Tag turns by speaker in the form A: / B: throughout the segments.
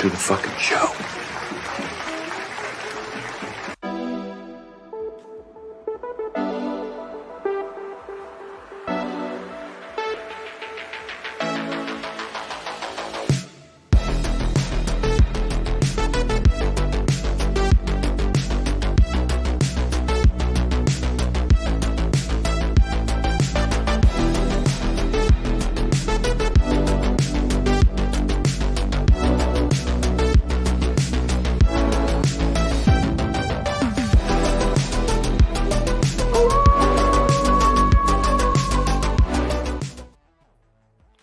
A: to the fucking show.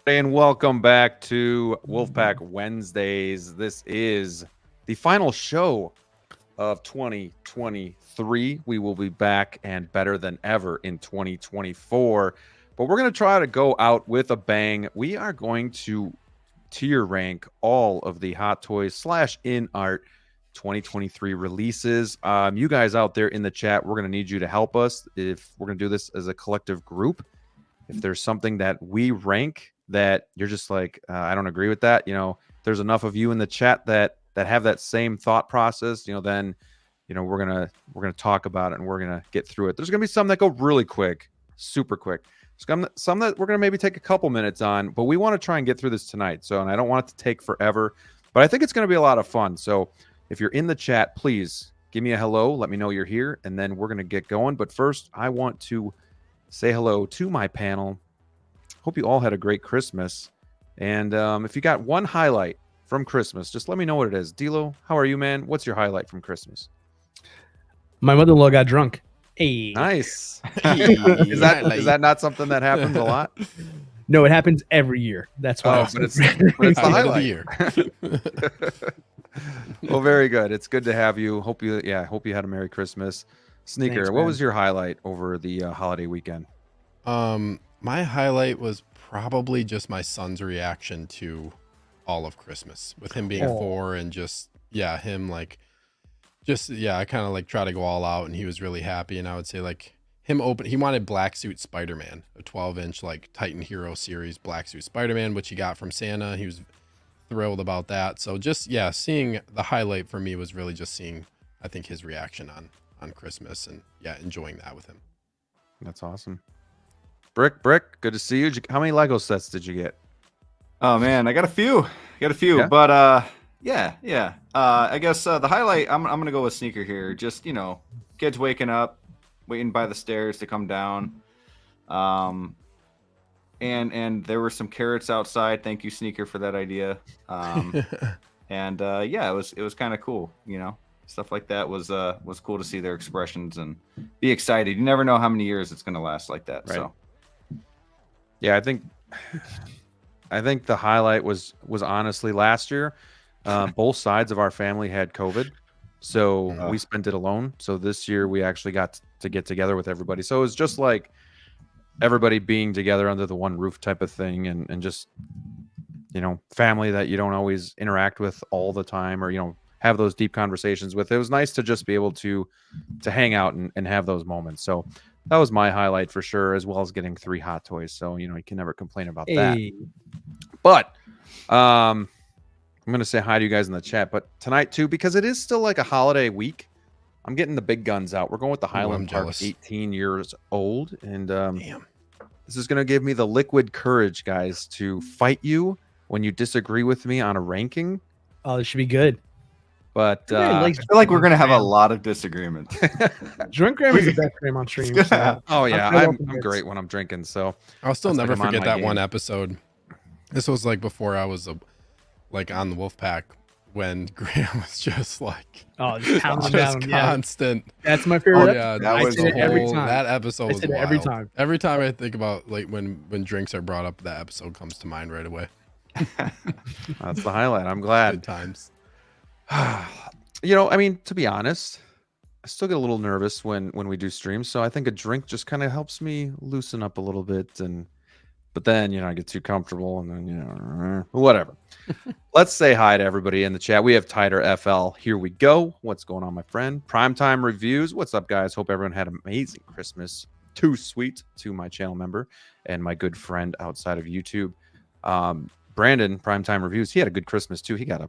B: And welcome back to Wolfpack Wednesdays. This is the final show of 2023. We will be back and better than ever in 2024. But we're going to try to go out with a bang. We are going to tier rank all of the Hot Toys / In Art 2023 releases. You guys out there in the chat, we're going to need you to help us if we're going to do this as a collective group. If there's something that we rank that you're just like, I don't agree with that, there's enough of you in the chat that have that same thought process, then, we're gonna talk about it and we're gonna get through it. There's gonna be some that go really quick, super quick. Some that we're gonna maybe take a couple minutes on, but we want to try and get through this tonight. So, and I don't want it to take forever, but I think it's gonna be a lot of fun. So if you're in the chat, please give me a hello, let me know you're here, and then we're gonna get going. But first, I want to say hello to my panel. Hope you all had a great Christmas. And if you got one highlight from Christmas, just let me know what it is. Dilo, how are you, man? What's your highlight from Christmas?
C: My mother-in-law got drunk. Hey.
B: Nice. Is that not something that happens a lot?
C: No, it happens every year. That's why.
B: But it's the highlight. Year. Well, very good. It's good to have you. Hope you had a Merry Christmas. Sneaker,
C: Thanks,
B: what was your highlight over the holiday weekend?
D: My highlight was probably just my son's reaction to all of Christmas, with him being 4 and I kind of try to go all out, and he was really happy. And I would say he wanted Black Suit Spider-Man, a 12-inch Titan Hero series Black Suit Spider-Man, which he got from Santa. He was thrilled about that. So seeing the highlight for me was really just seeing, I think, his reaction on Christmas and enjoying that with him.
B: That's awesome. Brick, good to see you. How many Lego sets did you get?
E: Oh man, I got a few.
B: Yeah?
E: But I guess the highlight, I'm gonna go with Sneaker here. Just kids waking up, waiting by the stairs to come down. And there were some carrots outside. Thank you, Sneaker, for that idea. It was kind of cool. Stuff like that was cool to see their expressions and be excited. You never know how many years it's gonna last like that. Right. So.
B: Yeah, I think the highlight was honestly last year. Both sides of our family had COVID, so we spent it alone. So this year we actually got to get together with everybody. So it was just like everybody being together under the one roof type of thing, and just family that you don't always interact with all the time, or have those deep conversations with. It was nice to just be able to hang out and have those moments. So that was my highlight for sure, as well as getting 3 Hot Toys. So, you can never complain about that. But I'm going to say hi to you guys in the chat. But tonight, too, because it is still like a holiday week, I'm getting the big guns out. We're going with the Highland Park 18 years old. And this is going to give me the liquid courage, guys, to fight you when you disagree with me on a ranking.
C: Oh, this should be good.
B: But
E: I feel like we're going to have a lot of disagreements.
C: Drunk Graham is the best Graham on stream. So.
B: Oh, yeah. I'm great when I'm drinking. So
D: I'll still never forget that one episode. This was before I was on the Wolfpack, when Graham was just constant.
C: Yeah. That's my favorite.
D: Yeah,
E: that was
C: every time.
D: That episode was wild.
C: Every time.
D: Every time I think about when drinks are brought up, that episode comes to mind right away.
B: That's the highlight. I'm glad.
D: Good times.
B: To be honest, I still get a little nervous when we do streams. So I think a drink just kind of helps me loosen up a little bit. But then, I get too comfortable and then, whatever. Let's say hi to everybody in the chat. We have Tider FL. Here we go. What's going on, my friend? Primetime Reviews. What's up, guys? Hope everyone had an amazing Christmas. Too sweet to my channel member and my good friend outside of YouTube. Brandon, Primetime Reviews. He had a good Christmas, too. He got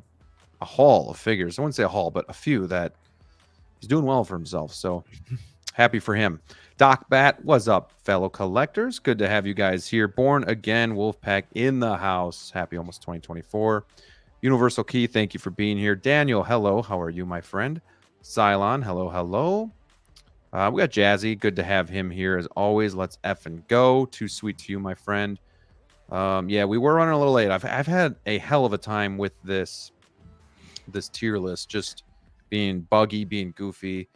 B: a a haul of figures. I wouldn't say a haul, but a few that he's doing well for himself. So happy for him. Doc Bat, what's up, fellow collectors? Good to have you guys here. Born Again, Wolfpack in the house. Happy almost 2024. Universal Key, thank you for being here. Daniel, hello. How are you, my friend? Cylon, hello, hello. We got Jazzy. Good to have him here as always. Let's effing go. Too sweet to you, my friend. Yeah, we were running a little late. I've had a hell of a time with this tier list, just being buggy, being goofy,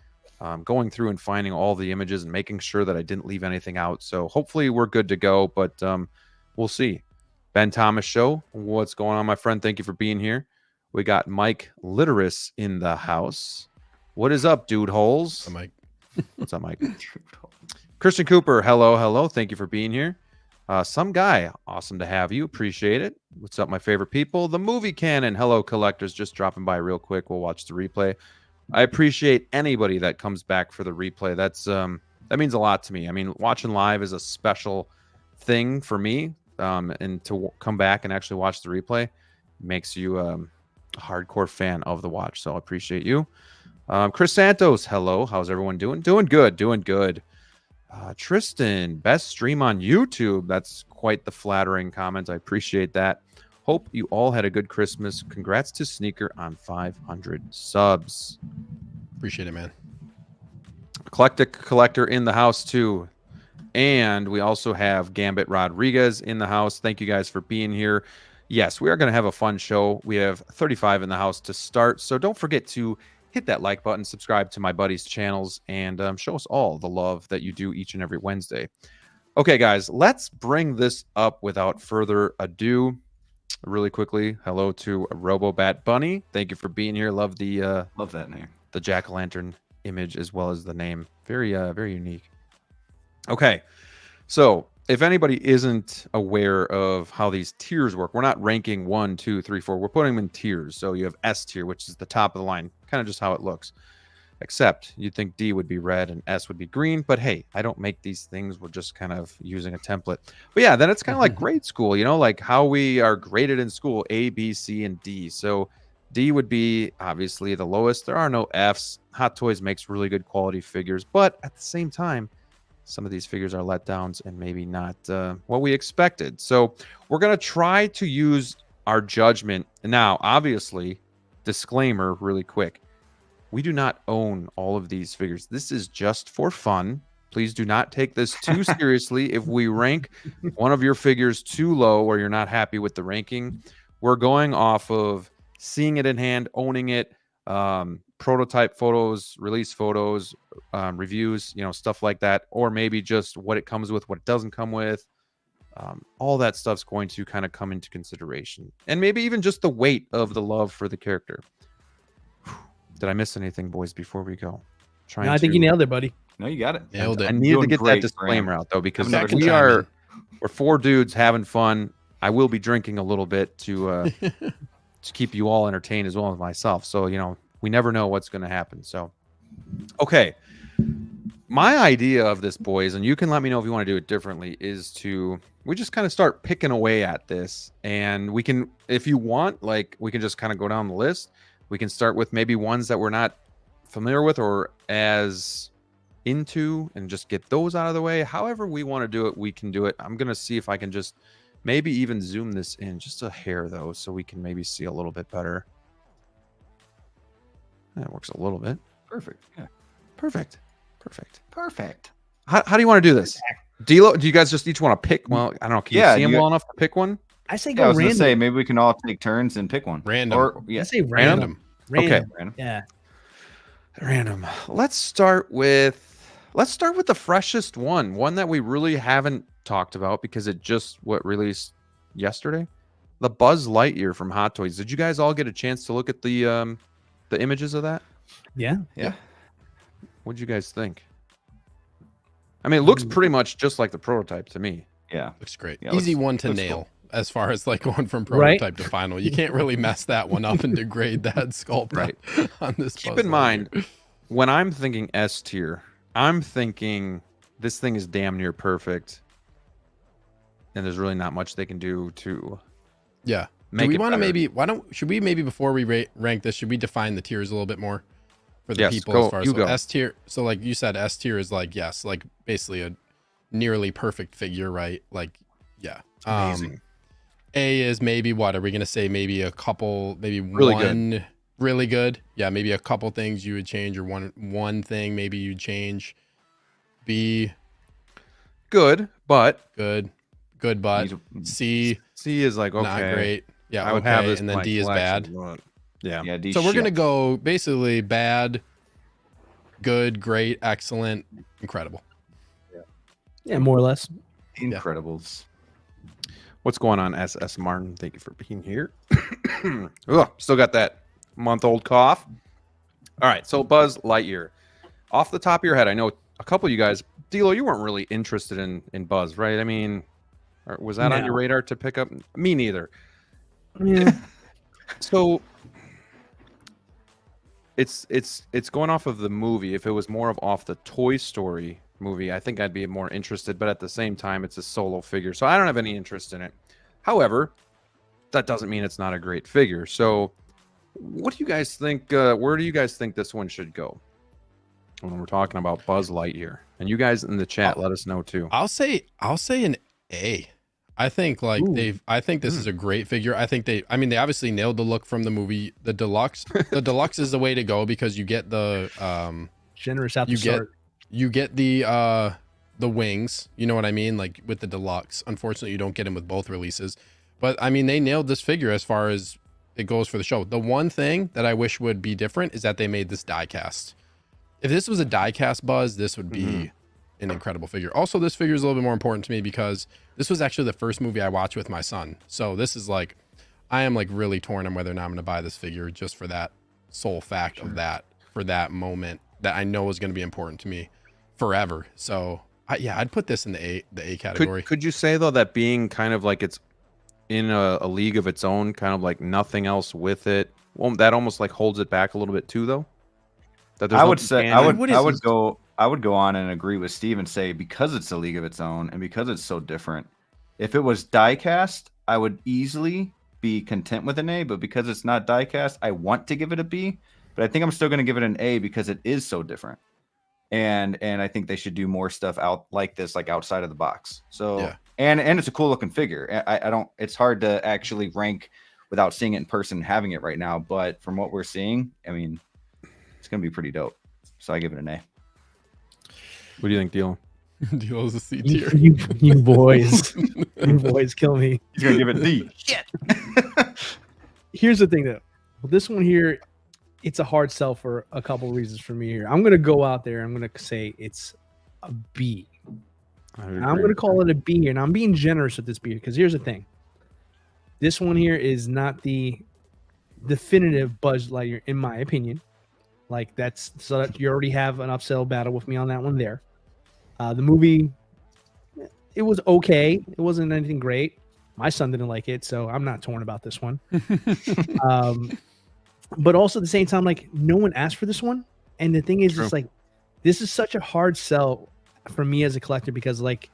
B: going through and finding all the images and making sure that I didn't leave anything out. So hopefully we're good to go, but we'll see. Ben Thomas Show, what's going on, my friend? Thank you for being here. We got Mike Literis in the house. What is up, dude holes?
D: Mike.
B: What's up, Mike? Christian Cooper, hello, hello. Thank you for being here. Some guy, awesome to have you. Appreciate it. What's up, my favorite people? The Movie Canon. Hello, collectors. Just dropping by real quick. We'll watch the replay. I appreciate anybody that comes back for the replay. That means a lot to me. I mean, watching live is a special thing for me. And to come back and actually watch the replay makes you a hardcore fan of the watch. So I appreciate you. Chris Santos, hello. How's everyone doing? Doing good. Doing good. Tristan, best stream on YouTube. That's quite the flattering comment. I appreciate that. Hope you all had a good Christmas. Congrats to Sneaker on 500 subs.
D: Appreciate it, man.
B: Eclectic Collector in the house too. And we also have Gambit Rodriguez in the house. Thank you guys for being here. Yes, we are going to have a fun show. We have 35 in the house to start. So don't forget to hit that like button, subscribe to my buddies' channels, and show us all the love that you do each and every Wednesday. Okay, guys, let's bring this up without further ado. Really quickly, hello to Robobat Bunny. Thank you for being here. Love
E: Love that name.
B: the jack-o'-lantern image as well as the name. Very unique. Okay, so if anybody isn't aware of how these tiers work, we're not ranking 1, 2, 3, 4. We're putting them in tiers. So you have S tier, which is the top of the line, kind of just how it looks. Except you'd think D would be red and S would be green. But hey, I don't make these things. We're just kind of using a template. But yeah, then it's kind of like grade school, you know, like how we are graded in school, A, B, C, and D. So D would be obviously the lowest. There are no Fs. Hot Toys makes really good quality figures. But at the same time, some of these figures are letdowns and maybe not what we expected. So we're going to try to use our judgment. Now, obviously, disclaimer really quick. We do not own all of these figures. This is just for fun. Please do not take this too seriously. If we rank one of your figures too low or you're not happy with the ranking, we're going off of seeing it in hand, owning it, prototype photos, release photos, reviews, you know, stuff like that, or maybe just what it comes with, what it doesn't come with. All that stuff's going to kind of come into consideration, and maybe even just the weight of the love for the character. Did I miss anything, boys, before we go?
C: No, I think you nailed it, buddy.
E: No, you got it.
D: Nailed it.
B: I needed to
E: Doing
B: get that
E: great,
B: disclaimer
E: Graham.
B: out though, because
E: Have another
B: we're 4 dudes having fun. I will be drinking a little bit to keep you all entertained as well as myself. So, you know, we never know what's going to happen. So, okay. My idea of this, boys, and you can let me know if you want to do it differently, is we just kind of start picking away at this. And we can, if you want, like, we can just kind of go down the list. We can start with maybe ones that we're not familiar with or as into and just get those out of the way. However we want to do it, we can do it. I'm going to see if I can just maybe even zoom this in just a hair, though, so we can maybe see a little bit better. That works a little bit.
E: Perfect. Yeah.
B: Perfect.
E: Perfect.
B: How do you want to do this? Do you guys just each want to pick? Well, I don't know. Can
E: Yeah,
B: you see them
E: you-
B: well enough to pick one?
C: I say
E: Yeah,
C: go
E: I was
C: random.
E: gonna say maybe we can all take turns and pick one.
D: Random.
E: Or yeah,
C: I say random.
B: Okay.
E: random.
C: Yeah.
B: Random. Let's start with the freshest one that we really haven't talked about because it just released yesterday. The Buzz Lightyear from Hot Toys. Did you guys all get a chance to look at the images of that?
C: Yeah.
E: Yeah.
B: What'd you guys think? I mean, it looks pretty much just like the prototype to me.
E: Yeah.
D: Looks great.
E: Yeah,
D: Easy
E: looks-
D: one to
E: looks
D: nail
E: cool.
D: as far as like going from
C: Right.
D: prototype to final. You can't really mess that one up and degrade that sculpt
B: Right.
D: on this.
B: Keep
D: Buzz
B: in mind,
D: Lightyear.
B: when I'm thinking S tier, I'm thinking this thing is damn near perfect. And there's really not much they can do to
D: Yeah. Do we
B: it
D: want to
B: better.
D: should we maybe before we rank this, should we define the tiers a little bit more for the
B: Yes,
D: people
B: go-
D: as far
B: you
D: as
B: go.
D: S tier? So like you said, S tier is like, yes, like basically a nearly perfect figure, right? Like, yeah.
B: Amazing.
D: A is maybe what are we gonna say? Maybe a couple, maybe
B: Really good.
D: one really good. Yeah, maybe a couple things you would change, or one thing maybe you'd change. B,
B: Good, but
D: good, but C,
B: C is like okay.
D: not great. Yeah,
B: I would have
D: okay,
B: this
D: and
B: in
D: then
B: my
D: D is bad.
B: collection, but yeah.
E: Yeah, D
D: So we're gonna
E: shit.
D: go basically bad, good, great, excellent, incredible.
C: Yeah, more or less.
E: Incredibles.
B: What's going on, SS Martin? Thank you for being here. Ugh, still got that month-old cough. All right, so Buzz Lightyear. Off the top of your head, I know a couple of you guys, D'Lo, you weren't really interested in Buzz, right? I mean, was that on your
C: No.
B: radar to pick up? Me neither.
C: Yeah.
B: So it's going off of the movie. If it was more of off the Toy Story movie, I think I'd be more interested, but at the same time it's a solo figure, so I don't have any interest in it. However, that doesn't mean it's not a great figure. So what do you guys think, where do you guys think this one should go when we're talking about Buzz Lightyear? And you guys in the chat, let us know too.
D: I'll say an A. I think like
C: Ooh.
D: I think this is a great figure. I think they obviously nailed the look from the movie. The deluxe is the way to go because you get the
C: Generous out the
D: you
C: start.
D: get the wings, you know what I mean, like with the deluxe. Unfortunately, you don't get them with both releases, but I mean they nailed this figure as far as it goes for the show. The one thing that I wish would be different is that they made this die cast. If this was a die cast Buzz, this would be an incredible figure. Also, this figure is a little bit more important to me because this was actually the first movie I watched with my son. So this is like, I am like really torn on whether or not I'm going to buy this figure just for that sole fact of that, for that moment that I know is going to be important to me forever. So yeah, I'd put this in the A category.
B: Could you say though that being kind of like it's in a league of its own, kind of like nothing else with it, well, that almost like holds it back a little bit too, though? That there's
E: I
B: no
E: would say
B: companion?
E: I would go on and agree with Steve and say because it's a league of its own and because it's so different. If it was diecast, I would easily be content with an A, but because it's not diecast, I want to give it a B, but I think I'm still going to give it an A because it is so different. And I think they should do more stuff out like this, like outside of the box. So
D: Yeah.
E: and it's a cool looking figure. I don't. It's hard to actually rank without seeing it in person, and having it right now. But from what we're seeing, I mean, it's gonna be pretty dope. So I give it an A.
B: What do you think, Deal?
D: Deal's a C tier.
C: You boys. You boys kill me.
E: He's gonna give it D.
C: Shit. Here's the thing though. This one here, it's a hard sell for a couple of reasons for me here. I'm gonna go out there. I'm gonna say it's a B. And I'm gonna call it a B here, and I'm being generous with this B because here's the thing. This one here is not the definitive Buzz Lightyear, in my opinion. Like that's so that you already have an upsell battle with me on that one there. The movie, it was okay. It wasn't anything great. My son didn't like it, so I'm not torn about this one. But also at the same time, like no one asked for this one, and the thing is,
B: True.
C: it's like this is such a hard sell for me as a collector because, like,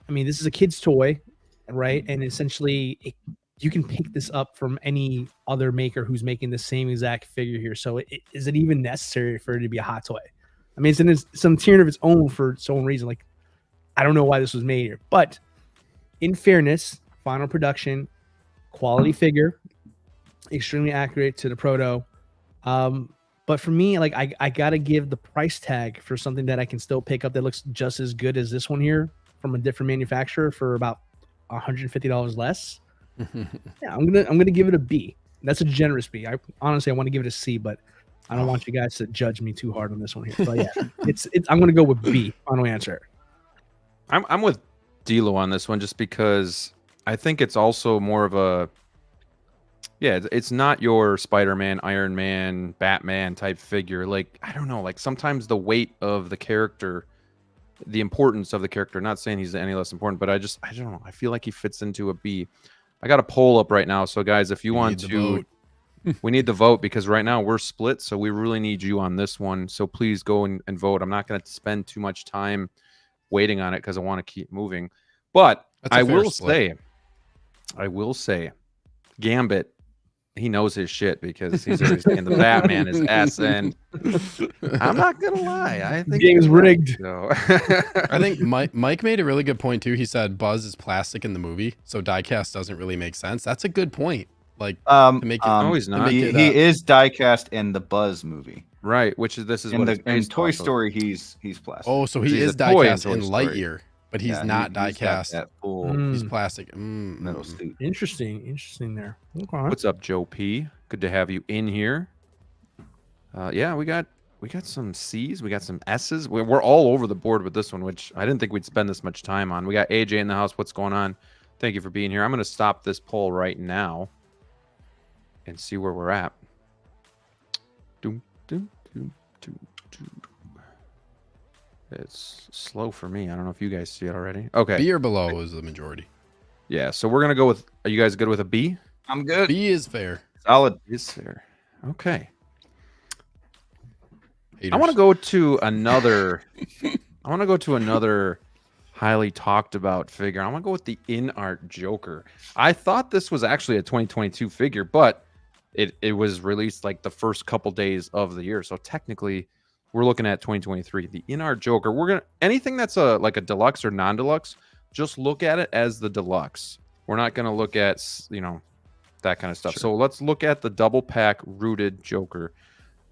C: I mean, this is a kid's toy, right? And essentially, you can pick this up from any other maker who's making the same exact figure here. So, is it even necessary for it to be a hot toy? I mean, it's in some tier of its own for its own reason. Like, I don't know why this was made here, but in fairness, final production, quality figure, extremely accurate to the proto. But for me, like I gotta give the price tag for something that I can still pick up that looks just as good as this one here from a different manufacturer for about $150 less. Yeah, I'm gonna give it a B. That's a generous B. I honestly want to give it a C, but I don't want you guys to judge me too hard on this one here. But yeah, it's I'm gonna go with B. Final answer.
B: I'm with D'Lo on this one just because I think it's also more of a it's not your Spider-Man, Iron Man, Batman type figure. Like, I don't know, like sometimes the weight of the character, the importance of the character, not saying he's any less important, but I don't know. I feel like he fits into a B. I got a poll up right now. So guys, if you want to, we need the vote because right now we're split. So we really need you on this one. So please go and vote. I'm not going to spend too much time waiting on it because I want to keep moving. But I will say, Gambit, he knows his shit because he's already saying the Batman is S, and I'm not gonna lie, I think
C: Game's
B: you're right,
C: rigged.
B: so.
D: I think Mike made a really good point too. He said Buzz is plastic in the movie, so diecast doesn't really make sense. That's a good point. Like to make it.
B: No, he's not.
D: make it,
E: He is diecast in the Buzz movie.
B: Right, this is
E: In
B: what
E: the
B: it's
E: in
B: based
E: Toy
B: off of.
E: Story, he's plastic.
D: Oh, so
B: He's
D: he
B: a
D: is
B: toy in
D: diecast
B: Toy
D: in
B: Story.
D: Lightyear, but he's
E: Yeah,
D: not
E: he's got
D: diecast.
E: that full
D: He's
C: Mm,
D: plastic.
E: metal suit.
C: interesting there. Okay.
B: What's up, Joe P? Good to have you in here. Yeah, we got some C's, we got some S's. We're all over the board with this one, which I didn't think we'd spend this much time on. We got AJ in the house. What's going on? Thank you for being here. I'm going to stop this poll right now and see where we're at. Doom, doom, doom, doom, doom. It's slow for me. I don't know if you guys see it already. Okay.
D: B or below is the majority.
B: Yeah, so we're going to go with, are you guys good with a B?
E: I'm good.
D: B is fair.
E: Solid.
B: Is there? Okay.
D: Haters.
B: I want to go to another. I want to go to another highly talked about figure. I want to go with the in-art Joker. I thought this was actually a 2022 figure, but it was released like the first couple days of the year. So technically, we're looking at 2023. The in-art Joker. We're gonna anything that's like a deluxe or non-deluxe. Just look at it as the deluxe. We're not gonna look at that kind of stuff.
D: Sure.
B: So let's look at the double pack rooted Joker.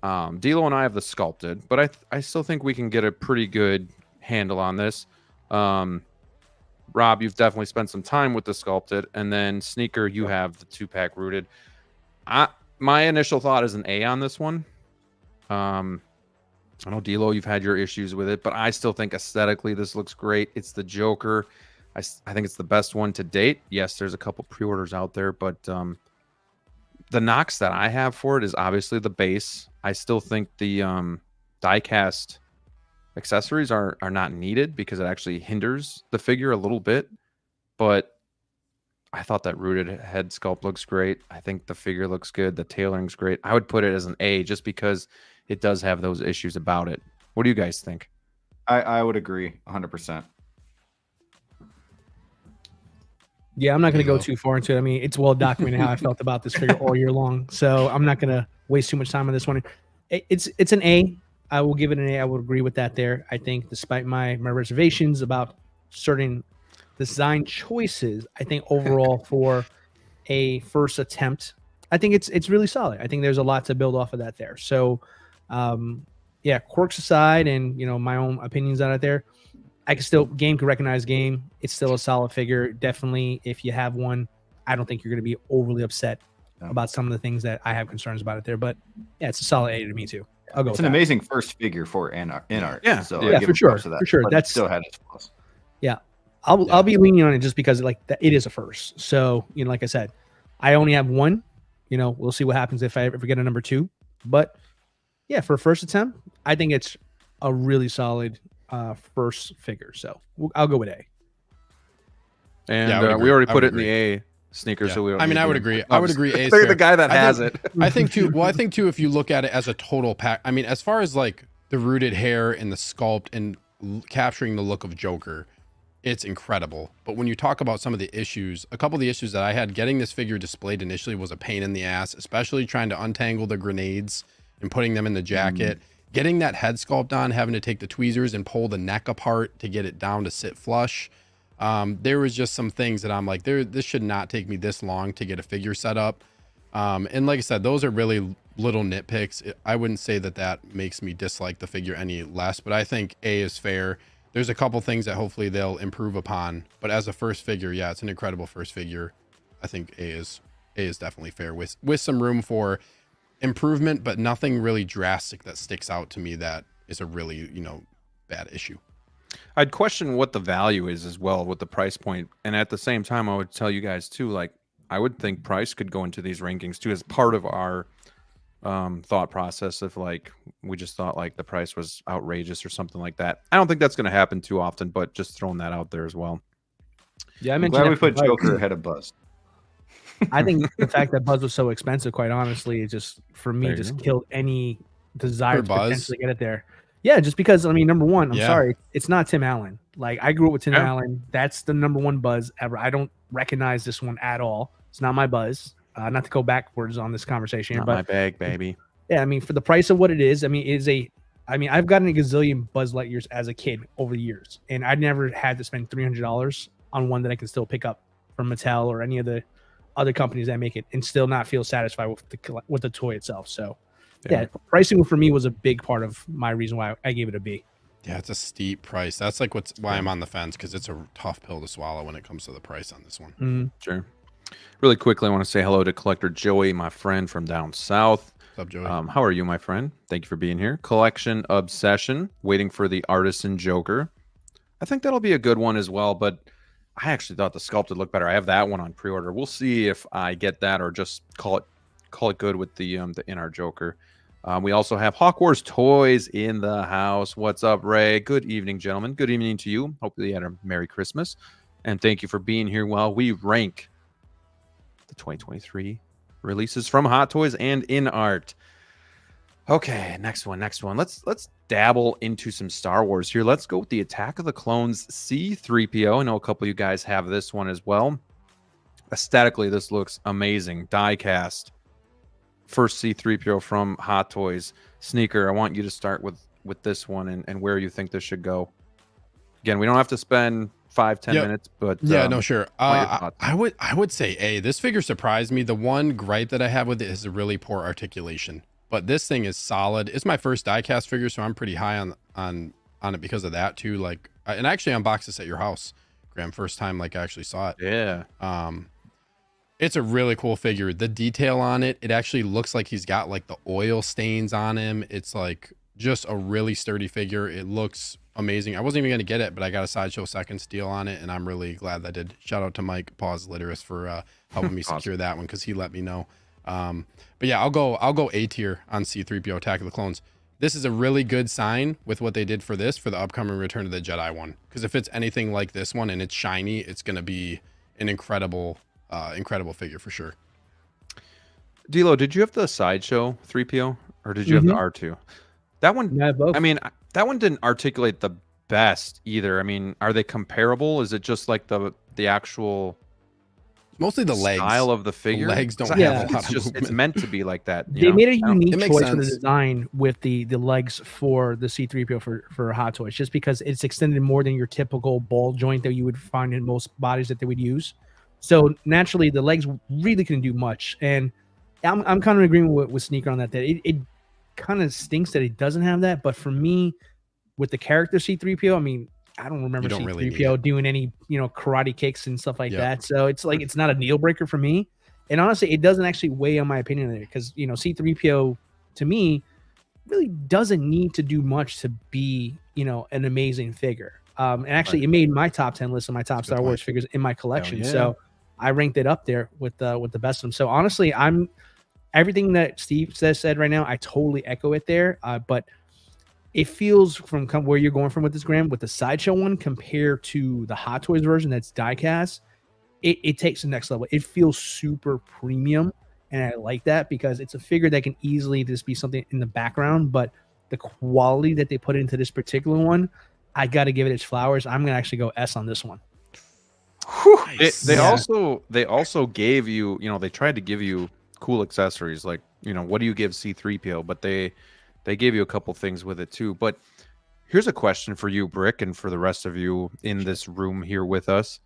B: D'Lo and I have the sculpted, but I still think we can get a pretty good handle on this. Rob, you've definitely spent some time with the sculpted, and then Sneaker, you have the 2-pack rooted. My initial thought is an A on this one. I know D'Lo, you've had your issues with it, but I still think aesthetically this looks great. It's the Joker. I think it's the best one to date. Yes, there's a couple pre-orders out there, but the knocks that I have for it is obviously the base. I still think the die-cast accessories are not needed because it actually hinders the figure a little bit. But I thought that rooted head sculpt looks great. I think the figure looks good. The tailoring's great. I would put it as an A just because it does have those issues about it. What do you guys think?
E: I would agree 100%.
C: Yeah, I'm not going to
D: There you
C: go
D: go.
C: too far into it. I mean, it's well documented how I felt about this figure all year long. So I'm not going to waste too much time on this one. It's an A. I will give it an A. I would agree with that there. I think despite my reservations about certain design choices, I think overall for a first attempt, I think it's really solid. I think there's a lot to build off of that there. So, yeah, quirks aside and, my own opinions out there, I can recognize game. It's still a solid figure. Definitely, if you have one, I don't think you're going to be overly upset about some of the things that I have concerns about it there. But yeah, it's a solid A to me too. I'll go.
E: It's
C: with
E: an
C: that.
E: amazing first figure for in art.
B: Yeah.
E: So
C: Yeah,
E: I give
C: for
E: it
C: sure,
E: props to that,
C: for sure.
E: but it
C: That's-
E: still had its flaws.
C: I'll be leaning on it just because it is a first. So like I said, I only have one. We'll see what happens if I ever get a number 2. But yeah, for a first attempt, I think it's a really solid first figure. So I'll go with A.
B: And
D: Yeah, I would
B: we
D: agree.
B: already
D: I
B: put
D: would
B: it in the A sneaker,
D: Yeah.
B: so we don't
D: I mean,
B: need
D: I would
B: to-
D: agree. I would agree. A is
B: They're
D: fair.
B: the guy that
D: I
B: has
D: think-
B: it.
D: I think too. Well, I think too, if you look at it as a total pack, I mean, as far as like the rooted hair and the sculpt and capturing the look of Joker, it's incredible. But when you talk about some of the issues, a couple of the issues that I had getting this figure displayed initially was a pain in the ass, especially trying to untangle the grenades and putting them in the jacket. Getting that head sculpt on, having to take the tweezers and pull the neck apart to get it down to sit flush. There was just some things that I'm like, this should not take me this long to get a figure set up. And like I said, those are really little nitpicks. I wouldn't say that makes me dislike the figure any less, but I think A is fair. There's a couple things that hopefully they'll improve upon, but as a first figure, yeah, it's an incredible first figure. I think A is definitely fair with some room for improvement, but nothing really drastic that sticks out to me that is a really, bad issue.
B: I'd question what the value is as well with the price point. And at the same time, I would tell you guys too, like, I would think price could go into these rankings too as part of our thought process if like we just thought like the price was outrageous or something like that. I don't think that's going to happen too often, but just throwing that out there as well.
C: Yeah, I
E: I'm
C: mentioned
E: glad we
C: that for
E: put
C: Buzz.
E: Joker ahead of Buzz.
C: I think the fact that Buzz was so expensive, quite honestly, it just for me
B: There you
C: just
B: go.
C: killed any desire
D: For
C: to
D: Buzz?
C: potentially get it there. Yeah, just because number one, I'm
D: Yeah.
C: sorry, it's not Tim Allen. Like I grew up with Tim
B: Yeah.
C: Allen. That's the number one Buzz ever. I don't recognize this one at all. It's not my Buzz. Not to go backwards on this conversation here,
B: Not
C: but
B: my bag, baby.
C: yeah, I mean, for the price of what it is, I mean, I've gotten a gazillion Buzz Lightyears as a kid over the years, and I never had to spend $300 on one that I can still pick up from Mattel or any of the other companies that make it, and still not feel satisfied with the toy itself. So, yeah, pricing for me was a big part of my reason why I gave it a B.
D: Yeah, it's a steep price. That's like why I'm on the fence, because it's a tough pill to swallow when it comes to the price on this one.
C: Mm-hmm.
B: Sure. Really quickly, I want to say hello to Collector Joey, my friend from down south.
D: What's up, Joey?
B: How are you, my friend? Thank you for being here. Collection Obsession, waiting for the Artisan Joker. I think that'll be a good one as well, but I actually thought the sculpted looked better. I have that one on pre-order. We'll see if I get that or just call it good with the in-art Joker. We also have Hawkwar's Toys in the house. What's up, Ray? Good evening, gentlemen. Good evening to you. Hopefully you had a Merry Christmas. And thank you for being here while we rank the 2023 releases from Hot Toys and in art. Okay, next one. Let's dabble into some Star Wars here. Let's go with the Attack of the Clones C-3PO. I know a couple of you guys have this one as well. Aesthetically, this looks amazing. Die cast. First C-3PO from Hot Toys. Sneaker, I want you to start with this one and where you think this should go. Again, we don't have to spend 5-10 minutes, but
D: yeah, no, sure. I would say A. This figure surprised me. The one gripe that I have with it is a really poor articulation, but this thing is solid. It's my first diecast figure, so I'm pretty high on it because of that too. Like, and I actually unboxed this at your house, Graham. First time like I actually saw it.
B: Yeah.
D: It's a really cool figure. The detail on it, it actually looks like he's got like the oil stains on him. It's like just a really sturdy figure. It looks amazing. I wasn't even going to get it, but I got a Sideshow second steal on it, and I'm really glad that I did. Shout out to Mike Paws Litterus for helping me secure that one, because he let me know. But yeah, I'll go A tier on C-3PO Attack of the Clones. This is a really good sign with what they did for this, for the upcoming Return of the Jedi one, because if it's anything like this one and it's shiny, it's going to be an incredible figure for sure.
B: D'Lo, did you have the Sideshow 3PO or did you have the R2? That one,
C: Yeah, both.
B: I mean, that one didn't articulate the best either. I mean, are they comparable? Is it just like the actual
D: mostly the legs
B: style of the figure?
D: The legs don't
B: have
D: a lot of
B: movement. It's meant to be like that.
C: They made a unique
D: makes
C: choice for the
D: sense.
C: design with the legs for the C-3PO for Hot Toys, just because it's extended more than your typical ball joint that you would find in most bodies that they would use. So naturally, the legs really couldn't do much. And I'm kind of agreeing with Sneaker on that it kind of stinks that it doesn't have that. But for me, with the character C-3PO, I mean, I don't remember C-3PO doing any, karate kicks and stuff like that. So it's like, it's not a deal breaker for me. And honestly, it doesn't actually weigh on my opinion there, because, C-3PO to me really doesn't need to do much to be, an amazing figure. And actually, it made my top 10 list of my top Star Wars figures in my collection. So I ranked it up there with the best of them. So honestly, everything that Steve said right now, I totally echo it there. But it feels from where you're going from with this, Graham, with the Sideshow one compared to the Hot Toys version that's diecast, it takes the next level. It feels super premium, and I like that because it's a figure that can easily just be something in the background. But the quality that they put into this particular one, I got to give it its flowers. I'm gonna actually go S on this one.
B: They also gave you, they tried to give you cool accessories, like, what do you give C-3PO? But they gave you a couple things with it too. But here's a question for you, Brick, and for the rest of you in this room here with us.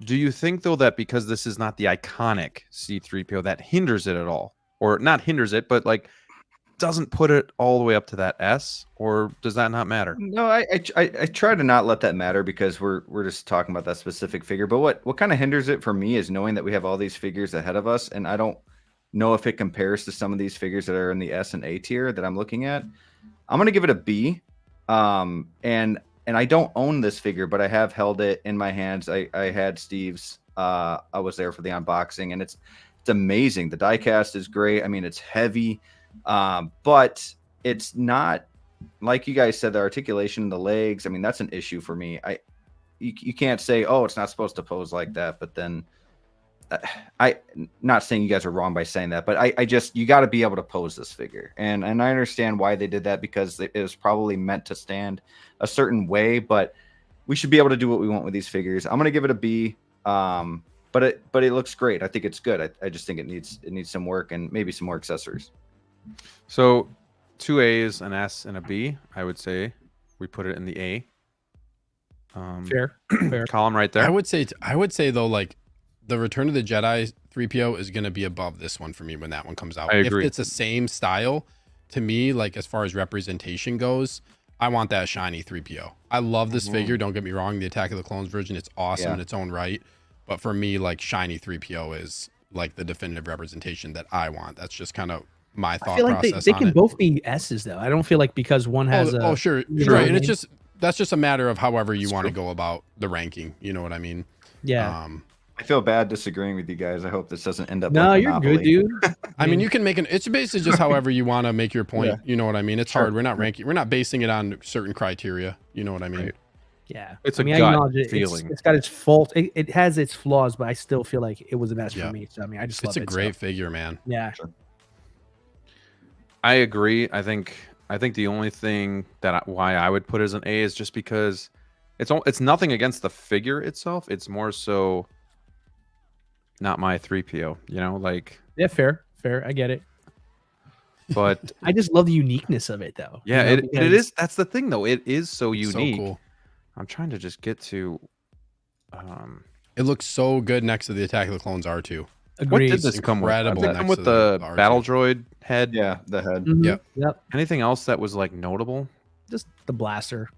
B: Do you think, though, that because this is not the iconic C-3PO, that hinders it at all? Or not hinders it, but like doesn't put it all the way up to that S? Or does that not matter?
E: No, I try to not let that matter, because we're just talking about that specific figure. But what kind of hinders it for me is knowing that we have all these figures ahead of us, and I don't know if it compares to some of these figures that are in the S and A tier that I'm looking at. I'm going to give it a B. And I don't own this figure, but I have held it in my hands. I had Steve's. I was there for the unboxing, and it's amazing. The diecast is great. I mean, it's heavy, but it's not, like you guys said, the articulation in the legs. I mean, that's an issue for me. You can't say, oh, it's not supposed to pose like that, but then I not saying you guys are wrong by saying that, but I just, you got to be able to pose this figure, and I understand why they did that, because it was probably meant to stand a certain way, but we should be able to do what we want with these figures. I'm gonna give it a B. but it looks great. I think it's good. I just think it needs some work and maybe some more accessories.
B: So 2 A's, an S, and a B. I would say we put it in the A.
C: Fair.
B: Column right there.
D: I would say though, like the Return of the Jedi 3PO is going to be above this one for me when that one comes out.
B: I agree.
D: If it's the same style, to me, like as far as representation goes, I want that shiny 3PO. I love this figure. Don't get me wrong. The Attack of the Clones version, it's awesome in its own right. But for me, like shiny 3PO is like the definitive representation that I want. That's just kind of my thought
C: I feel like
D: process.
C: they can both be S's though. I don't feel like because one has
D: sure. And it's just that's just a matter of however you want to go about the ranking. You know what I mean?
C: Yeah.
E: I feel bad disagreeing with you guys. I hope this doesn't end up.
C: No,
E: like
C: you're
E: Monopoly.
C: good, dude.
D: I mean, you can make it's basically just however you want to make your point.
E: Yeah.
D: You know what I mean? It's hard. We're not ranking. We're not basing it on certain criteria. You know what I mean?
B: Right.
C: Yeah.
B: It's
C: I
B: a
C: mean, I
B: gut
C: acknowledge it.
B: feeling.
C: It's got its faults. It has its flaws, but I still feel like it was an S for
D: Yeah.
C: me. So I mean, I just
D: It's
C: love
D: a great figure, man.
C: Yeah.
B: I agree. I think the only thing that why I would put as an A is just because it's nothing against the figure itself. It's more so not my 3PO, you know, like.
C: Yeah, fair. I get it.
B: But
C: I just love the uniqueness of it, though.
B: yeah,
C: you know,
B: it is. That's the thing, though. It is so unique.
D: So cool.
B: I'm trying to just get to.
D: It looks so good next to the Attack of the Clones R2.
B: What
C: Agreed.
B: did this come with?
D: Incredible
B: Did it come
D: next
B: with
D: to
B: the
D: the R2.
B: battle droid head?
E: Yeah, the head.
C: Mhm.
D: Yep.
B: Anything else that was like notable?
C: Just the blaster.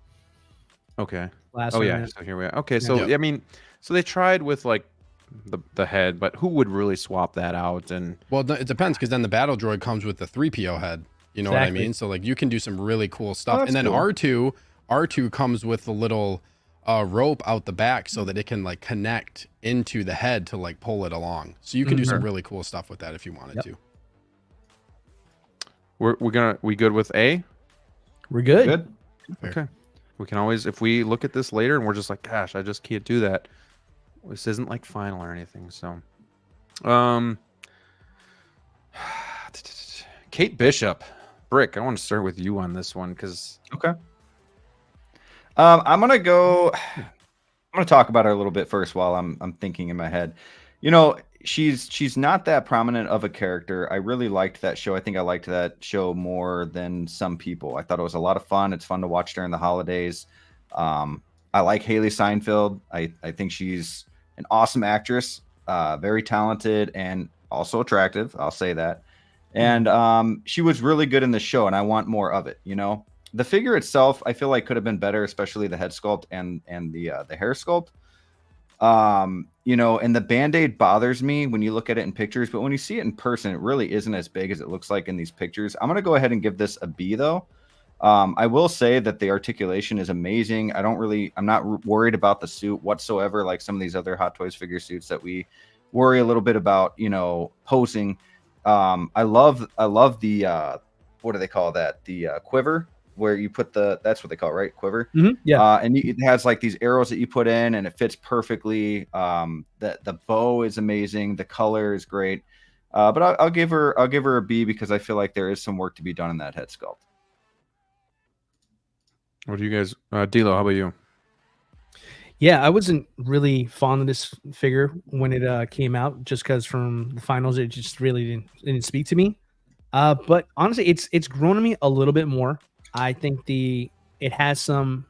B: Okay.
C: Blaster.
B: Oh yeah.
C: man.
B: So here we are. Okay. So
D: Yep.
B: I mean, so they tried with like the head, but who would really swap that out? And
D: Well, it depends because then the battle droid comes with the 3PO head. You know what I
C: Exactly.
D: mean? So like you can do some really cool stuff.
E: that's
D: And then
E: cool.
D: R2 comes with the little rope out the back so that it can like connect into the head to like pull it along. So you can do some really cool stuff with that if you wanted to.
B: we good with A?
C: We're good.
E: Good.
B: Okay. We can always, if we look at this later and we're just like, gosh, I just can't do that. This isn't like final or anything. So, Kate Bishop, Brick. I want to start with you on this one because
E: Okay. I'm gonna go. I'm gonna talk about her a little bit first while I'm thinking in my head. You know, she's not that prominent of a character. I really liked that show. I think I liked that show more than some people. I thought it was a lot of fun. It's fun to watch during the holidays. I like Haley Steinfeld. I think she's an awesome actress, very talented and also attractive. I'll say that. And she was really good in the show, and I want more of it. You know, the figure itself, I feel like could have been better, especially the head sculpt and the hair sculpt. You know, and the Band-Aid bothers me when you look at it in pictures, but when you see it in person, it really isn't as big as it looks like in these pictures. I'm gonna go ahead and give this a B though. I will say that the articulation is amazing. I'm not worried about the suit whatsoever, like some of these other Hot Toys figure suits that we worry a little bit about, you know, posing. I love the what do they call that? The quiver, where you put that's what they call it, right? Quiver.
C: Yeah.
E: And it has like these arrows that you put in, and it fits perfectly. The bow is amazing. The color is great. But I'll give her a B because I feel like there is some work to be done in that head sculpt.
B: what do you guys, D'Lo? How about you?
C: Yeah, I wasn't really fond of this figure when it came out, just because from the finals it just really didn't speak to me. But honestly, it's grown on me a little bit more. I think it has some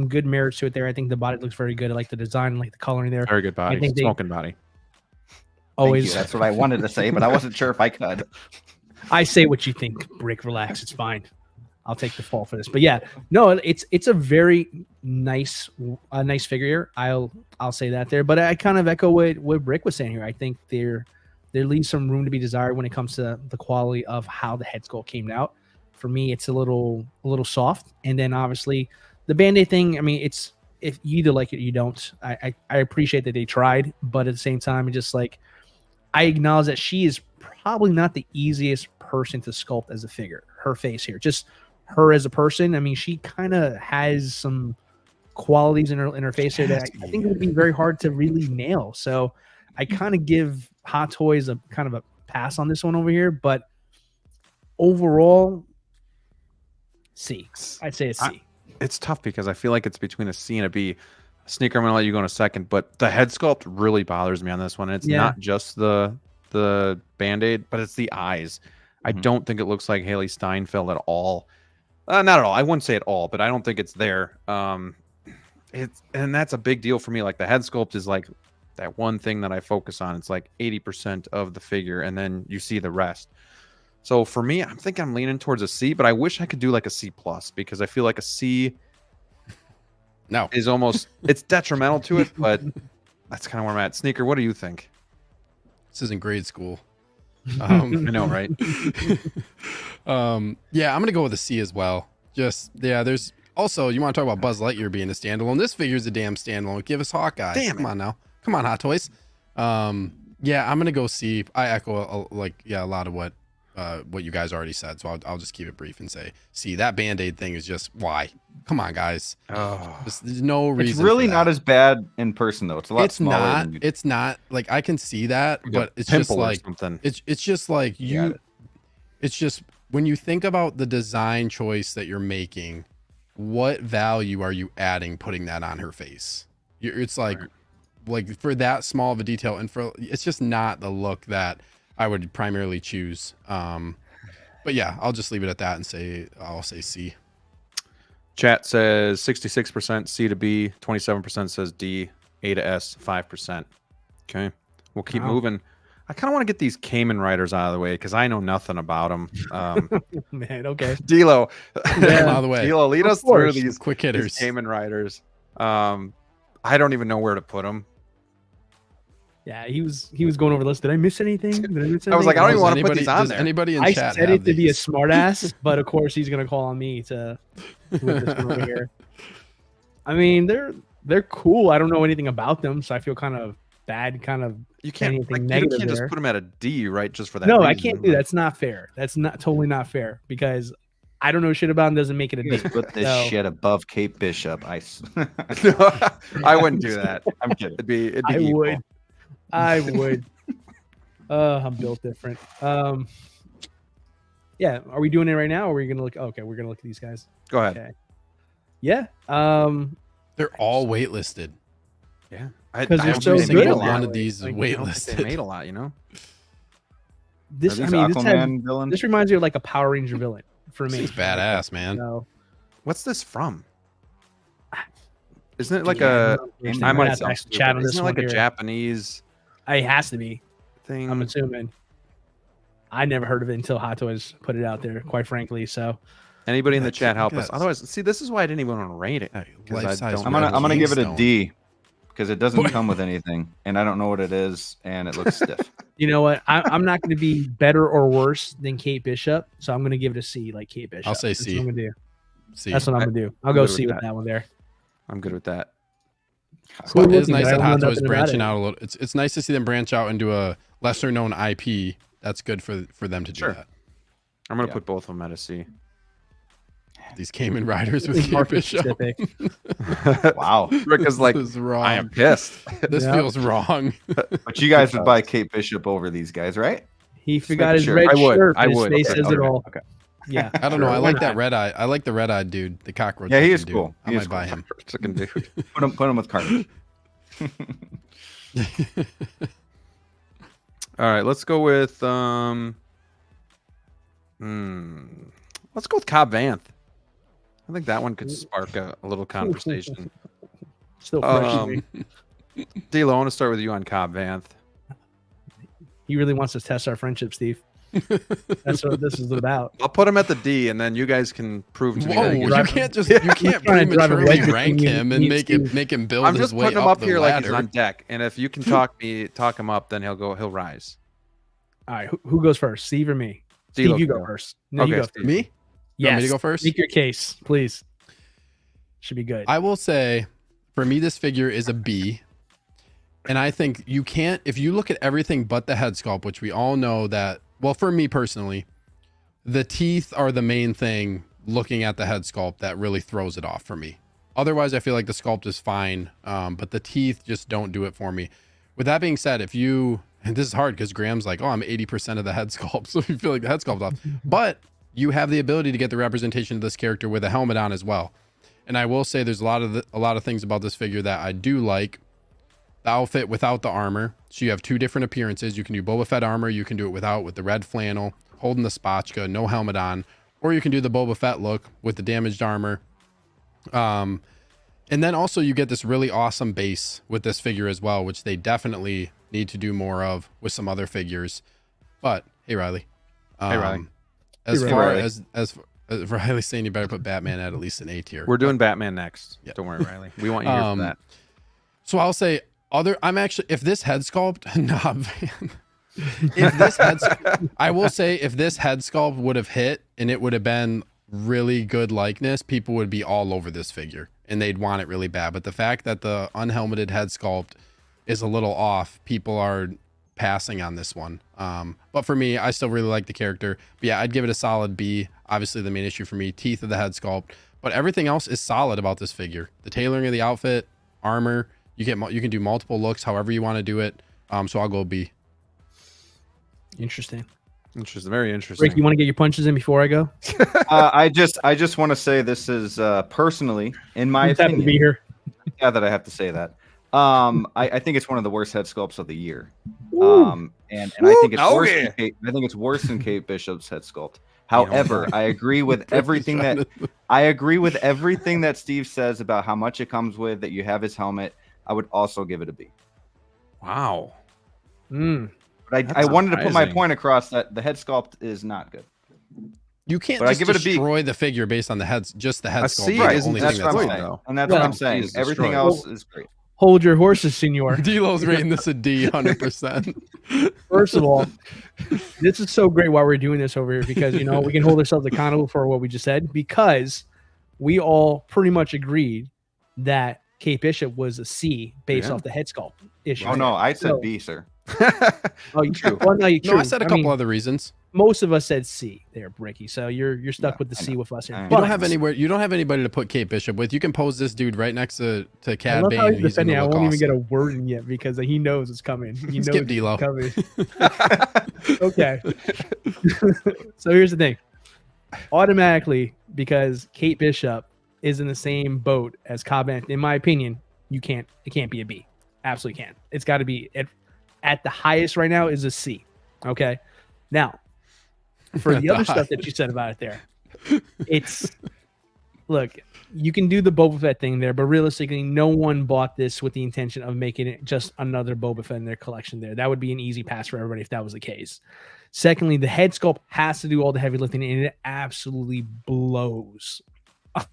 C: good merits to it there. I think the body looks very good. I like the design, I like the coloring there.
B: Very good body,
C: think
B: smoking body.
C: Always,
E: Thank you. That's what I wanted to say, but I wasn't sure if I could.
C: I say what you think, Brick. Relax, it's fine. I'll take the fall for this. But yeah, no, it's a very nice figure here. I'll say that there. But I kind of echo what Brick was saying here. I think there leaves some room to be desired when it comes to the quality of how the head sculpt came out. For me, it's a little soft. And then obviously the Band-Aid thing, I mean, it's if you either like it or you don't. I appreciate that they tried, but at the same time, it's just like I acknowledge that she is probably not the easiest person to sculpt as a figure. Her face here, just her as a person. I mean, she kind of has some qualities in her face here that I think it would be very hard to really nail. So I kind of give Hot Toys a kind of a pass on this one over here, but overall, C. I'd say a C.
B: It's tough because I feel like it's between a C and a B. Sneaker, I'm gonna let you go in a second, but the head sculpt really bothers me on this one. And it's
C: Yeah.
B: not just the Band-Aid, but it's the eyes. I
E: Mhm.
B: don't think it looks like Haley Steinfeld at all. Not at all. I wouldn't say at all, but I don't think it's there. And that's a big deal for me. Like the head sculpt is like that one thing that I focus on. It's like 80% of the figure, and then you see the rest. So for me, I'm thinking I'm leaning towards a C, but I wish I could do like a C plus because I feel like a C
D: No.
B: is almost it's detrimental to it, but that's kind of where I'm at. Sneaker, what do you think?
D: This isn't grade school.
B: I know, right?
D: Yeah, I'm gonna go with a C as well. Just there's also you want to talk about Buzz Lightyear being a standalone. This figure's a damn standalone. Give us Hawkeye.
B: Damn
D: Come
B: it.
D: on now. Come on, Hot Toys. Yeah, I'm gonna go C. I echo a lot of what you guys already said. So I'll just keep it brief and say C. That Band-Aid thing is just why. Come on, guys.
B: Oh,
D: There's no reason.
E: It's really
D: for that.
E: not as bad in person though. It's a lot
D: It's
E: smaller.
D: not.
E: than you-
D: It's not like I can see that,
B: like a
D: but it's just
B: pimple or
D: like
B: something.
D: it's just like
E: Got
D: you.
E: it.
D: It's just when you think about the design choice that you're making, what value are you adding putting that on her face? It's like,
B: Right.
D: like for that small of a detail, and for it's just not the look that I would primarily choose. But yeah, I'll just leave it at that and say I'll say C.
B: Chat says 66% C to B, 27% says D, A to S, 5%. Okay, we'll keep
C: Wow.
B: moving. I kind of want to get these Cayman riders out of the way because I know nothing about them.
C: Man, okay.
B: D'Lo,
D: Get 'em out of the way.
B: D'Lo, lead
C: Of
B: us through
C: course.
B: these
D: Quick
B: these
D: hitters.
B: Cayman riders. I don't even know where to put them.
C: Yeah, he was going over the list. Did I miss anything? Did I miss anything?
B: I was like, I don't even want to put
D: Anybody-
B: these on
D: does
B: there.
D: Anybody in
C: I
D: chat
C: said
D: have
C: it to be a
D: these?
C: smart ass, but of course he's gonna call on me to move this one over here. I mean, they're cool. I don't know anything about them, so I feel kind of bad. Kind of
B: You can't,
C: anything
B: like, you
C: negative
B: can't just
C: there.
B: put them at a D, right? Just for that.
C: no, I
B: reason.
C: can't do that. That's not fair. That's not totally not fair because I don't know shit about them. Doesn't make it a
E: You
C: D.
E: just put this
C: So-
E: shit above Kate Bishop.
B: I wouldn't do that.
E: I'm kidding.
B: It'd be
C: I
B: equal.
C: would. I would. I'm built different. Yeah. Are we doing it right now? Or are we gonna look? Okay, we're gonna look at these guys.
B: Go ahead.
C: Okay. Yeah.
D: They're all waitlisted.
B: Yeah,
C: 'Cause
B: I
C: they're
B: don't
C: so
B: think they
C: good
B: made a
C: at
B: lot.
C: that
D: One of
C: way.
D: these
C: Like,
B: I don't think they
D: waitlisted.
B: made a lot, you know.
C: This.
E: Are
C: I
E: these
C: mean, this, had,
E: Aquaman villains?
C: this reminds me of like a Power Ranger villain for me.
D: This is badass, man.
C: So,
B: What's this from? Isn't it like
C: yeah,
B: a?
C: I'm
B: I
C: gonna
B: might
C: have to
B: sound
C: actually
B: stupid.
C: chat on this
B: Isn't it
C: one
B: like a
C: here.
B: Japanese
C: It has to be.
B: thing?
C: I'm assuming. I never heard of it until Hot Toys put it out there. Quite frankly, so
B: Anybody in the
D: That's-
B: chat help us?
D: that's-
B: Otherwise, see, this is why I didn't even want to rate it.
D: Hey,
B: 'Cause I
D: life-size
B: don't
E: I'm
B: know.
E: gonna give it a
D: Kingstone.
E: D because it doesn't come with anything, and I don't know what it is, and it looks stiff.
C: you know what? I'm not going to be better or worse than Kate Bishop, so I'm going to give it a C, like Kate Bishop.
D: I'll say
C: That's
D: C.
C: what I'm gonna do.
D: See,
C: That's what I'm gonna do. I'll
B: I'm
C: go
B: good with
C: C with
B: that.
C: that one there.
B: I'm good with that.
C: Cool
D: But it is
C: looking,
D: nice
C: but I
D: that
C: don't
D: Hot
C: know
D: Toys
C: nothing about
D: branching
C: it.
D: out a little. It's nice to see them branch out into a lesser known IP. That's good for them to do
B: Sure.
D: that.
B: I'm gonna
E: Yeah.
B: put both of them at a C.
D: These Cayman Riders with
C: It's
D: Kate
C: market
D: Bishop.
C: specific.
E: Wow.
B: Rick is like,
D: This is wrong.
B: I am pissed.
D: This
C: Yeah.
D: feels wrong.
E: But you guys would buy Kate Bishop over these guys, right?
C: He
E: Just
C: forgot
E: making
C: his
E: sure.
C: red
B: I would.
C: shirt.
B: I
C: His
B: would.
C: face
B: Okay,
C: says it
E: okay,
C: all.
E: okay.
C: Yeah.
D: I don't know. I
C: Sure,
D: like
C: why
D: that
C: not?
D: red eye. I like the red eyed dude, the cockroach.
E: Yeah, he
D: looking
E: is
D: dude.
E: cool.
D: I
E: He
D: might
E: is
D: buy
E: cool.
D: him.
B: Chicken dude.
E: Put him with Carnage.
B: All right, let's go with let's go with Cobb Vanth. I think that one could spark a little conversation.
C: Still fresh. to me.
B: D'Lo, I want to start with you on Cobb Vanth.
C: He really wants to test our friendship, Steve. That's what this is about.
B: I'll put him at the D, and then you guys can prove to me.
D: Whoa!
B: that
D: You
B: he's-
D: can't just you can't
C: trying to drive a
D: prematurely
C: wedge
D: rank
C: between
D: him
C: me
D: and
C: and
D: make
C: Steve.
D: him build
B: I'm
D: his
B: just
D: way
B: putting him
D: up
B: up
D: the
B: here like he's
D: ladder.
B: on deck, and if you can talk him up, then he'll rise.
C: All right, who goes first, Steve or me?
B: D'Lo
C: Steve, you
B: can
C: go
B: go.
C: first. No, you
B: Okay,
C: go
B: Steve.
C: first.
D: Me? You want me to go first?
C: Make your case, please. Should be good.
D: I will say, for me, this figure is a B. And I think you can't, if you look at everything but the head sculpt, which we all know that, well, for me personally, the teeth are the main thing looking at the head sculpt that really throws it off for me. Otherwise, I feel like the sculpt is fine, but the teeth just don't do it for me. With that being said, if you, and this is hard because Graham's like, oh, I'm 80% of the head sculpt, so you feel like the head sculpt's off. But you have the ability to get the representation of this character with a helmet on as well. And I will say there's a lot of things about this figure that I do like. The outfit without the armor. So you have two different appearances. You can do Boba Fett armor. You can do it without, with the red flannel, holding the spatchka, no helmet on. Or you can do the Boba Fett look with the damaged armor. And then also you get this really awesome base with this figure as well, which they definitely need to do more of with some other figures. But hey, Riley.
B: Hey, Riley.
D: As
E: Hey,
D: far
E: Riley.
D: as Riley's saying, you better put Batman at least an A tier.
B: We're doing Batman next.
D: Yeah.
B: Don't worry, Riley. We want you here for that.
D: So I'll say I'm actually, if this head sculpt, nah, man. If this head, I will say if this head sculpt would have hit and it would have been really good likeness, people would be all over this figure and they'd want it really bad. But the fact that the unhelmeted head sculpt is a little off, people are passing on this one. But for me, I still really like the character. But yeah, I'd give it a solid B. Obviously the main issue for me, teeth of the head sculpt, but everything else is solid about this figure. The tailoring of the outfit, armor, you can do multiple looks however you want to do it. So I'll go B.
C: Interesting.
B: Interesting. Very interesting.
C: Rick, you want to get your punches in before I go?
E: I just want to say this is personally, in my
C: Just happy to be
E: opinion,
C: here.
E: yeah, that I have to say that. I think it's one of the worst head sculpts of the year.
C: Woo.
E: And I think it's
B: Oh,
E: worse.
B: yeah.
E: I think it's worse than Kate Bishop's head sculpt. However, I agree with everything that Steve says about how much it comes with. That you have his helmet. I would also give it a B.
B: Wow.
C: Mm.
E: But I wanted to put my
B: surprising.
E: point across that the head sculpt is not good.
D: You can't
E: But I
D: just
E: give it a B.
D: destroy the figure based on the head, just the head
B: A
D: sculpt.
B: C
D: is the
B: isn't
D: only
E: That's
D: thing
E: what
D: that's
E: I'm
B: destroyed,
D: off.
E: saying.
B: though.
E: And that's
C: Well,
E: what I'm saying.
B: is
E: Everything
B: destroyed.
E: else is great.
C: Hold your horses, senor.
D: D-Lo's rating this a D, 100%.
C: First of all, this is so great why we're doing this over here because, you know, we can hold ourselves accountable for what we just said because we all pretty much agreed that Kate Bishop was a C based
B: Yeah.
C: off the head sculpt issue.
E: Oh no, I said
C: So-
E: B, sir.
C: Oh, you
B: True.
C: Well, no, you
D: No, I said a couple
C: mean,
D: other reasons.
C: most of us said C there, Bricky. So you're stuck
E: Yeah,
C: with the
E: I
C: C
E: know.
C: with us here.
E: I know.
D: You
C: But
D: don't have anywhere. You don't have anybody to put Kate Bishop with. You can pose this dude right next to
C: I
D: Cad
C: love
D: Bane.
C: how
D: And
C: he's
D: he's
C: defending. I
D: gonna
C: won't
D: look
C: even get
D: awesome.
C: a word in yet because he knows it's coming. He knows
D: Skip
C: it's
D: D-Lo.
C: coming. Okay. So here's the thing. Automatically, because Kate Bishop is in the same boat as Cobb, in my opinion, it can't be a B. Absolutely can't. It's got to be at the highest right now is a C. Okay. Now, for the other stuff that you said about it there, it's look, you can do the Boba Fett thing there, but realistically, no one bought this with the intention of making it just another Boba Fett in their collection there. That would be an easy pass for everybody if that was the case. Secondly, the head sculpt has to do all the heavy lifting, and it absolutely blows.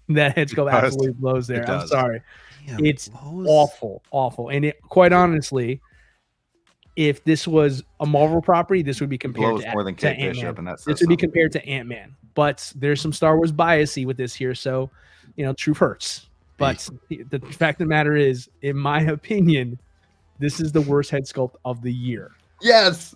C: That head sculpt
B: does.
C: absolutely blows there.
B: It
C: I'm
B: does.
C: sorry.
D: Damn,
C: It's
D: Lowe's.
C: awful. And it, quite honestly, if this was a Marvel property, this would be compared
E: Blows
C: to,
E: more than
C: to
E: Kate Bishop,
C: Ant-Man.
E: and that's
C: This would be compared to Ant-Man. But there's some Star Wars biasy with this here, so you know, truth hurts. But the fact of the matter is, in my opinion, this is the worst head sculpt of the year.
E: Yes.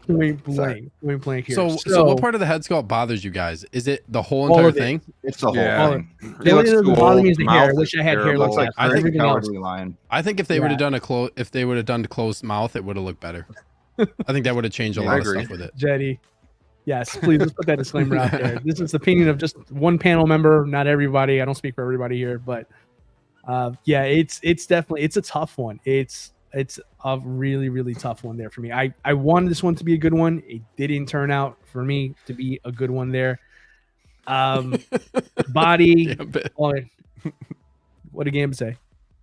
C: Point blank here.
D: So what part of the head sculpt bothers you guys? Is it the whole
C: All
D: entire
C: of it.
D: thing?
E: It's the whole
B: Yeah.
E: thing.
C: The only thing that doesn't bother me is the hair. I wish I had hair
E: Looks
C: like
E: like
C: that.
E: Crazy
C: Everything else,
E: Cowardly Lion.
D: I think if they would have done closed mouth, it would have looked better. I think that would have changed a
B: Yeah,
D: lot
B: I
D: of
B: agree.
D: stuff with it.
C: Jetty. Yes, please let's put that disclaimer out there. This is the opinion of just one panel member, not everybody. I don't speak for everybody here, but yeah, it's definitely a tough one. It's a really tough one there for me. I wanted this one to be a good one. It didn't turn out for me to be a good one there. Body.
D: Yeah, but
C: Oh, what did Gambit say?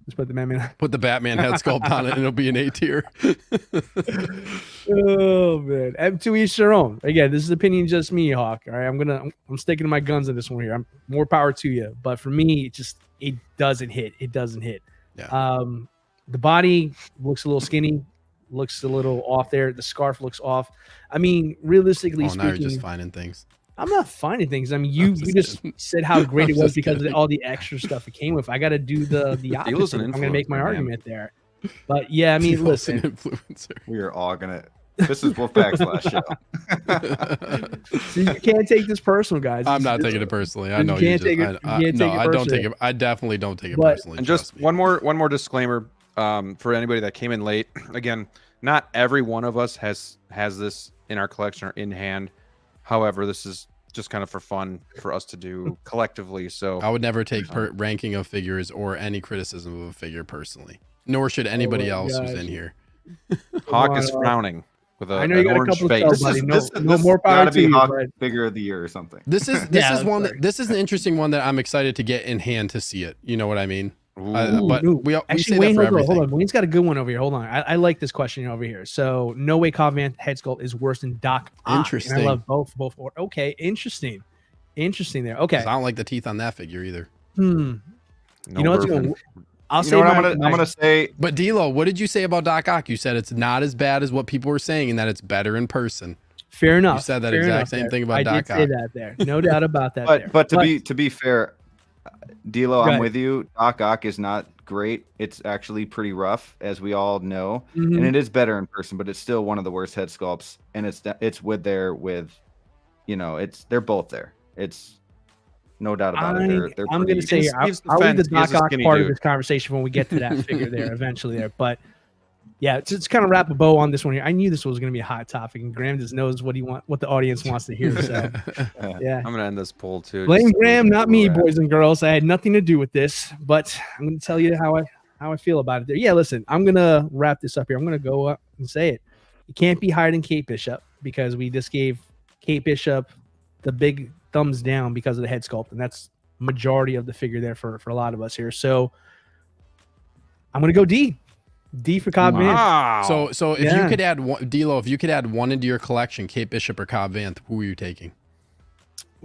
C: Just put the man.
D: put the Batman head sculpt on it, and it'll be an A tier.
C: Oh man, and to each their own. Again, this is opinion just me, Hawk. All right, I'm sticking to my guns on this one here. I'm more power to you, but for me, it doesn't hit. It doesn't hit.
D: Yeah.
C: The body looks a little skinny, looks a little off there. The scarf looks off. I mean, realistically
D: Oh, now you're
C: speaking,
D: just finding things.
C: I'm not finding things. I mean, you
D: just
C: just
D: kidding.
C: said how great
D: I'm
C: it was
D: just
C: because
D: kidding.
C: of all the extra stuff it came with. I got to do the
B: Deal's
C: opposite.
B: an
C: I'm going to make my
B: influencer, man.
C: argument there. But yeah, I mean,
D: Deal's an
C: listen.
D: influencer.
E: We are all gonna. This is Wolfpack's last show.
C: So you can't take this personal, guys.
D: I'm
C: It's-
D: not
C: it's-
D: taking it personally. I
C: you
D: know
C: can't
D: you just,
C: take it- you can't
D: no,
C: take it
D: I don't
C: personally.
D: take it. I definitely don't take it
C: But-
D: personally.
B: And just
D: trust me.
B: one more disclaimer for anybody that came in late. Again, not every one of us has this in our collection or in hand. However, this is just kind of for fun for us to do collectively. So
D: I would never take ranking of figures or any criticism of a figure personally, nor should anybody else who's in here.
B: Hawk is frowning with
C: I know you
B: an
C: got a
B: orange
C: couple
B: face.
C: of buddy. No more power
E: gotta
C: to
E: be
C: you,
E: Hawk
C: but
E: figure of the year or something.
D: This is this is an interesting one that I'm excited to get in hand to see it. You know what I mean? But we say
C: actually,
D: that
C: Wayne,
D: for everything.
C: hold on. Wayne's got a good one over here. Hold on. I like this question over here. So, no way Cobb Vanth head sculpt is worse than Doc Ock.
D: Interesting.
C: And I love both. Okay, interesting there. Okay.
D: 'Cause I don't like the teeth on that figure either.
C: You know what's going? I'll
E: You
C: say
E: know what
C: my,
E: I'm gonna say.
D: But D'Lo, what did you say about Doc Ock? You said it's not as bad as what people were saying, and that it's better in person.
C: Fair enough.
D: You said that
C: fair
D: exact
C: enough
D: same
C: there.
D: thing about
C: I
D: Doc
C: did say
D: Ock.
C: that there. No doubt about that. there.
E: But to be fair, D'Lo,
C: Go
E: I'm
C: ahead.
E: with you. Doc Ock is not great. It's actually pretty rough, as we all know,
C: Mhm.
E: and it is better in person. But it's still one of the worst head sculpts, and it's they're both there. It's no doubt about it. They're
C: I'm going to
E: pretty-
C: say
B: In Steve's
C: I'll leave the
B: defense, he is
C: Doc
B: a
C: Ock
B: skinny
C: part of
B: dude.
C: this conversation when we get to that figure there eventually there. But yeah, to kind of wrap a bow on this one here. I knew this was going to be a hot topic, and Graham just knows what the audience wants to hear. So yeah,
B: I'm gonna end this poll too.
C: blame
B: just to
C: Graham,
B: move
C: not me,
B: forward.
C: boys and girls. I had nothing to do with this, but I'm going to tell you how I feel about it there. Yeah, listen, I'm going to wrap this up here. I'm going to go up and say it. You can't be higher than Kate Bishop because we just gave Kate Bishop the big thumbs down because of the head sculpt, and that's majority of the figure there for a lot of us here. So I'm going to go D for Cobb Vanth.
B: Wow.
D: So if you could add one, D'Lo, if you could add one into your collection, Kate Bishop or Cobb Vanth, who are you taking?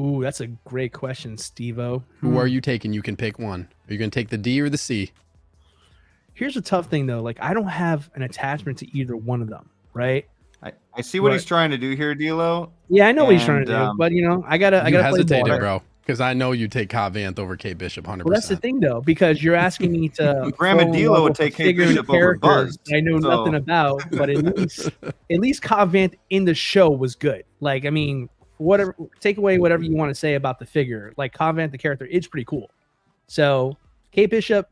C: Ooh, that's a great question, Steve-O.
D: Who are you taking? You can pick one. Are you going to take the D or the C?
C: Here's a tough thing though. Like I don't have an attachment to either one of them, right?
E: I see what
C: But-
E: he's trying to do here, D'Lo.
C: Yeah, I know what he's trying to
E: And,
C: do, but I gotta
D: You
C: play
D: hesitated,
C: ball.
D: bro, because I know you take Cobb Vanth over Kate Bishop 100%.
C: Well, that's the thing though, because you're asking me to.
E: Graham and
C: fall in
E: D'Lo
C: love
E: would
C: with a
E: take Kate
C: figure and
E: Bishop over
C: characters
E: Buzz,
C: I know
E: so-
C: nothing about, but at least Cobb Vanth in the show was good. Like, I mean, whatever, take away whatever you want to say about the figure. Like Cobb Vanth, the character, is pretty cool. So Kate Bishop,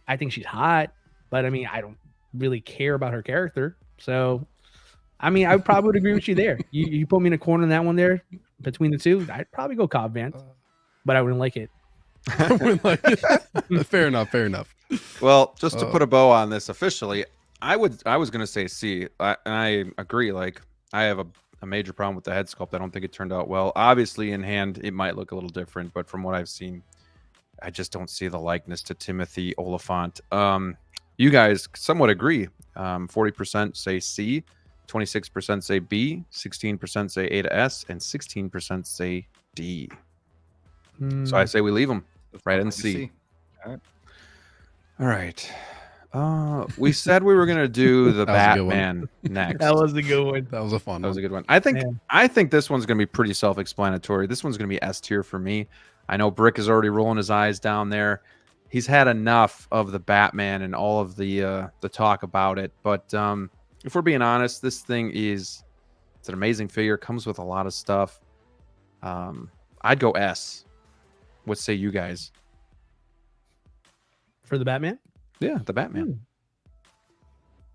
C: I think she's hot, but I mean, I don't really care about her character. So, I mean, I probably would agree with you there. You put me in a corner in that one there between the two, I'd probably go Cobb Vanth, but I wouldn't like it.
D: I wouldn't like it. Fair enough.
B: Well, just to put a bow on this officially, I was gonna say C. And I agree. Like I have a major problem with the head sculpt. I don't think it turned out well. Obviously, in hand, it might look a little different, but from what I've seen, I just don't see the likeness to Timothy Oliphant. You guys somewhat agree. 40% say C, 26% say B, 16% say A to S, and 16% say D. So I say we leave them right in C. All right. We said we were gonna do the
D: That was a good one.
B: Batman next.
C: That was a good one.
D: That was a fun
B: That was
D: one.
B: a good one. I think
C: Man.
B: I think this one's gonna be pretty self-explanatory. This one's gonna be S tier for me. I know Brick is already rolling his eyes down there. He's had enough of the Batman and all of the talk about it. But if we're being honest, this thing it's an amazing figure. Comes with a lot of stuff. I'd go S. What say you guys?
C: For the Batman?
B: Yeah, the Batman.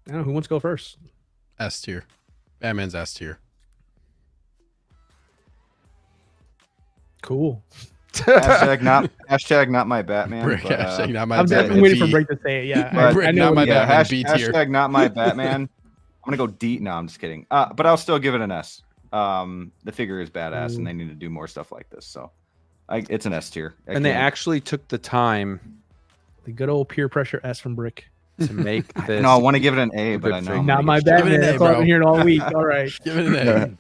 C: I don't know who wants to go first.
D: S tier. Batman's S tier.
C: Cool.
E: hashtag not my Batman.
D: Brick,
E: but,
D: hashtag not my
C: I'm definitely
D: Batman.
C: waiting for
D: B.
C: Break to say it. Yeah,
E: But-
D: Brick,
C: I know
D: not my
C: what he-
E: yeah,
D: Batman, B tier.
E: hashtag not my Batman. I'm gonna go D. No, I'm just kidding. But I'll still give it an S. The figure is badass, and they need to do more stuff like this. So, it's an S tier.
B: And they actually took the time
C: the good old peer pressure S from Brick.
B: to make this.
E: No, I want to give it an A,
B: a
E: but
B: good
E: I know.
B: figure.
E: I'm
C: Not
E: gonna
C: my
E: get
D: Give it
C: Batman.
D: an A,
C: That's all I've
D: bro.
C: been hearing all week. All right.
D: Give it an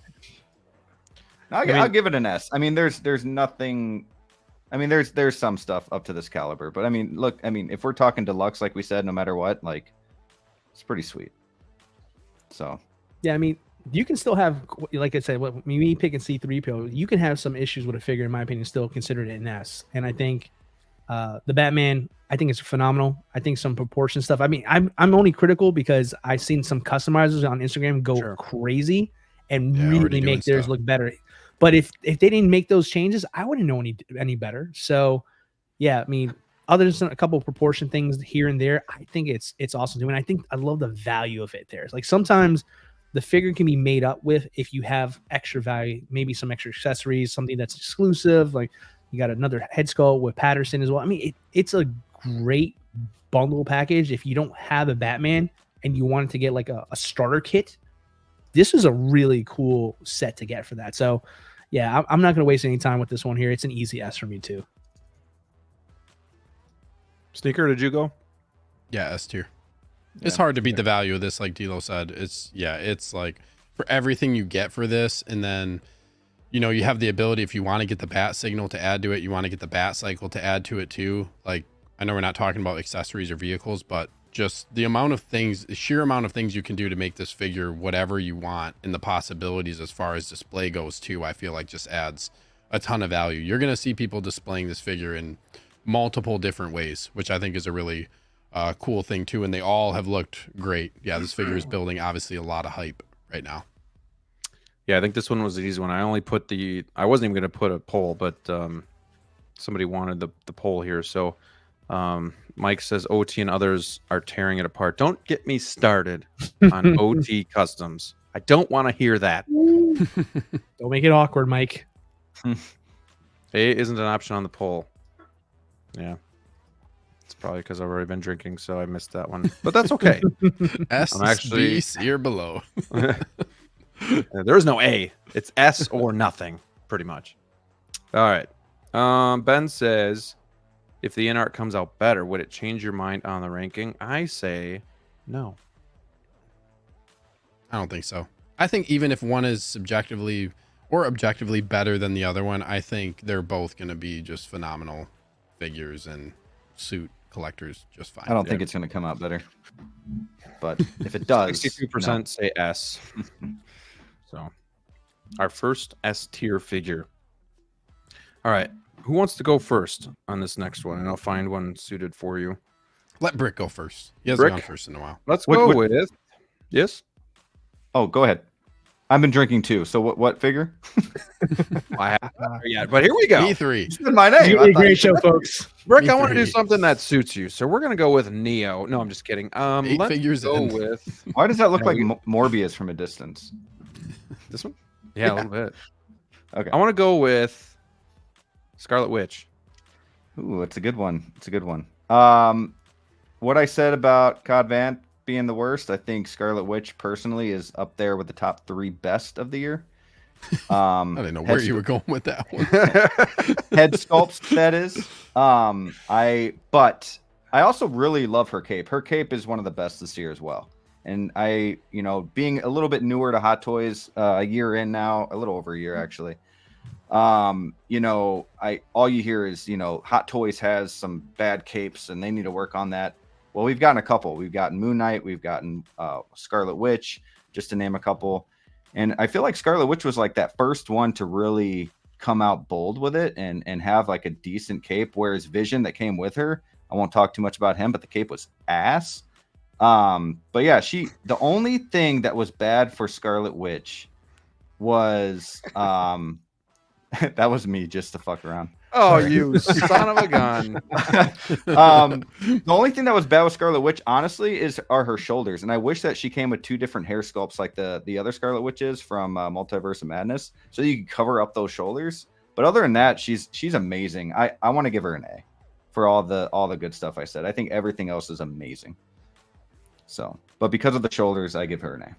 D: A.
E: I'll give it an S. I mean, there's nothing. I mean, there's some stuff up to this caliber, but I mean, look, I mean, if we're talking deluxe, like we said, no matter what, like, it's pretty sweet. So
C: Yeah, I mean, you can still have, like I said, what me picking C3PO, you can have some issues with a figure, in my opinion, still considered it an S. And I think the Batman, I think it's phenomenal. I think some proportion stuff. I mean, I'm only critical because I've seen some customizers on Instagram go
B: Sure.
C: crazy and
D: Yeah, already
C: really
D: doing
C: make theirs
D: stuff.
C: look better. But if they didn't make those changes, I wouldn't know any better. So, yeah, I mean, other than a couple of proportion things here and there, I think it's awesome too. And I think I love the value of it there. It's like sometimes the figure can be made up with if you have extra value, maybe some extra accessories, something that's exclusive. Like you got another head sculpt with Patterson as well. I mean, it's a great bundle package. If you don't have a Batman and you wanted to get like a starter kit, this is a really cool set to get for that. So yeah, I'm not going to waste any time with this one here. It's an easy S for me too.
B: Sneaker, did you go?
D: Yeah, S tier. It's hard to beat the value of this, like D'Lo said. It's like for everything you get for this, and then you have the ability, if you want to get the bat signal to add to it, you want to get the bat cycle to add to it too. Like, I know we're not talking about accessories or vehicles, but just the sheer amount of things you can do to make this figure whatever you want, and the possibilities as far as display goes too, I feel like just adds a ton of value. You're going to see people displaying this figure in multiple different ways, which I think is a really cool thing too, and they all have looked great. Yeah, this figure is building obviously a lot of hype right now.
B: Yeah, I think this one was the easy one. I only put I wasn't even going to put a poll, but somebody wanted the poll here. So Mike says OT and others are tearing it apart. Don't get me started on OT customs. I don't want to hear that.
C: Don't make it awkward, Mike.
B: A isn't an option on the poll. Yeah. It's probably because I've already been drinking, so I missed that one. But that's okay.
D: S, B, C, or below.
B: There is no A. It's S or nothing, pretty much. All right. Ben says, if the in-art comes out better, would it change your mind on the ranking? I say no.
D: I don't think so. I think even if one is subjectively or objectively better than the other one, I think they're both going to be just phenomenal figures and suit collectors just fine.
E: I don't think it's going to come out better, but if it does,
B: 62% say S. So our first S tier figure. All right, who wants to go first on this next one, and I'll find one suited for you.
D: Let Brick go first. He hasn't gone first in a while.
B: Let's go with yes.
E: Oh, go ahead. I've been drinking too. So what figure?
B: I haven't yet, but here we go.
D: E3.
E: You said my name.
C: A great show, folks.
B: Rick, I want to do something that suits you, so we're gonna go with Neo. No, I'm just kidding.
D: Eight figures
B: go
D: in.
B: with.
E: Why does that look like Morbius from a distance?
B: This one? Yeah, a little bit.
E: Okay.
B: I want to go with Scarlet Witch.
E: Ooh, it's a good one. It's a good one. What I said about Cod Van being the worst, I think Scarlet Witch personally is up there with the top 3 best of the year.
D: I didn't know where you were going with that one.
E: Head sculpts, that is. But I also really love her cape. Her cape is one of the best this year as well. And I, being a little bit newer to Hot Toys, a year in now, a little over a year actually. All you hear is, Hot Toys has some bad capes and they need to work on that. Well, we've gotten a couple. We've gotten Moon Knight, we've gotten Scarlet Witch, just to name a couple. And I feel like Scarlet Witch was like that first one to really come out bold with it and have like a decent cape. Whereas Vision that came with her, I won't talk too much about him, but the cape was ass. But yeah, the only thing that was bad for Scarlet Witch was that was me just to fuck around.
B: Oh, you son of a gun.
E: The only thing that was bad with Scarlet Witch, honestly, are her shoulders. And I wish that she came with 2 different hair sculpts like the other Scarlet Witches from Multiverse of Madness, so you could cover up those shoulders. But other than that, she's amazing. I want to give her an A for all the good stuff I said. I think everything else is amazing. So, but because of the shoulders, I give her an A.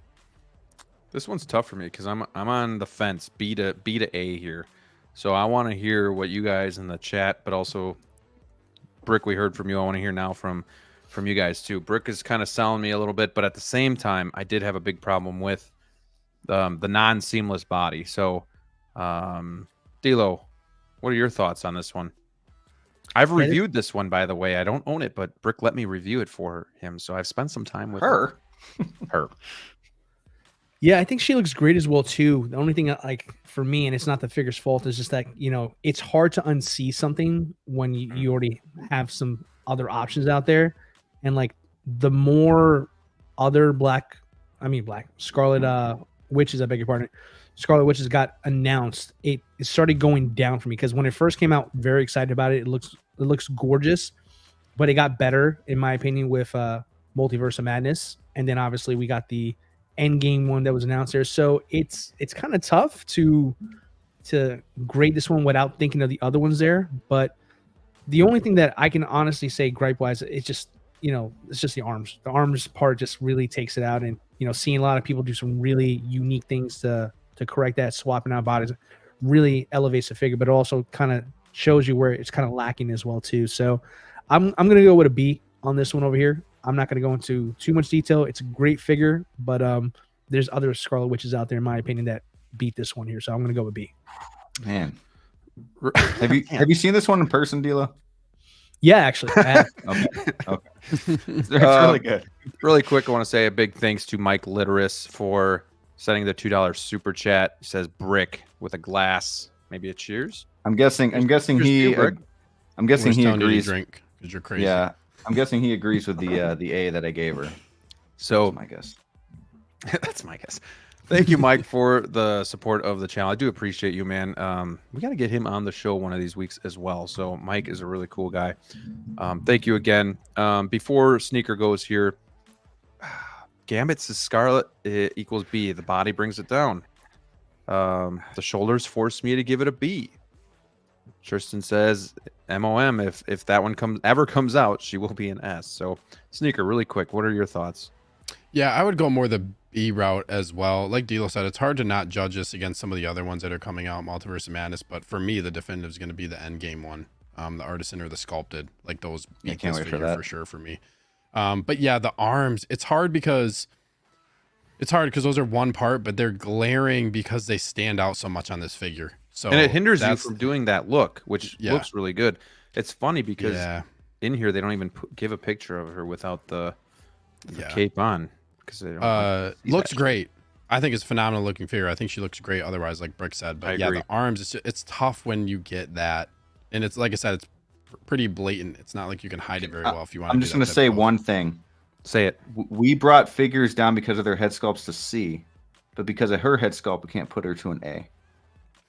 B: This one's tough for me because I'm on the fence, B to A here. So I want to hear what you guys in the chat, but also Brick, we heard from you. I want to hear now from you guys too. Brick is kind of selling me a little bit, but at the same time, I did have a big problem with the non-seamless body. So, D'Lo, what are your thoughts on this one? I've reviewed this one, by the way. I don't own it, but Brick let me review it for him, so I've spent some time with her.
C: Yeah, I think she looks great as well too. The only thing, like for me, and it's not the figure's fault, is just that it's hard to unsee something when you already have some other options out there, and like the more other Scarlet Witches, I beg your pardon, Scarlet Witches got announced, it started going down for me because when it first came out, very excited about it. It looks gorgeous, but it got better in my opinion with Multiverse of Madness, and then obviously we got the end game one that was announced there. So it's kind of tough to grade this one without thinking of the other ones there. But the only thing that I can honestly say gripe wise, it's just, it's just the arms. The arms part just really takes it out. And, seeing a lot of people do some really unique things to correct that, swapping out bodies really elevates the figure, but it also kind of shows you where it's kind of lacking as well too. So I'm going to go with a B on this one over here. I'm not going to go into too much detail. It's a great figure, but there's other Scarlet Witches out there, in my opinion, that beat this one here. So I'm going to go with B.
E: Man, have you seen this one in person, Dilo?
C: Yeah, actually. I have.
E: Okay. It's really good.
B: Really quick, I want to say a big thanks to Mike Literis for sending the $2 super chat. It says brick with a glass, maybe a cheers.
E: I'm guessing he agrees.
D: Drink because you're crazy.
E: Yeah, I'm guessing he agrees with the A that I gave her.
B: So
E: That's my guess.
B: that's my guess. Thank you, Mike, for the support of the channel. I do appreciate you, man. We got to get him on the show one of these weeks as well. So Mike is a really cool guy. Thank you again. Before Sneaker goes here, Gambit's Scarlet equals B. The body brings it down. The shoulders forced me to give it a B. Tristan says, MOM, if that one ever comes out, she will be an S. So, Sneaker, really quick, what are your thoughts?
D: Yeah, I would go more the B route as well. Like Dilo said, it's hard to not judge this against some of the other ones that are coming out, Multiverse of Madness. But for me, the definitive is going to be the end game one, the artisan or the sculpted. Like those beat this figure for sure for me. But yeah, the arms, it's hard because those are one part, but they're glaring because they stand out so much on this figure. So
B: and it hinders you from doing that look, which looks really good. It's funny because in here they don't even give a picture of her without the cape on.
D: Looks great. I think it's a phenomenal looking figure. I think she looks great otherwise, like Brick said. But yeah, the arms, it's tough when you get that. And it's like I said, it's pretty blatant. It's not like you can hide it very well if you want.
E: I'm just going to say one thing.
B: Say it.
E: We brought figures down because of their head sculpts to C, but because of her head sculpt, we can't put her to an A.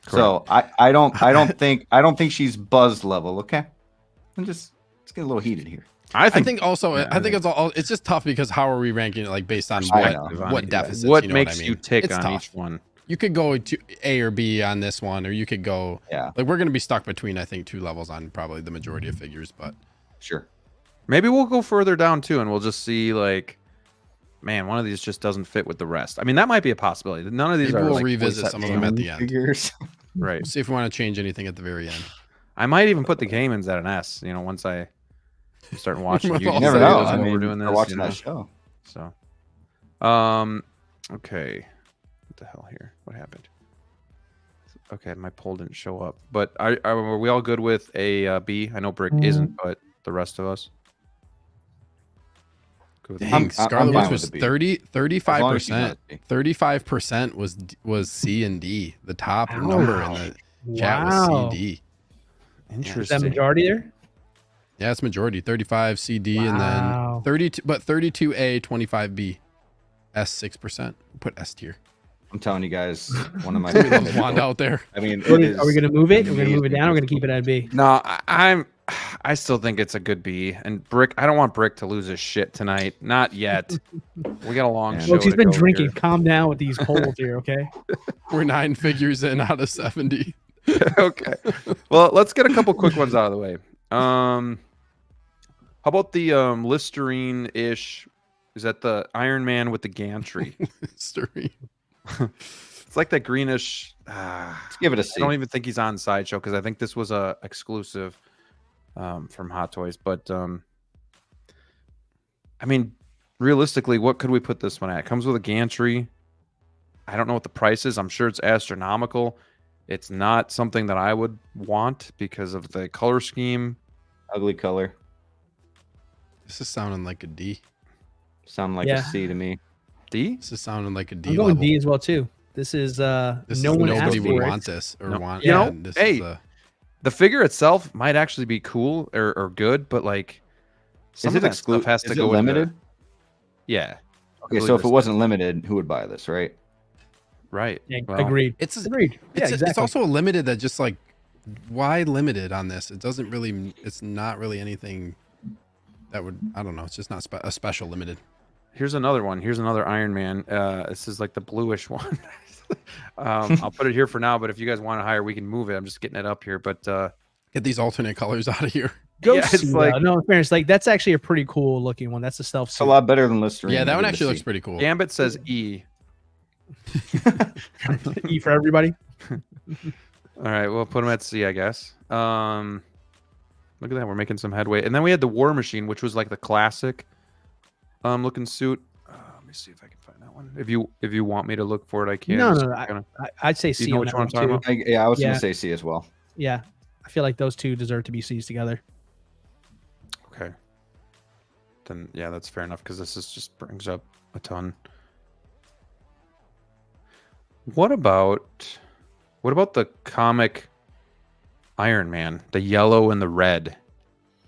E: Correct. So I don't think she's buzz level. Okay, let's get a little heated here.
D: I think also I think it's just tough because how are we ranking it like based on what deficits?
B: What
D: you know
B: makes
D: what I mean?
B: you tick
D: it's
B: on
D: tough.
B: each one?
D: You could go to A or B on this one, or you could go like we're gonna be stuck between I think 2 levels on probably the majority of figures, but
E: sure.
B: Maybe we'll go further down too, and we'll just see like, man, one of these just doesn't fit with the rest. I mean, that might be a possibility. None of these are.
D: We'll
B: like
D: revisit some of them at the end.
E: Figures.
B: Right.
D: We'll see if we want to change anything at the very end.
B: I might even put the Caymans at an S. Once I start watching.
E: You never know.
B: I mean, we're doing this.
E: Watching that show.
B: So, okay. What the hell here? What happened? Okay, my poll didn't show up. But are we all good with a B? I know Brick isn't, but the rest of us.
D: Dang, Scarlet Witch was 35%. 35% was C and D. The top number in the chat was C and D.
B: Interesting.
C: Is that majority there?
D: Yeah, it's majority. 35 CD and then 32, but 32A, 25B, S 6%. Put S tier.
E: I'm telling you guys, one of my
D: wand out there.
E: I mean,
C: are we gonna move it? We're gonna move it down. We're gonna keep it at B.
B: No, I still think it's a good B. And Brick, I don't want Brick to lose his shit tonight. Not yet. We got a long show.
C: Look, he's been drinking.
B: Here.
C: Calm down with these polls here, okay?
D: We're 9 figures in out of 70.
B: Okay. Well, let's get a couple quick ones out of the way. How about the Listerine-ish? Is that the Iron Man with the gantry?
D: Listerine.
B: It's like that greenish.
E: Let's give it a C.
B: I don't even think he's on Sideshow because I think this was a exclusive from Hot Toys. But I mean, realistically, what could we put this one at? It comes with a gantry. I don't know what the price is. I'm sure it's astronomical. It's not something that I would want because of the color scheme.
E: Ugly color.
D: This is sounding like a D.
E: Sound like a C to me.
B: D?
D: This is sounding like a D.
C: I'm going
D: level.
C: D as well too. This is
D: nobody would want this or want.
B: You know,
D: this
B: hey,
D: is
B: the figure itself might actually be cool or good, but like,
E: Is it exclusive?
B: Has to go
E: limited.
B: Yeah.
E: Okay, so if it wasn't limited, who would buy this, right?
B: Right.
C: Yeah,
B: Well,
C: agreed.
D: Agreed.
C: Yeah, exactly.
D: It's also a limited that just like, why limited on this? It doesn't really. It's not really anything that would. I don't know. It's just not a special limited.
B: Here's another one. Here's another Iron Man. This is like the bluish one. I'll put it here for now, but if you guys want to hire, we can move it. I'm just getting it up here. But
D: Get these alternate colors out of here.
C: Go
B: Yeah,
C: see.
B: it's like-
C: No, in fairness, like that's actually a pretty cool looking one. That's the stealth
E: It's a
C: suit.
E: lot better than Listerine.
D: Yeah, that one
E: I give it a
D: actually looks
E: C.
D: pretty cool.
B: Gambit says E.
C: E for everybody.
B: All right, we'll put him at C, I guess. Look at that, we're making some headway. And then we had the War Machine, which was like the classic looking suit. Let me see if I can find that one. If you want me to look for it, I can.
C: No,
B: Just
C: no,
B: gonna-
C: I'd say C
B: know
C: on
B: which
C: that
B: one
C: one
B: I'm talking
C: too.
B: about?
E: Yeah, I was
C: Yeah.
E: gonna say C as well.
C: Yeah, I feel like those two deserve to be C's together.
B: Okay. Then yeah, that's fair enough because this is just brings up a ton. What about the comic Iron Man, the yellow and the red?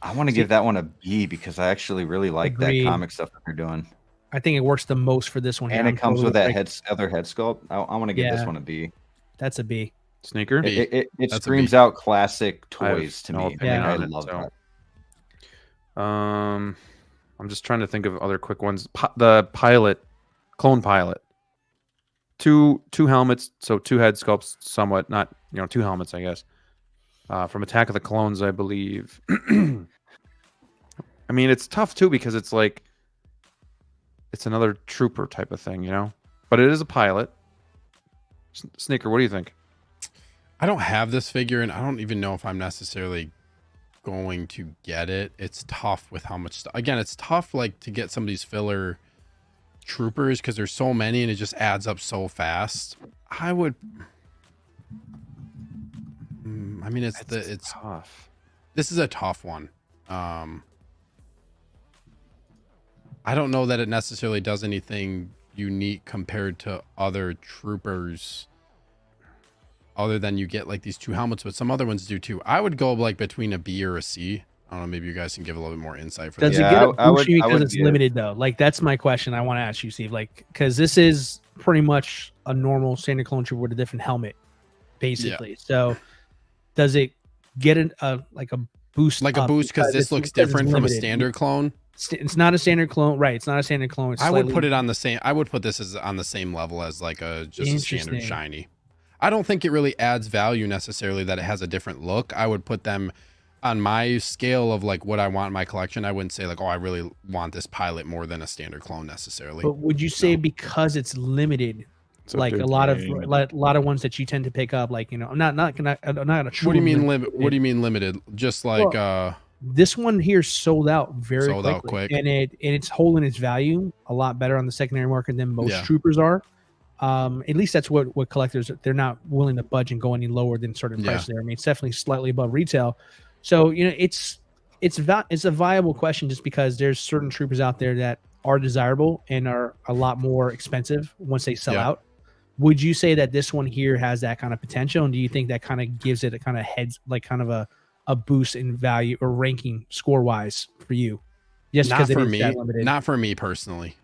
E: I want to give that one a B because I actually really like
C: Agreed.
E: that comic stuff that they're doing,
C: I think it works the most for this one.
E: and
C: here.
E: it comes
C: I'm
E: with
C: totally
E: that
C: like,
E: other head sculpt. I want to give this
C: Yeah.
E: one a B.
C: That's a B.
B: Sneaker?
D: B.
E: It
D: That's a
E: screams
D: B.
E: out classic
B: I have
E: toys to
B: no
E: me.
B: opinion
C: Yeah.
E: I
B: on it,
E: love
B: so.
E: that.
B: I'm just trying to think of other quick ones. The clone pilot. Two helmets, so two head sculpts, somewhat not two helmets, I guess. From Attack of the Clones, I believe. I mean, it's tough too because it's like it's another trooper type of thing, But it is a pilot. Sneaker, what do you think?
D: I don't have this figure, and I don't even know if I'm necessarily going to get it. It's tough with how much stuff. Again, it's tough like to get some of these filler troopers because there's so many and it just adds up so fast. I would. I mean, it's
B: tough.
D: This is a tough one. I don't know that it necessarily does anything unique compared to other troopers other than you get like these two helmets, but some other ones do too. I would go like between a B or a C. I don't know, maybe you guys can give a little bit more insight for
C: Does
D: this.
C: it
E: Yeah,
C: get a
E: I would-
C: Bushi
E: I
C: because
E: would
C: it's
E: give-
C: limited though? Like that's my question I want to ask you, Steve. Like, because this is pretty much a normal standard clone trooper with a different helmet, basically. So, does it get a boost?
D: Like a
C: up
D: boost because this
C: it's-
D: looks
C: because it's
D: different from a
C: limited?
D: standard clone.
C: It's not a standard clone, right? It's not a standard clone. It's
D: I would
C: slightly-
D: put it on the same. I would put this as on the same level as like a standard
C: Interesting.
D: shiny. I don't think it really adds value necessarily that it has a different look. I would put them on my scale of like what I want in my collection. I wouldn't say like, oh, I really want this pilot more than a standard clone necessarily.
C: But would you say because it's limited,
B: It's
C: like a
B: good
C: lot of
B: game.
C: ones that you tend to pick up, like I'm not gonna.
D: What do you mean limit? What do you mean limited? Just like
C: This one here sold out very
D: Sold out
C: quickly,
D: quick.
C: and it's holding its value a lot better on the secondary market than most
D: Yeah.
C: troopers are. At least that's what collectors, they're not willing to budge and go any lower than certain
D: Yeah.
C: prices there. I mean, it's definitely slightly above retail. So it's a viable question just because there's certain troopers out there that are desirable and are a lot more expensive once they sell
D: Yeah.
C: out. Would you say that this one here has that kind of potential? And do you think that kind of gives it a kind of a boost in value or ranking score wise for you? Just
D: not
C: because it
D: for
C: is
D: me.
C: that limited.
D: Not for me personally.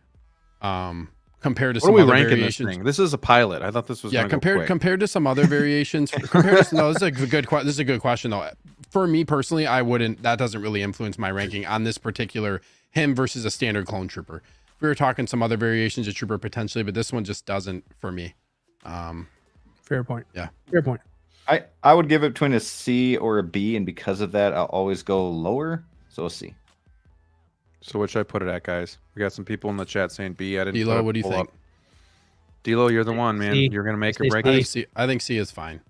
D: Compared to
B: What are
D: some
B: we
D: other
B: ranking
D: variations.
B: this thing? This is a pilot. I thought this was
D: Yeah,
B: gonna go quick.
D: compared to some other variations. No, this is a good this is a good question though. For me personally, I wouldn't. That doesn't really influence my ranking on this particular him versus a standard clone trooper. We were talking some other variations of trooper potentially, but this one just doesn't for me.
C: Fair point.
D: Yeah.
C: Fair point.
E: I would give it between a C or a B, and because of that, I'll always go lower. So a C.
B: So what should I put it at, guys? We got some people in the chat saying B. I didn't. put
D: D'Lo,
B: a
D: what do you
B: poll
D: think?
B: up. D'Lo, you're the one, man.
C: C.
B: You're gonna make or
C: Say
B: break
C: C.
B: this.
D: I think C is fine.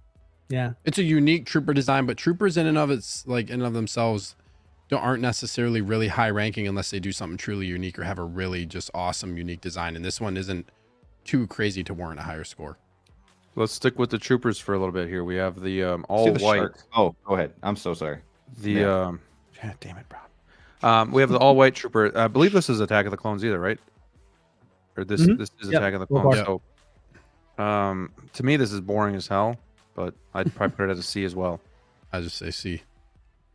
C: Yeah.
D: It's a unique trooper design, but troopers in and of themselves aren't necessarily really high ranking unless they do something truly unique or have a really just awesome unique design. And this one isn't too crazy to warrant a higher score.
B: Let's stick with the troopers for a little bit here. We have the
E: See
B: all
E: the
B: white.
E: shark. Oh, go ahead. I'm so sorry.
B: The
E: Yeah.
B: yeah, damn it, Rob. We have the all white trooper. I believe this is Attack of the Clones either, right? Or this
C: Mhm.
B: this is
C: Yep.
B: Attack of the
C: Well,
B: Clones.
D: Yep.
B: So, to me, this is boring as hell. But I'd probably put it as a C as well.
D: I just say C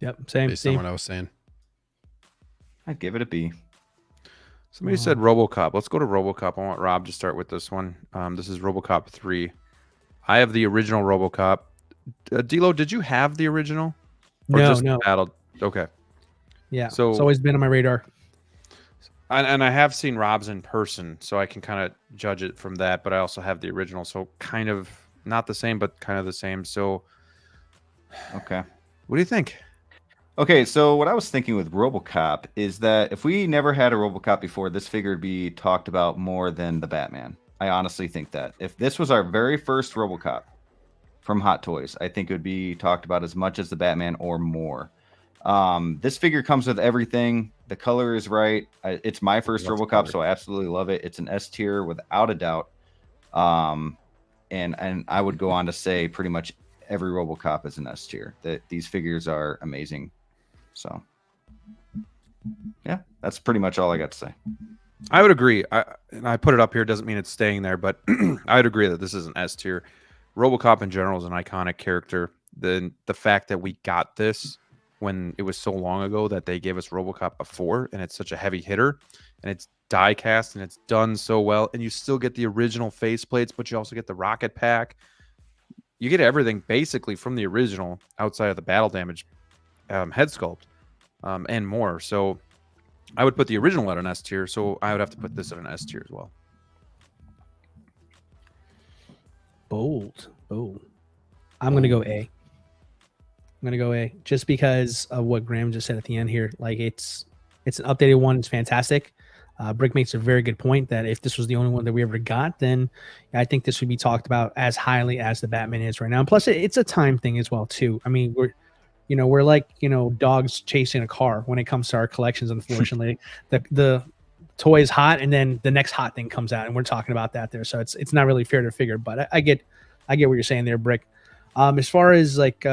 C: Yep. Same.
D: based on
C: Same.
D: what I was saying.
E: I'd give it a B.
B: Somebody said RoboCop. Let's go to RoboCop. I want Rob to start with this one. This is RoboCop 3. I have the original RoboCop. D'Lo, did you have the original? Or
C: No,
B: just
C: no.
B: Battle? Okay.
C: Yeah.
B: So-
C: it's always been on my radar.
B: And I have seen Rob's in person, so I can kind of judge it from that. But I also have the original, so kind of not the same, but kind of the same. So,
E: Okay.
B: what do you think?
E: Okay, so what I was thinking with RoboCop is that if we never had a RoboCop before, this figure would be talked about more than the Batman. I honestly think that. If this was our very first RoboCop from Hot Toys, I think it would be talked about as much as the Batman or more. This figure comes with everything. The color is right. It's my first RoboCop, so I absolutely love it. It's an S tier without a doubt. And I would go on to say pretty much every RoboCop is an S tier. That these figures are amazing. So, yeah, that's pretty much all I got to say.
B: I would agree. And I put it up here. Doesn't mean it's staying there, but I would agree that this is an S tier. RoboCop in general is an iconic character. The fact that we got this when it was so long ago that they gave us RoboCop before, and it's such a heavy hitter, and it's die cast and it's done so well, and you still get the original faceplates, but you also get the rocket pack. You get everything basically from the original outside of the battle damage head sculpt and more. So I would put the original at an S tier, so I would have to put this at an S tier as well.
C: Bold. I'm going to go A. I'm going to go A just because of what Graham just said at the end here. Like it's an updated one. It's fantastic. Brick makes a very good point that if this was the only one that we ever got, then I think this would be talked about as highly as the Batman is right now. And plus, it's a time thing as well too. I mean, we're like dogs chasing a car when it comes to our collections. Unfortunately, the toy is hot, and then the next hot thing comes out, and we're talking about that there. So it's not really fair to figure. But I get what you're saying there, Brick. As far as like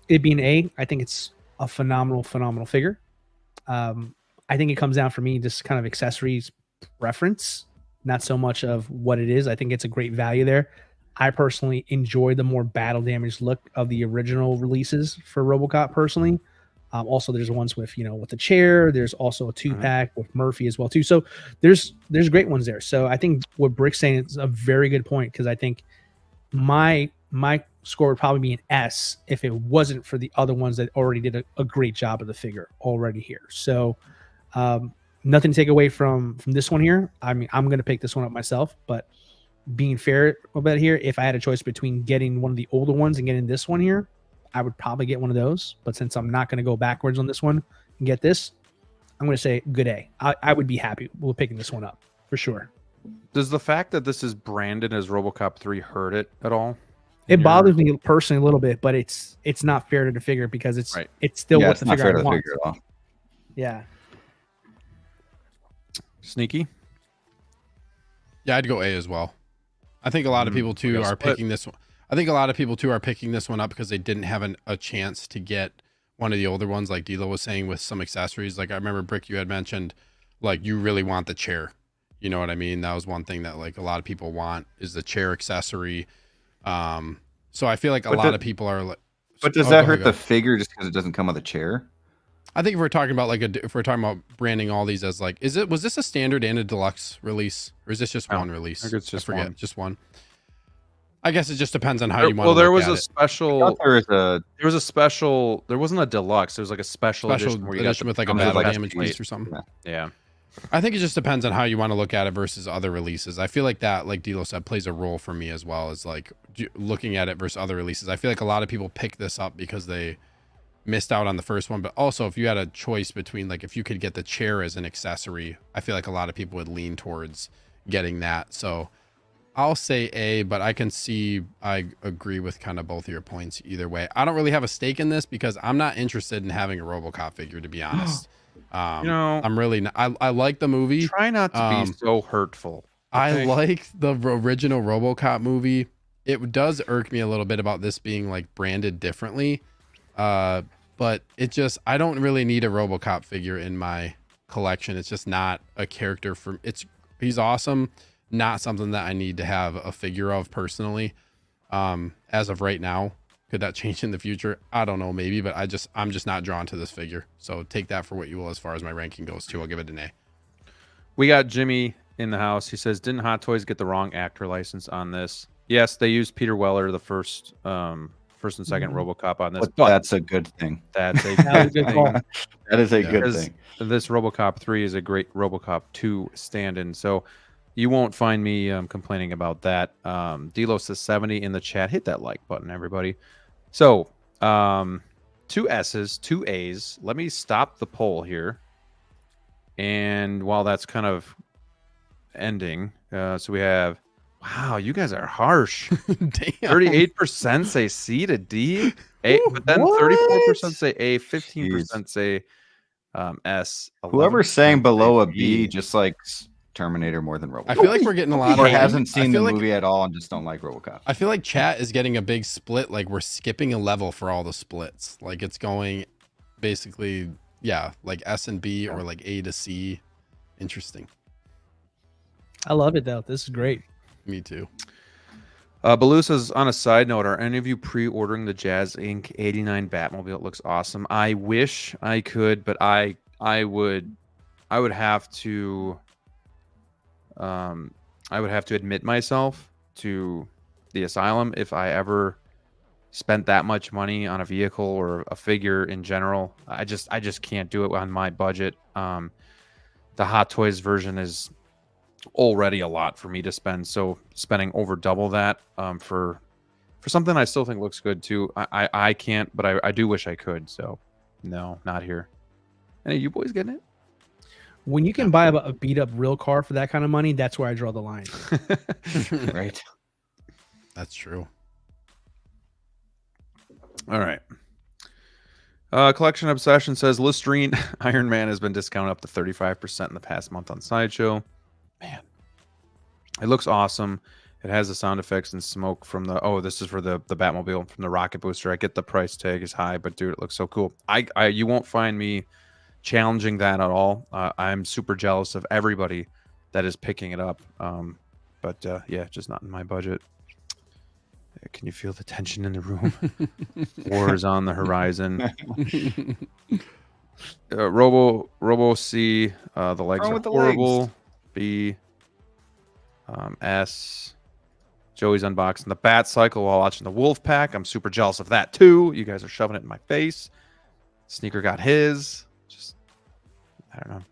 C: it being A, I think it's a phenomenal figure. I think it comes down for me just kind of accessories preference, not so much of what it is. I think it's a great value there. I personally enjoy the more battle damage look of the original releases for RoboCop personally. Also, there's ones with with the chair. There's also a 2-pack with Murphy as well too. So there's great ones there. So I think what Brick's saying is a very good point, because I think my score would probably be an S if it wasn't for the other ones that already did a great job of the figure already here. So nothing to take away from this one here. I mean, I'm going to pick this one up myself, but being fair about it here, if I had a choice between getting one of the older ones and getting this one here, I would probably get one of those. But since I'm not going to go backwards on this one and get this, I'm going to say good A. I would be happy with picking this one up for sure.
B: Does the fact that this is branded as RoboCop 3 hurt it at all?
C: It bothers me personally a little bit, but it's not fair to the figure because it's still what the figure I want. Yeah.
B: Sneaky.
D: Yeah, I'd go A as well. I think a lot of people too are picking this one. I think a lot of people too are picking this one up because they didn't have a chance to get one of the older ones, like D'Lo was saying, with some accessories. Like I remember, Brick, you had mentioned like you really want the chair. You know what I mean? That was one thing that like a lot of people want, is the chair accessory. So I feel like a lot of people are like.
E: But does that hurt the figure just because it doesn't come with a chair?
D: I think if we're talking about if we're talking about branding all these as like, was this a standard and a deluxe release, or is this just one release?
B: I think it's just one.
D: Just one. I guess it just depends on how you want to look at it.
B: There was a special.
E: There
B: was a special. There wasn't a deluxe. There was like a special edition where you got
D: with like a battle damage piece or something.
B: Yeah.
D: I think it just depends on how you want to look at it versus other releases. I feel like that, like D'Lo said, plays a role for me as well, as like looking at it versus other releases. I feel like a lot of people pick this up because they missed out on the first one, but also if you had a choice between like if you could get the chair as an accessory, I feel like a lot of people would lean towards getting that. So I'll say A, but I agree with kind of both of your points either way. I don't really have a stake in this because I'm not interested in having a RoboCop figure, to be honest. I'm really not. I like the movie.
B: Try not to be so hurtful.
D: I like the original RoboCop movie. It does irk me a little bit about this being like branded differently. But it just, I don't really need a RoboCop figure in my collection. It's just not a character he's awesome. Not something that I need to have a figure of personally. As of right now, could that change in the future? I don't know, maybe, but I'm just not drawn to this figure. So take that for what you will as far as my ranking goes too. I'll give it an A.
B: We got Jimmy in the house. He says, didn't Hot Toys get the wrong actor license on this? Yes, they used Peter Weller, the first first and second
C: Mhm.
B: RoboCop on this,
E: But that's a good thing.
B: that's a
C: That was a
B: good
C: good call.
B: thing.
E: That is a
D: Yeah.
E: good
B: Because
E: thing.
B: this RoboCop 3 is a great RoboCop 2 stand-in, so you won't find me complaining about that. Delos says 70 in the chat. Hit that like button, everybody. So, 2 S's, 2 A's. Let me stop the poll here. And while that's kind of ending, so we have, wow, you guys are harsh.
D: Damn.
B: 38% say C to D, A, but then
C: What?
B: 34% say A, 15% say S.
E: Whoever's
B: 11%
E: saying below a
B: say
E: B just likes Terminator more than RoboCop.
D: I feel like we're getting a lot
E: or
D: of
E: hasn't
D: I
E: seen the
D: feel like-
E: movie at all and just don't like RoboCop.
D: I feel like chat is getting a big split. Like we're skipping a level for all the splits. Like it's going basically, yeah, like S and B or like A to C. Interesting.
C: I love it though. This is great.
D: Me too.
B: Baloo says, on a side note, are any of you pre-ordering the Jazz Inc. 89 Batmobile? It looks awesome. I wish I could, but I would have to admit myself to the asylum if I ever spent that much money on a vehicle or a figure in general. I just can't do it on my budget. The Hot Toys version is already a lot for me to spend, so spending over double that for something I still think looks good too, I can't, but I do wish I could. So no, not here. Any of you boys getting it?
C: When you can buy a beat up real car for that kind of money, that's where I draw the line.
E: Right.
D: That's true.
B: All right. Collection Obsession says Listerine Iron Man has been discounted up to 35% in the past month on Sideshow. Man, it looks awesome. It has the sound effects and smoke from the, oh, this is for the Batmobile from the rocket booster. I get the price tag is high, but dude, it looks so cool. You won't find me challenging that at all. I'm super jealous of everybody that is picking it up. But yeah, just not in my budget. Can you feel the tension in the room? War is on the horizon. Robo C, the legs
E: wrong
B: are
E: with the
B: horrible.
E: legs?
B: B, S. Joey's unboxing the Bat Cycle while watching the Wolfpack. I'm super jealous of that too. You guys are shoving it in my face. Sneaker got his. Just, I don't know.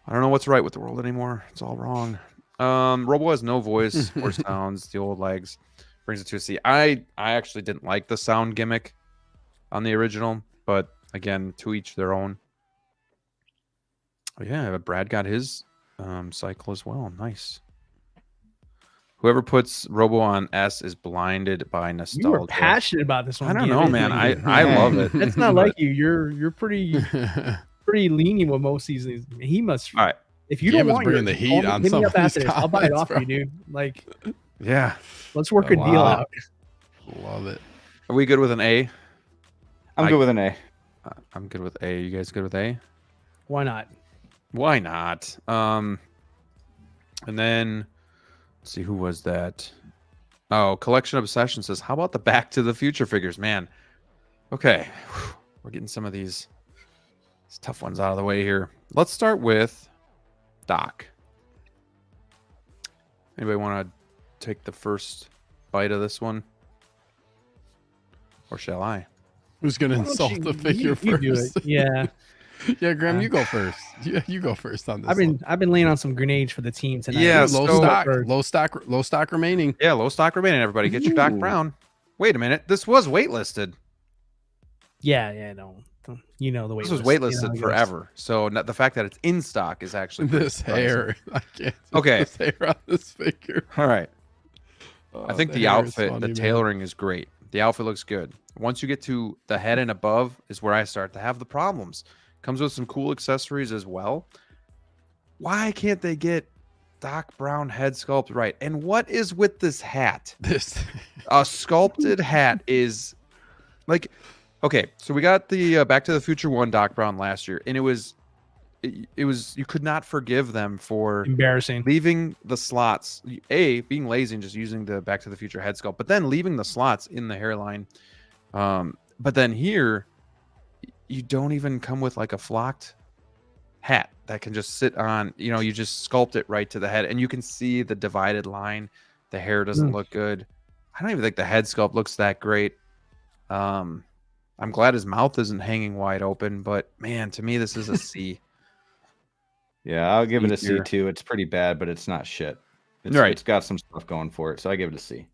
B: I don't know what's right with the world anymore. It's all wrong. Robo has no voice or sounds. The old legs brings it to a C. I actually didn't like the sound gimmick on the original, but again, to each their own. Oh, yeah, Brad got his cycle as well. Nice. Whoever puts Robo on S is blinded by nostalgia.
C: You were passionate about this one.
B: I don't know,
C: Gavin.
B: man. I love it.
C: That's not like you. You're pretty lenient with most seasons. He must.
B: All right.
C: If you don't
D: Gavin's
C: want
D: bringing
C: yours,
D: the heat on
C: hit
D: some
C: me
D: of
C: up after
D: these
C: this. I'll buy it
D: comments,
C: off for
D: bro.
C: you, dude. Like,
B: Yeah.
C: let's work a deal
D: wow.
C: out.
D: Love it.
B: Are we good with an A?
E: I'm good with an A.
B: I'm good with A. You guys good with A?
C: Why not?
B: Why not? And then let's see, who was that? Oh, Collection Obsession says, how about the Back to the Future figures? Man. Okay. We're getting some of these tough ones out of the way here. Let's start with Doc. Anybody want to take the first bite of this one? Or shall I?
D: Who's gonna
C: Why don't
D: insult
C: you-
D: the figure
C: you do
D: first?
C: it. Yeah,
D: Yeah, Graham, you go first. You go first on this.
C: I've been laying on some grenades for the team tonight.
B: Yeah,
D: low
B: so-
D: stock,
C: First.
D: low stock remaining.
B: Yeah, low stock remaining, everybody. Get your Doc
E: Ooh.
B: Brown. Wait a minute. This was waitlisted.
C: Yeah, no, you know the way
B: This was waitlisted forever. So the fact that it's in stock is actually pretty
D: This
B: surprising.
D: hair, I can't.
B: Okay.
D: This hair on this figure.
B: All right.
D: Oh,
B: I think the
D: hair is
B: outfit,
D: funny,
B: the
D: man.
B: tailoring is great. The outfit looks good. Once you get to the head and above is where I start to have the problems. Comes with some cool accessories as well. Why can't they get Doc Brown head sculpt right? And what is with this hat?
D: This.
B: A sculpted hat is like, okay, so we got the Back to the Future 1 Doc Brown last year, and it was you could not forgive them for
C: Embarrassing.
B: leaving the slots, being lazy and just using the Back to the Future head sculpt, but then leaving the slots in the hairline. But then here, you don't even come with like a flocked hat that can just sit on, you just sculpt it right to the head, and you can see the divided line. The hair doesn't look good. I don't even think the head sculpt looks that great. I'm glad his mouth isn't hanging wide open, but man, to me, this is a C.
E: Yeah, I'll give it a C
B: Tier.
E: too. It's pretty bad, but it's not shit. It's,
B: Right.
E: It's got some stuff going for it, so I give it a C.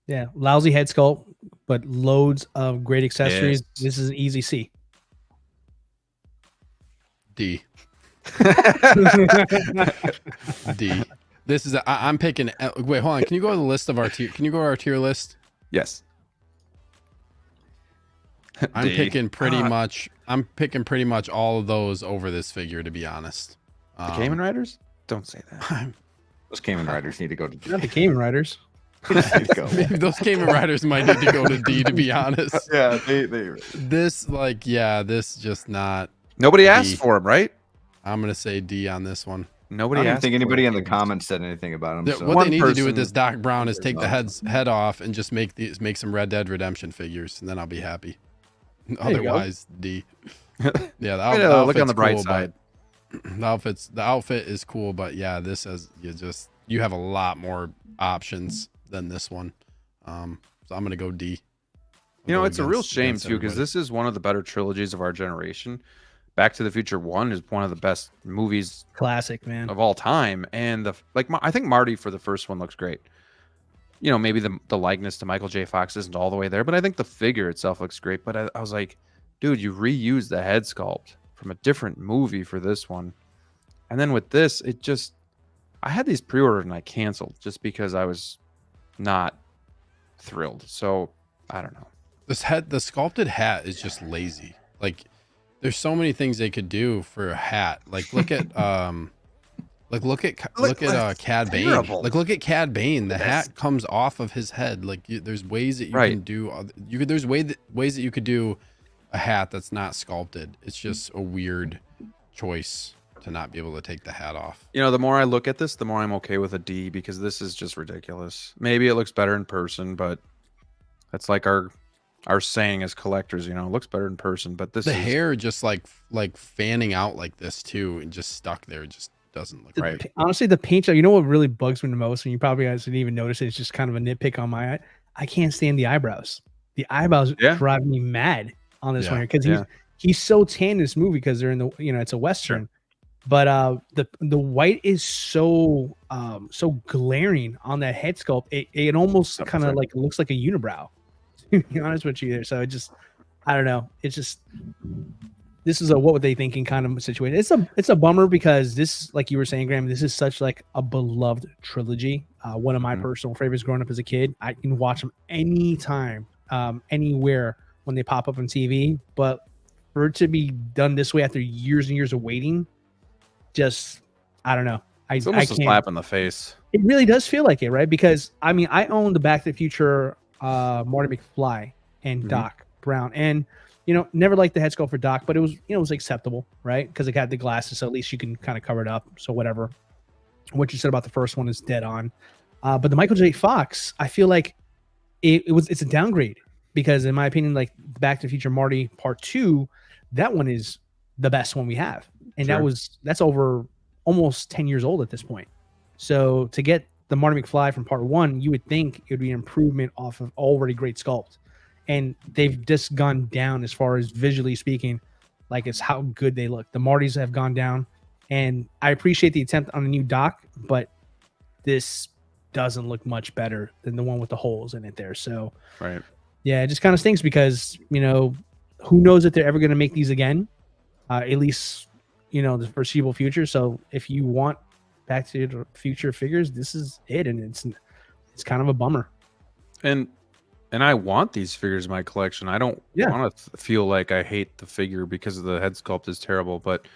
C: Yeah, lousy head sculpt, but loads of great accessories.
B: Yes.
C: This is an easy C.
D: D. D. This is I'm picking. Wait, hold on. Can you go to the list of our tier? Can you go to our tier list?
B: Yes.
D: I'm
B: D.
D: picking pretty much. I'm picking pretty much all of those over this figure, to be honest.
B: The Cayman Riders? Don't say that.
E: Those Cayman Riders need to go to
C: Not the Cayman Riders.
D: Maybe those Cayman Riders might need to go to D, to be honest.
E: Yeah, they.
D: This, like, yeah, this just not.
B: Nobody asked
D: D.
B: for him, right?
D: I'm gonna say D on this one.
B: Nobody
E: I don't
B: asked
E: think
B: for
E: anybody
B: it.
E: in the comments said anything about him. So.
D: What
B: One
D: they need to do with
B: person-
D: this Doc Brown is take the
E: There's
D: head off and just make some Red Dead Redemption figures, and then I'll be happy.
C: you go.
D: Otherwise, D. Yeah, the
B: Look on the
D: outfit's
B: bright
D: cool,
B: side.
D: but the outfit is cool, but yeah, this is you have a lot more options than this one. So I'm gonna go D.
B: You know, it's a real
D: against
B: shame too, because
D: everybody.
B: this is one of the better trilogies of our generation. Back to the Future 1 is one of the best movies
C: Classic, man.
B: of all time, and I think Marty for the first one looks great. You know, maybe the likeness to Michael J. Fox isn't all the way there, but I think the figure itself looks great. But I was like, dude, you reused the head sculpt from a different movie for this one, and then with this, I had these pre-ordered and I canceled just because I was not thrilled. So I don't know.
D: The sculpted hat is just lazy. Like, there's so many things they could do for a hat. Like, look at look at Cad Bane.
B: terrible.
D: Like, look at Cad Bane. The hat comes off of his head. Like, there's ways that you
B: Right.
D: can do. There's ways that you could do a hat that's not sculpted. It's just a weird choice to not be able to take the hat off.
B: You know, the more I look at this, the more I'm okay with a D, because this is just ridiculous. Maybe it looks better in person, but that's like our saying as collectors, you know, it looks better in person, but this
D: The
B: is
D: hair just like fanning out like this too, and just stuck there. It just doesn't look right.
C: Honestly, the paint job, you know what really bugs me the most, and you probably guys didn't even notice it, it's just kind of a nitpick on my eye. I can't stand the eyebrows. The eyebrows
B: Yeah.
C: drive me mad on this
D: Yeah.
C: one because
B: Yeah.
C: he's so tan in this movie because they're in the, you know, it's a Western. But the white is so glaring on that head sculpt. It almost kind of like looks like a unibrow. To be honest with you there. So it just, I don't know. It's just, this is a what were they thinking kind of situation. It's a bummer because this, like you were saying, Graham, this is such like a beloved trilogy. One of my personal favorites growing up as a kid. I can watch them anytime, anywhere when they pop up on TV. But for it to be done this way after years and years of waiting, just, I don't know.
B: it's
C: I
B: almost a
C: can't.
B: slap in the face.
C: It really does feel like it, right? Because I mean, I own the Back to the Future Marty McFly and
B: Mhm.
C: Doc Brown, and you know, never liked the head sculpt for Doc, but it was, you know, it was acceptable, right? Because it had the glasses, so at least you can kind of cover it up. So whatever. What you said about the first one is dead on. But the Michael J. Fox, I feel like it's a downgrade because, in my opinion, like Back to the Future Marty Part 2, that one is the best one we have, and
B: Sure.
C: that's over almost 10 years old at this point. So to get the Marty McFly from Part 1, you would think it would be an improvement off of already great sculpt, and they've just gone down as far as visually speaking. Like, it's how good they look. The Martys have gone down, and I appreciate the attempt on a new Doc, but this doesn't look much better than the one with the holes in it there. So
B: Right.
C: yeah, it just kind of stinks because, you know, who knows if they're ever going to make these again, at least, you know, the foreseeable future. So if you want Back to the Future figures, this is it, and it's kind of a bummer.
B: And I want these figures in my collection. I don't
C: Yeah.
B: want to feel like I hate the figure because the head sculpt is terrible, but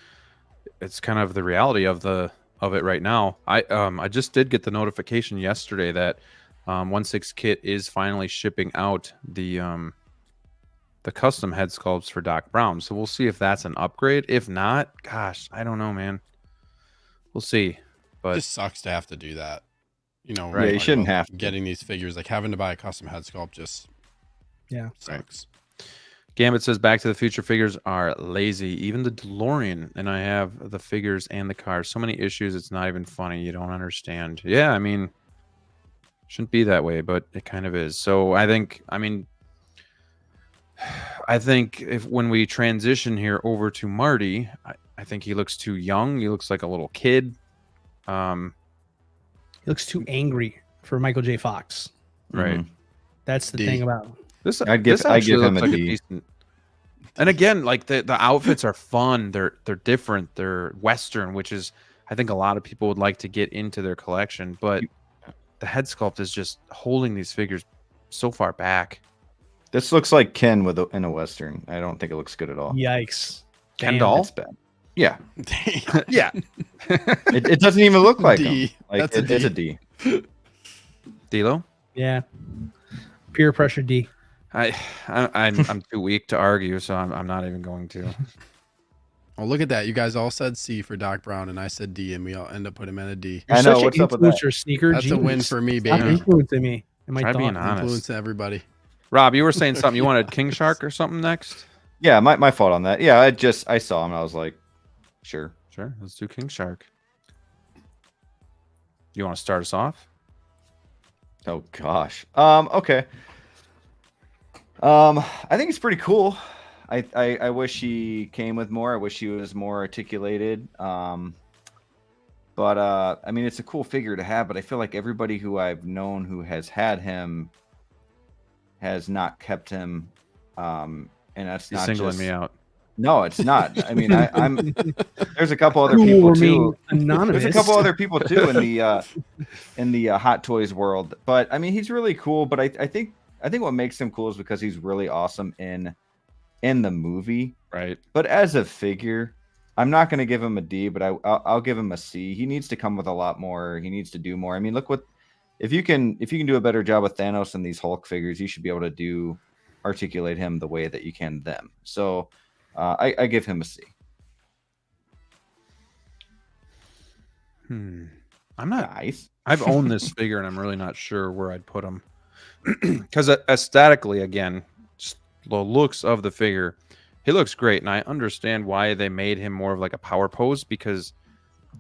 B: it's kind of the reality of it right now. I just did get the notification yesterday that 1/6 Kit is finally shipping out the custom head sculpts for Doc Brown. So we'll see if that's an upgrade. If not, gosh, I don't know, man. We'll see.
D: It
B: But
D: just sucks to have to do that. You know,
B: Right.
E: Yeah, you shouldn't
D: about
E: have to.
D: getting these figures, like having to buy a custom head sculpt just
C: Yeah.
D: sucks.
B: Gambit says Back to the Future figures are lazy. Even the DeLorean, and I have the figures and the cars. So many issues, it's not even funny. You don't understand. Yeah, I mean, Shouldn't be that way, but it kind of is. So I think, I think if when we transition here over to Marty, I think he looks too young. He looks like a little kid.
C: He looks too angry for Michael J. Fox.
B: Right.
C: That's the
D: D.
C: thing about him.
B: This
E: I'd give
B: actually
E: him
B: looks
E: a
B: like
E: D.
B: decent. And again, like the outfits are fun. They're different. They're Western, which is I think a lot of people would like to get into their collection. But the head sculpt is just holding these figures so far back.
E: This looks like Ken in a Western. I don't think it looks good at all.
C: Yikes.
B: Ken
C: Damn.
B: doll?
E: It's bad. Yeah.
B: Yeah.
E: It doesn't even look like
D: D.
E: him. Like,
D: That's a
E: it's a D.
B: D'Lo?
C: Yeah. Peer pressure D.
B: I'm too weak to argue, so I'm not even going to.
D: Oh, look at that. You guys all said C for Doc Brown, and I said D, and we all end up putting him at a D.
C: You're
E: I know,
C: such
E: what's
C: an
E: up with that?
C: influencer, sneaker.
D: That's a win for me,
C: Stop
D: baby.
C: influencing me. And my
B: Try being
C: thought.
B: honest.
D: Influence everybody.
B: Rob, you were saying something. You wanted King Shark or something next?
E: Yeah, my fault on that. Yeah, I saw him. I was like, sure.
B: Sure. Let's do King Shark. You want to start us off?
E: Oh gosh. Okay. I think it's pretty cool. I wish he came with more. I wish he was more articulated. But I mean, it's a cool figure to have. But I feel like everybody who I've known who has had him has not kept him. And that's
B: You're
E: not
B: singling
E: just...
B: me out.
E: No, it's not. I mean, I'm. There's a couple other
C: Who
E: people
C: will
E: too.
C: remain anonymous.
E: There's a couple other people too in the Hot Toys world. But I mean, he's really cool. But I think what makes him cool is because he's really awesome in the movie.
B: Right.
E: But as a figure, I'm not going to give him a D, but I'll give him a C. He needs to come with a lot more. He needs to do more. I mean, look what if you can do a better job with Thanos and these Hulk figures, you should be able to articulate him the way that you can them. So I give him a C.
B: I'm not.
E: Nice.
B: I've owned this figure, and I'm really not sure where I'd put him. Because aesthetically, again, just the looks of the figure, he looks great, and I understand why they made him more of like a power pose, because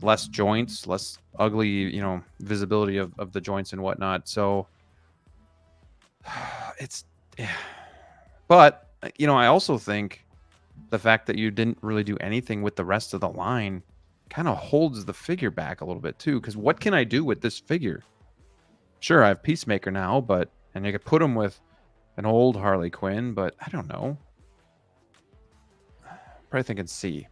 B: less joints, less ugly, visibility of the joints and whatnot. So it's, but I also think the fact that you didn't really do anything with the rest of the line kind of holds the figure back a little bit too. Because what can I do with this figure? Sure, I have Peacemaker now, and you could put him with an old Harley Quinn, but I don't know. Probably thinking C.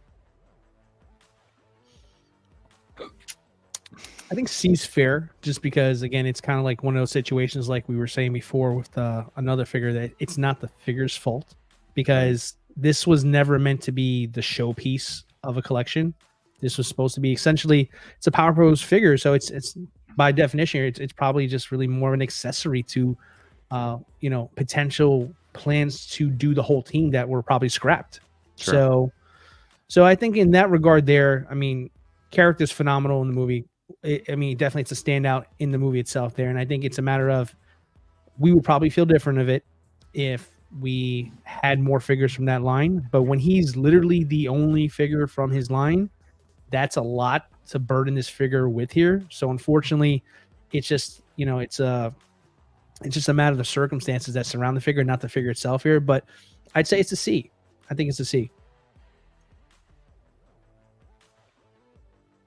C: I think C's fair, just because again, it's kind of like one of those situations, like we were saying before with another figure, that it's not the figure's fault, because this was never meant to be the showpiece of a collection. This was supposed to be essentially, it's a Power Pose figure, so it's by definition, it's probably just really more of an accessory to, potential plans to do the whole team that were probably scrapped.
B: Sure.
C: So I think in that regard, there, I mean, character's phenomenal in the movie. Definitely it's a standout in the movie itself there, and I think it's a matter of we would probably feel different of it if we had more figures from that line. But when he's literally the only figure from his line, that's a lot to burden this figure with here. So unfortunately, it's just it's just a matter of the circumstances that surround the figure, not the figure itself here. But I'd say it's a C. I think it's a C.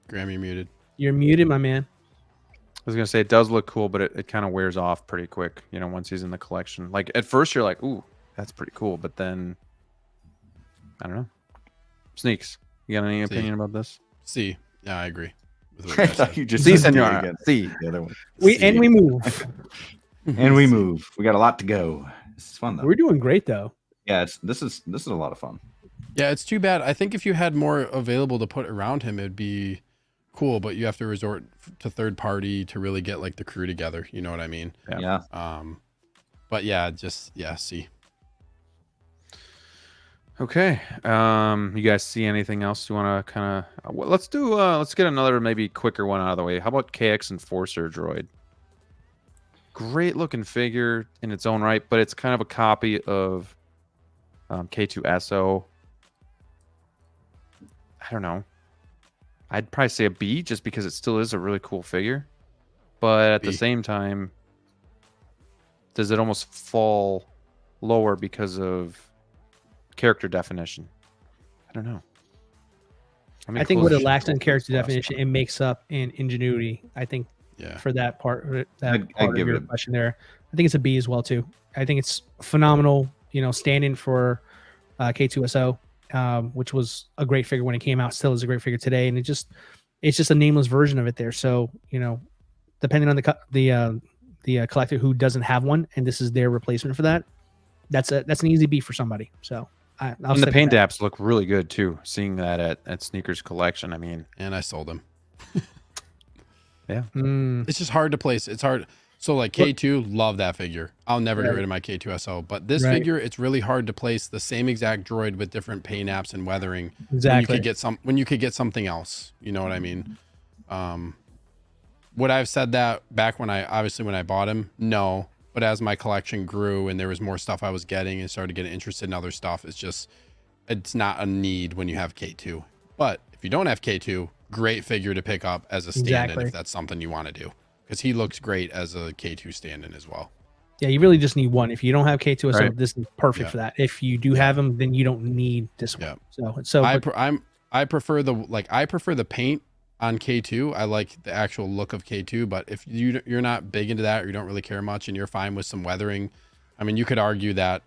D: Graham, you're muted.
C: You're muted, my man.
B: I was gonna say it does look cool, but it kind of wears off pretty quick, once he's in the collection. Like at first you're like, ooh, that's pretty cool, but then I don't know. Sneaks, you got any opinion about this?
D: C. Yeah, I agree. With what
E: I
D: you guys
E: thought
D: said.
E: you just
B: C,
E: said D
B: senor.
E: again.
B: C.
E: The other one.
C: We
E: C.
C: move.
E: And we move. We got a lot to go. This is fun though.
C: We're doing great though.
E: Yeah, this is a lot of fun.
D: Yeah, it's too bad. I think if you had more available to put around him, it'd be cool, but you have to resort to third party to really get like the crew together. You know what I mean?
B: Yeah.
D: But yeah, C.
B: Okay. You guys see anything else you want to kind of? Let's get another maybe quicker one out of the way. How about KX Enforcer Droid? Great looking figure in its own right, but it's kind of a copy of K2SO. I don't know. I'd probably say a B just because it still is a really cool figure. But at the
D: B.
B: same time, does it almost fall lower because of character definition? I don't know.
C: I think what it lacks in character definition, it makes up in ingenuity. I think for that part,
E: I'd
C: of
E: give
C: your
E: it
C: question there, I think it's a B as well too. I think it's phenomenal. Stand-in for K2SO, which was a great figure when it came out. Still is a great figure today, and it's just a nameless version of it there. So depending on the collector who doesn't have one, and this is their replacement for that, that's an easy B for somebody. So.
B: And the paint apps look really good too. Seeing that at Sneakers Collection, I mean,
D: and I sold them.
B: Yeah,
D: it's just hard to place. It's hard. So like K2, love that figure. I'll never get rid of my K2SO. But this figure, it's really hard to place the same exact droid with different paint apps and weathering.
C: Exactly.
D: When you could get something else. You know what I mean? Would I have said that back when I bought him? No. But as my collection grew and there was more stuff I was getting and started getting interested in other stuff, it's not a need when you have K2. But if you don't have K2, great figure to pick up as a stand-in if that's something you want to do. Because he looks great as a K2 stand-in as well.
C: Yeah, you really just need one. If you don't have K2SO, this is perfect for that. If you do have him, then you don't need this one.
D: I prefer the paint on K2. I like the actual look of K2, but if you're not big into that or you don't really care much and you're fine with some weathering, I mean, you could argue that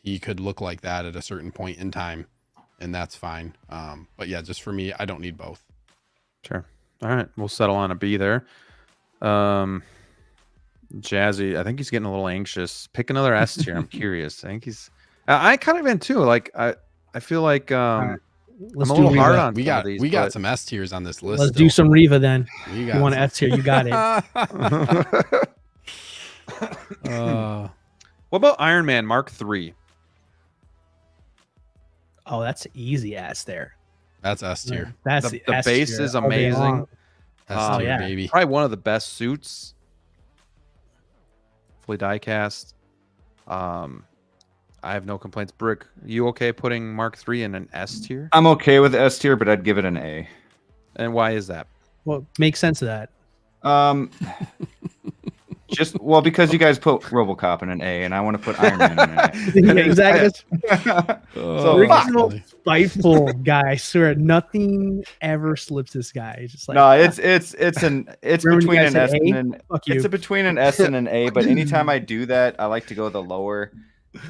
D: he could look like that at a certain point in time, and that's fine. But yeah, just for me, I don't need both.
B: Sure. All right, we'll settle on a B there. Jazzy, I think he's getting a little anxious. Pick another S tier. I'm curious. I kind of am too. Like I feel like I'm a little hard on these.
D: We got some S tiers on this list.
C: Let's do some Riva then.
D: You
C: want an S tier? You got it.
B: What about Iron Man Mark III?
C: Oh, that's easy ass there.
D: That's S tier.
C: That's
B: the base is amazing.
D: S tier, baby.
B: Probably one of the best suits. Fully die cast. I have no complaints. Brick, you okay putting Mark III in an S tier?
E: I'm okay with S tier, but I'd give it an A.
B: And why is that?
C: Well, makes sense of that.
E: Because you guys put RoboCop in an A, and I want to put Iron Man in an A.
C: Yeah, exactly.
D: So
C: spiteful guy. I swear, nothing ever slips this guy. It's just like
E: no, it's between an S and an
C: it's
E: between an S and an A. But anytime I do that, I like to go the lower.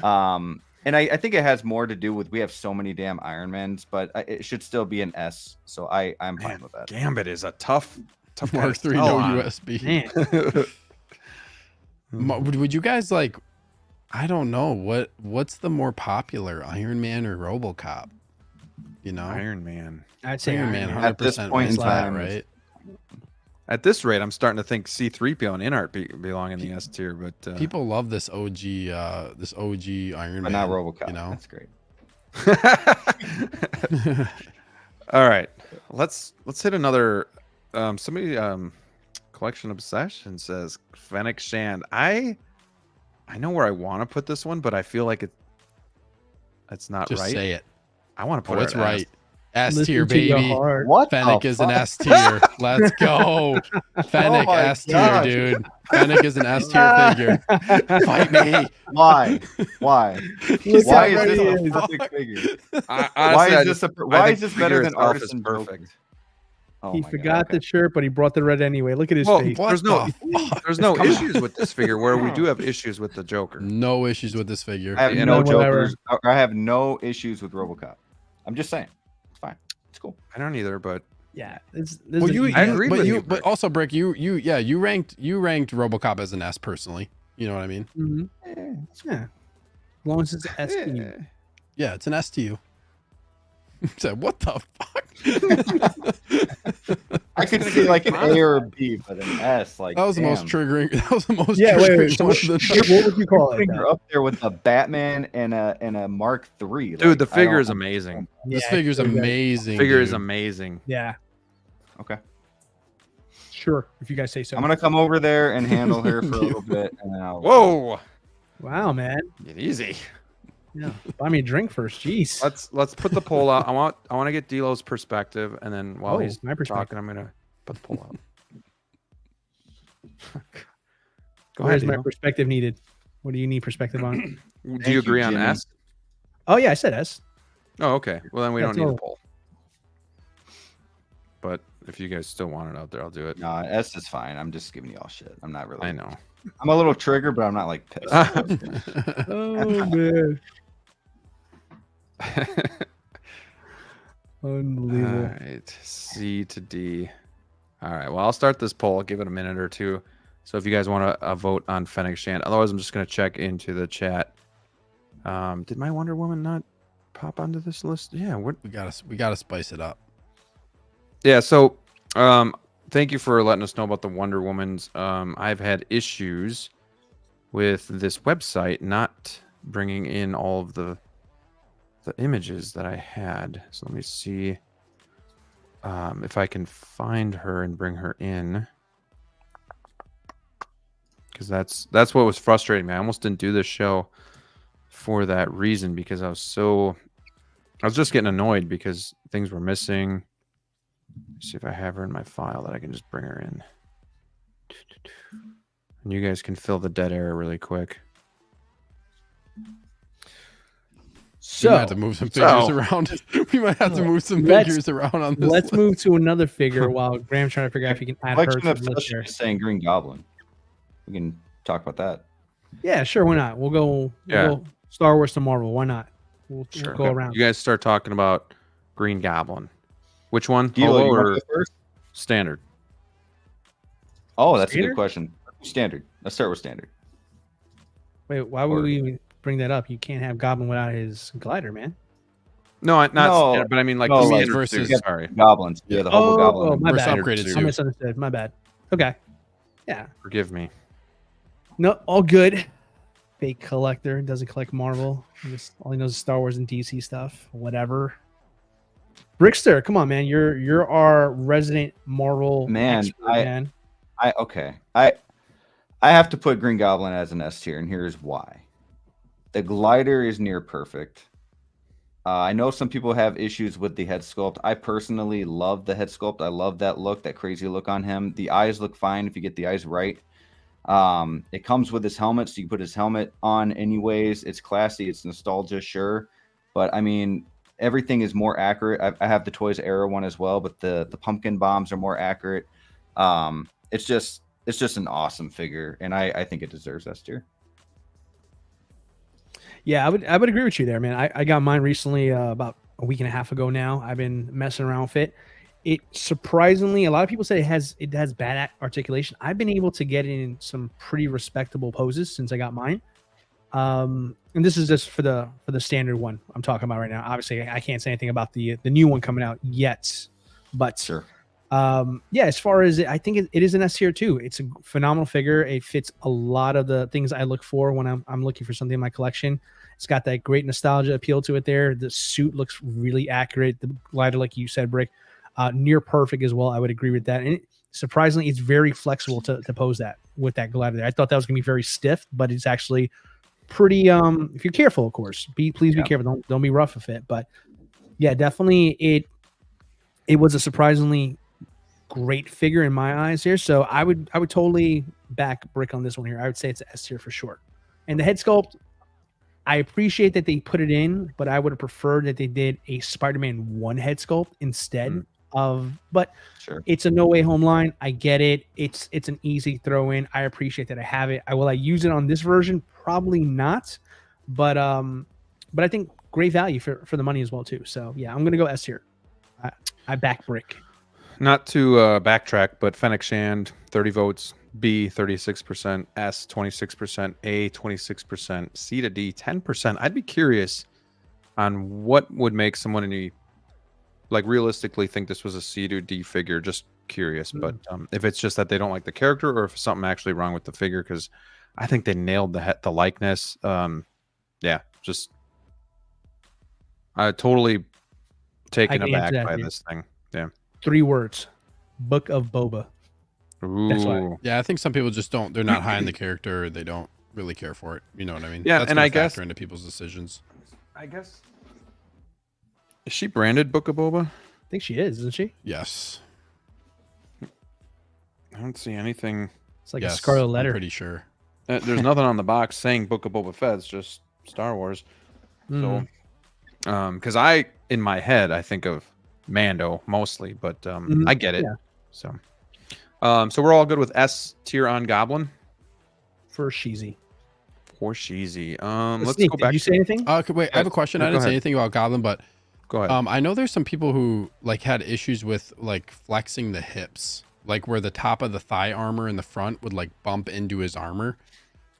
E: And I think it has more to do with we have so many damn Ironmans, but it should still be an S. So I'm fine with that.
B: Gambit is a tough
D: Mark III, no USB. Would you guys like? I don't know what's the more popular, Iron Man or RoboCop?
B: Iron Man.
C: I'd say
D: Iron Man. 100%
E: at this point in time,
D: right?
B: At this rate, I'm starting to think C-3PO and Inart belong in the S tier, but
D: people love this OG Iron Man.
E: But not RoboCop. That's great.
B: All right, let's hit another. Somebody Collection Obsession says Fennec Shand. I know where I want to put this one, but I feel like it's not
D: Just
B: right.
D: say it.
B: I want to put
D: it's
B: it
D: right. S
C: Listen
D: tier,
C: to your
D: baby.
C: heart.
E: What?
D: Fennec is an S tier. Let's go. Fennec
E: my
D: S tier,
E: gosh.
D: dude. Fennec is an S tier figure. Fight me.
E: Why? Why is this a perfect figure? Why is this better than Artisan
B: Perfect?
E: Oh
C: He
E: my
C: forgot
E: God,
C: the shirt, but he brought the red anyway. Look at his
B: Well,
C: face.
B: there's no issues with this figure. Where we do have issues with the Joker.
D: No issues with this figure.
E: I have
B: You
E: no
B: know,
E: Jokers. I have no issues with RoboCop. I'm just saying, it's fine. It's cool.
B: I don't either, but
C: Yeah,
B: I agree with you,
D: but
B: Brick.
D: also Brick, you ranked RoboCop as an S personally. You know what I mean?
C: Mm-hmm. Yeah, as long as it's S tier.
D: Yeah, it's an S to you. Said what the fuck?
E: I could see like an A or a B, but an S, like
D: That was the most triggering. That was the most.
C: Yeah, wait.
D: triggering
C: So
D: one of the-
C: what would you call it?
E: You're up there with a Batman and a Mark III.
B: dude, the figure is amazing.
D: This figure's amazing.
B: Figure is
D: dude.
B: amazing.
C: Yeah,
E: Okay,
C: sure. If you guys say so.
E: I'm gonna come over there and handle her for a little bit, and then I'll.
B: Whoa,
C: Wow, man.
B: get easy.
C: Yeah. Buy me a drink first. Jeez.
B: Let's put the poll out. I want to get Delo's perspective, and then while he's
C: my perspective.
B: talking, I'm gonna put the poll out. Go
C: Where's
B: ahead,
C: my
B: Dilo.
C: perspective needed? What do you need perspective on?
B: Do you agree on
E: Jimmy.
B: S?
C: Oh yeah, I said S.
B: Oh, okay. Well, then we
C: Yeah,
B: don't need a
C: totally.
B: poll. But if you guys still want it out there, I'll do it.
E: No, S is fine. I'm just giving you all shit. I'm not really.
B: I know.
E: I'm a little triggered, but I'm not like pissed.
C: Oh man,
B: All
C: unbelievable.
B: right, C to D. All right, well, I'll start this poll. I'll give it a minute or two. So if you guys want to vote on Fennec Shand, otherwise I'm just going to check into the chat. Did my Wonder Woman not pop onto this list? Yeah, what?
D: we gotta spice it up.
B: Yeah. So, thank you for letting us know about the Wonder Womans. I've had issues with this website not bringing in all of the images that I had. So let me see if I can find her and bring her in, because that's what was frustrating me. I almost didn't do this show for that reason, because I was just getting annoyed because things were missing. Let's see if I have her in my file that I can just bring her in, and you guys can fill the dead air really quick.
D: We might
C: So
D: have to move some figures around. We might have to move some figures around on this.
C: let's
D: list.
C: move to another figure while Graham's trying to figure out if he can add her
E: Collection
C: to
E: of
C: the list here.
E: Fellowship is saying Green Goblin. We can talk about that.
C: Yeah, sure. Why not? We'll go.
B: Yeah.
C: We'll go Star Wars to Marvel. Why not? We'll
B: Sure.
C: go around.
B: You guys start talking about Green Goblin. Which one?
E: Gilo,
B: Holo
E: you want
B: or
E: to go first?
B: standard?
E: Oh, that's a
C: Standard?
E: good question. Standard. Let's start with standard.
C: Wait, why would we even bring that up? You can't have Goblin without his glider, man.
B: No, not
E: No,
B: standard, but I mean like
E: no,
B: the
E: like
B: standard
D: versus-
B: suit, sorry.
E: Goblins. Yeah, the Hobo Goblin.
C: my
D: Versus
C: bad.
D: upgraded
B: suit.
C: I
D: suit.
C: misunderstood. My bad. Okay. Yeah.
B: Forgive me.
C: No, all good. Fake collector doesn't collect Marvel. All he knows is Star Wars and DC stuff. Whatever. Brickster, come on, man. You're our resident Marvel
E: Man,
C: expert, man.
E: I have to put Green Goblin as an S tier, and here's why. The glider is near perfect. I know some people have issues with the head sculpt. I personally love the head sculpt. I love that look, that crazy look on him. The eyes look fine if you get the eyes right. It comes with his helmet, so you can put his helmet on anyways. It's classy, it's nostalgia, sure. But I mean, everything is more accurate. I have the Toys Era one as well, but the pumpkin bombs are more accurate. It's just an awesome figure, and I think it deserves S tier.
C: Yeah, I would agree with you there, man. I got mine recently about a week and a half ago now. I've been messing around with it. It surprisingly, a lot of people say it has bad articulation. I've been able to get it in some pretty respectable poses since I got mine. And this is just for the standard one I'm talking about right now. Obviously, I can't say anything about the new one coming out yet, but
E: Sure.
C: yeah, as far as I think it is an S tier too. It's a phenomenal figure. It fits a lot of the things I look for when I'm looking for something in my collection. It's got that great nostalgia appeal to it there. The suit looks really accurate. The glider, like you said, Brick, near perfect as well. I would agree with that. And surprisingly, it's very flexible to pose that with that glider there. I thought that was gonna be very stiff, but it's actually pretty if you're careful, of course. Please be careful. Don't be rough with it. But yeah, definitely it was a surprisingly great figure in my eyes here. So I would totally back Brick on this one here. I would say it's an S tier for sure. And the head sculpt, I appreciate that they put it in, but I would have preferred that they did a Spider-Man 1 head sculpt instead of, but
E: Sure.
C: it's a No Way Home line. I get it. It's an easy throw in. I appreciate that I have it. Will I use it on this version? Probably not. But I think great value for the money as well too. So yeah, I'm gonna go S tier. I back Brick.
B: Not to backtrack, but Fennec Shand, 30 votes. B, 36%. S, 26%. A, 26%. C to D, 10%. I'd be curious on what would make someone realistically think this was a C to D figure. Just curious. But if it's just that they don't like the character, or if something actually wrong with the figure, because I think they nailed the likeness. Yeah, just totally taken
C: can answer
B: aback
C: that,
B: by
C: dude.
B: this thing. Yeah.
C: 3 words. Book of Boba. That's why.
B: Ooh.
D: Yeah, I think some people just don't. They're not high in the character. Or they don't really care for it. You know what I mean?
B: Yeah,
D: That's
B: and
D: gonna
B: I guess-
D: factor into people's decisions.
B: I guess. Is she branded Book of Boba?
C: I think she is, isn't she?
D: Yes.
B: I don't see anything.
C: It's like
D: Yes,
C: a scarlet
D: I'm
C: letter.
D: pretty sure.
B: There's nothing on the box saying Book of Boba Fett. It's just Star Wars.
C: Mhm.
B: So, because in my head, I think of Mando mostly, but
C: Mhm.
B: I get it.
C: Yeah.
B: So we're all good with S tier on Goblin.
C: For Sheezy.
B: Poor Sheezy. Let's
C: Sneak,
B: go
C: did
B: back.
C: you say anything?
D: Okay, wait. I have a question.
B: Yeah,
D: I
B: go
D: didn't say
B: ahead.
D: anything about Goblin, but
B: Go ahead.
D: I know there's some people who like had issues with like flexing the hips, like where the top of the thigh armor in the front would like bump into his armor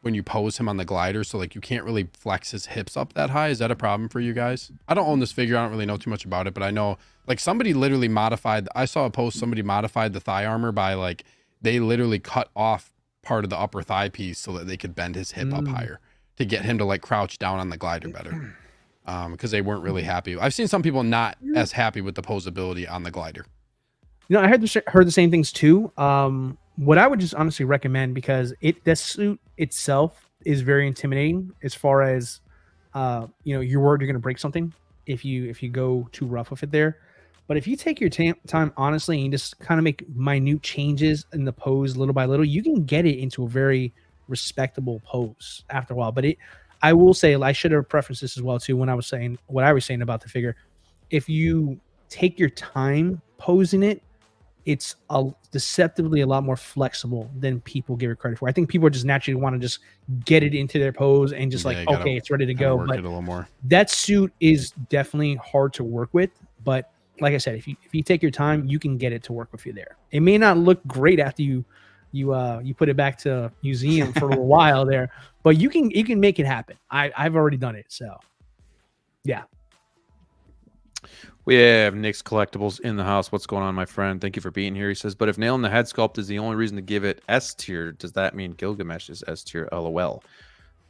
D: when you pose him on the glider. So like you can't really flex his hips up that high. Is that a problem for you guys? I don't own this figure. I don't really know too much about it, but I know like somebody literally modified. I saw a post. Somebody modified the thigh armor by like they literally cut off part of the upper thigh piece so that they could bend his hip up higher to get him to like crouch down on the glider better. Because they weren't really happy. I've seen some people not as happy with the posability on the glider.
C: I heard the same things too. What I would just honestly recommend, because the suit itself is very intimidating as far as you're worried you're going to break something if you go too rough with it there. But if you take your time honestly and you just kind of make minute changes in the pose little by little, you can get it into a very respectable pose after a while. But I will say, I should have prefaced this as well too when I was saying what I was saying about the figure. If you take your time posing it, it's deceptively a lot more flexible than people give it credit for. I think people just naturally want to just get it into their pose and just okay, it's ready to go.
D: Work
C: But
D: it a little more.
C: that suit is definitely hard to work with. But like I said, if you take your time, you can get it to work with you there. It may not look great after you put it back to museum for a little while there, but you can make it happen. I've already done it, so yeah.
B: We have Nick's Collectibles in the house. What's going on, my friend? Thank you for being here. He says, but if nailing the head sculpt is the only reason to give it S tier, does that mean Gilgamesh is S tier? LOL.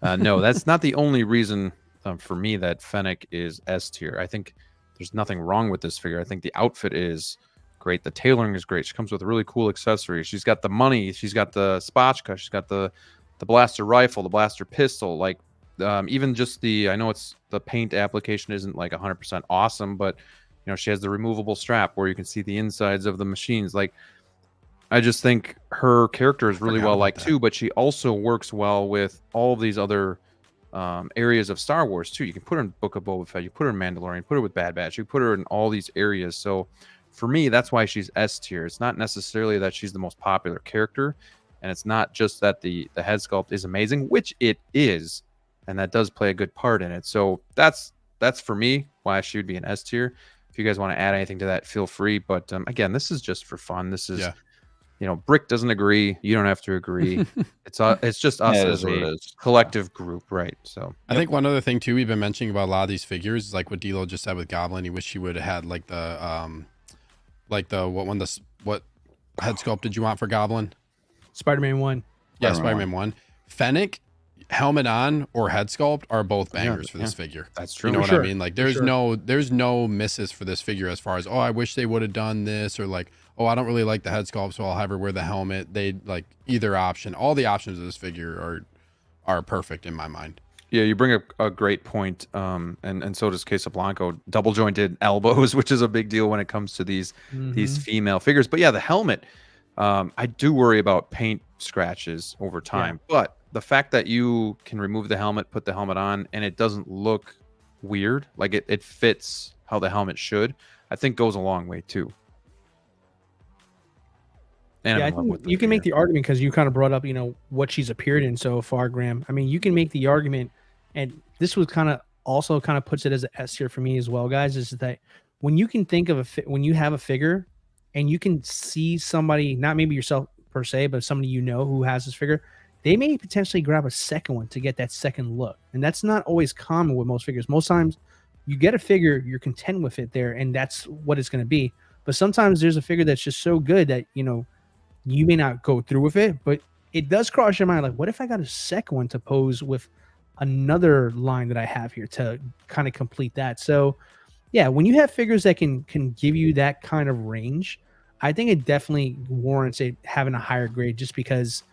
B: No, that's not the only reason for me that Fennec is S tier. I think there's nothing wrong with this figure. I think the outfit is great. The tailoring is great. She comes with really cool accessories. She's got the money. She's got the spotchka. She's got the blaster rifle, the blaster pistol. Like even just I know it's the paint application isn't like 100% awesome, but she has the removable strap where you can see the insides of the machines. Like, I just think her character is really well liked too, but she also works well with all of these other areas of Star Wars too. You can put her in Book of Boba Fett, you put her in Mandalorian, put her with Bad Batch, you put her in all these areas. So for me, that's why she's S tier. It's not necessarily that she's the most popular character, and it's not just that the head sculpt is amazing, which it is, and that does play a good part in it. So that's for me why she would be an S tier. If you guys want to add anything to that, feel free. But again, this is just for fun. This is, Brick doesn't agree. You don't have to agree. It's just us as a collective group, right? So
D: I think one other thing too we've been mentioning about a lot of these figures is like what D'Lo just said with Goblin. He wished he would have had what head sculpt did you want for Goblin?
C: Spider-Man 1.
D: Yeah, Spider-Man 1. Fennec, helmet on or head sculpt are both bangers for this figure.
B: That's true.
D: You know what I mean? Like there's no misses for this figure as far as, I wish they would have done this, or like, I don't really like the head sculpt, so I'll have her wear the helmet. They like either option. All the options of this figure are perfect in my mind.
B: Yeah, you bring up a great point. And so does Casablanca. Double jointed elbows, which is a big deal when it comes to these female figures. But yeah, the helmet, I do worry about paint scratches over time. Yeah. But the fact that you can remove the helmet, put the helmet on, and it doesn't look weird, like it fits how the helmet should, I think goes a long way too. And
C: I think you can make the argument, because you kind of brought up, what she's appeared in so far, Graham. I mean, you can make the argument, and this was kind of puts it as an S tier for me as well, guys, is that when you can think of when you have a figure and you can see somebody, not maybe yourself per se, but somebody who has this figure, they may potentially grab a second one to get that second look. And that's not always common with most figures. Most times you get a figure, you're content with it there, and that's what it's going to be. But sometimes there's a figure that's just so good that, you may not go through with it, but it does cross your mind. Like, what if I got a second one to pose with another line that I have here to kind of complete that? So yeah, when you have figures that can give you that kind of range, I think it definitely warrants it having a higher grade, just because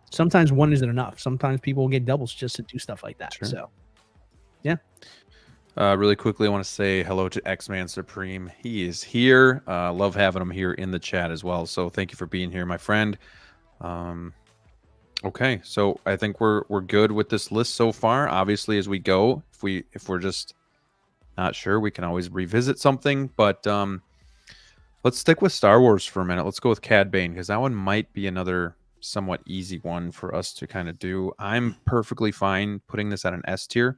C: sometimes one isn't enough. Sometimes people will get doubles just to do stuff like that. Sure. So, yeah.
B: Really quickly, I want to say hello to X-Man Supreme. He is here. Love having him here in the chat as well. So thank you for being here, my friend. Okay, so I think we're good with this list so far. Obviously, as we go, if we're just not sure, we can always revisit something. But let's stick with Star Wars for a minute. Let's go with Cad Bane because that one might be another somewhat easy one for us to kind of do. I'm perfectly fine putting this at an S tier.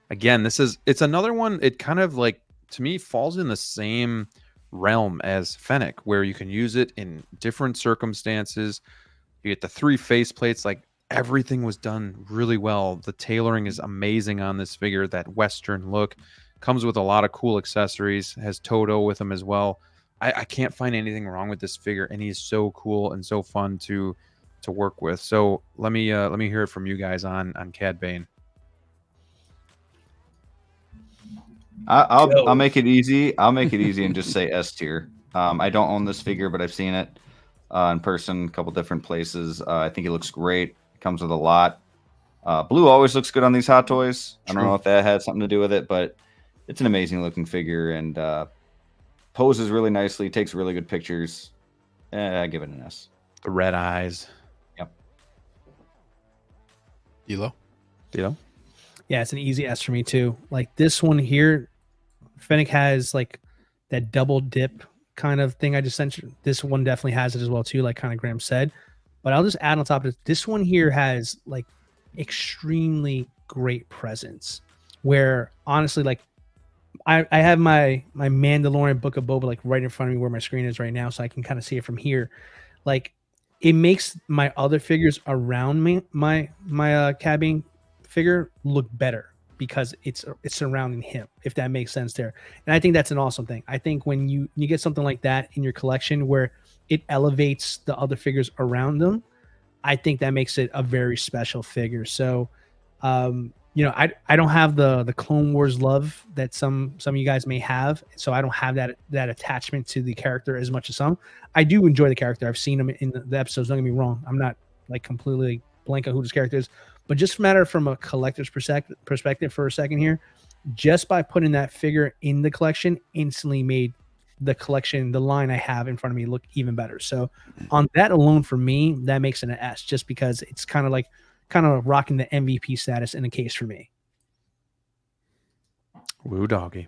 B: Again, it's another one. It kind of like to me falls in the same realm as Fennec, where you can use it in different circumstances. You get the 3 face plates, like everything was done really well. The tailoring is amazing on this figure. That Western look comes with a lot of cool accessories. Has Toto with him as well. I can't find anything wrong with this figure, and he's so cool and so fun to work with. So let me hear it from you guys on Cad Bane.
E: I'll make it easy. I'll make it easy and just say S tier. I don't own this figure, but I've seen it in person, a couple different places. I think it looks great. It comes with a lot. Blue always looks good on these Hot Toys. I don't know if that had something to do with it, but it's an amazing looking figure and poses really nicely. Takes really good pictures. I give it an S.
B: The red eyes.
E: Yep.
D: D'Lo?
C: Yeah, it's an easy S for me too. Like this one here, Fennec has like that double dip kind of thing I just sent you. This one definitely has it as well too, like kind of Graham said. But I'll just add on top of it, this one here has like extremely great presence. Where honestly, like I have my Mandalorian Book of Boba like right in front of me where my screen is right now, so I can kind of see it from here. Like it makes my other figures around me, my Cad Bane figure look better because it's surrounding him, if that makes sense there. And I think that's an awesome thing. I think when you get something like that in your collection where it elevates the other figures around them, I think that makes it a very special figure. So I don't have the Clone Wars love that some of you guys may have, so I don't have that attachment to the character as much as some. I do enjoy the character. I've seen him in the episodes. Don't get me wrong. I'm not like completely blank on who this character is, but just from a collector's perspective for a second here, just by putting that figure in the collection instantly made the collection, the line I have in front of me, look even better. So on that alone, for me, that makes it an S, just because it's kind of rocking the MVP status in a case for me.
B: Woo doggy.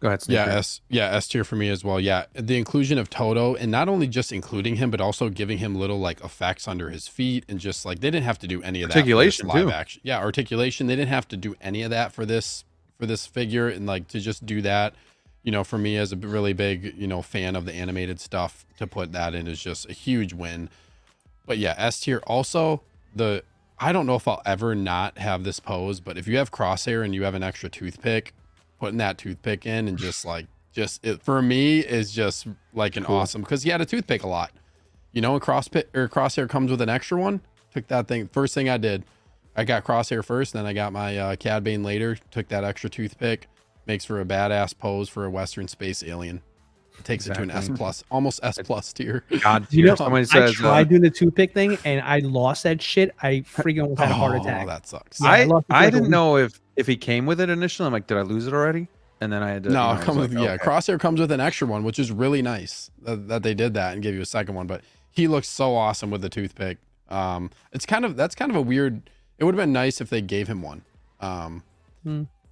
B: Go ahead, Sneaker.
D: S tier for me as well. Yeah, the inclusion of Toto, and not only just including him, but also giving him little like effects under his feet, and just like they didn't have to do any of that.
B: Articulation
D: live
B: too.
D: action. Yeah, articulation. They didn't have to do any of that for this figure, and like to just do that. For me as a really big fan of the animated stuff, to put that in is just a huge win. But yeah, S tier. Also, I don't know if I'll ever not have this pose, but if you have Crosshair and you have an extra toothpick, putting that toothpick in and it for me is just like an awesome, because he had a toothpick a lot, and Crosshair comes with an extra one. Took that thing. First thing I did, I got Crosshair first, then I got my Cad Bane later. Took that extra toothpick. Makes for a badass pose for a Western space alien. It takes it to an S+, almost S+ tier.
B: God tier. Somebody says,
C: I tried doing the toothpick thing and I lost that shit. I freaking almost had a heart attack.
D: Oh, that sucks.
B: Yeah, I didn't know if he came with it initially. I'm like, did I lose it already? And then I had to.
D: No, Crosshair comes with an extra one, which is really nice that they did that and gave you a second one. But he looks so awesome with the toothpick. That's kind of a weird. It would have been nice if they gave him one.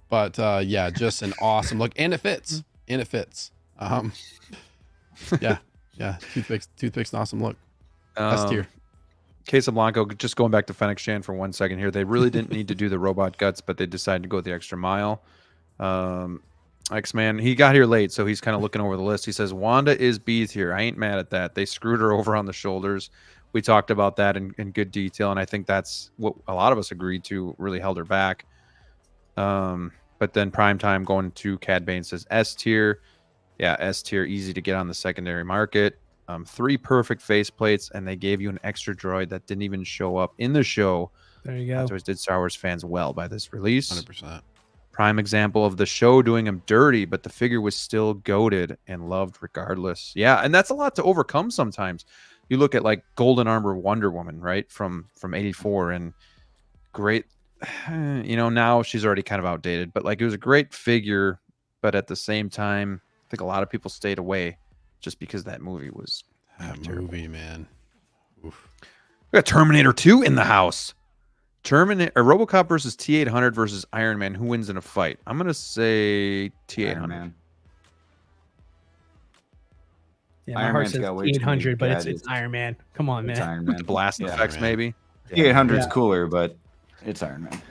D: But yeah, just an awesome look, and it fits. Yeah. Toothpick's an awesome look. S tier.
B: Casablanca, just going back to Fennec Shan for 1 second here. They really didn't need to do the robot guts, but they decided to go the extra mile. X-Man, he got here late, so he's kind of looking over the list. He says, Wanda is B tier. I ain't mad at that. They screwed her over on the shoulders. We talked about that in good detail, and I think that's what a lot of us agreed to really held her back. But then Primetime going to Cad Bane says S tier. Yeah, S tier, easy to get on the secondary market. 3 perfect faceplates, and they gave you an extra droid that didn't even show up in the show.
C: There you go.
B: So it did Star Wars fans well by this release.
D: 100%.
B: Prime example of the show doing him dirty, but the figure was still goated and loved regardless. Yeah, and that's a lot to overcome sometimes. You look at like Golden Armor Wonder Woman, right, from '84, and great. Now she's already kind of outdated, but like it was a great figure, but at the same time, I think a lot of people stayed away just because that movie was
D: terrible. Man. Oof.
B: We got Terminator 2 in the house. Terminator or RoboCop versus T-800 versus Iron Man. Who wins in a fight? I'm gonna say T-800.
E: Iron Man.
C: Yeah, my
E: Iron
C: heart
E: Man's
C: says
E: got way too
C: 800,
E: many
C: but it's
E: gadgets.
C: Iron Man. Come on,
E: It's
C: man.
E: Iron Man.
B: The blast
E: Yeah,
B: effects,
D: Iron Man.
B: maybe.
E: T-800's
C: Yeah.
E: cooler, but it's Iron Man.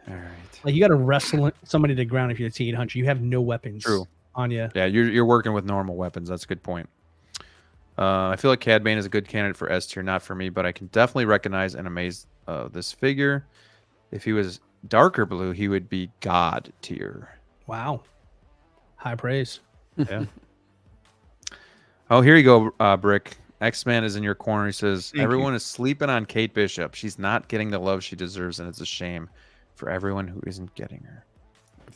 B: All right.
C: Like you got to wrestle somebody to the ground if you're a T-800. You have no weapons
B: True.
C: on you.
B: Yeah, you're working with normal weapons. That's a good point. I feel like Cad Bane is a good candidate for S tier, not for me, but I can definitely recognize and amaze this figure. If he was darker blue, he would be God tier.
C: Wow. High praise.
B: Yeah. Oh, here you go, Brick. X-Man is in your corner. He says,
E: Thank
B: everyone is sleeping on Kate Bishop. She's not getting the love she deserves, and it's a shame for everyone who isn't getting her.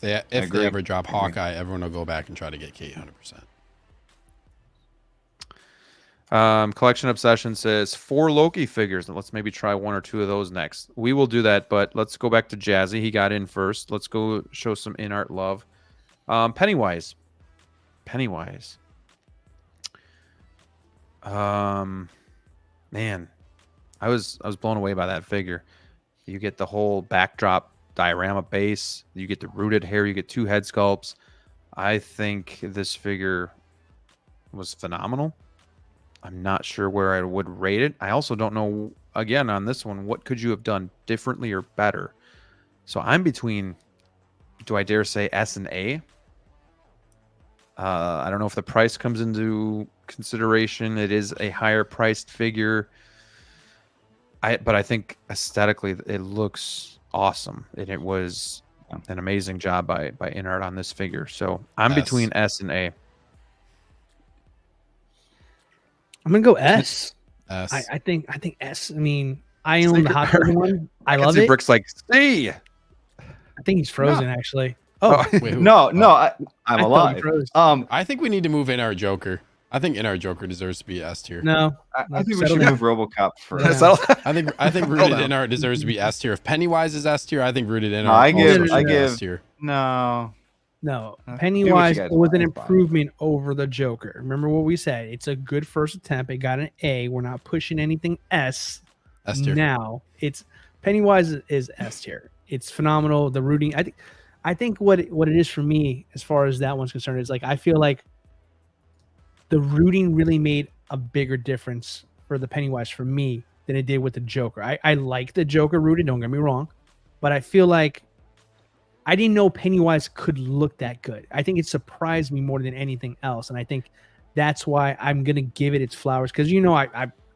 D: If
E: agree.
D: they ever drop
E: I agree.
D: Hawkeye, everyone will go back and try to get Kate 100%.
B: Collection Obsession says 4 Loki figures, and let's maybe try 1 or 2 of those next. We will do that, but let's go back to Jazzy. He got in first. Let's go show some in-art love. Pennywise. Man, I was blown away by that figure. You get the whole backdrop diorama base. You get the rooted hair. You get 2 head sculpts. I think this figure was phenomenal. I'm not sure where I would rate it. I also don't know, again, on this one, what could you have done differently or better? So I'm between, do I dare say, S and A? I don't know if the price comes into consideration. It is a higher priced figure. But I think aesthetically it looks awesome. And it was an amazing job by InArt on this figure. So I'm
D: S.
B: between S and A.
C: I'm gonna go S.
D: S.
C: I think S. I mean, I own the hot dog one. I love
B: see
C: it.
B: Brick's like, C.
C: I think he's frozen actually. Oh,
D: Wait, who?
E: No,
D: Oh.
E: I'm
C: I thought he
E: alive.
C: froze.
D: I think we need to move in our Joker. I think in our Joker deserves to be S tier.
C: No,
E: I think we
C: settle
E: should
C: down.
E: move RoboCop first.
C: Yeah.
B: So-
D: I think Rooted in Art deserves to be S tier. If Pennywise is S tier, I think Rooted in
E: No,
D: Art
E: I give-
D: also
C: I
D: should be
E: give-
D: S tier.
E: No.
C: No,
E: Do what you
C: Pennywise
E: guys
C: was an
E: want, fine.
C: improvement over the Joker. Remember what we said? It's a good first attempt. It got an A. We're not pushing anything S.
D: S tier.
C: Now it's Pennywise is S tier. It's phenomenal. The rooting. I think what it is for me as far as that one's concerned is like I feel like the rooting really made a bigger difference for the Pennywise for me than it did with the Joker. I like the Joker rooted. Don't get me wrong, but I feel like I didn't know Pennywise could look that good. I think it surprised me more than anything else, and I think that's why I'm gonna give it its flowers because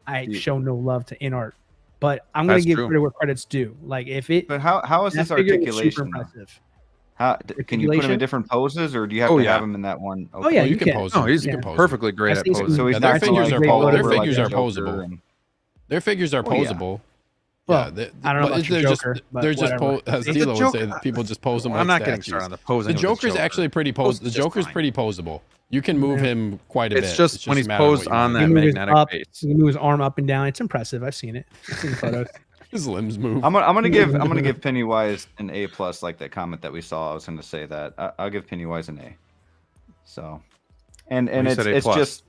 C: I show no love to InArt, but I'm gonna
B: That's
C: give
B: true.
C: credit where credit's due. Like if it
E: But how is
C: that
E: this
C: figure was super
E: articulation? though?
C: impressive.
E: Can you put him
C: Articulation?
E: in different poses, or do you have
B: Oh,
E: to
B: yeah.
E: have him in that one?
C: Oh, yeah,
D: you
C: you
D: can
C: can.
D: pose
B: No,
D: him.
B: he's
D: You can pose him.
B: perfectly great
C: I've
B: at
C: seen some-
B: posing.
E: So he's
D: Yeah, their
E: not gonna,
D: figures
E: like,
D: are
E: fall
D: po- their
E: over like
D: figures
E: a
D: are
E: Joker
D: posable.
E: and-
D: Their figures are
E: Oh, yeah.
D: posable.
C: Well,
D: yeah, they,
C: I don't know
D: but
C: about your
D: they're
C: Joker, but
D: they're just
C: whatever.
D: as
B: The
D: Dilo would
B: Joker-
D: say, that people just pose them.
B: I'm
D: like
B: not getting
D: statues.
B: started on the posing.
D: The
B: of
D: Joker's
B: Joker.
D: actually pretty
B: Pose
D: posable.
B: is
D: The
B: just
D: Joker's
B: fine.
D: pretty posable. You can move him quite a
B: It's
D: bit.
B: just when
D: a
B: he's
D: matter of
B: posed
D: what you
B: on
D: wanna
B: that
C: He
D: do.
C: moves his
B: magnetic
C: up,
B: base.
C: he moves his arm up and down. It's impressive. I've seen it. I've seen photos.
D: His limbs move.
E: I'm gonna give Pennywise an A plus, like that comment that we saw. I was gonna say that I'll give Pennywise an A. So, and
B: Well, you said A
E: it's
B: plus.
E: just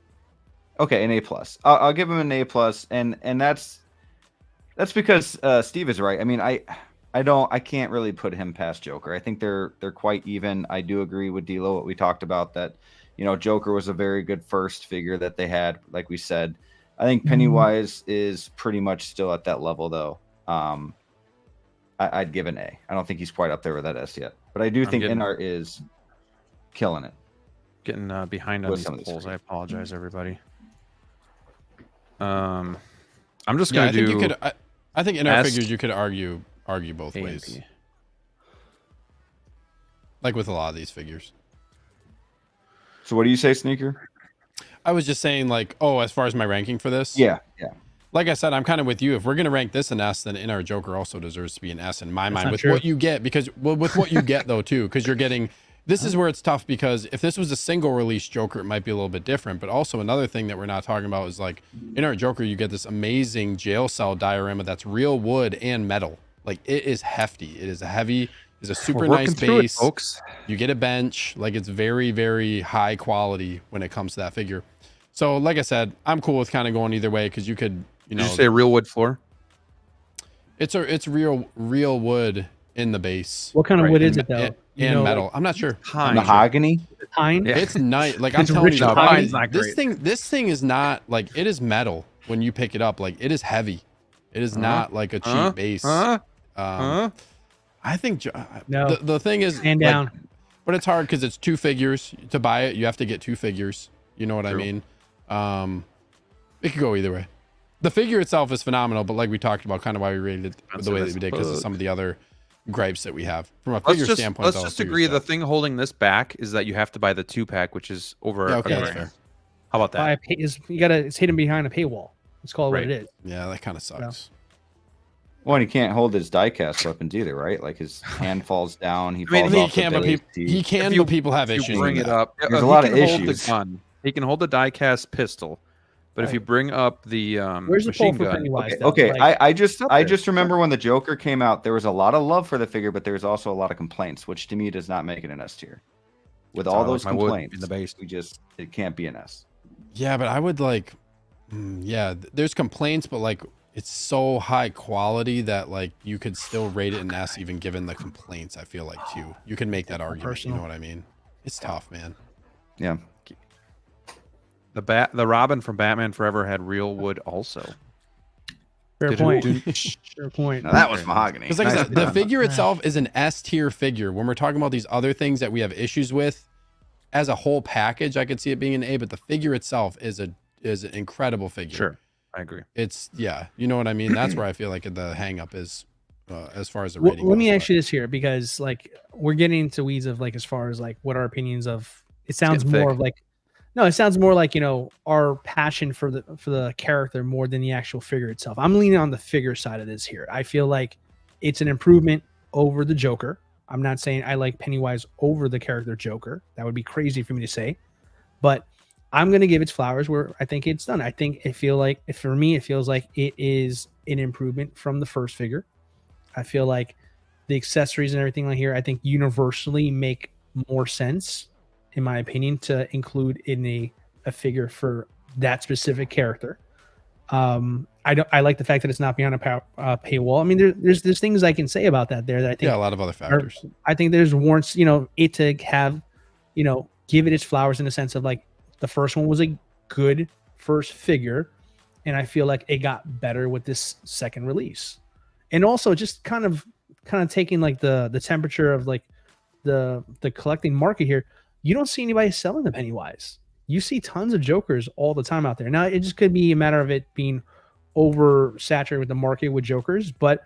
E: okay, an A plus. I'll give him an A plus, and that's because Steve is right. I mean, I can't really put him past Joker. I think they're quite even. I do agree with D'Lo what we talked about, that Joker was a very good first figure that they had, like we said. I think Pennywise is pretty much still at that level though. I'd give an A. I don't think he's quite up there with that S yet, but I do think InArt is killing it.
B: Getting behind on
E: With
B: these
E: some of these
B: polls. I
E: figures.
B: apologize, everybody. I'm just
D: Yeah,
B: gonna
D: I think
B: do.
D: you could. I think in our
B: S,
D: figures you could argue both
B: A and
D: ways,
B: P.
D: like with a lot of these figures.
E: So what do you say, Sneaker?
D: I was just saying, like, as far as my ranking for this,
E: Yeah.
D: like I said, I'm kind of with you. If we're gonna rank this an S, then InArt Joker also deserves to be an S in my mind
C: not
D: with
C: true.
D: what you get, because with what you get though too, because you're getting. This is where it's tough, because if this was a single release Joker, it might be a little bit different. But also another thing that we're not talking about is like InArt Joker, you get this amazing jail cell diorama that's real wood and metal. Like it is hefty. It is heavy. It's a super
B: We're
D: nice
B: working through it,
D: base.
B: folks.
D: You get a bench. Like it's very, very high quality when it comes to that figure. So like I said, I'm cool with kind of going either way, because you could,
B: Did you say real wood floor?
D: It's real wood in the base.
C: What kind of
B: Right,
C: wood
B: and
C: is it though?
D: And metal. I'm not sure.
B: Pine.
E: Mahogany.
C: Pine.
B: Yeah.
D: It's nice. Like I'm
C: It's
D: telling
C: rich
D: you,
C: as
D: the
C: pine's
B: not
D: this
B: great.
D: thing is not like it is metal when you pick it up. Like it is heavy. It is not like a cheap base. I think
C: No.
D: the thing is
C: Hand
D: like,
C: down.
D: but it's hard because it's 2 figures to buy it. You have to get 2 figures. You know what I
B: True.
D: mean? It could go either way. The figure itself is phenomenal, but like we talked about, kind of why we rated it the way that we did because of some of the other gripes that we have from a figure standpoint.
B: Let's just agree the thing holding this back is that you have to buy the 2-pack, which is over.
D: Yeah, okay,
B: a
D: that's
B: grand.
D: fair.
B: How about that?
C: It's hidden behind a paywall. Let's call it what it is.
D: Yeah, that kind of sucks.
E: Well, and he can't hold his diecast weapons either, right? Like his hand falls down. He
B: mean,
E: falls
D: He
E: off the
D: can, but
E: base.
D: he can,
B: If you-
D: but people have
B: If
D: issues.
B: you bring
D: with
B: it
D: that.
B: up,
E: There's a
B: he
E: lot of
B: can hold
E: issues.
B: the gun. He can hold the die-cast pistol, but if you bring up the
C: Where's the pull
B: machine
C: for
B: gun,
C: Pennywise? though?
E: Okay,
C: Like,
E: I just
B: up
E: I
B: there.
E: just remember when the Joker came out, there was a lot of love for the figure, but there's also a lot of complaints, which to me does not make it an S tier. With all
B: I like
E: those
B: my wood
E: complaints,
B: in the base.
E: it can't be an S.
D: Yeah, but I would like, there's complaints, but like it's so high quality that like you could still rate it an S even given the complaints. I feel like too, you can make that argument.
C: Personal.
D: You know what I mean? It's tough, man.
E: Yeah.
B: the Robin from Batman Forever had real wood also.
C: fair point. Fair point.
E: Now that was mahogany.
D: Because like I
E: Nice
D: said, the
E: done.
D: figure itself is an S tier figure. When we're talking about these other things that we have issues with, as a whole package, I could see it being an A. But the figure itself is an incredible figure.
B: Sure, I agree.
D: It's you know what I mean. That's where I feel like the hang up is, as far as the
C: Well,
D: rating.
C: let me
D: goes,
C: ask you this here, because like we're getting into weeds of like as far as like what our opinions of. It sounds
B: getting
C: more
B: thick.
C: of like, no, it sounds more like our passion for the character more than the actual figure itself. I'm leaning on the figure side of this here. I feel like it's an improvement over the Joker. I'm not saying I like Pennywise over the character Joker. That would be crazy for me to say, but I'm gonna give its flowers where I think it's done. I think for me, it feels like it is an improvement from the first figure. I feel like the accessories and everything like here, I think universally make more sense, in my opinion, to include in a figure for that specific character. I like the fact that it's not behind a paywall. I mean, there's things I can say about that there that I think
D: a lot of other factors.
C: I think there's warrants, it to have, give it its flowers in the sense of like the first one was a good first figure, and I feel like it got better with this second release. And also just kind of taking like the temperature of like the collecting market here. You don't see anybody selling the Pennywise. You see tons of Jokers all the time out there. Now it just could be a matter of it being oversaturated with the market with Jokers, but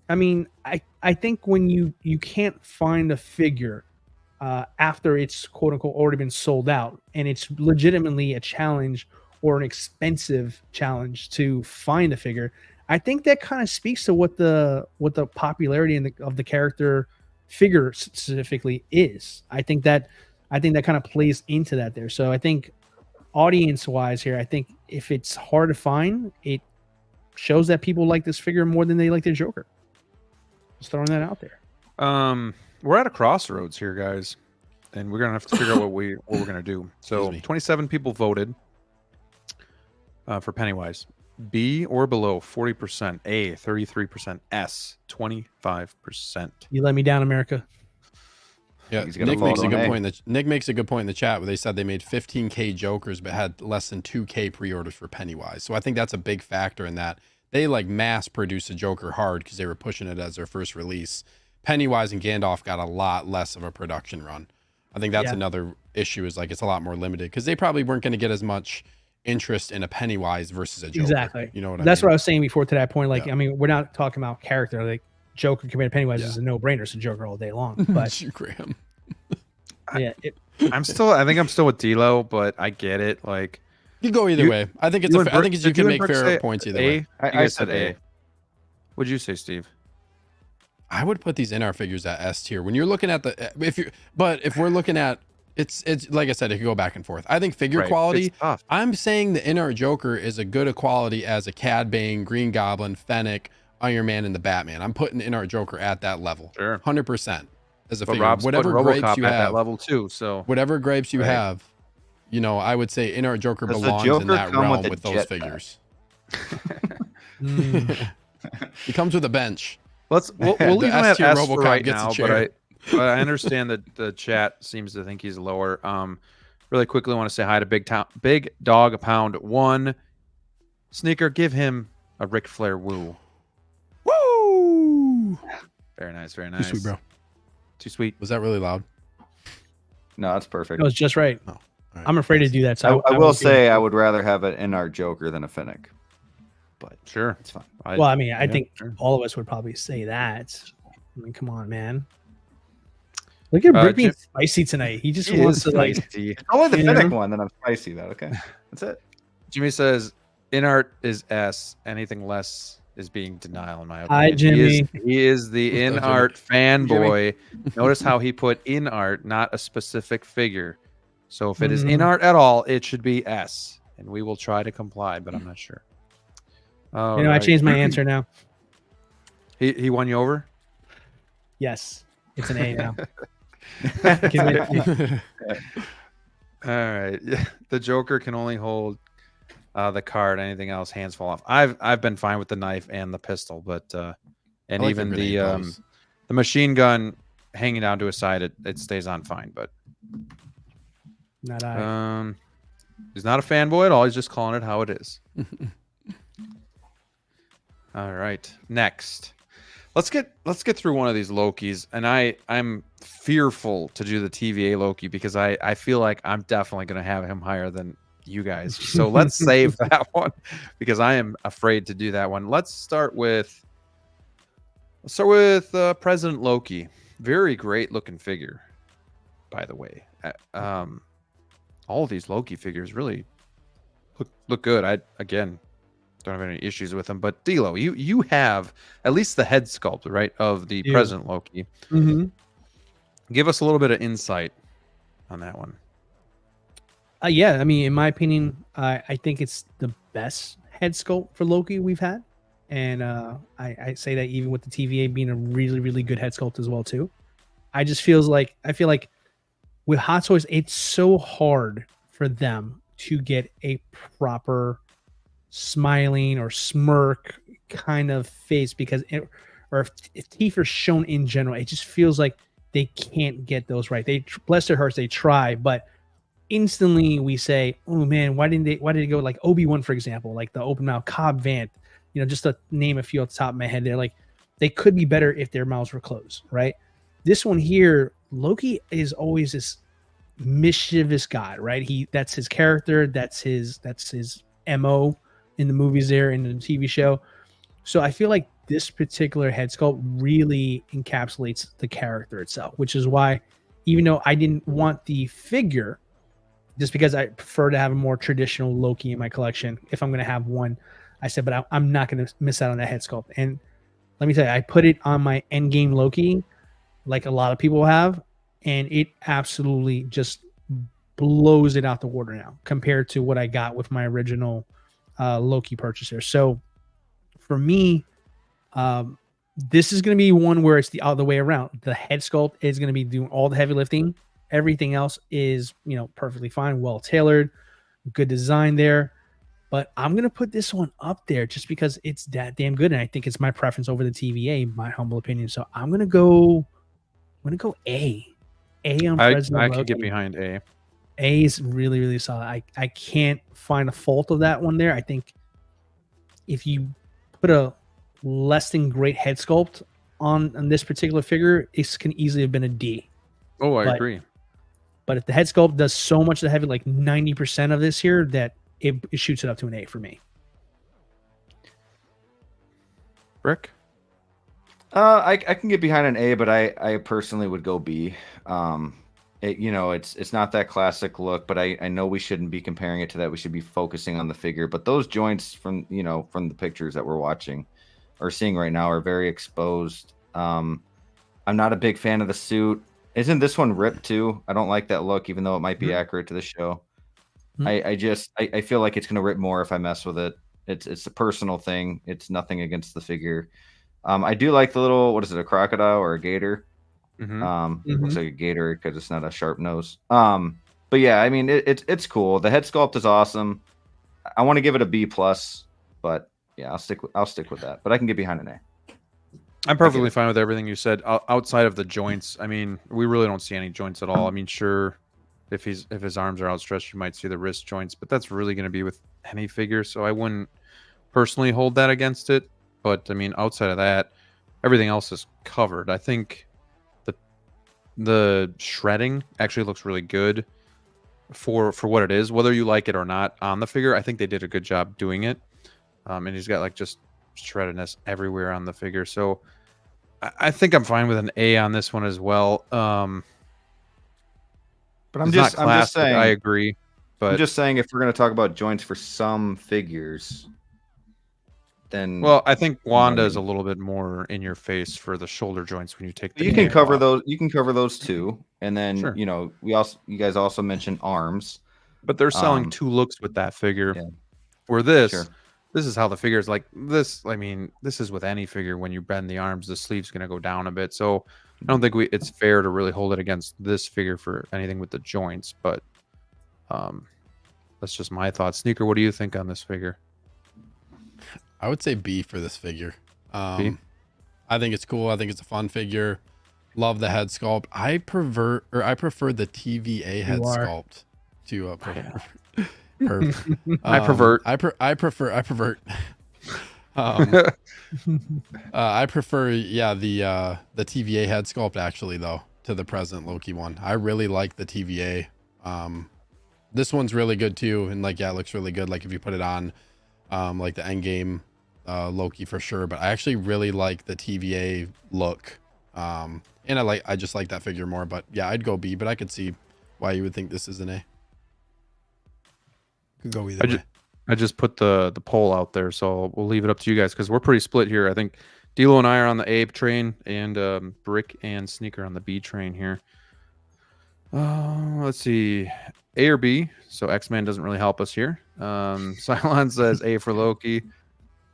C: I mean, I think when you can't find a figure after it's quote unquote already been sold out, and it's legitimately a challenge or an expensive challenge to find a figure, I think that kind of speaks to what the popularity of the character figure specifically is. I think that kind of plays into that there. So I think audience wise here, I think if it's hard to find, it shows that people like this figure more than they like their Joker. Just throwing that out there.
B: We're at a crossroads here, guys, and we're gonna have to figure out what we're gonna do. So
D: Excuse me.
B: 27 people voted for Pennywise. B or below 40%, A 33%, S 25%.
C: You let me down, America.
D: Yeah,
E: He's gonna
D: Nick makes a
E: follow
D: good
E: A.
D: point. Nick makes a good point in the chat where they said they made 15K Jokers but had less than 2K pre-orders for Pennywise. So I think that's a big factor in that. They like mass produced a Joker hard because they were pushing it as their first release. Pennywise and Gandalf got a lot less of a production run. I think that's another issue, is like it's a lot more limited because they probably weren't going to get as much interest in a Pennywise versus a Joker.
C: Exactly.
D: You know what
C: That's
D: I mean?
C: what I was saying before to that point. Like,
D: Yeah.
C: I mean, we're not talking about character. Like Joker compared to Pennywise
D: Yeah.
C: is a no-brainer. So Joker all day long. But
D: Graham.
C: yeah,
B: I think I'm still with D'Lo, but I get it. Like,
D: You go either
B: You-
D: way. I think
B: you
D: you
B: and
D: can
B: Brick
D: make
B: say
D: fair points either
B: A?
D: way.
B: You
E: I
B: guys
E: said A.
B: What'd you say, Steve?
D: I would put these NR figures at S tier. When you're looking at if we're looking at it's like I said, it could go back and forth. I think figure
B: Right.
D: quality.
B: It's tough.
D: I'm saying the NR Joker is a good quality as a Cad Bane, Green Goblin, Fennec, Iron Man, and the Batman. I'm putting NR Joker at that level.
B: Sure.
D: 100% as a
B: But
D: figure.
B: Rob's
D: Whatever
B: putting
D: gripes
B: RoboCop
D: you
B: at
D: have,
B: that level too. So
D: whatever gripes you
B: Right.
D: have, I would say NR Joker
E: Does the
D: belongs
E: Joker
D: in that
E: come
D: realm
E: with a
D: with those
E: jetpack?
D: figures. He comes with a bench.
B: We'll
D: The
B: leave him at
D: S-tier
B: S for
D: RoboCop
B: right
D: gets a
B: now,
D: chair.
B: but I understand that the chat seems to think he's lower. Really quickly want to say hi to Big Dog Pound 1. Sneaker, give him a Ric Flair woo.
D: Woo!
B: Very nice, very
D: Too
B: nice.
D: sweet, bro.
B: Too sweet.
D: Was that really loud?
E: No, that's perfect.
C: That was just right.
D: Oh, all right.
C: I'm afraid to do that. So
E: I will
C: won't do
E: say
C: it.
E: I would rather have an in-art Joker than a Finnick, but
B: Sure.
E: it's fine.
C: Well, I mean, I
B: yeah,
C: think
B: sure.
C: all of us would probably say that. I mean, come on, man. Look at Brick being
B: Jim-
C: spicy tonight. He just
B: He
C: wants
B: is
C: to like.
B: spicy.
E: Only the
C: You
E: Finnick
C: know?
E: one, then I'm spicy though. Okay, that's it.
B: Jimmy says, in art is S. Anything less is being denial, in my opinion.
C: Hi, Jimmy.
B: He is the in art fanboy. Notice how he put in art, not a specific figure. So if it is in
C: Mhm.
B: art at all, it should be S. And we will try to comply, but I'm not sure.
C: You know, I changed my answer now.
B: He won you over?
C: Yes, it's an A now.
B: All right. Yeah. The Joker can only hold the card. Anything else, hands fall off. I've been fine with the knife and the pistol, but and
D: I like
B: even
D: grenade pose.
B: the machine gun hanging down to his side, it stays on fine. But
C: Not I.
B: he's not a fanboy at all. He's just calling it how it is. All right. Next. Let's get through one of these Lokis, and I'm fearful to do the TVA Loki because I feel like I'm definitely going to have him higher than you guys. So let's save that one because I am afraid to do that one. Let's start with President Loki. Very great looking figure, by the way. All of these Loki figures really look good. I again don't have any issues with them, but D'Lo, you have at least the head sculpt, right, of the
C: Yeah.
B: President Loki.
C: Mm-hmm.
B: Give us a little bit of insight on that one.
C: Yeah, I mean, in my opinion, I think it's the best head sculpt for Loki we've had, and I say that even with the TVA being a really, really good head sculpt as well too. I feel like with Hot Toys, it's so hard for them to get a proper smiling or smirk kind of face because if teeth are shown in general, it just feels like they can't get those right. They bless their hearts, they try, but instantly we say, oh man, why did it go like Obi-Wan, for example, like the open mouth Cobb Vanth, just to name a few off the top of my head. They're like, they could be better if their mouths were closed, right? This one here, Loki is always this mischievous guy, right? That's his character, that's his MO in the movies there, in the TV show. So I feel like this particular head sculpt really encapsulates the character itself, which is why, even though I didn't want the figure, just because I prefer to have a more traditional Loki in my collection, if I'm going to have one, I said, but I'm not going to miss out on that head sculpt. And let me tell you, I put it on my endgame Loki, like a lot of people have, and it absolutely just blows it out the water now compared to what I got with my original Loki purchaser. So for me, this is going to be one where it's the other way around. The head sculpt is going to be doing all the heavy lifting. Everything else is, perfectly fine, well tailored, good design there. But I'm going to put this one up there just because it's that damn good, and I think it's my preference over the TVA, my humble opinion. So I'm going to go A. A on President
B: I
C: Loki.
B: can get behind A.
C: A is really, really solid. I can't find a fault of that one there. I think if you put a less than great head sculpt on this particular figure, it can easily have been a D.
B: Oh, I agree.
C: But if the head sculpt does so much of the heavy, like 90% of this here, that it shoots it up to an A for me.
B: Rick?
E: I can get behind an A, but I personally would go B. It's not that classic look, but I know we shouldn't be comparing it to that. We should be focusing on the figure. But those joints from the pictures that we're watching or seeing right now are very exposed. I'm not a big fan of the suit. Isn't this one ripped too? I don't like that look, even though it might be accurate to the show. I feel like it's gonna rip more if I mess with it. It's a personal thing. It's nothing against the figure. I do like the little, what is it, a crocodile or a gator? Looks like a gator because it's not a sharp nose. But yeah, I mean it's cool. The head sculpt is awesome. I want to give it a B plus, but Yeah, I'll stick with that. But I can get behind an A.
B: I'm perfectly fine with everything you said. Outside of the joints, I mean, we really don't see any joints at all. I mean, sure, if his arms are outstretched, you might see the wrist joints, but that's really going to be with any figure. So I wouldn't personally hold that against it. But I mean, outside of that, everything else is covered. I think the shredding actually looks really good for what it is, whether you like it or not on the figure. I think they did a good job doing it. And he's got like just shreddedness everywhere on the figure. So I think I'm fine with an A on this one as well.
E: But I'm
B: it's
E: just
B: not classic,
E: saying.
B: I agree. But
E: I'm just saying if we're going to talk about joints for some figures, then
B: well, I think Wanda is a little bit more in your face for the shoulder joints when you take the
E: you can cover
B: off.
E: those. You can cover those too, and then
B: Sure.
E: you guys also mentioned arms.
B: But they're selling two looks with that figure.
E: Yeah.
B: Where this
E: Sure.
B: this is how the figure is like this. I mean, this is with any figure. When you bend the arms, the sleeve's going to go down a bit. So I don't think it's fair to really hold it against this figure for anything with the joints. But that's just my thoughts. Sneaker, what do you think on this figure?
D: I would say B for this figure.
B: B?
D: I think it's cool. I think it's a fun figure. Love the head sculpt. I prefer the TVA head sculpt to I prefer. I prefer. I prefer, yeah, the TVA head sculpt actually though to the present Loki one. I really like the TVA. This one's really good too, and like, yeah, it looks really good. Like if you put it on, like the Endgame Loki for sure. But I actually really like the TVA look, and I just like that figure more. But yeah, I'd go B. But I could see why you would think this is an A. Could go either way.
B: I just put the poll out there, so we'll leave it up to you guys because we're pretty split here. I think D'Lo and I are on the A train, and Brick and Sneaker on the B train here. Let's see, A or B. So X-Man doesn't really help us here. Cylon says A for Loki.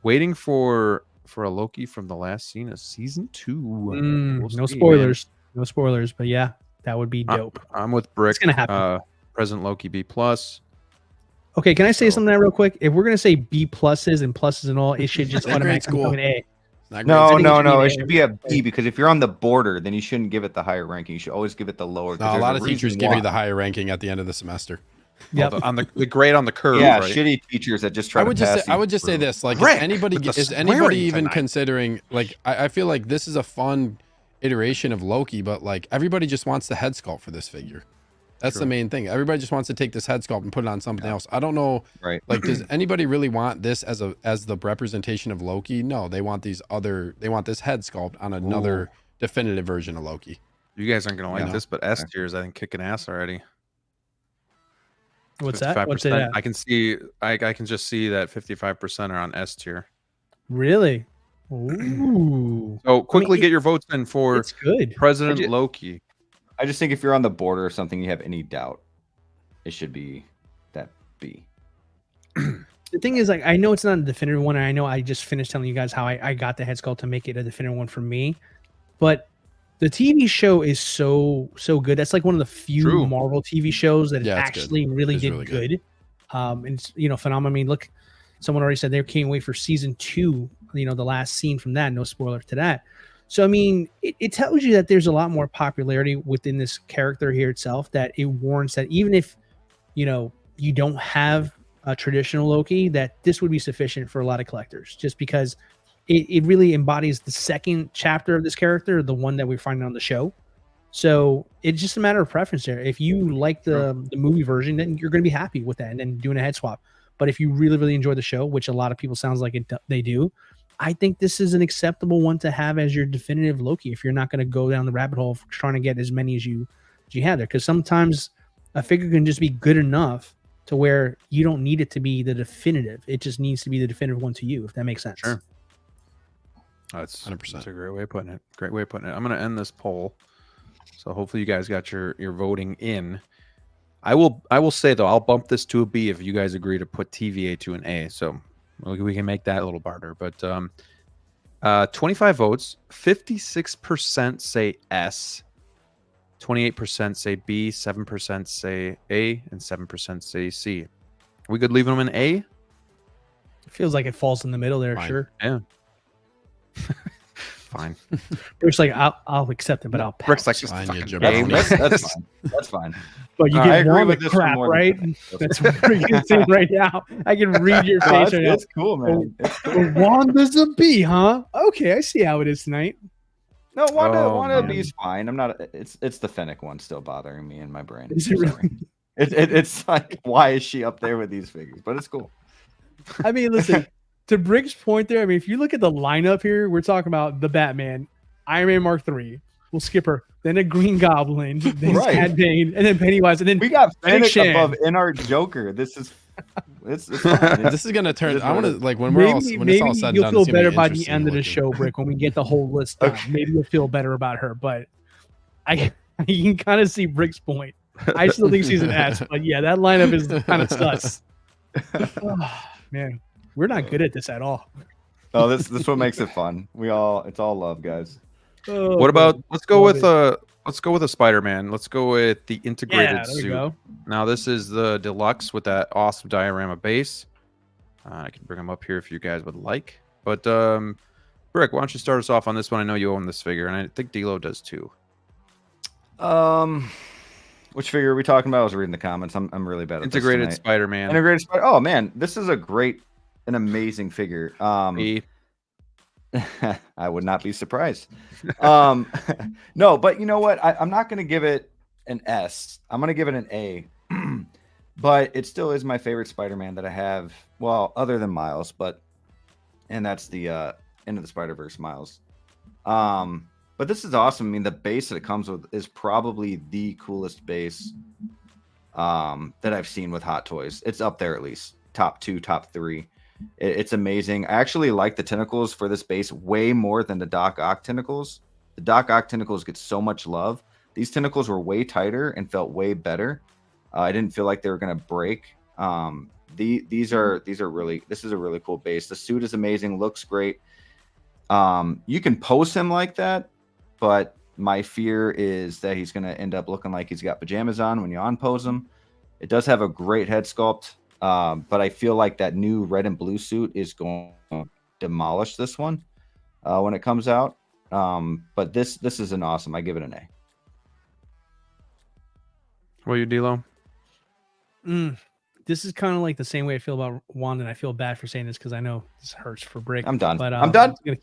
B: Waiting for a Loki from the last scene of season 2. We'll
C: No
B: see,
C: spoilers. Man. No spoilers, but yeah, that would be dope.
B: I'm with Brick.
C: It's gonna happen.
B: Present Loki B plus.
C: Okay, can I say something real quick? If we're gonna say B pluses and all, it should just automatically
D: cool.
C: become an A.
E: No. It should be a B because if you're on the border, then you shouldn't give it the higher ranking. You should always give it the lower.
D: No, a lot of teachers give you the higher ranking at the end of the semester.
C: Yep.
B: On the grade on the curve.
E: Yeah,
B: right?
E: Shitty teachers that just try
D: I would
E: to pass.
D: I would just say this: like,
B: Rick,
D: is anybody even considering? Like, I feel like this is a fun iteration of Loki, but like everybody just wants the head sculpt for this figure. That's the main thing. Everybody just wants to take this head sculpt and put it on something else. I don't know.
E: Right.
D: Like, does anybody really want this as the representation of Loki? No, they want this head sculpt on another definitive version of Loki.
B: You guys aren't gonna like this, but S tier is I think kicking ass already.
C: What's that? What's it
B: 55%.
C: at?
B: I can see. I can just see that 55% are on S tier.
C: Really? Ooh.
B: So quickly get your votes in for
C: It's good.
B: President Loki.
E: I just think if you're on the border or something, you have any doubt, it should be that B.
C: The thing is, like, I know it's not a definitive one, and I know I just finished telling you guys how I got the head sculpt to make it a definitive one for me, but the TV show is so good. That's like one of the few Marvel TV shows that actually really did good. And it's phenomenal. I mean, look, someone already said they can't wait for season 2. The last scene from that. No spoiler to that. So I mean, it tells you that there's a lot more popularity within this character here itself. That it warrants that even if you don't have a traditional Loki, that this would be sufficient for a lot of collectors, just because it really embodies the second chapter of this character, the one that we're finding on the show. So it's just a matter of preference there. If you like the movie version, then you're going to be happy with that and then doing a head swap. But if you really, really enjoy the show, which a lot of people sounds like they do, I think this is an acceptable one to have as your definitive Loki if you're not going to go down the rabbit hole of trying to get as many as you have there. Because sometimes a figure can just be good enough to where you don't need it to be the definitive. It just needs to be the definitive one to you, if that makes sense.
B: Sure. That's 100%. That's a great way of putting it. Great way of putting it. I'm going to end this poll. So hopefully you guys got your voting in. I will say, though, I'll bump this to a B if you guys agree to put TVA to an A. So we can make that a little barter. But 25 votes, 56% say S, 28% say B, 7% say A, and 7% say C. Are we good leaving them in A?
C: Feels like it falls in the middle there.
D: Fine.
C: Sure.
B: Yeah. Fine.
C: Rick's like, I'll accept it, but I'll
B: Rick's
C: pass.
B: like, just
D: Fine,
B: fucking
D: you
B: game.
D: jabroni.
E: That's fine. That's fine.
C: But you
E: I
C: get
E: agree
C: Wanda
E: with this one
C: crap,
E: more than
C: right?
E: Fennec.
C: That's what we're getting to right now. I can read your
E: No,
C: face
E: it's,
C: right now.
E: it's cool, man. It's cool.
C: Well, Wanda's a bee, huh? Okay, I see how it is tonight.
E: No, Wanda
B: Oh, man.
E: B's fine. I'm not. It's the Fennec one still bothering me in my brain.
C: Is it
E: I'm sorry.
C: really?
E: It's like, why is she up there with these figures? But it's cool.
C: I mean, listen, to Brick's point there, I mean, if you look at the lineup here, we're talking about the Batman, Iron Man Mark III, we'll skip her, then a Green Goblin, then
E: Right.
C: Cad Bane, and then Pennywise, and then
E: We got
C: Fennec
E: Fennec
C: Shan.
E: above in our Joker. This is it's fine.
D: This is gonna turn.
E: Just
D: I want to
E: wanna-
D: like when we're all when it's all said and
C: you'll
D: done.
C: feel
D: it's gonna be
C: better by the
D: interesting
C: end of the
D: looking.
C: show, Brick, when we get the whole list done.
E: Okay.
C: Maybe you'll feel better about her, but I you can kind of see Brick's point. I still think she's an S, but yeah, that lineup is kind of sus. Oh, man, we're not good at this at all.
E: Oh, this what makes it fun. It's all love, guys.
C: Oh,
B: What about
C: man.
B: let's go
C: Love
B: with
C: it.
B: a Spider-Man. Let's go with the integrated
C: Yeah, there we
B: suit.
C: go.
B: Now this is the deluxe with that awesome diorama base. I can bring them up here if you guys would like. But Brick, why don't you start us off on this one? I know you own this figure, and I think D'Lo does too.
E: Which figure are we talking about? I was reading the comments. I'm really bad at
B: Integrated
E: this tonight.
B: Spider-Man.
E: Integrated Spider. Oh man, this is an amazing figure.
B: Me.
E: I would not be surprised. No, but you know what? I'm not going to give it an S. I'm going to give it an A. But it still is my favorite Spider-Man that I have. Well, other than Miles, and that's the Into the Spider-Verse Miles. But this is awesome. I mean, the base that it comes with is probably the coolest base that I've seen with Hot Toys. It's up there at least. Top 2, top 3. It's amazing. I actually like the tentacles for this base way more than the Doc Ock tentacles. The Doc Ock tentacles get so much love. These tentacles were way tighter and felt way better. I didn't feel like they were gonna break. These are really. This is a really cool base. The suit is amazing. Looks great. You can pose him like that, but my fear is that he's gonna end up looking like he's got pajamas on when you unpose him. It does have a great head sculpt. But I feel like that new red and blue suit is going to demolish this one when it comes out. But this is an awesome. I give it an A.
B: What you, D'Lo?
C: This is kind of like the same way I feel about Wanda, and I feel bad for saying this because I know this hurts for Brick.
E: I'm done.
C: But
E: I'm done.
C: you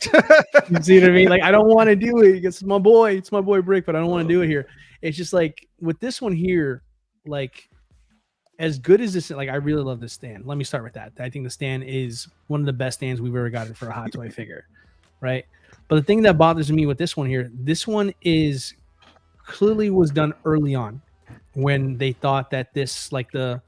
C: see what I mean? Like, I don't want to do it. It's my boy Brick, but I don't want to do it here. It's just like with this one here, like, as good as this, like, I really love this stand. Let me start with that. I think the stand is one of the best stands we've ever gotten for a Hot Toy figure, right? But the thing that bothers me with this one here, this one is clearly was done early on when they thought that this, like, the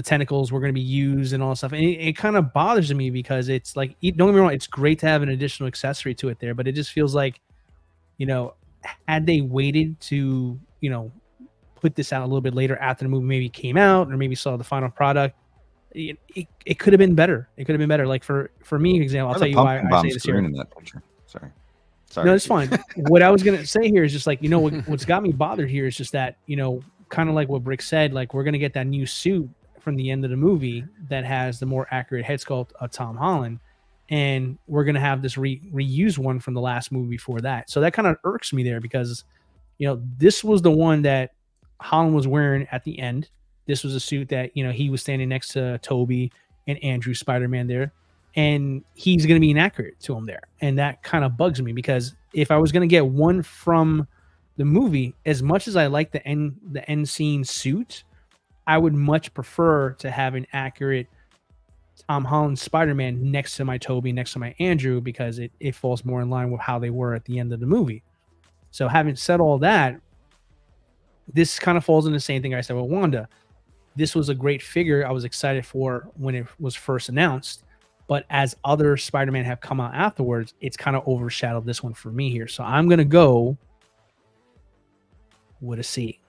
C: tentacles were going to be used and all that stuff. And it kind of bothers me because it's like, don't get me wrong, it's great to have an additional accessory to it there, but it just feels like, you know, had they waited to, you know, put this out a little bit later after the movie maybe came out or maybe saw the final product, it could have been better. It could have been better. Like for me, example, I'll tell you why I say this here.
E: In that picture. Sorry.
C: No, it's fine. What I was going to say here is just like, you know, what's got me bothered here is just that, you know, kind of like what Brick said, like we're going to get that new suit from the end of the movie that has the more accurate head sculpt of Tom Holland. And we're going to have this reused one from the last movie before that. So that kind of irks me there because, you know, this was the one that Holland was wearing at the end. This was a suit that, you know, he was standing next to Toby and Andrew Spider-Man there, and he's going to be inaccurate to him there. And that kind of bugs me because if I was going to get one from the movie, as much as I like the end scene suit, I would much prefer to have an accurate Tom Holland Spider-Man next to my Toby, next to my Andrew, because it falls more in line with how they were at the end of the movie. So having said all that, this kind of falls in the same thing I said with Wanda. This was a great figure I was excited for when it was first announced. But as other Spider-Man have come out afterwards, it's kind of overshadowed this one for me here. So I'm going to go with a C.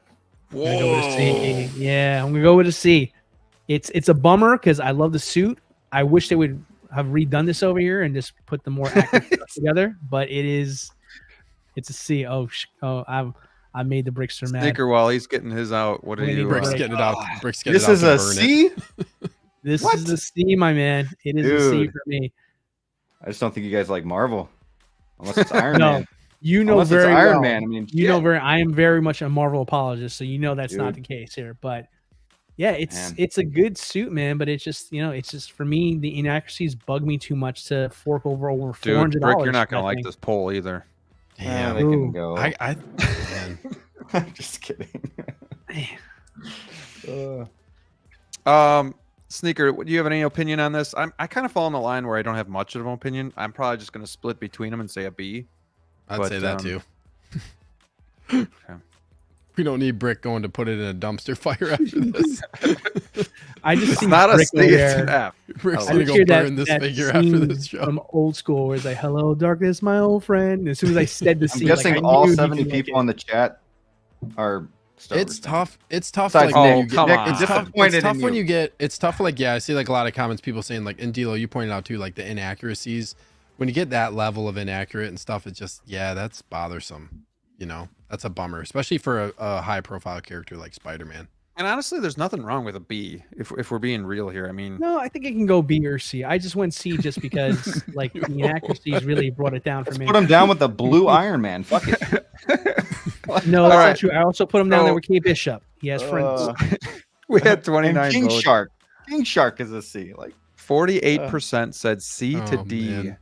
C: I'm gonna go with a C. Yeah, I'm going to go with a C. It's a bummer because I love the suit. I wish they would have redone this over here and just put the more accurate stuff together. But it's a C. I made the Brickster mad.
B: Sticker while he's getting his out. What are you?
D: Brick's getting it out. Brick's getting
E: This
D: it out
E: is
D: to
E: a
D: burn
E: C.
D: it.
C: This
E: What?
C: is the C, my man. It is a C
E: Dude.
C: for me.
E: I just don't think you guys like Marvel, unless it's Iron
C: No,
E: Man.
C: you know
E: Unless it's
C: very
E: Iron
C: well.
E: Man. I mean,
C: You know
E: shit.
C: very. I am very much a Marvel apologist, so you know that's not the
E: Dude.
C: case here. But yeah,
E: Man.
C: it's a good suit, man. But it's just it's just for me the inaccuracies bug me too much to fork over $400.
B: Dude, Brick, you're not gonna like this poll either.
E: Yeah,
D: Damn.
E: they can
C: Ooh.
E: go.
D: Man.
E: I'm just kidding.
B: Sneaker, do you have any opinion on this? I kind of fall on the line where I don't have much of an opinion. I'm probably just gonna split between them and say a B.
D: I'd
B: But,
D: say that too.
B: Okay.
D: We don't need Brick going to put it in a dumpster fire after this.
C: I just
B: It's
C: see
B: not a
C: Brick
B: C,
C: over
B: it's
C: there.
B: an F.
D: Brick's
C: I
D: gonna
C: just
D: go
C: hear
D: burn this figure after
C: scene
D: this show.
C: from old school where it's like, "Hello, darkness, my old friend." And as soon as I said the
E: I'm
C: C,
E: guessing
C: like, I
E: all
C: knew he
E: 70
C: would like
E: people
C: it.
E: in the chat are. Star
D: It's
E: Wars fans.
D: tough. It's tough.
E: Besides
D: Like,
E: Nick,
B: oh,
E: you get-
B: come
E: Nick,
B: on.
E: I'm
D: it's tough.
E: disappointed
D: It's tough
E: in
D: when
E: you.
D: you get. It's tough. Like, yeah, I see like a lot of comments. People saying like, and D'Lo, you pointed out too, like the inaccuracies. When you get that level of inaccurate and stuff, it's just that's bothersome. You know, that's a bummer, especially for a high profile character like Spider-Man.
B: And honestly, there's nothing wrong with a B if we're being real here. I mean,
C: No, I think it can go B or C. I just went C just because like the inaccuracies really brought it down for
E: Let's
C: me.
E: put him down with the blue Iron Man. Fuck it.
C: No,
B: All
C: that's
B: right.
C: not true. I also put him down there
B: So-
C: with K Bishop. He has friends.
B: we had
E: And
B: 29
E: King
B: votes.
E: Shark. King Shark is a C. Like
B: 48% said C to
D: Oh,
B: D.
D: man.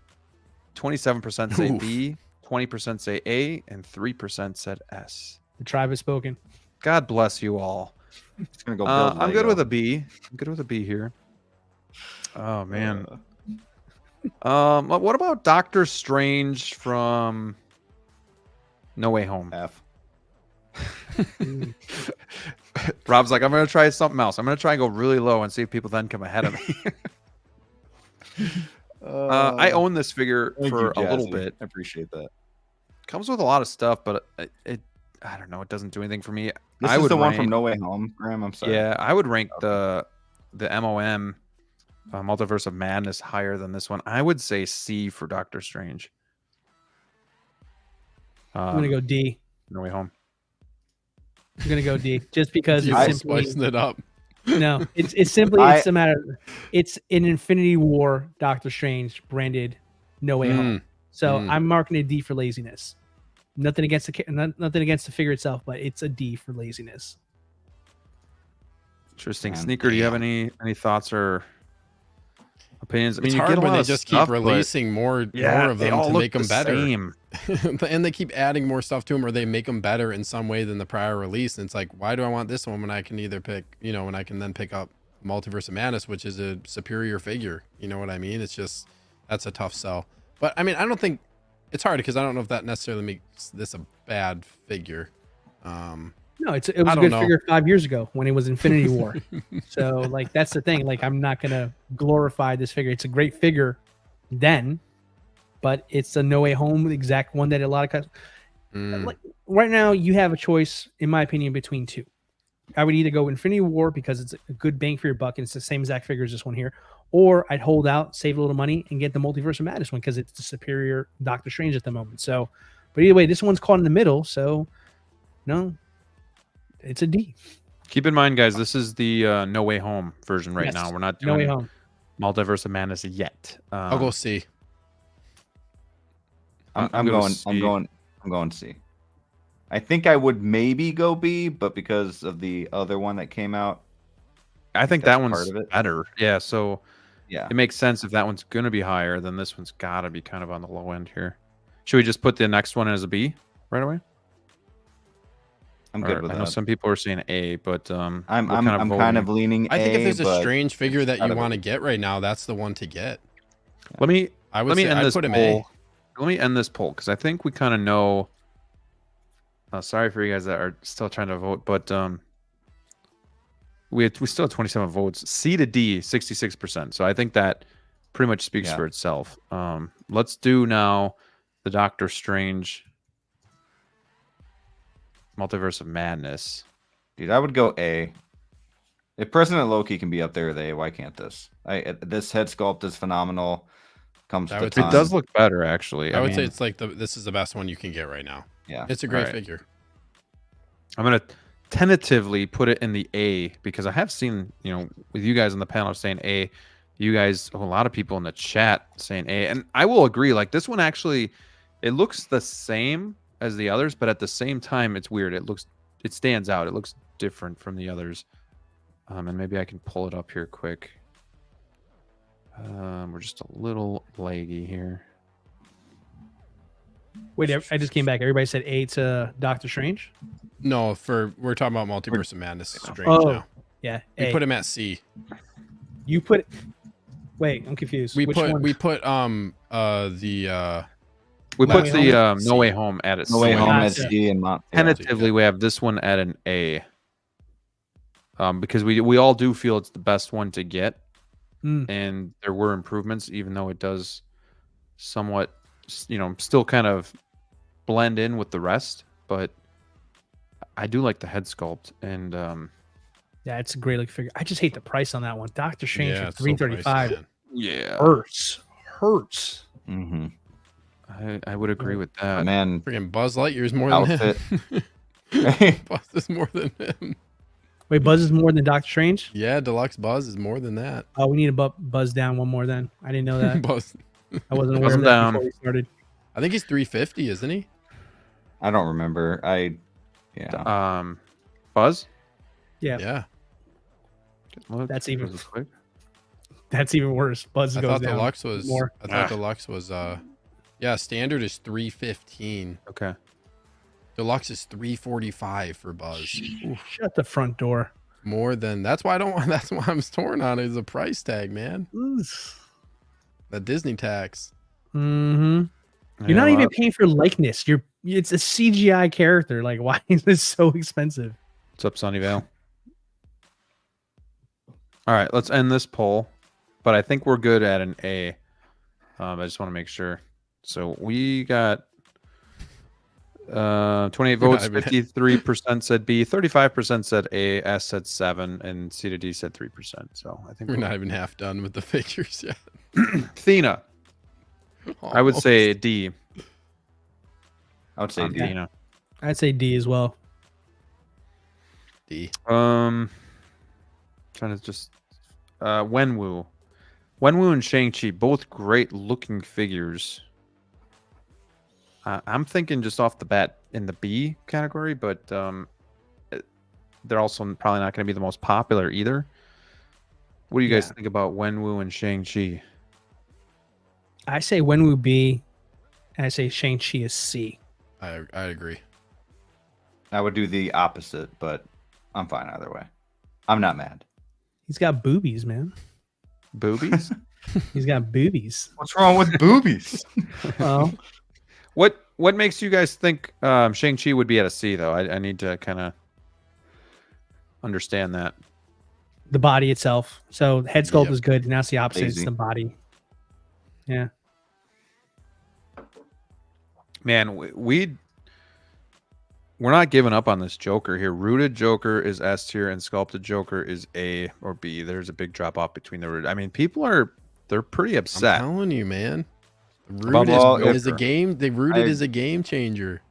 B: 27% say
D: Oof.
B: B. 20% say A, and 3% said S.
C: The tribe has spoken.
B: God bless you all.
E: it's gonna go. Build
B: I'm good
E: Lego.
B: with a B. I'm good with a B here. Oh man. What about Doctor Strange from No Way Home?
E: F.
B: Rob's like, I'm gonna try something else. I'm gonna try and go really low and see if people then come ahead of me. I own this figure
E: Thank
B: for
E: you,
B: a little
E: Jazzy.
B: bit.
E: I appreciate that.
B: Comes with a lot of stuff, but it I don't know. It doesn't do anything for me.
E: This
B: I
E: is
B: would
E: the one
B: rank,
E: from No Way Home, Graham. I'm sorry.
B: Yeah, I would rank
E: Okay.
B: the MOM Multiverse of Madness higher than this one. I would say C for Doctor Strange.
C: I'm gonna go D.
B: No Way Home.
C: I'm gonna go D just because
D: You're
C: it's simply
D: spicing it up.
C: no. It's simply it's a matter. It's an Infinity War Doctor Strange branded No Way Home. So I'm marking a D for laziness. Nothing against nothing against the figure itself, but it's a D for laziness.
B: Interesting.
E: Man,
B: Sneaker, do you have
D: damn.
B: any thoughts or opinions? I mean,
D: It's
B: you
D: hard
B: get a
D: when
B: lot
D: they
B: of
D: just
B: stuff,
D: keep
B: but
D: releasing more of
B: they
D: them
B: all
D: to
B: look
D: make them
B: the
D: better.
B: same.
D: And they keep adding more stuff to them, or they make them better in some way than the prior release. And it's like, why do I want this one when I can either pick, when I can then pick up Multiverse of Madness, which is a superior figure? You know what I mean? It's just, that's a tough sell. But I mean, I don't think it's hard because I don't know if that necessarily makes this a bad figure.
C: No, it was
D: I
C: a
D: don't
C: good
D: know.
C: figure 5 years ago when it was Infinity War. So like that's the thing. Like I'm not gonna glorify this figure. It's a great figure then, but it's a No Way Home exact one that a lot of like right now you have a choice, in my opinion, between two. I would either go Infinity War because it's a good bang for your buck and it's the same exact figure as this one here, or I'd hold out, save a little money, and get the Multiverse of Madness one because it's the superior Doctor Strange at the moment. So, but either way, this one's caught in the middle. So, no, it's a D.
B: Keep in mind, guys, this is the No Way Home version right
C: Yes.
B: now. We're not
C: No
B: doing
C: Way Home.
B: Multiverse of Madness yet.
D: I'll go C.
E: I'm
B: I'm gonna
E: going C. I think I would maybe go B, but because of the other one that came out,
B: I think
E: that's
B: that one's
E: part of it.
B: better. Yeah, so
E: yeah.
B: it makes sense if that one's going to be higher, then this one's got to be kind of on the low end here. Should we just put the next one as a B right away?
E: I'm
B: Or-
E: good with
B: I know
E: that.
B: some people are saying A, but
E: I'm
B: we're
E: kind
B: voting.
E: of leaning
D: I think
E: A,
D: if there's a
E: but
D: strange figure that
E: out
D: you
E: of it.
D: want to get right now, that's the one to get.
B: Let me
D: I would
B: let me
D: say
B: end
D: I'd
B: this
D: put him
B: poll.
D: A.
B: Let me end this poll because I think we kind of know. Sorry for you guys that are still trying to vote, but we still have 27 votes. C to D, 66%. So I think that pretty much speaks
E: Yeah.
B: for itself. Let's do now the Doctor Strange Multiverse of Madness.
E: dude, I would go A. If President Loki can be up there with A, why can't this? This head sculpt is phenomenal. Comes
D: I
E: to
D: would say
B: It does look better, actually.
D: I would say
B: mean,
D: it's like this is the best one you can get right now.
E: Yeah.
D: It's a great
B: Right.
D: figure.
B: I'm gonna tentatively put it in the A because I have seen, with you guys on the panel saying A, you guys, a lot of people in the chat saying A, and I will agree. Like this one actually, it looks the same as the others, but at the same time, it's weird. It stands out. It looks different from the others. And maybe I can pull it up here quick. We're just a little laggy here.
C: Wait, I just came back. Everybody said A to Doctor Strange.
D: No, we're talking about Multiverse of Madness. Strange now.
C: Yeah.
D: We
C: A.
D: put him at C.
C: You put. Wait, I'm confused.
D: We
C: Which
D: put
C: one?
D: we put
B: We
D: No
B: put
D: Way
B: the
D: Home?
B: No Way Home at it.
E: No Way Home at
C: Gotcha.
E: C and Mount.
B: Tentatively, we have this one at an A. Because we all do feel it's the best one to get, and there were improvements, even though it does somewhat, still kind of blend in with the rest. But I do like the head sculpt, and
C: Yeah, it's a great looking figure. I just hate the price on that one. Doctor Strange for
D: it's so
C: $335.
D: pricey, man.
B: yeah,
C: Hurts.
E: Mm-hmm.
B: I would agree with that.
E: Man,
D: Freaking Buzz Lightyear's more than
E: outfit.
D: him. Buzz is more than him.
C: Wait, Buzz is more than Doctor Strange?
D: Yeah, Deluxe Buzz is more than that.
C: Oh, we need to Buzz down one more then. I didn't know that.
D: Buzz.
C: I wasn't aware
B: Buzz
C: of
B: him
C: that
B: down.
C: before we started.
D: I think he's 350, isn't he?
E: I don't remember. Yeah.
B: Buzz.
C: Yeah,
D: Yeah.
B: Look,
C: That's even-
B: this is quick.
C: that's even worse. Buzz
D: I
C: goes
D: thought
C: down
D: Deluxe was
C: more.
D: I thought Deluxe was yeah, standard is 315.
B: Okay.
D: Deluxe is 345 for Buzz.
C: Shut the front door.
D: More than that's why I'm torn on it is the price tag, man. The Disney tax.
C: Mm-hmm. You're not even paying for likeness. It's a CGI character. Like, why is this so expensive?
B: What's up, Sunnyvale? All right, let's end this poll. But I think we're good at an A. I just want to make sure. So we got 28 votes,
D: not even-
B: 53% said B, 35% said A, S said 7, and C to D said 3%. So I think
D: We're not even half done with the figures yet.
B: Athena, I would
D: Almost.
B: say D.
E: I would say
B: on
E: D.
B: Athena.
C: I'd say D as well.
D: D.
B: Trying to just Wenwu and Shang-Chi, both great looking figures. I'm thinking just off the bat in the B category, but they're also probably not going to be the most popular either. What do you guys think about Wenwu and Shang-Chi?
C: I say Wenwu B, and I say Shang-Chi is C.
D: I agree.
E: I would do the opposite, but I'm fine either way. I'm not mad.
C: He's got boobies, man.
B: Boobies?
C: He's got boobies.
E: What's wrong with boobies?
C: Well,
B: What makes you guys think Shang-Chi would be at a C, though? I need to kind of understand that.
C: the body itself. So head sculpt
D: Yep.
C: is good. Now it's the opposite. It's
E: Lazy.
C: the body. Yeah.
B: Man, we're not giving up on this Joker here. Rooted Joker is S tier and sculpted Joker is A or B. There's a big drop off between the rooted. I mean, they're pretty
D: I'm
B: upset.
D: telling you, man.
B: About
D: Rooted
B: this
D: is a
E: Joker.
D: game. The Rooted is a game changer.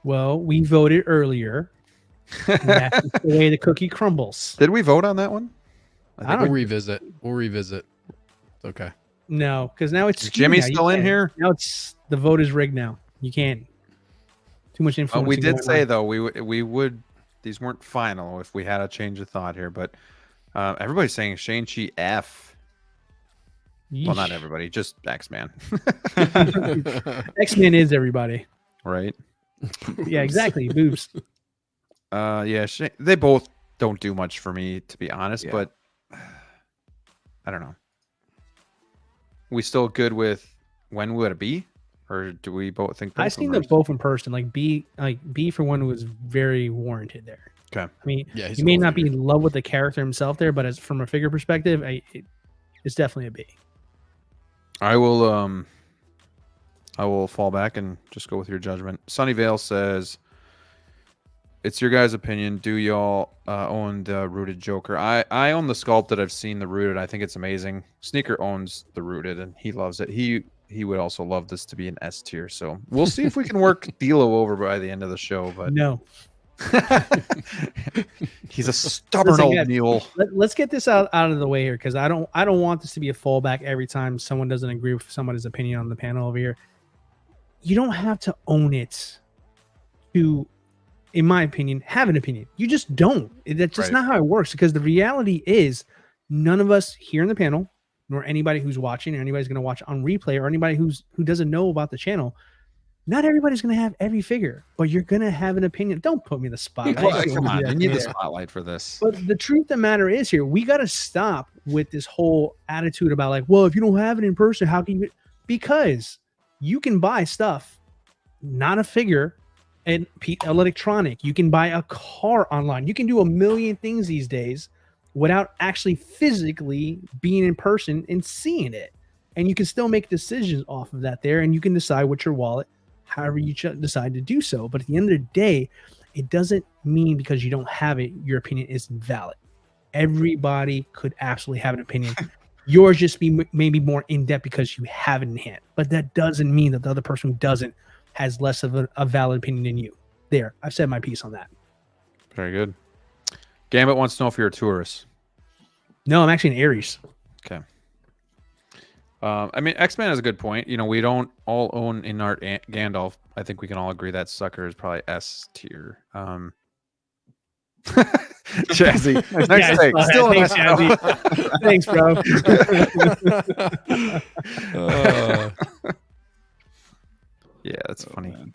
C: Well, we voted earlier. And that's the way the cookie crumbles.
B: Did we vote on that one?
C: I
D: We'll
C: don't
D: revisit. It's okay.
C: know, because now it's
B: Is
C: skewed
B: Jimmy
C: now. You
B: still in
C: can't-
B: here?
C: Now it's the vote is rigged now. You can't. Too much influence.
B: We did say though we would. These weren't final if we had a change of thought here, but everybody's saying Shang-Chi F. Well, not everybody, just X-Man,
C: X-Men is everybody.
B: right?
C: Yeah, exactly. Boobs.
B: Yeah, they both don't do much for me, to be honest.
E: Yeah.
B: But I don't know. We still good with when would it be, or do we both think?
C: I've seen them both in person. Like B for one was very warranted there.
B: Okay.
C: I mean,
D: Yeah, he's
C: you may
D: a cool
C: not be
D: figure.
C: in love with the character himself there, but as from a figure perspective, it's definitely a B.
B: I will fall back and just go with your judgment. Sunnyvale says, "It's your guys' opinion. Do y'all own the Rooted Joker? I own the sculpted. I've seen the Rooted. I think it's amazing. Sneaker owns the Rooted, and he loves it. He would also love this to be an S tier. So we'll see if we can work D'Lo over by the end of the show. But
C: No,
B: He's a stubborn
C: Listen,
B: old
C: guys,
B: mule.
C: Let's get this out of the way here, because I don't want this to be a fallback every time someone doesn't agree with somebody's opinion on the panel over here. You don't have to own it to, in my opinion, have an opinion. You just don't. That's just
B: Right.
C: not how it works, because the reality is none of us here in the panel, nor anybody who's watching, or anybody's going to watch on replay, or anybody who doesn't know about the channel, not everybody's going to have every figure, but you're going to have an opinion. Don't put me in the spotlight.
B: Well,
C: I can't
B: come
C: do
B: on,
C: that
B: you need the
C: there.
B: spotlight for this.
C: But the truth of the matter is here, we got to stop with this whole attitude about like, well, if you don't have it in person, how can you? Because you can buy stuff, not a figure, and electronic. You can buy a car online. You can do a million things these days without actually physically being in person and seeing it. And you can still make decisions off of that there, and you can decide what your wallet, however you decide to do so. But at the end of the day, it doesn't mean because you don't have it, your opinion isn't valid. Everybody could absolutely have an opinion. Yours just be maybe more in depth because you have it in hand. But that doesn't mean that the other person who doesn't has less of a valid opinion than you. There, I've said my piece on that.
B: Very good. Gambit wants to know if you're a tourist.
C: No, I'm actually an Aries.
B: Okay. I mean, X-Man has a good point. You know, we don't all own Inart Gandalf. I think we can all agree that sucker is probably S tier. Jazzy, next
C: Yeah,
B: take. Still an
C: thanks,
B: S.
C: Jazzy. Thanks, bro.
B: Yeah, that's
E: Oh,
B: funny.
E: man.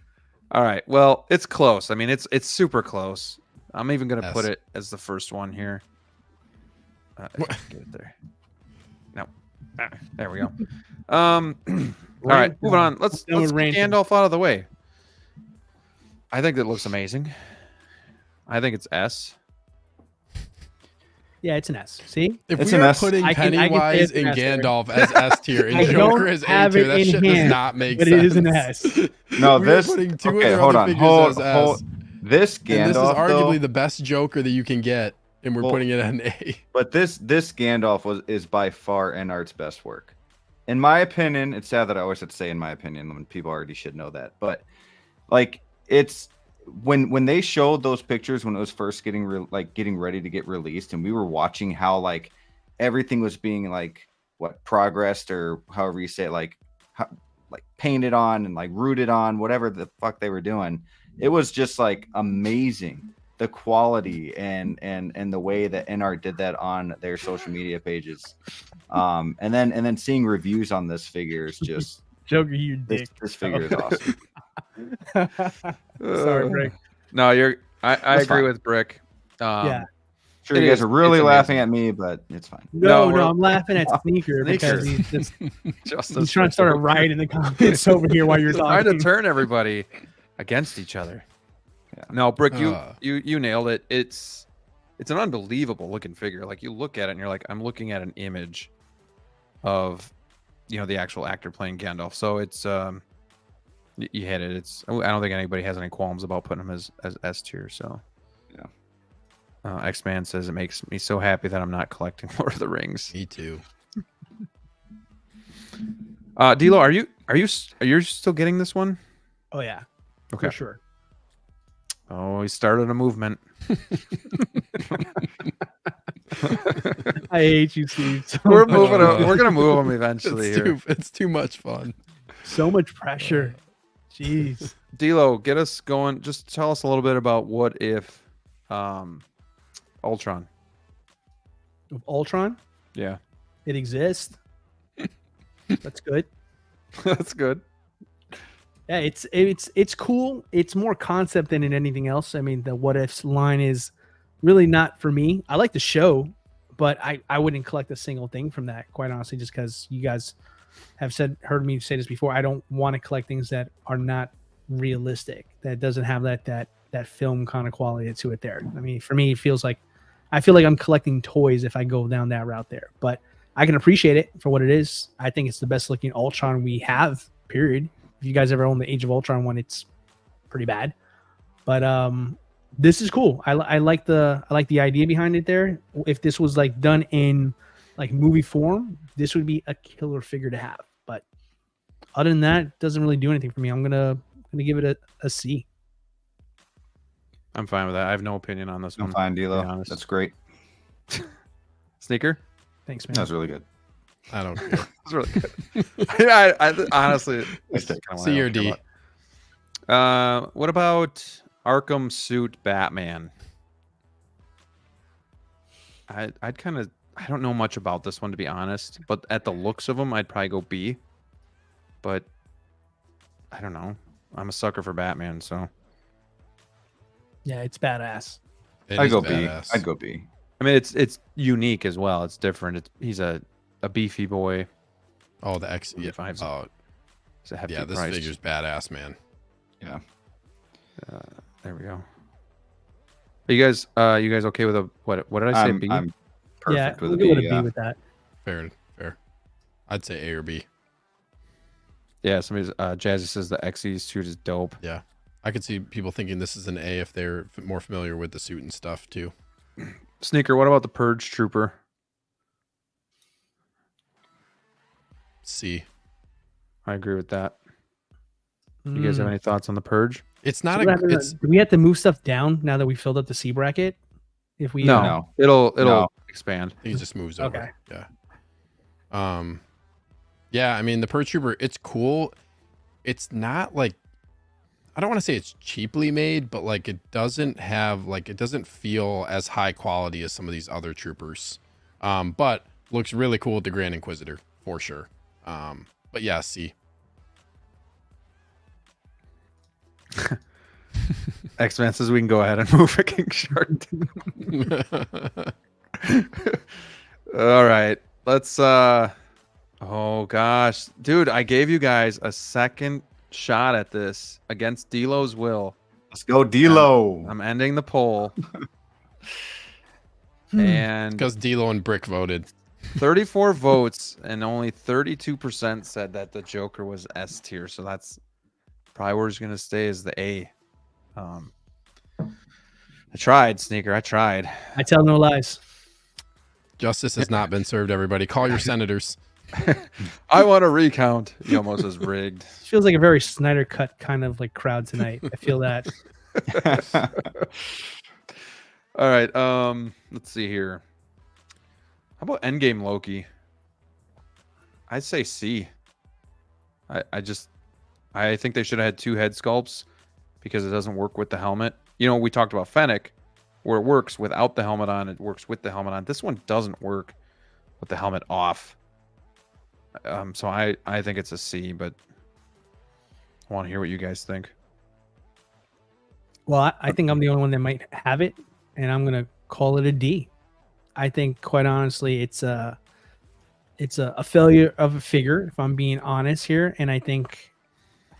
B: All right. Well, it's close. I mean, it's super close. I'm even gonna
D: S.
B: put it as the first one here. Get it there. No. There we go. All right, moving on. Let's
C: Done with
B: get
C: ranting.
B: Gandalf out of the way. I think that looks amazing. I think it's S.
C: Yeah, it's an S. See?
D: If
E: It's
D: we
E: an
D: are
E: S.
D: putting
C: I can say
D: Pennywise
C: it's an
D: and
C: S there.
D: Gandalf as S tier and
C: I
D: Joker
C: don't
D: as A
C: have
D: tier,
C: it
D: that
C: in
D: shit does
C: hand,
D: not make
C: but
D: sense.
C: it is an S.
E: No,
D: We are
E: this.
D: putting two
E: Okay,
D: other
E: hold
D: other
E: on.
D: figures as S.
E: This Gandalf,
D: And this is arguably
E: though,
D: the best Joker that you can get, and we're
E: Well,
D: putting it at an A.
E: but this Gandalf is by far Enart's best work. In my opinion, it's sad that I always have to say in my opinion when people already should know that. But like it's when they showed those pictures when it was first getting ready to get released, and we were watching how like everything was being like progressed or however you say it, like painted on and like rooted on, whatever the fuck they were doing. It was just like amazing, the quality and the way that NR did that on their social media pages. And then seeing reviews on this figure is just
C: Joker, you dick.
E: this figure is awesome.
C: Sorry, Rick.
B: No, I
E: That's
B: agree
E: fine.
B: with Brick.
C: Yeah.
E: Sure,
B: It
E: you guys
B: is-
E: are really
B: it's
E: laughing
B: amazing.
E: at me, but it's fine.
C: No,
B: we're-
C: I'm laughing at Sneaker because
B: Sneaker.
C: he's trying to start a riot in the comments over here while you're
B: trying
C: talking.
B: to turn everybody against each other.
E: Yeah.
B: No, Brick,
D: Uh.
B: you nailed it. It's an unbelievable looking figure. Like you look at it and you're like, I'm looking at an image of, the actual actor playing Gandalf. So it's you hit it. I don't think anybody has any qualms about putting him as S tier. So
E: Yeah.
B: X-Man says it makes me so happy that I'm not collecting Lord of the Rings.
D: Me too.
B: D'Lo, are you still getting this one?
C: Oh yeah,
B: Okay.
C: for sure.
B: Oh, he started a movement.
C: I hate you, Steve. So
B: We're
C: much.
B: moving. We're gonna move him eventually
D: It's
B: here.
D: it's too much fun.
C: So much pressure. Jeez.
B: D'Lo, get us going. Just tell us a little bit about what if Ultron.
C: Of Ultron,
B: Yeah,
C: it exists. That's good.
B: that's good.
C: Yeah, it's cool. It's more concept than in anything else. I mean, the what ifs line is really not for me. I like the show, but I wouldn't collect a single thing from that, quite honestly, just because you guys have heard me say this before. I don't want to collect things that are not realistic, that doesn't have that film kind of quality to it there. I mean, for me, it feels like I feel like I'm collecting toys if I go down that route there. But I can appreciate it for what it is. I think it's the best looking Ultron we have, period. If you guys ever own the Age of Ultron one, it's pretty bad. But this is cool. I like the idea behind it there. If this was like done in like movie form, this would be a killer figure to have. But other than that, it doesn't really do anything for me. I'm gonna give it a C.
B: I'm fine with that. I have no opinion on this
E: I'm
B: one.
E: fine,
B: to be
E: D'Lo.
B: honest.
E: That's great.
B: Sneaker.
C: Thanks, man.
E: That's really good.
D: I don't care.
B: It's really good. I honestly
E: Nice
B: that's
E: pick.
B: kinda what
D: C
B: I
D: or
B: don't care
D: D?
B: about. What about Arkham suit Batman? I'd kind of I don't know much about this one to be honest, but at the looks of them, I'd probably go B. But I don't know. I'm a sucker for Batman, so
C: Yeah, it's badass.
D: It
E: I'd
D: is
E: go B.
D: badass.
E: I'd go B.
B: I mean it's unique as well. It's different. He's a beefy boy.
D: Oh, the X. Yeah.
B: 45's
D: Oh,
B: It's a hefty
D: yeah. This
B: price.
D: figure's badass, man.
E: Yeah.
B: There we go. Are you guys okay with a what did I say? B?
E: I'm
C: Yeah,
E: perfect with
C: we'll
E: a
C: go
E: B.
C: with a B
E: Yeah.
C: with that.
D: Fair. I'd say A or B.
B: Yeah, somebody's Jazzy says the XE suit is dope.
D: Yeah. I could see people thinking this is an A if they're more familiar with the suit and stuff too.
B: Sneaker, what about the Purge Trooper?
D: C.
B: I agree with that. You guys have any thoughts on the Purge?
D: It's
C: So
D: not
C: what
D: a.
C: happens-
D: It's
C: do we have to move stuff down now that we filled up the C bracket? If we
B: No,
E: No.
B: it'll
E: No.
B: expand.
D: I think it just moves over.
C: Okay.
D: Yeah. Yeah. I mean, the Purge Trooper. It's cool. It's not like. I don't want to say it's cheaply made, but like it doesn't feel as high quality as some of these other troopers. But looks really cool with the Grand Inquisitor for sure. But yeah, C.
B: X-Man says we can go ahead and move a King Shark. All right. Let's oh gosh. Dude, I gave you guys a second shot at this against D'Lo's will.
E: Let's go, D'Lo.
B: I'm ending the poll.
C: Hmm.
B: And
D: Because D'Lo and Brick voted.
B: 34 votes and only 32% said that the Joker was S tier. So that's probably where it's gonna stay is the A. I tried, Sneaker. I tried.
C: I tell no lies.
D: Justice has not been served, everybody. Call your senators.
B: I want a recount. He almost is rigged.
C: Feels like a very Snyder cut kind of like crowd tonight. I feel that.
B: All right. Let's see here. How about Endgame Loki? I'd say C. I think they should have had two head sculpts because it doesn't work with the helmet. You know, we talked about Fennec, where it works without the helmet on, it works with the helmet on. This one doesn't work with the helmet off. So I think it's a C, but I want to hear what you guys think.
C: Well, I think I'm the only one that might have it, and I'm gonna call it a D. I think, quite honestly, it's a failure of a figure, if I'm being honest here. And I think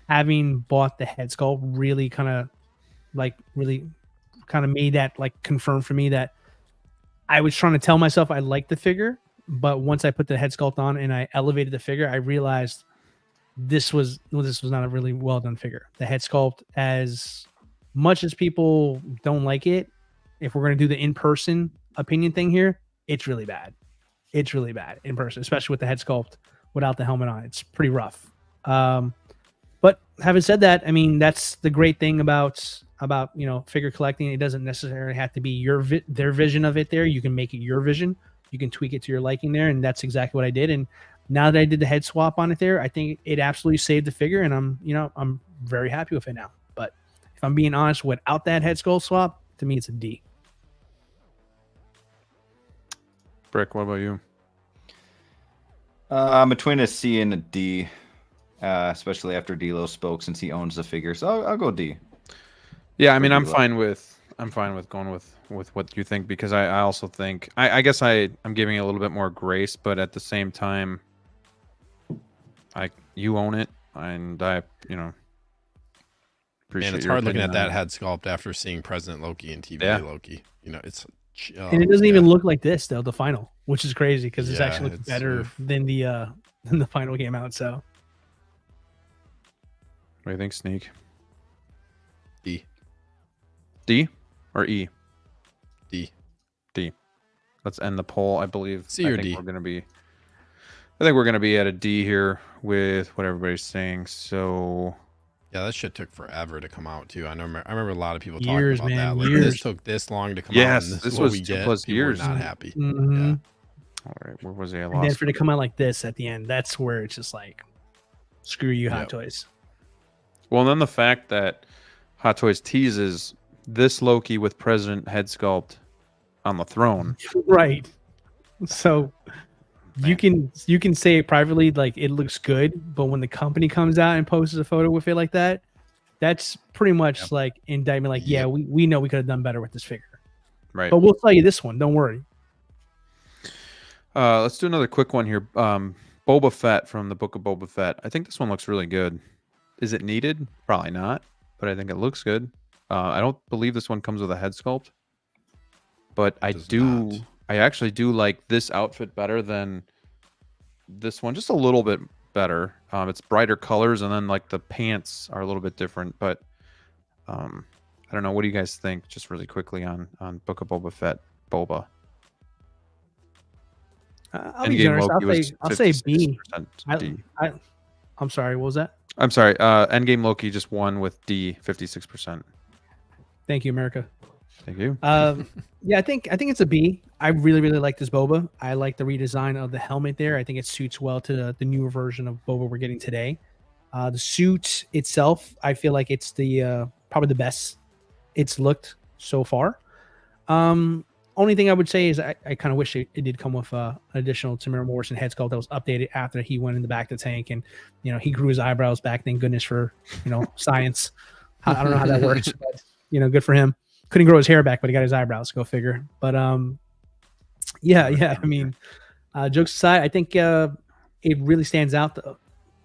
C: having bought the head sculpt really kind of made that like confirm for me that I was trying to tell myself I liked the figure, but once I put the head sculpt on and I elevated the figure, I realized this was not a really well done figure. The head sculpt, as much as people don't like it, if we're going to do the in-person opinion thing here, it's really bad. It's really bad in person, especially with the head sculpt without the helmet on. It's pretty rough. But having said that, I mean, that's the great thing about figure collecting. It doesn't necessarily have to be their vision of it there. You can make it your vision. You can tweak it to your liking there, and that's exactly what I did. And now that I did the head swap on it there, I think it absolutely saved the figure, and I'm very happy with it now. But if I'm being honest, without that head skull swap, to me it's a D.
B: Brick, what about you?
E: I'm between a C and a D, especially after D'Lo spoke, since he owns the figure. So I'll go D.
B: Yeah, I mean, I'm
E: D'Lo.
B: fine with going with what you think, because I also think I guess I'm giving it a little bit more grace, but at the same time, you own it, and I appreciate.
D: Man, it's
B: your
D: hard looking
B: opinion
D: at that
B: on it.
D: head sculpt after seeing President Loki and TVA
B: Yeah.
D: Loki. It's
C: And it doesn't even look like this though, the final, which is crazy because it's
D: Yeah,
C: actually looks
D: it's
C: better
D: oof.
C: than the final came out. So
B: What do you think, Sneak?
D: D.
B: D or E?
D: D.
B: D. Let's end the poll. I believe
D: C
B: I
D: or
B: think
D: D?
B: we're gonna be. I think we're gonna be at a D here with what everybody's saying. So
D: Yeah, that shit took forever to come out too. I remember a lot of people
C: Years,
D: talking about
C: man,
D: that. Like
C: years.
D: this took this long to come out.
B: Yes,
D: And this
B: this
D: is what
B: was
D: we
B: 2
D: get.
B: plus
D: People were
B: years.
D: not happy.
C: Mhm.
D: Yeah.
B: All right, where was I? I
C: And then
B: lost.
C: for it to come out like this at the end, that's where it's just like, screw you, Hot
D: Yep.
C: Toys.
B: Well, and then the fact that Hot Toys teases this Loki with President head sculpt on the throne.
C: Right. So you
B: Man.
C: can say it privately like it looks good, but when the company comes out and posts a photo with it like that, that's pretty much
D: Yep.
C: like indictment. Like, yeah,
D: Yep.
C: we know we could have done better with this figure,
B: Right.
C: but we'll tell you this one. Don't worry.
B: Let's do another quick one here. Boba Fett from the Book of Boba Fett. I think this one looks really good. Is it needed? Probably not, but I think it looks good. I don't believe this one comes with a head sculpt, but I
D: Does
B: do.
D: not.
B: I actually do like this outfit better than this one, just a little bit better. It's brighter colors, and then like the pants are a little bit different. But I don't know. What do you guys think? Just really quickly on Book of Boba Fett, Boba.
C: I'll be generous. I'll say B.
B: 56% D.
C: I'm sorry. What was that?
B: I'm sorry. Endgame Loki just won with D, 56%.
C: Thank you, America.
B: Thank you.
C: Yeah, I think it's a B. I really like this Boba. I like the redesign of the helmet there. I think it suits well to the newer version of Boba we're getting today. The suit itself, I feel like it's the probably the best it's looked so far. Only thing I would say is I kind of wish it did come with an additional Tamara Morrison head sculpt that was updated after he went in the back of the tank, and he grew his eyebrows back. Thank goodness for science. I don't know how that works, but good for him. Couldn't grow his hair back, but he got his eyebrows. Go figure. But yeah. I mean, jokes aside, I think it really stands out.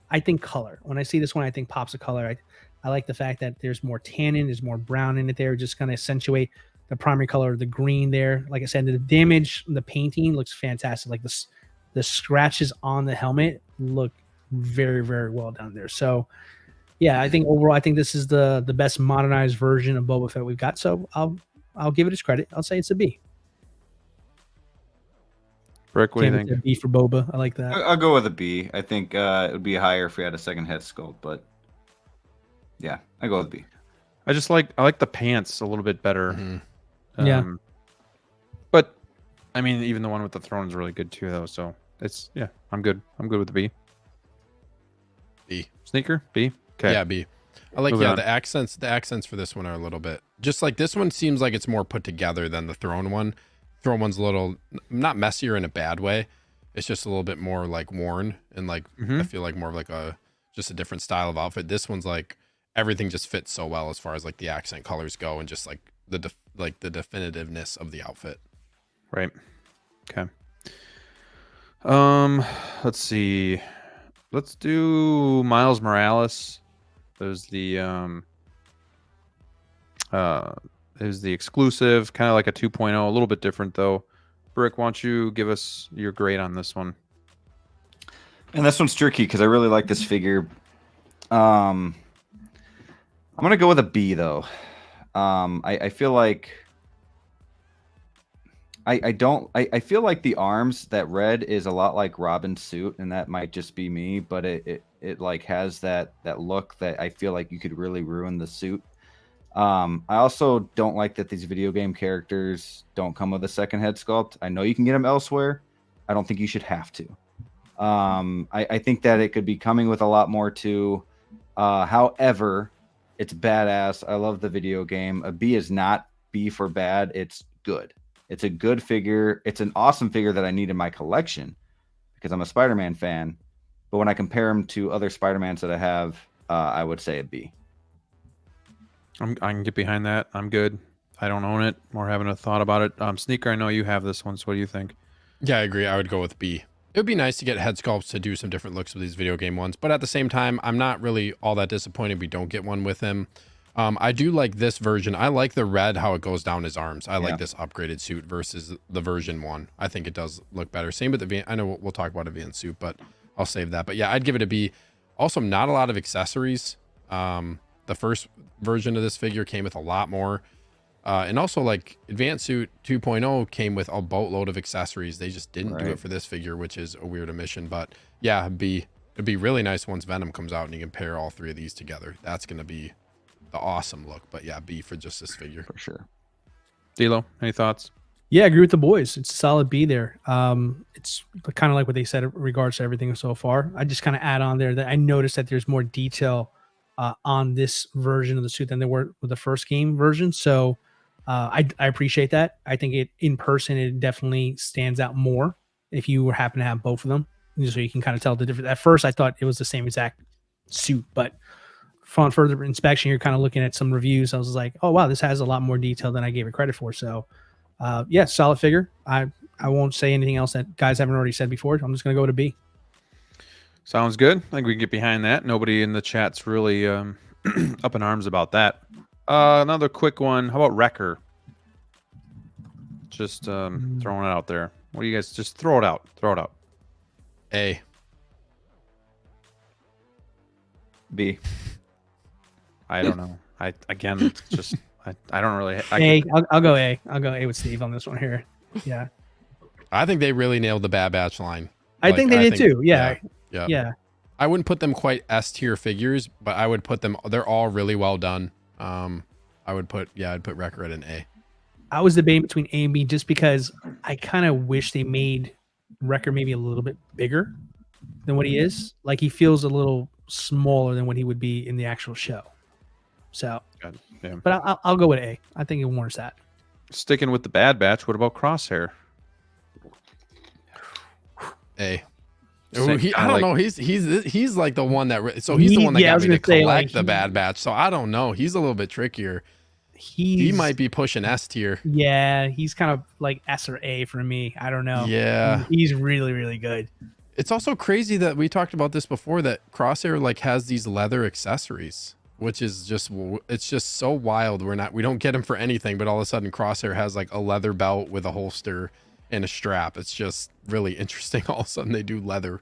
C: I think color. When I see this one, I think pops of color. I like the fact that there's more tannin, there's more brown in it there, just kind of accentuate the primary color of the green there. Like I said, the damage, the painting looks fantastic. Like the scratches on the helmet look very, very well done there. So yeah, I think overall, I think this is the best modernized version of Boba Fett we've got. So I'll give it its credit. I'll say it's a B.
B: Rick, what do you think?
C: A B for Boba. I like that.
E: I'll go with a B. I think it would be higher if we had a second head sculpt, but yeah, I go with B.
B: I like the pants a little bit better.
D: Mhm.
C: Yeah.
B: But I mean, even the one with the throne is really good too, though. So I'm good. I'm good with the B.
D: B.
B: Sneaker B. Okay.
D: Yeah, B. I like
B: Moving on.
D: the accents. The accents for this one are a little bit just like this one seems like it's more put together than the throne one. Throne one's a little not messier in a bad way. It's just a little bit more like worn and like I feel like more of like just a different style of outfit. This one's like everything just fits so well as far as like the accent colors go and just like the definitiveness of the outfit.
B: Right. Okay. Let's see. Let's do Miles Morales. There's the exclusive, kind of like a 2.0, a little bit different though. Brick, why don't you give us your grade on this one?
E: And this one's tricky because I really like this figure. I'm gonna go with a B though. I feel like I feel like the arms, that red is a lot like Robin's suit, and that might just be me, but it like has that look that I feel like you could really ruin the suit. I also don't like that these video game characters don't come with a second head sculpt. I know you can get them elsewhere. I don't think you should have to. I think that it could be coming with a lot more too. However, it's badass. I love the video game. A B is not B for bad. It's good. It's a good figure. It's an awesome figure that I need in my collection because I'm a Spider-Man fan. But when I compare him to other Spider-Mans that I have, I would say a B.
B: I can get behind that. I'm good. I don't own it or haven't a thought about it. Sneaker, I know you have this one, so what do you think?
D: Yeah, I agree. I would go with B. It would be nice to get head sculpts to do some different looks with these video game ones, but at the same time, I'm not really all that disappointed we don't get one with him. I do like this version. I like the red, how it goes down his arms. I like this upgraded suit versus the version 1. I think it does look better. Same with the V. I know we'll talk about a VN suit, but I'll save that. But yeah, I'd give it a B. Also, not a lot of accessories. The first version of this figure came with a lot more. And also, like, Advanced Suit 2.0 came with a boatload of accessories. They just didn't do it for this figure, which is a weird omission. But yeah, B. It'd be really nice once Venom comes out and you can pair all 3 of these together. That's going to be the awesome look. But yeah, B for just this figure.
E: For sure.
B: D'Lo, any thoughts?
C: Yeah, I agree with the boys. It's a solid B there. It's kind of like what they said in regards to everything so far. I just kind of add on there that I noticed that there's more detail on this version of the suit than there were with the first game version. So I appreciate that. I think it in person, it definitely stands out more if you happen to have both of them. So you can kind of tell the difference. At first, I thought it was the same exact suit, but on further inspection, you're kind of looking at some reviews. I was like, oh, wow, this has a lot more detail than I gave it credit for. So yeah, solid figure. I won't say anything else that guys haven't already said before. I'm just going to go to B.
B: Sounds good. I think we can get behind that. Nobody in the chat's really up in arms about that. Another quick one. How about Wrecker? Just throwing it out there. What do you guys just throw it out? Throw it out.
D: A.
E: B.
B: I don't know. I don't really.
C: I'll go A. I'll go A with Steve on this one here. Yeah.
D: I think they really nailed the Bad Batch line.
C: I think they did too. Yeah.
D: Yeah. I wouldn't put them quite S tier figures, but I would put them. They're all really well done. I'd put Wrecker at an A.
C: I was debating between A and B just because I kind of wish they made Wrecker maybe a little bit bigger than what he is. Like he feels a little smaller than what he would be in the actual show. So,
B: yeah.
C: But I'll go with A. I think it warrants that.
B: Sticking with the Bad Batch, what about Crosshair?
D: A. I don't know. He's like the one that. He's the one that got me to collect the Bad Batch. So I don't know. He's a little bit trickier. He might be pushing S tier.
C: Yeah, he's kind of like S or A for me. I don't know.
D: Yeah,
C: he's really, really good.
D: It's also crazy that we talked about this before, that Crosshair like has these leather accessories, which is just so wild. We don't get him for anything, but all of a sudden Crosshair has like a leather belt with a holster and a strap. It's just really interesting. All of a sudden they do leather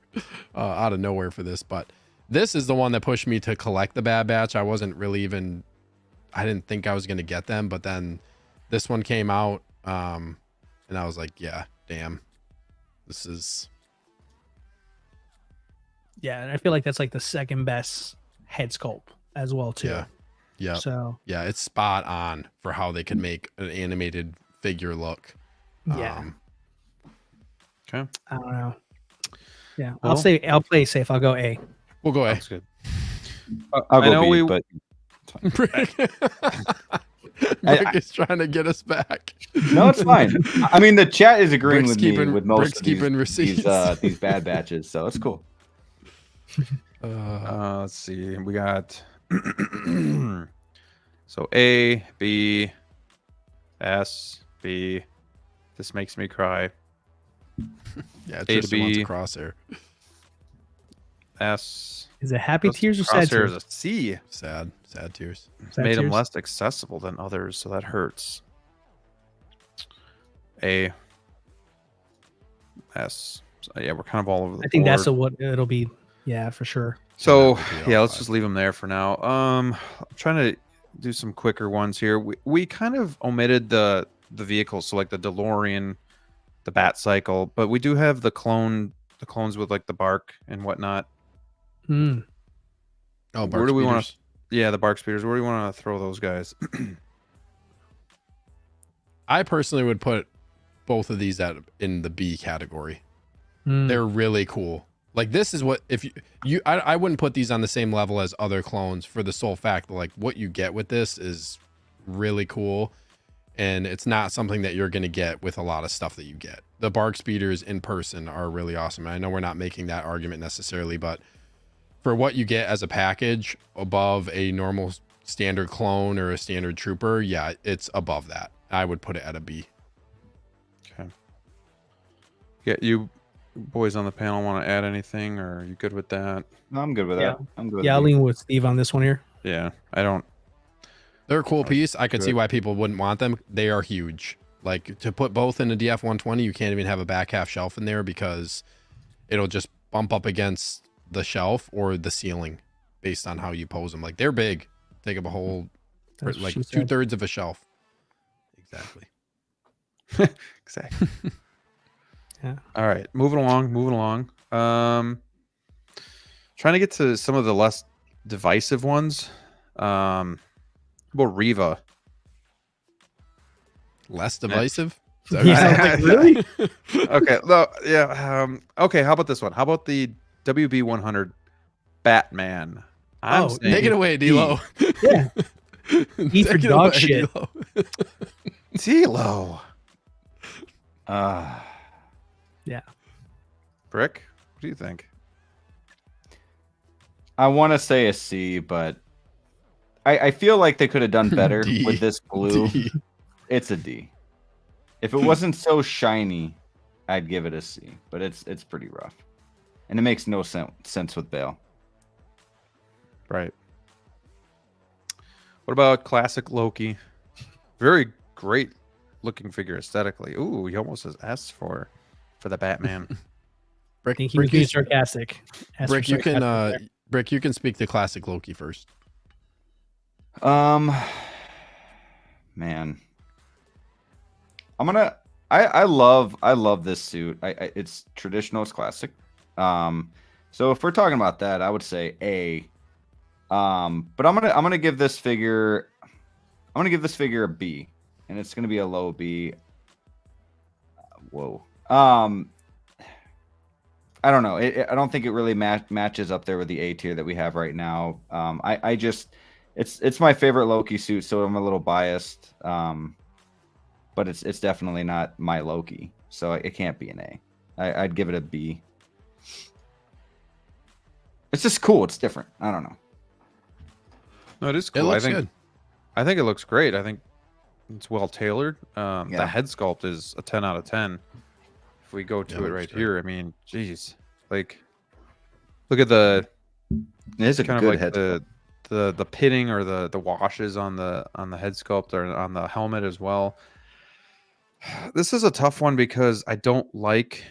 D: out of nowhere for this. But this is the one that pushed me to collect the Bad Batch. I didn't think I was going to get them, but then this one came out and I was like, yeah, damn, this is.
C: Yeah, and I feel like that's like the second best head sculpt as well too.
D: Yeah. Yeah.
C: So
D: yeah, it's spot on for how they could make an animated figure look.
C: Yeah.
B: Okay.
C: I don't know. Yeah,
B: Well,
C: I'll play safe. I'll go A.
D: We'll go A.
B: That's good.
E: I'll
B: I know
E: go B,
B: we-
E: but
D: Brick is trying to get us back.
E: no, it's fine. I mean, the chat is agreeing
D: Brick's
E: with me
D: keeping-
E: with most
D: Brick's
E: of these,
D: keeping receipts.
E: these Bad Batches, so it's cool.
B: Let's see. We got so A, B, S, B. This makes me cry.
D: Yeah,
B: A to
D: Tristan wants a
B: B.
D: Crosshair.
C: Is
B: S.
C: it happy tears or sad
B: Crosshair is
C: tears?
B: a C.
D: Sad tears.
C: Sad
B: Made them
C: tears?
B: less accessible than others, so that hurts. A. S. So, yeah, we're kind of all over the
C: I think that's
B: board.
C: what it'll be. Yeah, for sure.
B: So
D: Yeah, we'll be
B: yeah,
D: all
B: let's
D: five.
B: just leave them there for now. I'm trying to do some quicker ones here. We kind of omitted the vehicles, so like the DeLorean, the Bat Cycle, but we do have the clones with like the bark and whatnot.
C: Hmm.
D: Oh,
B: Where do we want
D: Speeders.
B: to? Yeah, the bark speeders. Where do you want to throw those guys?
D: I personally would put both of these in the B category.
C: Hmm.
D: They're really cool. Like this is what I wouldn't put these on the same level as other clones for the sole fact that like what you get with this is really cool, and it's not something that you're going to get with a lot of stuff that you get. The bark speeders in person are really awesome. I know we're not making that argument necessarily, but for what you get as a package above a normal standard clone or a standard trooper, yeah, it's above that. I would put it at a B.
B: Okay. Yeah, you boys on the panel want to add anything, or are you good with that?
E: No, I'm good with
C: Yeah.
E: that. I'm good. With
C: Yeah, I'll
E: B.
C: lean with Steve on this one here.
B: Yeah, I don't.
D: They're a cool piece. I could see
B: good.
D: why people wouldn't want them. They are huge. Like to put both in a DF 120, you can't even have a back half shelf in there because it'll just bump up against the shelf or the ceiling based on how you pose them. Like they're big. Take up a whole
C: That's what
D: like
C: she said.
D: 2/3 of a shelf. Exactly.
B: Exactly.
C: Yeah.
B: All right, moving along. Trying to get to some of the less divisive ones. How about Riva?
D: Less divisive?
C: Yeah, I was like, really?
B: Okay. No, yeah. Okay. How about this one? How about the WB 100 Batman? I'm saying
D: Take it away, D-Lo.
C: Yeah. Eat for
D: Take it
C: dog
D: away,
C: shit.
D: D-Lo.
B: T-Lo.
C: Yeah.
B: Brick, what do you think?
E: I want to say a C, but I feel like they could have done better
D: D.
E: with this blue.
D: D.
E: It's a D. If it wasn't so shiny, I'd give it a C. But it's pretty rough, and it makes no sense with Bale.
B: Right. What about classic Loki? Very great looking figure aesthetically. Ooh, he almost says S for the Batman.
C: I think he was being sarcastic.
D: Brick, you can speak to classic Loki first.
E: Man, I love this suit. It's traditional, it's classic. So if we're talking about that, I would say A. But I'm gonna give this figure a B, and it's gonna be a low B. Whoa. I don't know. I don't think it really matches up there with the A tier that we have right now. It's my favorite Loki suit, so I'm a little biased. But it's definitely not my Loki, so it can't be an A. I'd give it a B. It's just cool. It's different. I don't know.
B: No, it is
D: It
B: cool.
D: looks good.
B: I think it looks great. I think it's well tailored. The head sculpt is a 10 out of 10. If we go to it right here, I mean, geez, like, look at the
E: It is a
B: kind
E: good
B: of like
E: head.
B: the pitting or the washes on the head sculpt or on the helmet as well. This is a tough one because I don't like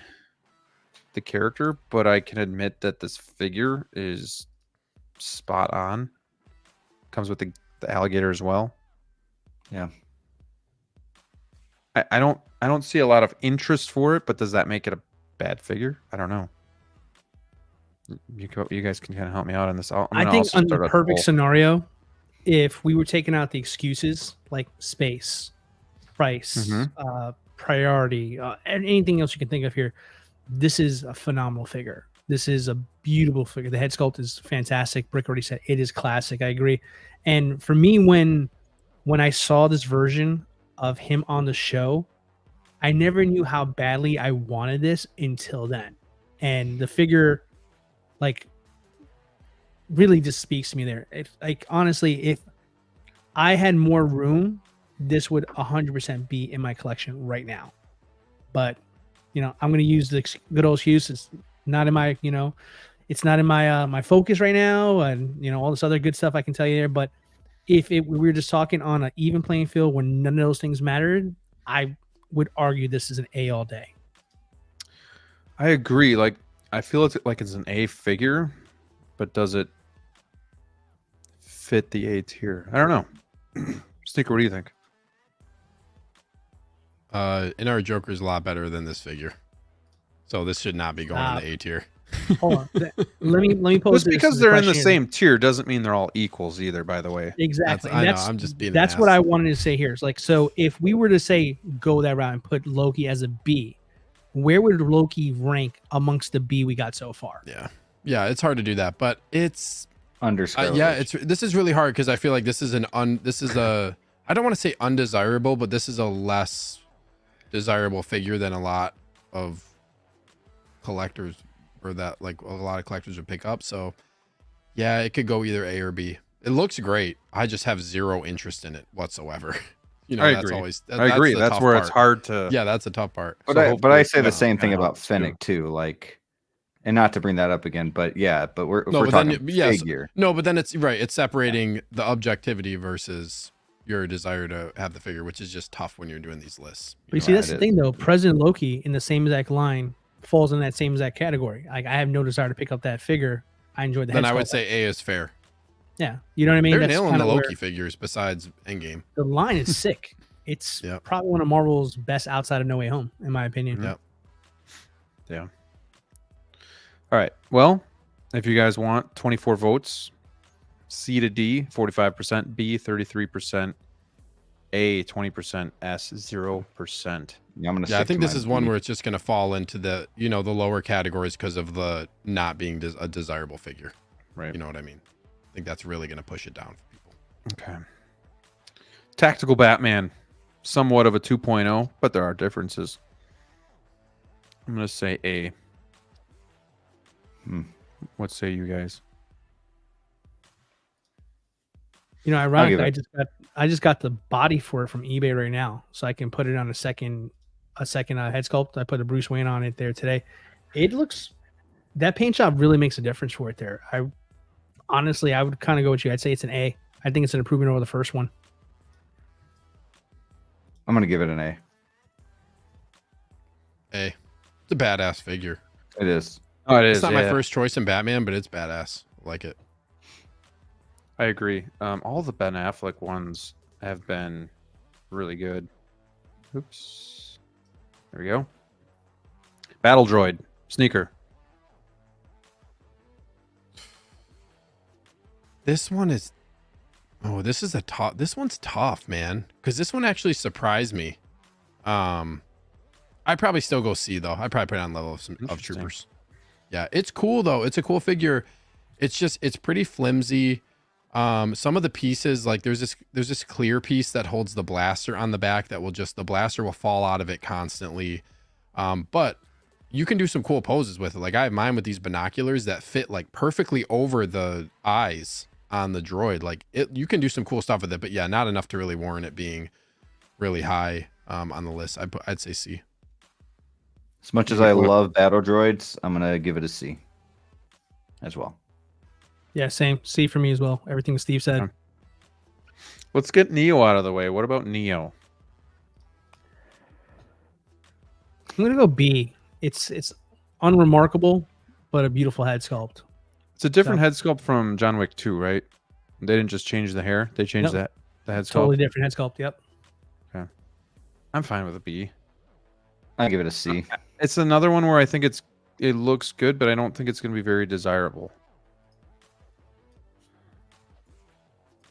B: the character, but I can admit that this figure is spot on. Comes with the alligator as well.
E: Yeah.
B: I don't see a lot of interest for it, but does that make it a bad figure? I don't know. You guys can kind of help me out on this.
C: I think on the perfect scenario, if we were taking out the excuses like space, price, priority, and anything else you can think of here, this is a phenomenal figure. This is a beautiful figure. The head sculpt is fantastic. Brick already said it is classic. I agree. And for me, when I saw this version of him on the show, I never knew how badly I wanted this until then. And the figure, like, really just speaks to me there. Like, honestly, if I had more room, this would 100% be in my collection right now. But, I'm going to use the good old excuse. It's not in my, it's not in my my focus right now, and all this other good stuff I can tell you there. But if we were just talking on an even playing field where none of those things mattered, I would argue this is an A all day.
B: I agree. Like, I feel it's like it's an A figure, but does it fit the A tier? I don't know. Sneaker, what do you think?
D: Inner Joker is a lot better than this figure, so this should not be going in the A tier.
C: Hold on. Let me pose
B: Just
C: this
B: because
C: as a
B: they're in the
C: question.
B: same tier doesn't mean they're all equals either, by the way.
C: Exactly.
D: I know. I'm just being.
C: That's what I wanted to say here. It's like, so if we were to say go that route and put Loki as a B, where would Loki rank amongst the B we got so far?
D: Yeah, it's hard to do that, but it's
E: Underscore.
D: this is really hard because I feel like this is I don't want to say undesirable, but this is a less desirable figure than a lot of collectors, or that like a lot of collectors would pick up. So yeah, it could go either A or B. It looks great. I just have zero interest in it whatsoever.
B: I
D: that's
B: agree.
D: always
B: I agree. That's where it's hard to.
D: Yeah, that's a tough part.
E: But
B: So
E: I say the
B: yeah,
E: same thing
B: kinda
E: about
B: helps
E: Fennec too. Like, and not to bring that up again, but yeah, but we're
D: No, but
E: talking
D: then yes,
E: figure.
D: no, but then it's right. It's separating the objectivity versus your desire to have the figure, which is just tough when you're doing these lists.
C: But you see, that's the thing though. President Loki in the same exact line falls in that same exact category. Like, I have no desire to pick up that figure. I enjoyed the
D: Then
C: head
D: I would
C: sculpt.
D: say A is fair.
C: Yeah, you know what I mean.
D: They're
C: That's
D: nailing
C: kinda
D: the
C: where
D: Loki figures besides Endgame.
C: the line is sick. It's
D: Yep.
C: probably one of Marvel's best outside of No Way Home, in my opinion.
D: Yep.
B: Yeah. All right. Well, If you guys want 24 votes, C to D 45%, B 33%, A 20%, S 0%.
E: Yeah, I'm gonna.
D: Yeah, I
E: stick
D: think
E: to
D: this
E: my
D: is one
E: B.
D: where it's just going to fall into the, the lower categories because of the not being a desirable figure.
B: Right.
D: You know what I mean? I think that's really going to push it down for people.
B: Okay. Tactical Batman, somewhat of a 2.0, but there are differences. I'm going to say A. What say you guys?
C: You know,
E: I'll give
C: ironically,
E: it.
C: I just got the body for it from eBay right now, so I can put it on a second head sculpt. I put a Bruce Wayne on it there today. It looks, that paint job really makes a difference for it there. I honestly, I would kind of go with you. I'd say it's an A. I think it's an improvement over the first one.
E: I'm gonna give it an A.
D: A. It's a badass figure.
E: It is.
B: Oh, it is.
D: It's not my first choice in Batman, but it's badass. I like it.
B: I agree. All the Ben Affleck ones have been really good. Oops. There we go. Battle Droid sneaker.
D: This one is. Oh, this is a tough. This one's tough, man. Because this one actually surprised me. I'd probably still go C though. I'd probably put it on level of Troopers. Yeah, it's cool though. It's a cool figure. It's pretty flimsy. Some of the pieces, like there's this clear piece that holds the blaster on the back that will the blaster will fall out of it constantly. But you can do some cool poses with it. Like I have mine with these binoculars that fit like perfectly over the eyes on the droid. Like you can do some cool stuff with it, but yeah, not enough to really warrant it being really high on the list. I'd say C.
E: As much as I love battle droids, I'm gonna give it a C as well.
C: Yeah, same. C for me as well. Everything Steve said.
B: Let's get Neo out of the way. What about Neo?
C: I'm gonna go B. It's unremarkable, but a beautiful head sculpt.
B: It's a different head sculpt from John Wick 2, right? They didn't just change the hair; they changed the head sculpt.
C: Totally different head sculpt. Yep.
B: Okay, I'm fine with a B.
E: I give it a C.
B: It's another one where I think it looks good, but I don't think it's going to be very desirable.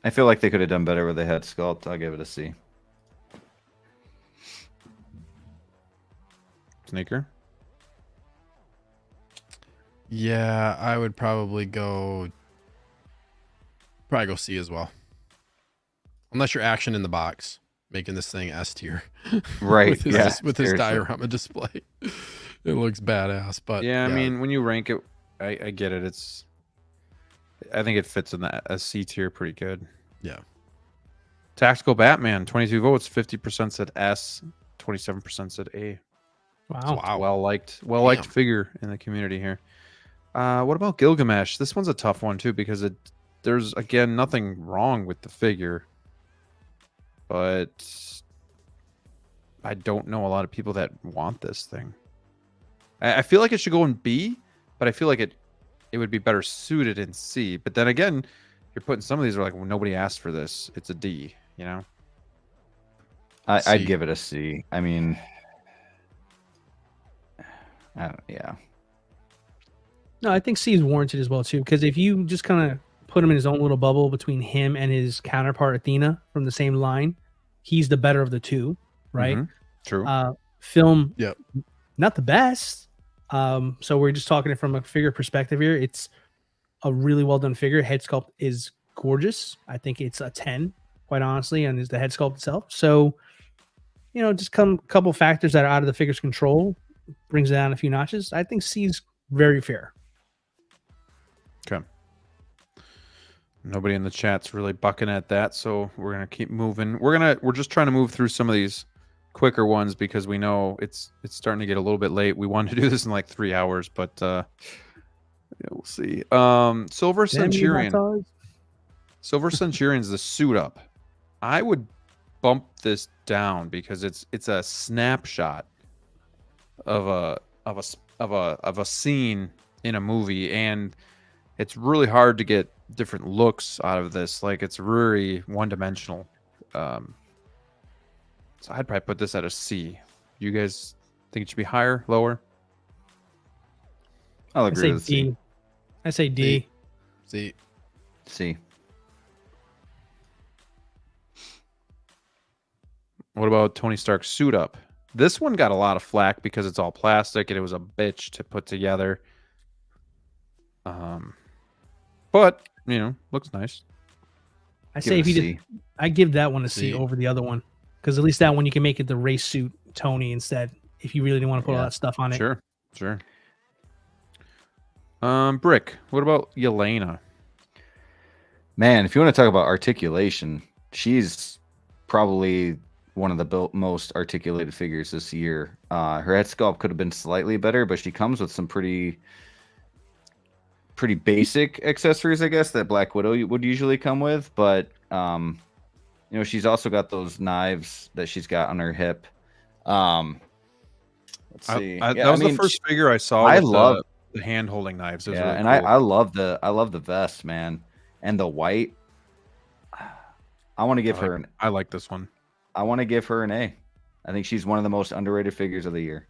E: I feel like they could have done better with the head sculpt. I'll give it a C.
B: Sneaker.
D: Yeah, I would probably go C as well. Unless you're action in the box, making this thing S tier.
E: Right.
D: with his diorama display. It looks badass. But
B: yeah, I mean, when you rank it, I get it. I think it fits in a C tier pretty good.
D: Yeah.
B: Tactical Batman, 22 votes, 50% said S, 27% said A.
C: Wow.
B: Well liked figure in the community here. What about Gilgamesh? This one's a tough one too because there's again nothing wrong with the figure, but I don't know a lot of people that want this thing. I feel like it should go in B, but I feel like it would be better suited in C. But then again, you're putting some of these are like, well, nobody asked for this. It's a D, you know?
E: I'd give it a C. I mean, yeah.
C: No, I think C is warranted as well too, because if you just kind of put him in his own little bubble between him and his counterpart Athena from the same line, he's the better of the two, right?
B: Mm-hmm. True.
C: Film,
D: Yep.
C: Not the best. So we're just talking it from a figure perspective here. It's a really well done figure. Head sculpt is gorgeous. I think it's a 10, quite honestly, and is the head sculpt itself. So, just couple factors that are out of the figure's control brings it down a few notches. I think C is very fair.
B: Okay. Nobody in the chat's really bucking at that, so we're gonna keep moving. We're just trying to move through some of these quicker ones because we know it's starting to get a little bit late. We wanted to do this in like 3 hours, but yeah, we'll see. Silver Centurion. Silver Centurion's the suit up. I would bump this down because it's a snapshot of a scene in a movie, and it's really hard to get different looks out of this. Like it's really one-dimensional. So I'd probably put this at a C. You guys think it should be higher, lower?
E: I'll agree with C.
C: I say D.
D: See,
B: What about Tony Stark's suit up? This one got a lot of flack because it's all plastic and it was a bitch to put together. But looks nice.
C: I say if you did, I give that one a C
D: C.
C: over the other one, because at least that one you can make it the race suit Tony instead. If you really didn't want to put all that stuff on it.
B: Sure. Brick. What about Yelena?
E: Man, if you want to talk about articulation, she's probably one of the most articulated figures this year. Her head sculpt could have been slightly better, but she comes with some pretty basic accessories, I guess, that Black Widow would usually come with. But she's also got those knives that she's got on her hip. Let's see.
B: That was the first figure I saw.
E: I
B: with
E: love
B: the hand holding knives. It was
E: yeah,
B: really
E: and
B: cool.
E: I love the vest, man, and the white. I want to give her an.
B: I like this one.
E: I want to give her an A. I think she's one of the most underrated figures of the year.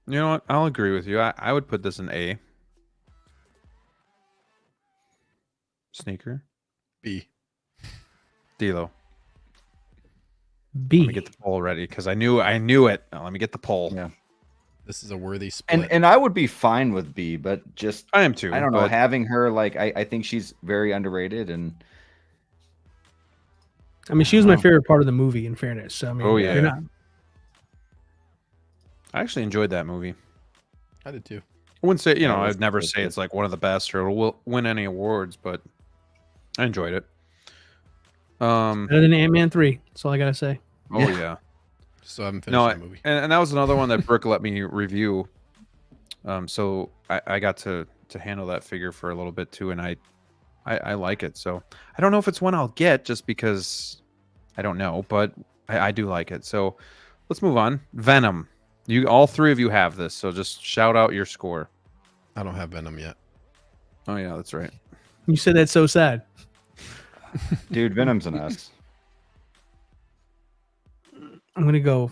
B: You know what? I'll agree with you. I would put this in A. Sneaker.
D: B.
B: D-Lo.
C: B.
B: Let me get the poll ready because I knew it. Now, let me get the poll.
E: Yeah.
D: This is a worthy split.
E: And I would be fine with B, but just
B: I am too.
E: I don't know, having her I think she's very underrated, and
C: I mean, she was my favorite part of the movie, in fairness. So I mean,
B: Oh, yeah.
C: you're not-
B: I actually enjoyed that movie.
D: I did too.
B: I wouldn't say,
E: Yeah,
B: I'd never
E: it's
B: say
E: good.
B: it's like one of the best or will win any awards, but I enjoyed it.
C: better than Ant-Man 3. That's all I gotta say.
B: Oh yeah.
D: So I haven't finished
B: No,
D: the movie.
B: and that was another one that Brooke let me review. So I got to handle that figure for a little bit too, and I like it. So I don't know if it's one I'll get just because I don't know, but I do like it. So let's move on. Venom. All three of you have this, so just shout out your score.
D: I don't have Venom yet.
B: Oh yeah, that's right.
C: You said that's so sad.
E: dude, Venom's an S.
C: I'm gonna go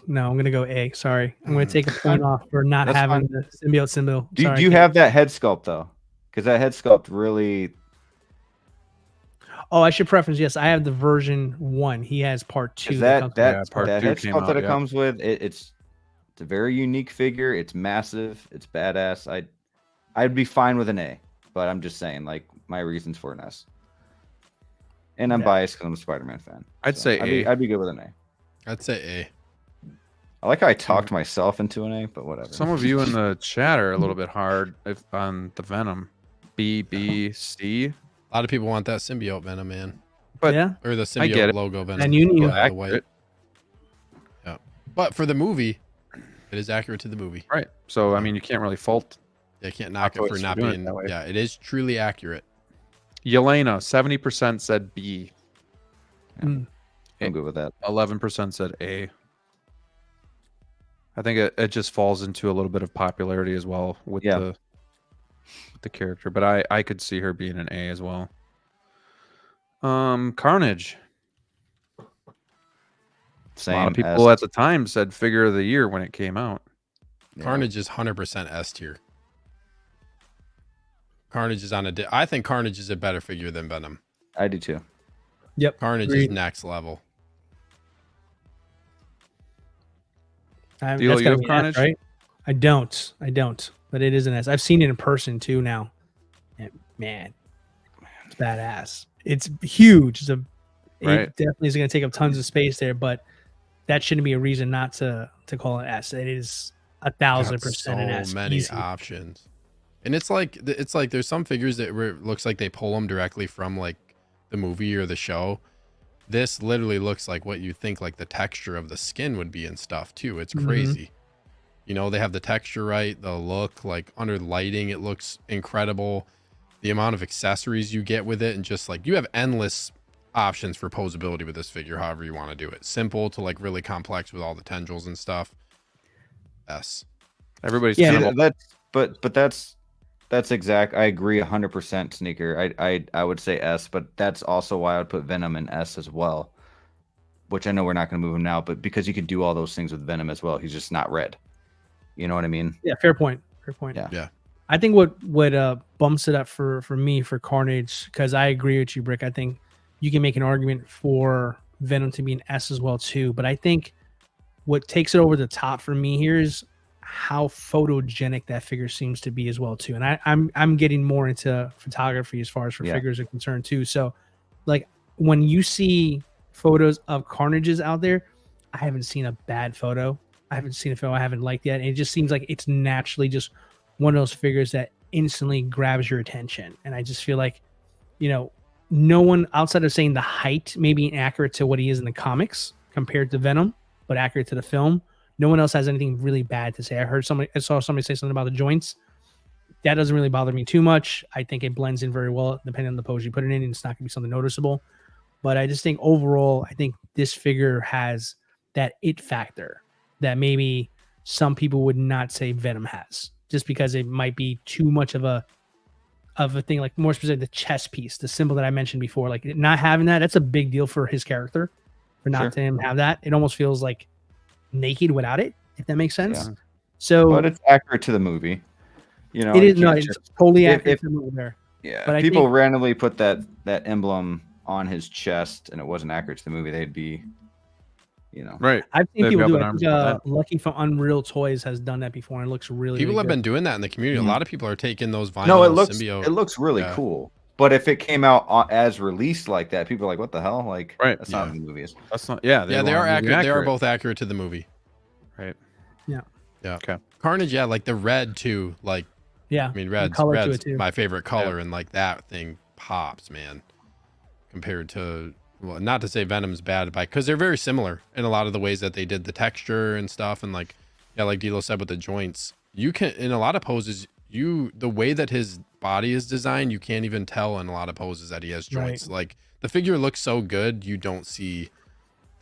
C: A. Sorry, I'm gonna take a point off for not
E: That's
C: having
E: fine.
C: the symbiote symbol.
E: Do
C: Sorry,
E: you
C: Kate.
E: have that head sculpt though? Because that head sculpt really.
C: Oh, I should preference. Yes, I have the version 1. He has part 2.
E: Is that
C: comes-
B: Yeah, part
E: that
B: 2
E: head
B: came
E: sculpt
B: out,
E: that it
B: yeah.
E: comes with? It's a very unique figure. It's massive. It's badass. I'd be fine with an A, but I'm just saying, like, my reasons for an S. And I'm
C: Yeah.
E: biased because I'm a Spider-Man fan.
B: I'd say A.
E: I'd be good with an A.
D: I'd say
E: I like how I talked myself into an A, but whatever.
B: Some of you in the chat are a little bit hard on the Venom. B, C.
D: A. A lot of people want that symbiote Venom, man.
B: But
C: yeah,
D: Or the
B: I get
D: symbiote
B: it.
D: logo Venom.
C: And you need-
D: the white.
B: Accurate.
D: Yeah. But for the movie, it is accurate to the movie.
B: Right. So I mean, you can't really fault
D: They can't knock it for
B: Toys for
D: not
B: doing it
D: being.
B: that way.
D: Yeah, it is truly accurate.
B: Yelena. 70% said B.
C: Mm.
E: I'm good with that.
B: 11% said A. I think it just falls into a little bit of popularity as well with the character, but I could see her being an A as well. Carnage.
E: Same.
B: A lot of people at the time said figure of the year when it came out.
E: Yeah.
D: Carnage is 100% S tier. Carnage is on I think Carnage is a better figure than Venom.
E: I do too.
C: Yep.
D: Carnage
C: Agreed.
D: is next level.
C: That's
B: Do you
C: gotta
B: have
C: be an S,
B: Carnage?
C: right? I don't. But it is an S. I've seen it in person too now. And man, it's badass. It's huge.
B: Right.
C: It definitely is going to take up tons of space there, but that shouldn't be a reason not to call it S. It is 1,000% an S.
D: So many
C: Easy.
D: options. And it's like there's some figures that where it looks like they pull them directly from like the movie or the show. This literally looks like what you think like the texture of the skin would be and stuff too. It's
C: Mhm.
D: crazy. You know, they have the texture right, the look, like under lighting, it looks incredible. The amount of accessories you get with it, and just like you have endless options for posability with this figure, however you want to do it. Simple to like really complex with all the tendrils and stuff. S.
B: Everybody's
C: Yeah.
B: kind
E: See,
B: of
E: that's exact. I agree 100%, Sneaker. I would say S, but that's also why I would put Venom in S as well. Which I know we're not going to move him now, but because you could do all those things with Venom as well, he's just not red. You know what I mean?
C: Yeah, fair point. Fair point.
E: Yeah.
D: Yeah.
C: I think what bumps it up for me for Carnage, because I agree with you, Brick. I think you can make an argument for Venom to be an S as well too. But I think what takes it over the top for me here is how photogenic that figure seems to be as well too. And I'm getting more into photography as far as for figures are concerned too. So like when you see photos of Carnages out there, I haven't seen a bad photo. I haven't seen a photo I haven't liked yet. And it just seems like it's naturally just one of those figures that instantly grabs your attention. And I just feel like, you know, no one outside of saying the height may be inaccurate to what he is in the comics compared to Venom, but accurate to the film. No one else has anything really bad to say. I saw somebody say something about the joints. That doesn't really bother me too much. I think it blends in very well depending on the pose you put it in, and it's not going to be something noticeable. But I just think overall, I think this figure has that it factor that maybe some people would not say Venom has, just because it might be too much of a thing, like more specific, the chest piece, the symbol that I mentioned before, like not having that's a big deal for his character, for not to him have that. It almost feels like naked without it, if that makes sense.
E: Yeah.
C: So,
E: but it's accurate to the movie. You know,
C: it is it's totally accurate to the movie there.
E: Yeah,
C: but
E: if people randomly put that emblem on his chest and it wasn't accurate to the movie, they'd be, you know,
B: right.
C: I've seen people do it. Lucky from Unreal Toys has done that before, and it looks really.
D: People
C: really
D: have
C: good.
D: been doing that in the community. A lot of people are taking those vinyl.
E: No,
D: symbiote.
E: It looks really cool. But if it came out as released like that, people are like, "What the hell?" Like, that's not what the movie is.
B: That's not. Yeah,
D: they are accurate. They are both accurate to the movie.
B: Right.
C: Yeah.
D: Yeah.
B: Okay.
D: Carnage, like the red too. Like,
C: yeah.
D: I mean, red's my favorite color, and like that thing pops, man. Compared to, well, not to say Venom's bad, but because they're very similar in a lot of the ways that they did the texture and stuff, and like, like D'Lo said with the joints, you can in a lot of poses, the way that his body is designed, you can't even tell in a lot of poses that he has joints. Right. Like the figure looks so good, you don't see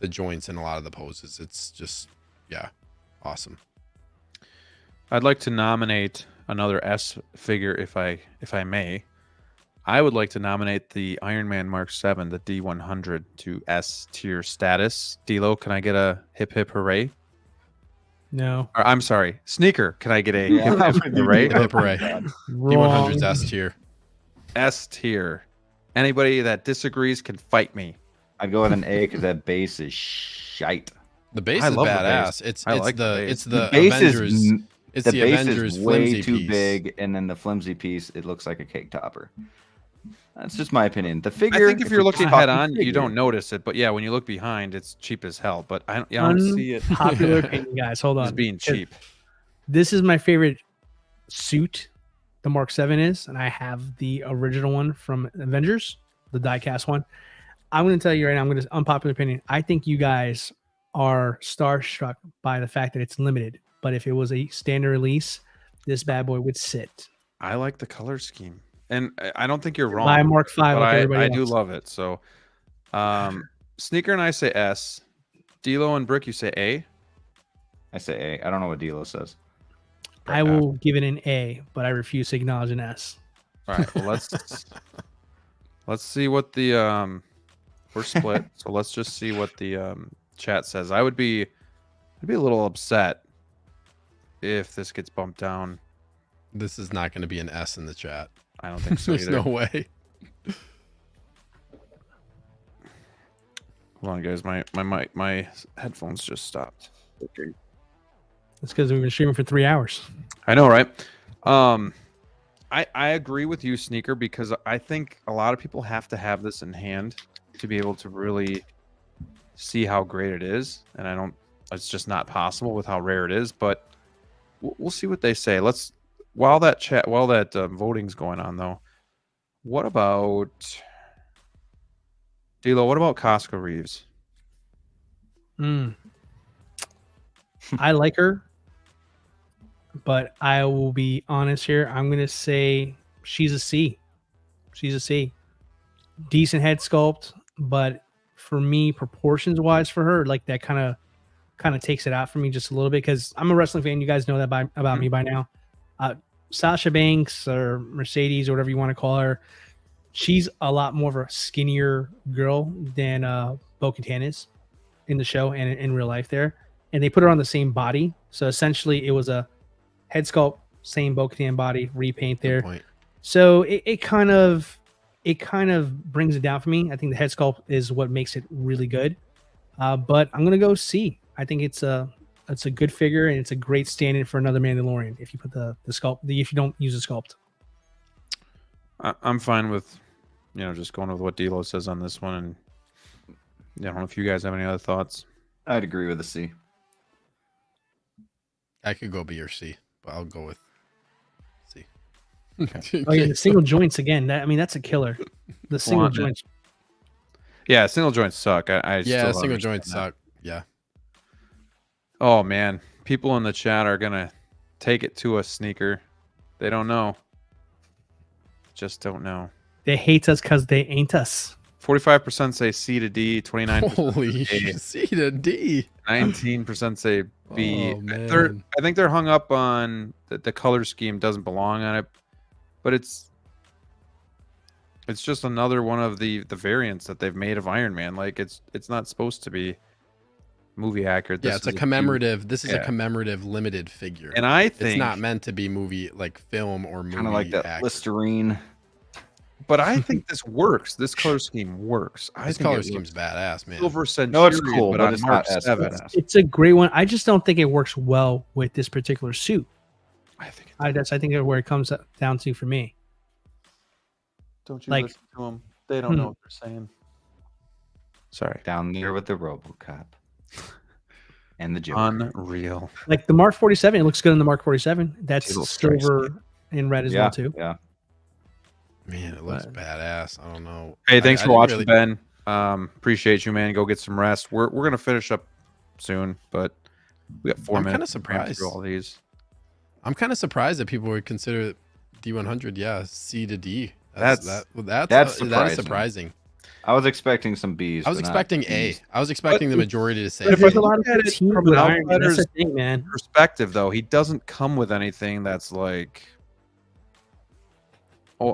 D: the joints in a lot of the poses. It's just, awesome.
B: I'd like to nominate another S figure if I may. I would like to nominate the Iron Man Mark 7, the D100, to S tier status. D'Lo, can I get a hip hip hooray?
C: No.
B: Or, I'm sorry, Sneaker. Can I get a hip hip hooray?
D: Hip hip hooray. D100's S tier.
B: S tier. Anybody that disagrees can fight me.
E: I'd go with an A because that base is shite.
D: The base is badass. It's the
E: base
D: Avengers. It's the
E: base
D: Avengers
E: is way
D: flimsy
E: too
D: piece.
E: big, and then the flimsy piece, it looks like a cake topper. That's just my opinion. The figure.
B: I think if you're looking head on, you don't notice it, but yeah, when you look behind, it's cheap as hell. But I don't see it.
C: Popular opinion, guys. Hold on.
B: It's being cheap.
C: This is my favorite suit. The Mark 7 is, and I have the original one from Avengers, the diecast one. I'm going to tell you right now. I'm going to unpopular opinion. I think you guys are starstruck by the fact that it's limited. But if it was a standard release, this bad boy would sit.
B: I like the color scheme, and I don't think you're wrong.
C: Buy Mark 5,
B: but
C: like
B: I do love it. So, Sneaker and I say S. D'Lo and Brick, you say A.
E: I say A. I don't know what D'Lo says.
C: I will give it an A, but I refuse to acknowledge an S.
B: All right. Well, let's see what the we're split. So let's just see what the chat says. I'd be a little upset if this gets bumped down.
D: This is not going to be an S in the chat.
B: I don't think so.
D: There's
B: either.
D: no way.
B: Hold on, guys. My headphones just stopped.
C: Okay. That's because we've been streaming for 3 hours.
B: I know, right? I agree with you, Sneaker, because I think a lot of people have to have this in hand to be able to really see how great it is, and it's just not possible with how rare it is. But we'll see what they say. While that voting's going on, though, what about D'Lo? What about Costco Reeves?
C: I like her, but I will be honest here. I'm gonna say she's a C. She's a C. Decent head sculpt, but for me, proportions wise, for her, like that kind of takes it out for me just a little bit, because I'm a wrestling fan. You guys know that about me by now. Sasha Banks or Mercedes or whatever you want to call her, she's a lot more of a skinnier girl than Bo-Katan is in the show and in real life there. And they put her on the same body. So essentially it was a head sculpt same Bo-Katan body, repaint
D: Good
C: there.
D: point.
C: So it kind of brings it down for me. I think the head sculpt is what makes it really good. But I'm gonna go C. I think it's a good figure and it's a great stand-in for another Mandalorian if you put the sculpt if you don't use a sculpt.
B: I'm fine with, just going with what D'Lo says on this one. And I don't know if you guys have any other thoughts.
E: I'd agree with a C.
D: I could go B or C, but I'll go with C.
C: Oh yeah, the single joints again. That's a killer. The single
B: Want it.
C: joints.
B: Yeah, single joints suck. I
D: Yeah,
B: still
D: single
B: understand
D: joints
B: that.
D: suck. Yeah.
B: Oh man, people in the chat are gonna take it to us, Sneaker. They don't know. Just don't know.
C: They hate us because they ain't us.
B: 45% say C to D. 29%
D: Holy
B: say
D: C to D.
B: 19% say B.
D: Oh, man.
B: I think they're hung up on the color scheme doesn't belong on it, but it's just another one of the variants that they've made of Iron Man. Like it's not supposed to be movie accurate.
D: Yeah, it's a commemorative. This is a commemorative limited figure.
B: And I think
D: it's not meant to be movie like film or movie.
E: Kind of like that
D: accurate.
E: Listerine.
B: But I think this works. This color scheme works.
D: This color scheme's badass, man.
B: Silver Centurion,
E: No, it's cool,
B: but
E: but
B: on
E: it's
B: Mark
E: not as
B: 7.
E: badass.
C: It's a great one. I just don't think it works well with this particular suit.
B: I think.
C: I think where it comes down to for me.
B: Don't you
C: like-
B: listen to them? They don't know what they're saying. Sorry.
E: Down there with the RoboCop. And the Joker.
B: Unreal.
C: Like the Mark 47, it looks good on the Mark 47. That's
B: Little stripes.
C: silver and red as
E: Yeah,
C: well too.
E: yeah.
D: Man, it looks badass. I don't know.
B: Hey, thanks
D: I
B: for
D: didn't
B: watching,
D: really-
B: Ben. Appreciate you, man. Go get some rest. We're gonna finish up soon, but we got 4
D: I'm kinda
B: minutes. to cram
D: surprised.
B: through all these.
D: I'm kind of surprised that people would consider D100, yeah, C to D.
E: That's
D: that is
E: surprising.
D: surprising.
E: I was expecting some B's.
D: I was
E: but not
D: expecting A.
E: Ds.
D: I was expecting the majority to say
C: But
B: If
D: A.
C: there's
B: you
C: a lot of
B: look at it
C: teams
B: from
C: with
B: an
C: Iron Man. That's the
B: outsider's
C: thing, man.
B: Perspective, though, he doesn't come with anything that's like,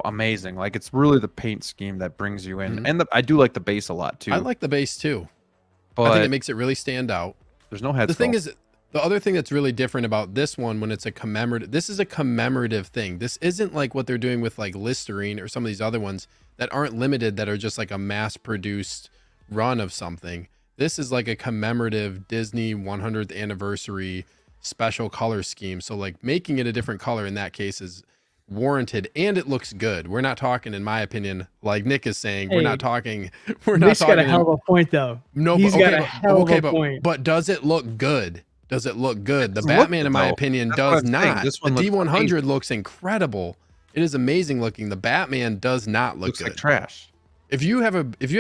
B: amazing. Like it's really the paint scheme that brings you in,
D: Mhm.
B: and I do like the base a lot too.
D: I like the base too.
B: but
D: I think it makes it really stand out.
B: there's no head.
D: The thing
B: sculpt.
D: is, the other thing that's really different about this one, when it's a commemorative, this is a commemorative thing. This isn't like what they're doing with like Listerine or some of these other ones that aren't limited, that are just like a mass produced run of something. This is like a commemorative Disney 100th anniversary special color scheme. So like making it a different color in that case is warranted, and it looks good. We're not talking, in my opinion, like Nick is saying, we're
C: Hey,
D: not talking. We're not
C: Nick's
D: talking.
C: got a hell of a point though.
D: No,
C: He's
D: but,
C: got
D: okay,
C: a
D: but,
C: hell of a
D: but,
C: point.
D: but does it look good? Does it look good? The
B: doesn't look
D: Batman,
B: good,
D: in my
B: though.
D: opinion,
B: That's what
D: does
B: I'm saying.
D: not.
B: This
D: The
B: one looks
D: D100 looks incredible. It is amazing looking. The Batman does not look
B: looks
D: good.
B: like trash.
D: If you have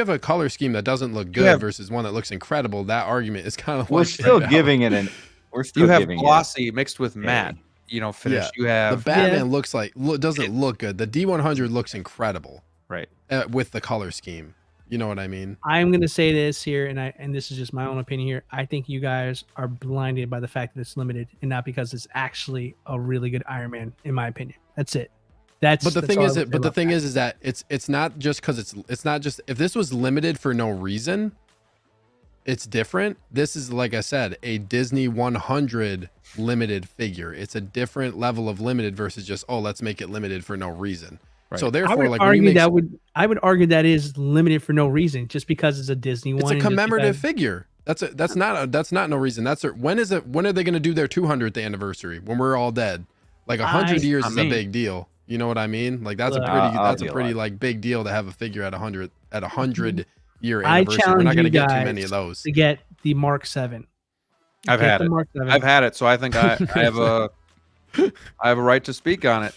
D: a color scheme that doesn't look good versus one that looks incredible, that argument is kind of
E: We're
D: like
E: still giving it an. We're still
B: You have
E: giving
B: glossy mixed with
E: A.
B: matte. Finish.
D: Yeah.
B: You
D: the
B: have
D: Batman looks like doesn't look good. The D100 looks incredible
B: right.
D: with the color scheme. You know what I mean?
C: I'm gonna say this here, and this is just my own opinion here. I think you guys are blinded by the fact that it's limited, and not because it's actually a really good Iron Man, in my opinion. That's it.
D: But the
C: that's
D: thing
C: all
D: is,
C: I would say
D: but the
C: about
D: thing
C: that.
D: is that it's not just because it's not just, if this was limited for no reason, it's different. This is, like I said, a Disney 100 limited figure. It's a different level of limited versus just, oh, let's make it limited for no reason.
B: Right.
D: So
C: I
D: therefore,
C: would
D: like when you
C: argue
D: make,
C: I would argue that is limited for no reason, just because it's a Disney one.
D: it's a
C: and just
D: commemorative
C: because-
D: figure. That's not no reason. When are they going to do their 200th anniversary when we're all dead? Like 100 years is a big deal. You know what I mean? Like that's
C: Look,
E: I'll
D: a
E: be
D: pretty
E: alive.
D: like big deal to have a figure at 100 year
C: I
D: anniversary. We're
C: challenge
D: not going to
C: you
D: get too
C: guys
D: many of those.
C: to get the Mark 7.
B: I've
C: Get
B: had
C: the
B: it.
C: Mark 7.
B: I've had it, so I think I have I have a right to speak on it.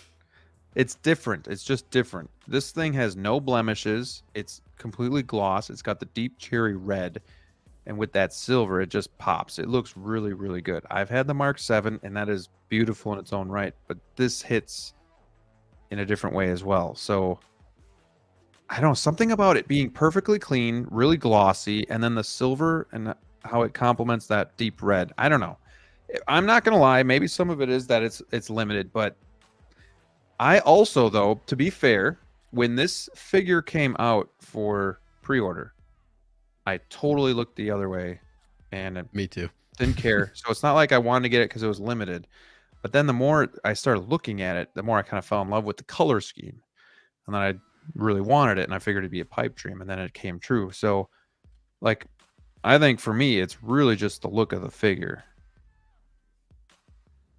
B: It's different. It's just different. This thing has no blemishes. It's completely gloss. It's got the deep cherry red, and with that silver, it just pops. It looks really, really good. I've had the Mark 7, and that is beautiful in its own right, but this hits in a different way as well. So I don't know, something about it being perfectly clean, really glossy, and then the silver and how it complements that deep red. I don't know. I'm not gonna lie. Maybe some of it is that it's limited, but I also, though, to be fair, when this figure came out for pre-order, I totally looked the other way and
D: Me too.
B: didn't care. So it's not like I wanted to get it because it was limited. But then the more I started looking at it, the more I kind of fell in love with the color scheme. And then I really wanted it, and I figured it'd be a pipe dream, and then it came true. So, like, I think for me, it's really just the look of the figure.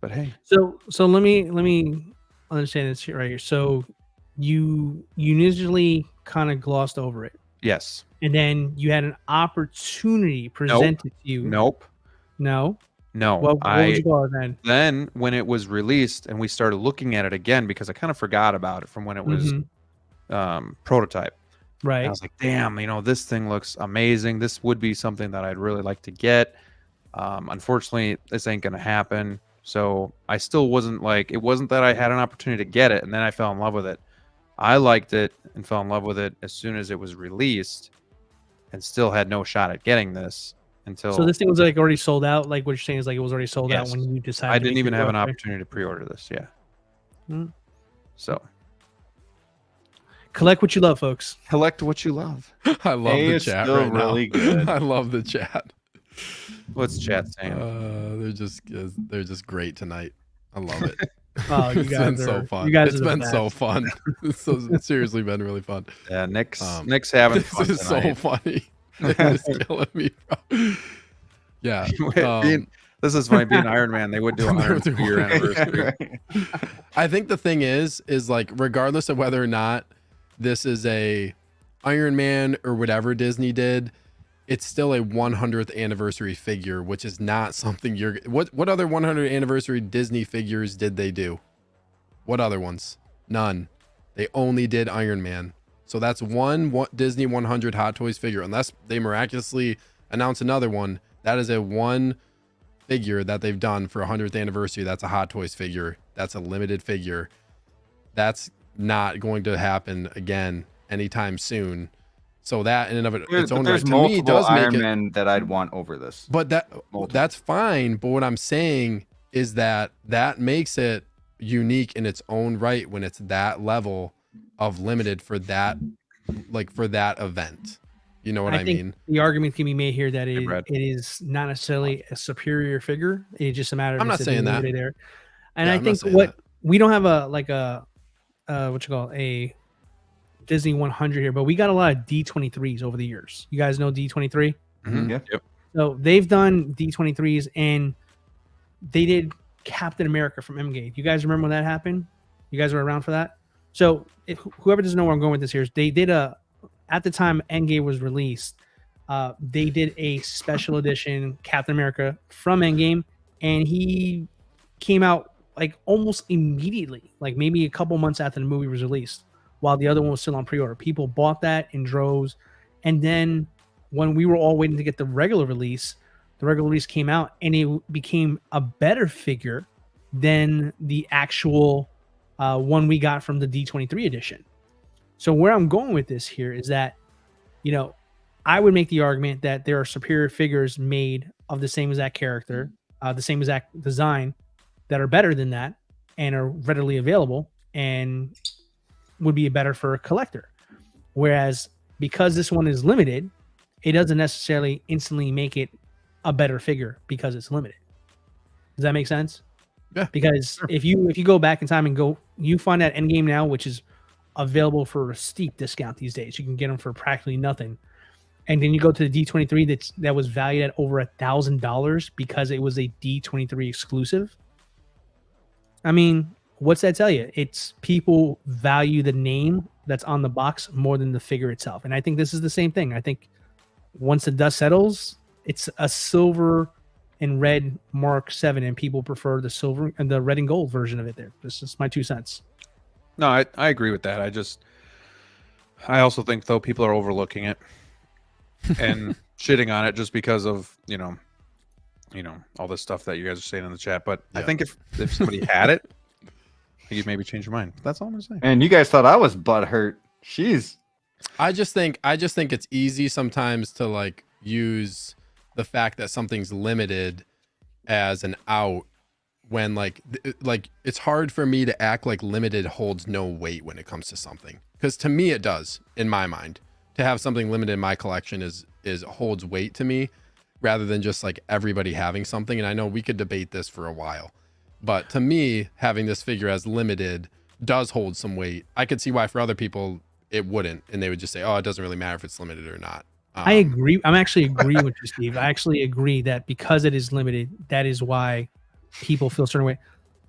B: But hey,
C: So let me understand this right here. So you initially kind of glossed over it,
B: yes,
C: and then you had an opportunity presented to you.
B: nope,
C: No.
B: no.
C: What would you call it
B: then when it was released and we started looking at it again, because I kind of forgot about it from when it was prototype.
C: Right.
B: I was like, damn, this thing looks amazing. This would be something that I'd really like to get. Unfortunately, this ain't gonna happen. So I still wasn't like, it wasn't that I had an opportunity to get it and then I fell in love with it. I liked it and fell in love with it as soon as it was released, and still had no shot at getting this until.
C: So this thing was like already sold out. Like what you're saying is like it was already sold out when you decided.
B: I didn't even have an opportunity to pre-order this. Yeah. So
C: collect what you love, folks.
B: Collect what you love.
D: I love the chat
E: still
D: right
E: really
D: now.
E: good.
D: I love the chat.
B: What's chat saying?
D: They're just great tonight. I love it.
C: Oh, you
D: It's
C: guys
D: been
C: are
D: so fun.
C: You guys
D: It's
C: are the
D: been
C: best.
D: so fun. It's seriously been really fun.
B: Yeah, Nick's having
D: This
B: fun
D: is
B: tonight.
D: so funny. It's killing me, bro. Yeah.
B: This is funny. Being Iron Man, they would do a 100-year anniversary.
D: I think the thing is like, regardless of whether or not this is a Iron Man or whatever Disney did, it's still a 100th anniversary figure, which is not something what other 100th anniversary Disney figures did they do? What other ones? None. They only did Iron Man. So that's one Disney 100 Hot Toys figure. Unless they miraculously announce another one, that is a one figure that they've done for 100th anniversary. That's a Hot Toys figure. That's a limited figure. That's not going to happen again anytime soon. So that in and of its own right,
E: there's
D: to
E: multiple
D: me, does
E: Iron
D: make it,
E: Men that I'd want over this.
D: but that's fine. But what I'm saying is that makes it unique in its own right when it's that level of limited for that, like for that event. You know what I mean?
C: The argument can be made here that
B: Brad.
C: it is not necessarily a superior figure. It's just a matter of
D: I'm not saying that.
C: there. And
D: Yeah,
C: I
D: I'm not
C: think
D: saying
C: what
D: that.
C: we don't have a Disney 100 here, but we got a lot of D23s over the years. You guys know D23?
B: Mhm.
E: Yeah.
B: Yep.
C: So they've done D23s, and they did Captain America from Endgame. You guys remember when that happened? You guys were around for that? So if whoever doesn't know where I'm going with this here is they did at the time Endgame was released, they did a special edition Captain America from Endgame, and he came out like almost immediately, like maybe a couple months after the movie was released, while the other one was still on pre-order. People bought that in droves. And then when we were all waiting to get the regular release came out, and it became a better figure than the actual one we got from the D23 edition. So where I'm going with this here is that, I would make the argument that there are superior figures made of the same exact character, the same exact design, that are better than that and are readily available and would be better for a collector. Whereas because this one is limited, it doesn't necessarily instantly make it a better figure because it's limited. Does that make sense?
D: Yeah.
C: Because if you go back in time and you find that Endgame now, which is available for a steep discount these days. You can get them for practically nothing. And then you go to the D23 that was valued at over $1,000 because it was a D23 exclusive. I mean, what's that tell you? It's people value the name that's on the box more than the figure itself. And I think this is the same thing. I think once the dust settles, it's a silver and red Mark 7, and people prefer the silver and the red and gold version of it there. This is my 2 cents.
B: No, I agree with that. I also think though people are overlooking it and shitting on it just because of all this stuff that you guys are saying in the chat. But I think if somebody had it, you'd maybe change your mind. That's all I'm gonna say.
E: And you guys thought I was butthurt. Jeez.
D: I just think it's easy sometimes to like use the fact that something's limited as an out when like it's hard for me to act like limited holds no weight when it comes to something, because to me it does. In my mind, to have something limited in my collection is holds weight to me, rather than just like everybody having something. And I know we could debate this for a while, But to me, having this figure as limited does hold some weight. I could see why for other people it wouldn't, and they would just say, "Oh, it doesn't really matter if it's limited or not."
C: I agree. I'm actually agreeing with you, Steve. I actually agree that because it is limited, that is why people feel a certain way.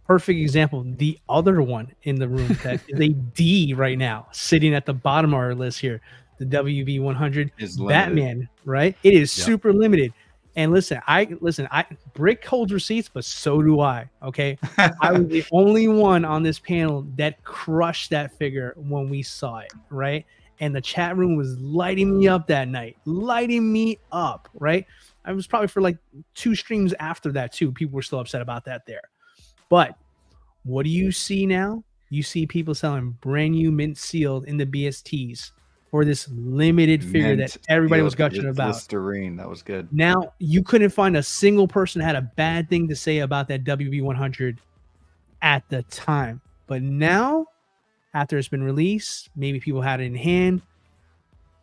C: Perfect example. The other one in the room that is a D right now, sitting at the bottom of our list here, the WB 100
E: Is limited.
C: Batman. Right? It is
D: Yep.
C: super limited. And listen, I Brick holds receipts, but so do I. Okay, I was the only one on this panel that crushed that figure when we saw it. Right? And the chat room was lighting me up that night, lighting me up, right? I was probably for like 2 streams after that too. People were still upset about that there. But what do you see now? You see people selling brand new mint sealed in the BSTs for this limited figure that everybody was gushing about.
E: Listerine, that was good.
C: Now, you couldn't find a single person that had a bad thing to say about that WB100 at the time. But now, after it's been released, maybe people had it in hand.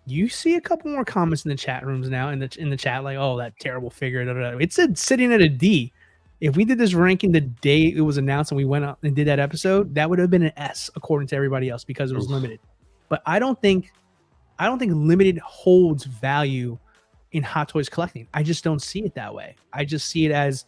C: You see a couple more comments in the chat rooms now in the chat, like, "Oh, that terrible figure." Da, da, da. It said sitting at a D. If we did this ranking the day it was announced and we went out and did that episode, that would have been an S according to everybody else because it was limited. But I don't think limited holds value in Hot Toys collecting. I just don't see it that way. I just see it as,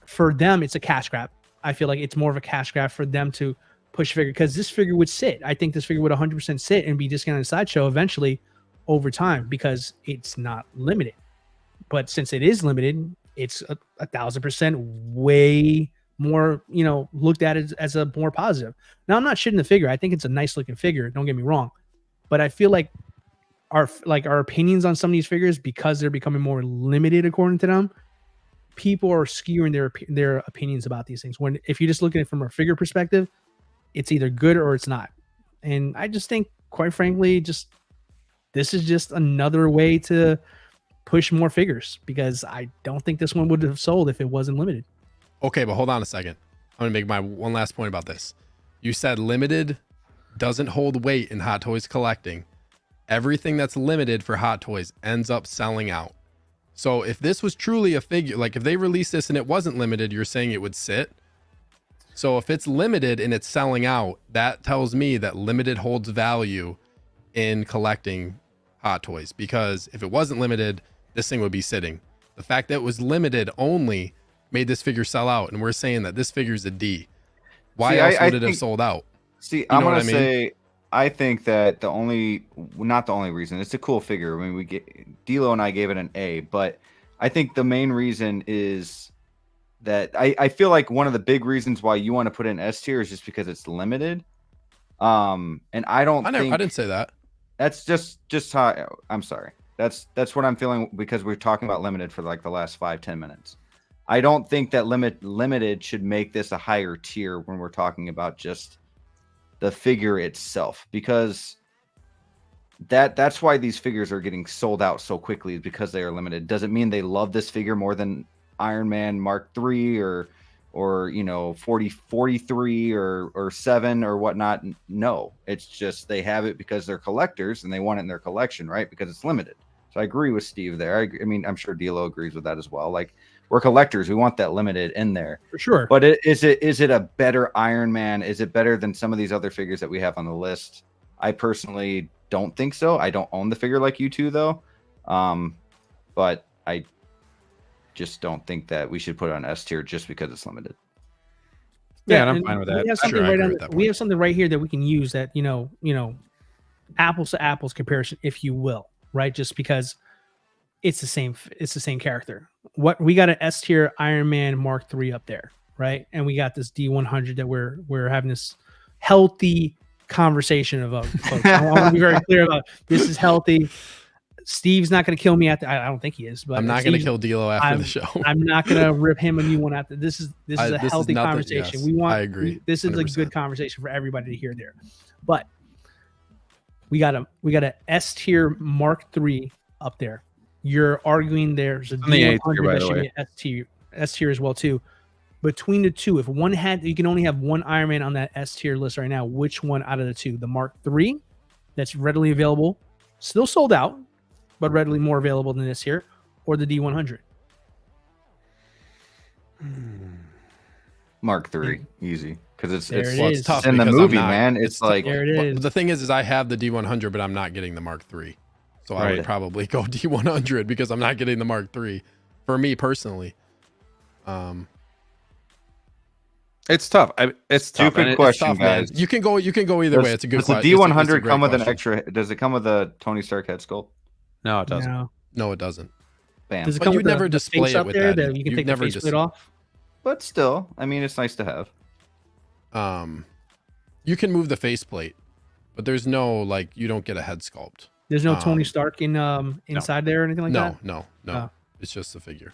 C: for them, it's a cash grab. I feel like it's more of a cash grab for them to push figure, because this figure would sit. I think this figure would 100% sit and be discounted in Sideshow eventually over time because it's not limited. But since it is limited, it's 1,000% way more, looked at as a more positive. Now, I'm not shitting the figure. I think it's a nice looking figure. Don't get me wrong. But I feel like our opinions on some of these figures, because they're becoming more limited according to them, people are skewing their opinions about these things. When if you're just looking at it from a figure perspective, it's either good or it's not. And I just think, quite frankly, this is just another way to push more figures, because I don't think this one would have sold if it wasn't limited.
D: Okay, but hold on a second. I'm gonna make my one last point about this. You said limited doesn't hold weight in Hot Toys collecting. Everything that's limited for Hot Toys ends up selling out. So if this was truly a figure, like if they released this and it wasn't limited, you're saying it would sit. So if it's limited and it's selling out, that tells me that limited holds value in collecting Hot Toys, because if it wasn't limited, this thing would be sitting. The fact that it was limited only made this figure sell out, and we're saying that this figure's a D. Why else would it have sold out?
E: See, I'm gonna say, I think that not the only reason, it's a cool figure. I mean, D'Lo and I gave it an A, but I think the main reason is that I feel like one of the big reasons why you want to put it in S tier is just because it's limited. And I didn't say that. That's just how I'm sorry. That's what I'm feeling, because we're talking about limited for like the last 5-10 minutes. I don't think that limited should make this a higher tier when we're talking about just the figure itself, because that's why these figures are getting sold out so quickly, is because they are limited. Doesn't mean they love this figure more than Iron Man Mark III or 43 or 7 or whatnot. No, it's just they have it because they're collectors and they want it in their collection, right? Because it's limited. So I agree with Steve there. I mean, I'm sure D'Lo agrees with that as well. Like, we're collectors, we want that limited in there
C: for sure.
E: But is it a better Iron Man? Is it better than some of these other figures that we have on the list? I personally don't think so. I don't own the figure like you two, though. But I just don't think that we should put it on S tier just because it's limited.
B: Yeah, and I'm fine with that.
C: We have something right here that we can use that, apples to apples comparison, if you will, right? Just because it's the same character. What we got an S tier Iron Man Mark III up there, right? And we got this D100 that we're having this healthy conversation about. Folks. I want to be very clear about this is healthy. Steve's not going to kill me I don't think he is, but
D: I'm not going to kill D'Lo after the show.
C: I'm not going to rip him a new one after. This is a healthy conversation.
D: Yes, I agree.
C: This is 100%. A good conversation for everybody to hear there. But we got a S tier Mark III up there. You're arguing there's a D100 that should be S tier as well too. Between the two, if one you can only have one Iron Man on that S tier list right now. Which one out of the two? The Mark III, that's readily available, still sold out, but readily more available than this here, or the D100?
E: Mark III, easy, because it's
C: There
E: it's,
C: it
D: Well,
C: is.
D: it's tough
E: in the
D: because I'm
E: movie,
D: not-
E: man.
D: it's
E: It's
D: tou-
E: like
C: There it
D: But
C: is.
D: the thing is I have the D100, but I'm not getting the Mark III. So I would
B: Right.
D: probably go D100 because I'm not getting the Mark III for me personally.
B: It's tough. It's tough.
E: Stupid
B: And
D: It's
E: question,
D: tough, man.
E: guys.
D: You can go either way. It's a good
E: Does the
D: question.
E: D100 come with an extra? Does it come with a Tony Stark head sculpt?
B: No, it doesn't.
C: No.
D: No, it doesn't.
E: Bam.
C: Does it
D: But
C: come
D: you'd
C: with the-
D: never
C: the
D: display
C: face
D: it
C: up
D: with
C: there
D: that.
C: you can
D: You'd
C: take the
D: never
C: face plate off?
E: But still, I mean, it's nice to have.
D: You can move the faceplate, but there's no like you don't get a head sculpt.
C: There's no Tony Stark in inside there or anything like that?
D: No.
C: Oh.
D: It's just the figure.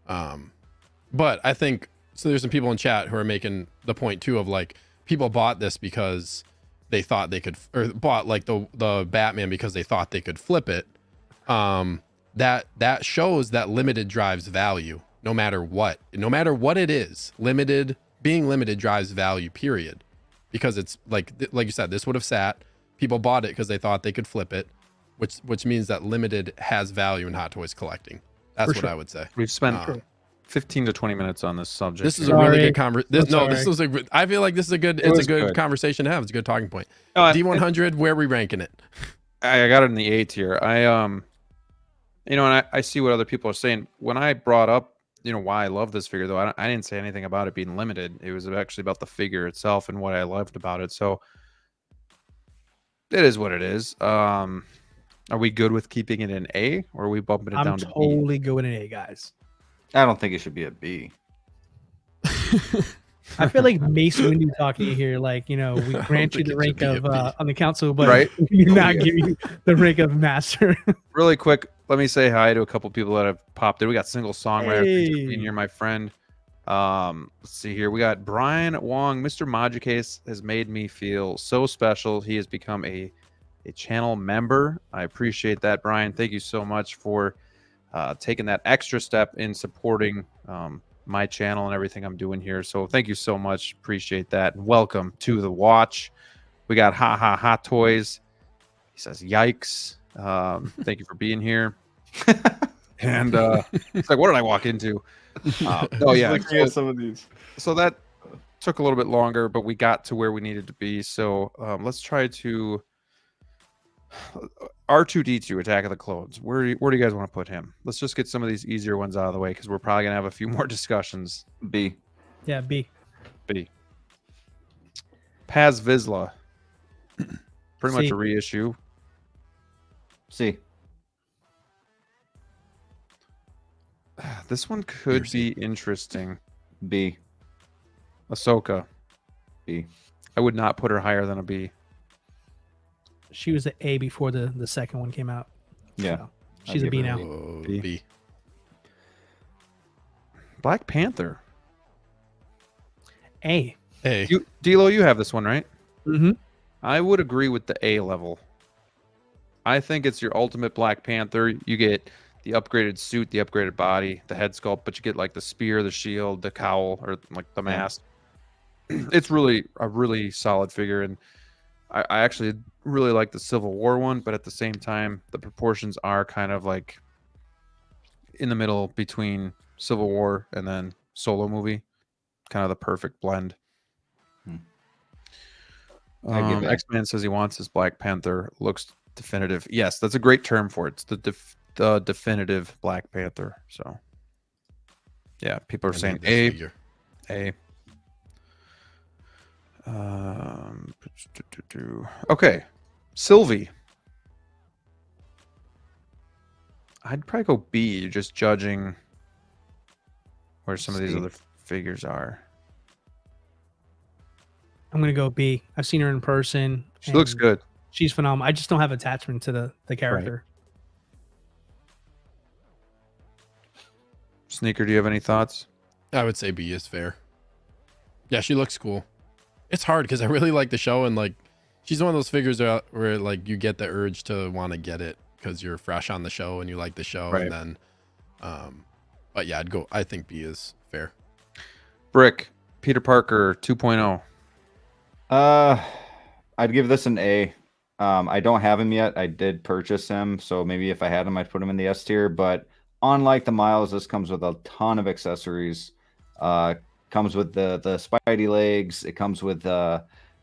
D: But I think so. There's some people in chat who are making the point too of like people bought this because they thought they could, or bought like the Batman because they thought they could flip it. That shows that limited drives value no matter what it is. Being limited drives value, period. Because it's like you said, this would have sat. People bought it because they thought they could flip it, which means that limited has value in Hot Toys collecting. That's
C: For
D: what
C: sure.
D: I would say.
B: We've spent 15 to 20 minutes on this subject.
D: This is
B: here.
D: a really
C: Sorry.
D: good conversation.
C: I'm
D: This was a. I feel like this is a good.
B: It
D: It's a
B: was
D: good
B: good.
D: conversation to have. It's a good talking point.
B: No,
D: D100. Where are we ranking it?
B: I got it in the A tier. And I see what other people are saying. When I brought up, why I love this figure, though, I didn't say anything about it being limited. It was actually about the figure itself and what I loved about it. So it is what it is. Are we good with keeping it in A, or are we bumping it
C: I'm
B: down to B?
C: totally going in A, guys.
E: I don't think it should be a B.
C: I feel like Mace Windu talking here, like, we grant you
D: think
C: the
D: it
C: rank
D: should be a
C: of
D: B.
C: on the council, but
B: Right.
C: we do not
B: yeah.
C: give you the rank of master.
B: Really quick, let me say hi to a couple people that have popped in. We got Single Songwriter. Thanks for being
C: Hey.
B: here, my friend. Let's see here. We got Brian Wong. Mr. Majicase has made me feel so special. He has become a channel member. I appreciate that, Brian. Thank you so much for taking that extra step in supporting my channel and everything I'm doing here. So thank you so much. Appreciate that. And welcome to the watch. We got Hot Toys. He says, yikes. Thank you for being here. And it's like, what did I walk into? Oh yeah.
E: Looking at some of these.
B: So that took a little bit longer, but we got to where we needed to be. So let's try to R2D2, Attack of the Clones. Where do you guys want to put him? Let's just get some of these easier ones out of the way because we're probably gonna have a few more discussions.
E: B.
C: Yeah, B.
B: B. Paz Vizsla. Pretty much
C: C.
B: a reissue.
E: C.
B: This one could
D: Your
B: be interesting.
E: B.
B: Ahsoka.
E: B.
B: I would not put her higher than a B.
C: She was an A before the second one came out.
E: Yeah.
C: So, she's a
E: give
C: B
E: her
C: now.
D: Oh,
B: B.
D: B.
B: Black Panther.
C: A.
D: Hey.
B: D'Lo, you have this one, right?
C: Mm-hmm.
B: I would agree with the A level. I think it's your ultimate Black Panther. You get the upgraded suit, the upgraded body, the head sculpt, but you get like the spear, the shield, the cowl, or like the mask. It's really a really solid figure, and I actually really like the Civil War one, but at the same time, the proportions are kind of like in the middle between Civil War and then Solo movie. Kind of the perfect blend.
E: I give it.
B: X-Man says he wants his Black Panther. Looks definitive. Yes, that's a great term for it. It's the definitive Black Panther. So, yeah, people are
D: I
B: saying
D: need this
B: A.
D: figure.
B: A. Okay, Sylvie. I'd probably go B, just judging where some of these
E: C.
B: other figures are.
C: I'm gonna go B. I've seen her in person.
B: She looks
C: and
B: good.
C: She's phenomenal. I just don't have attachment to the character.
B: Sneaker, do you have any thoughts?
D: I would say B is fair. Yeah, she looks cool. It's hard because I really like the show, and like she's one of those figures where like you get the urge to want to get it because you're fresh on the show and you like the show,
B: Right.
D: and then but yeah, I think B is fair.
B: Brick, Peter Parker 2.0.
E: I'd give this an A. I don't have him yet. I did purchase him, so maybe if I had him, I'd put him in the S tier. But unlike the Miles, this comes with a ton of accessories. comes with the Spidey legs. It comes with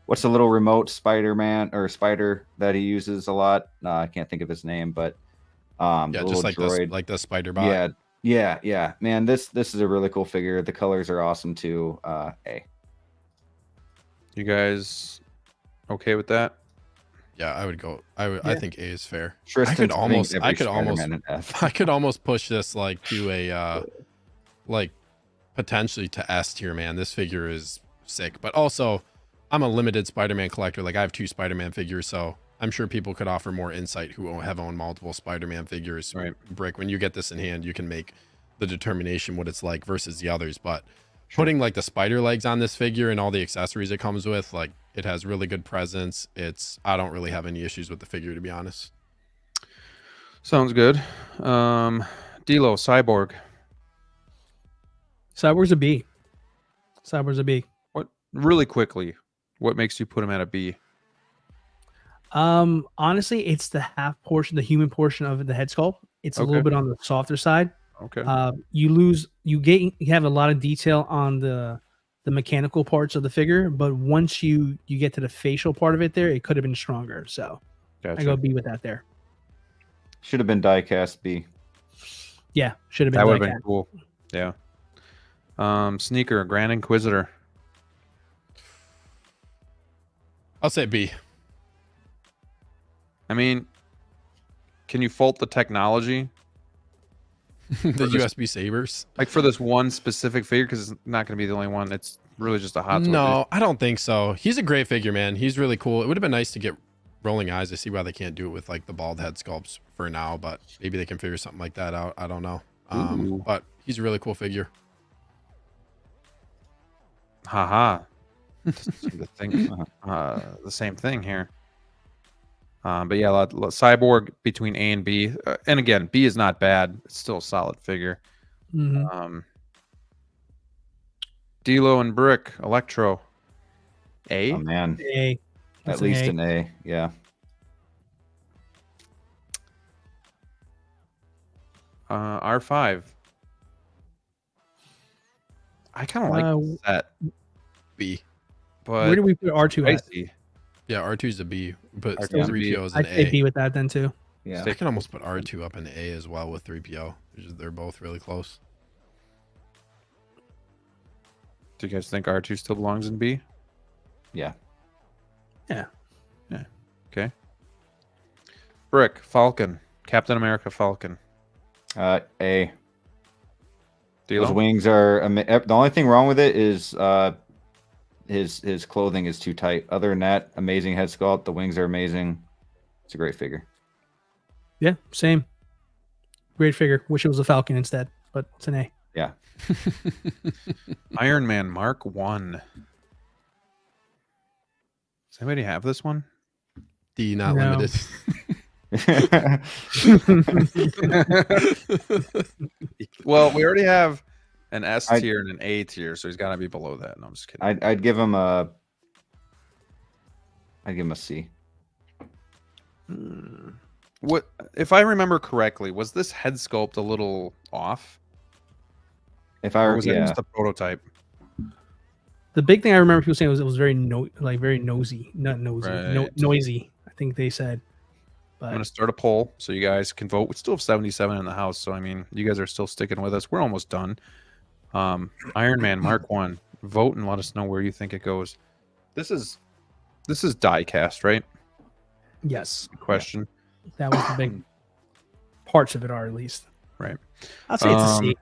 E: what's the little remote Spider-Man or spider that he uses a lot? I can't think of his name, but
D: Yeah,
E: the
D: just
E: little
D: like
E: droid.
D: the spider bot.
E: Yeah. Man, this is a really cool figure. The colors are awesome too. A.
B: You guys okay with that?
D: Yeah, I would go. I think A is fair.
E: Tristan's
D: I
E: putting
D: could almost
E: Spider-Man in F.
D: I could almost push this like to a like potentially to S tier, man. This figure is sick. But also I'm a limited Spider-Man collector. Like I have 2 Spider-Man figures, so I'm sure people could offer more insight who have owned multiple Spider-Man figures.
B: Right.
D: Brick, when you get this in hand, you can make the determination what it's like versus the others. But putting like the spider legs on this figure and all the accessories it comes with, like it has really good presence. I don't really have any issues with the figure, to be honest.
B: Sounds good. Dilo, Cyborg.
C: Cyborg's a B. Cyborg's a B.
B: What really quickly? What makes you put him at a B?
C: Honestly, it's the half portion, the human portion of the head sculpt. It's a little bit on the softer side.
B: Okay.
C: You have a lot of detail on the mechanical parts of the figure, but once you get to the facial part of it there, it could have been stronger. So
B: Gotcha.
C: I go B with that there.
E: Should have been die-cast B.
C: Yeah, should have been.
B: That would have been cool. Yeah. Sneaker, Grand Inquisitor.
D: I'll say B.
B: I mean, can you fault the technology?
D: The USB sabers.
B: Like for this one specific figure, because it's not going to be the only one. It's really just a hot.
D: No, I don't think so. He's a great figure, man. He's really cool. It would have been nice to get rolling eyes. I see why they can't do it with like the bald head sculpts for now, but maybe they can figure something like that out. I don't know. But he's a really cool figure.
B: Haha. Seem to think the same thing here. But yeah, Cyborg between A and B, and again, B is not bad. It's still a solid figure.
C: Mm-hmm.
B: Dilo and Brick, Electro, A.
E: Oh man,
C: A.
E: At least an A. Yeah.
B: R5. I kind of like the set,
D: B.
B: but
C: where do we put R2 at?
B: spicy.
D: Yeah, R2's a B, but
B: R2 's a B.
D: 3PO is an
C: I'd say
D: A.
C: B with that then too.
E: Yeah.
D: I can almost put R2 up in A as well with 3PO. They're both really close.
B: Do you guys think R2 still belongs in B?
E: Yeah.
C: Yeah.
B: Okay. Brick, Falcon, Captain America Falcon.
E: A.
B: Dilo?
E: Those wings are the only thing wrong with it is his clothing is too tight. Other than that, amazing head sculpt. The wings are amazing. It's a great figure.
C: Yeah, same. Great figure. Wish it was a Falcon instead, but it's an A.
E: Yeah.
B: Iron Man Mark 1. Does anybody have this one?
D: D, not
C: No.
D: limited.
B: Well, we already have an S tier and an A tier, so he's got to be below that. No, I'm just kidding.
E: I'd give him a C.
B: What if I remember correctly? Was this head sculpt a little off?
E: If I
B: Or
E: were,
B: was it just a prototype?
C: The big thing I remember people saying was it was very very nosy, not nosy,
B: Right.
C: noisy. I think they said.
B: I'm
C: But
B: going to start a poll so you guys can vote. We still have 77 in the house, so I mean, you guys are still sticking with us. We're almost done. Iron Man Mark 1. Vote and let us know where you think it goes. This is die cast, right?
C: yes,
B: Good question.
C: that was the big parts of it are at least.
B: Right.
C: I'll say it's a C.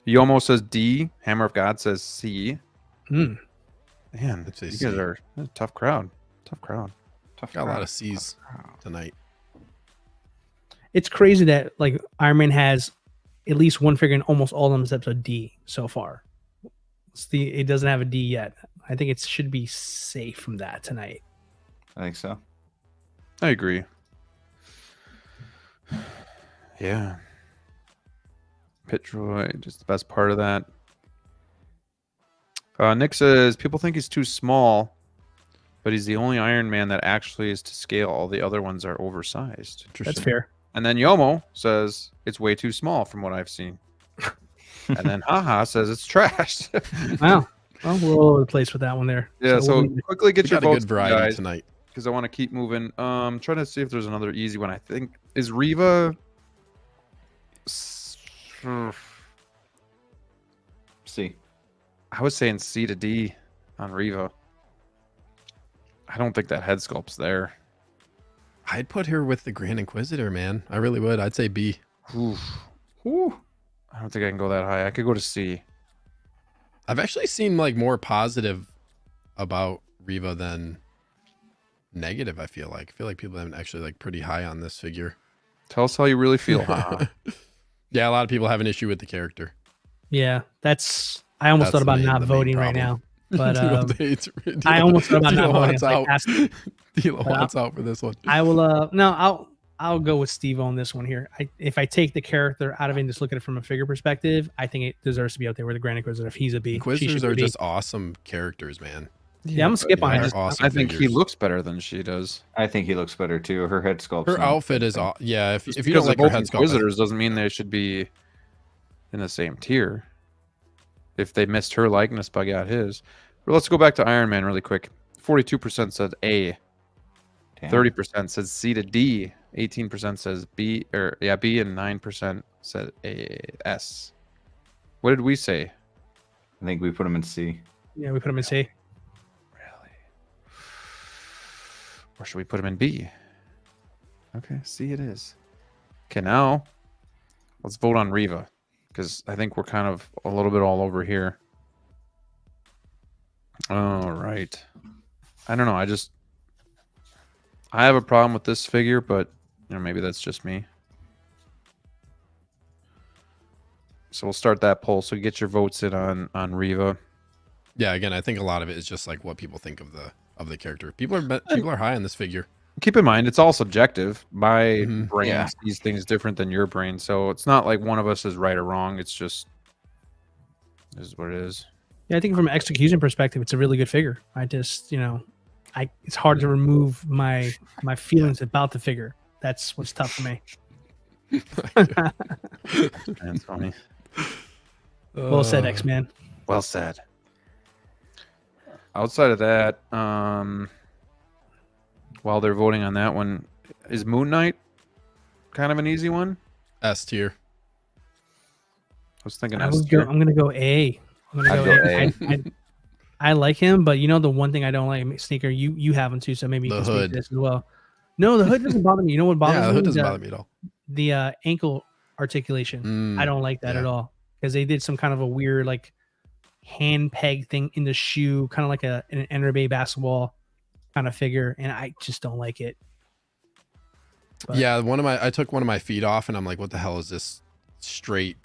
B: Yomo says D. Hammer of God says C.
C: Mm.
B: Man,
D: I'd say
B: you
D: C.
B: guys are a tough crowd. Tough crowd.
D: Got a lot of C's tonight.
C: It's crazy that like Iron Man has at least one figure in almost all of them except a D so far. It doesn't have a D yet. I think it should be safe from that tonight.
E: I think so.
B: I agree. Yeah. Pitroid, just the best part of that. Nick says people think he's too small, but he's the only Iron Man that actually is to scale. All the other ones are oversized.
C: That's fair.
B: And then Yomo says it's way too small from what I've seen. And then haha says it's trash.
C: Wow. Well, we're all over the place with that one there.
B: Yeah, so
C: we'll-
B: quickly get
D: We
B: your
D: got a
B: votes
D: good variety
B: guys,
D: tonight.
B: because I want to keep moving. Trying to see if there's another easy one. I think is Riva.
E: See.
B: I was saying C to D on Riva. I don't think that head sculpt's there.
D: I'd put her with the Grand Inquisitor, man. I really would. I'd say B.
B: Oof. Ooh. I don't think I can go that high. I could go to C.
D: I've actually seen like more positive about Riva than negative. I feel like people have been actually like pretty high on this figure.
B: Tell us how you really feel. Haha.
D: Yeah, a lot of people have an issue with the character.
C: Yeah, I almost thought
D: That's
C: about
D: the
C: not
D: main
C: voting right
D: problem.
C: now, but
D: Dilo
C: I almost thought about not voting.
D: wants
C: It's like,
D: out.
C: ask-
D: Dilo
C: But
D: wants out for this one.
C: I will. No, I'll go with Steve on this one here. If I take the character out of it and just look at it from a figure perspective, I think it deserves to be out there with the Grand Inquisitor. If he's a B, she
D: Inquisitors
C: should
D: are
C: be a B.
D: just awesome characters, man.
C: Yeah, I'm gonna skip
B: but
C: on
B: I
C: her.
B: just-
D: Awesome
B: I think he
D: figures.
B: looks better than she does.
E: I think he looks better too. Her head sculpt.
D: Her outfit is yeah. If
B: Just
D: you don't
B: because
D: like
B: they're
D: her
B: both
D: head sculpt,
B: Inquisitors doesn't mean they should be in the same tier. If they missed her likeness, but got his. But let's go back to Iron Man really quick. 42% said A. 30% says C to D. 18% says B, B, and 9% said A, S. What did we say?
E: I think we put him in C.
C: Yeah, we put him in C.
B: Really? Or should we put him in B? Okay, C it is. Okay, now let's vote on Riva, because I think we're kind of a little bit all over here. All right. I don't know. I have a problem with this figure, but maybe that's just me. So we'll start that poll. So get your votes in on Riva.
D: yeah. Again, I think a lot of it is just like what people think of the character. People are high on this figure.
B: Keep in mind, it's all subjective. My
D: Mhm.
B: brain
E: Yeah.
B: sees things different than your brain, so it's not like one of us is right or wrong. It's just this is what it is.
C: Yeah, I think from an execution perspective, it's a really good figure. I just, it's hard to remove my feelings about the figure. That's what's tough for me.
B: That's funny.
C: Well said, X-Man.
B: Well said. Outside of that, while they're voting on that one, is Moon Knight kind of an easy one?
D: S tier.
B: I was thinking
C: I'm
B: S tier.
C: gonna go A. I'm gonna
E: I'd
C: go
E: go
C: A. I like him, but the one thing I don't like, Sneaker, you have him too, so maybe you
D: The
C: can speak
D: hood.
C: to this as well. No, the hood doesn't bother me. You know what bothers
D: Yeah, the
C: me?
D: hood doesn't bother me at all.
C: The ankle articulation. I don't like that
D: yeah.
C: at all because they did some kind of a weird like hand peg thing in the shoe, kind of like an NBA basketball kind of figure, and I just don't like it. But-
D: Yeah, I took one of my feet off, and I'm like, what the hell is this straight,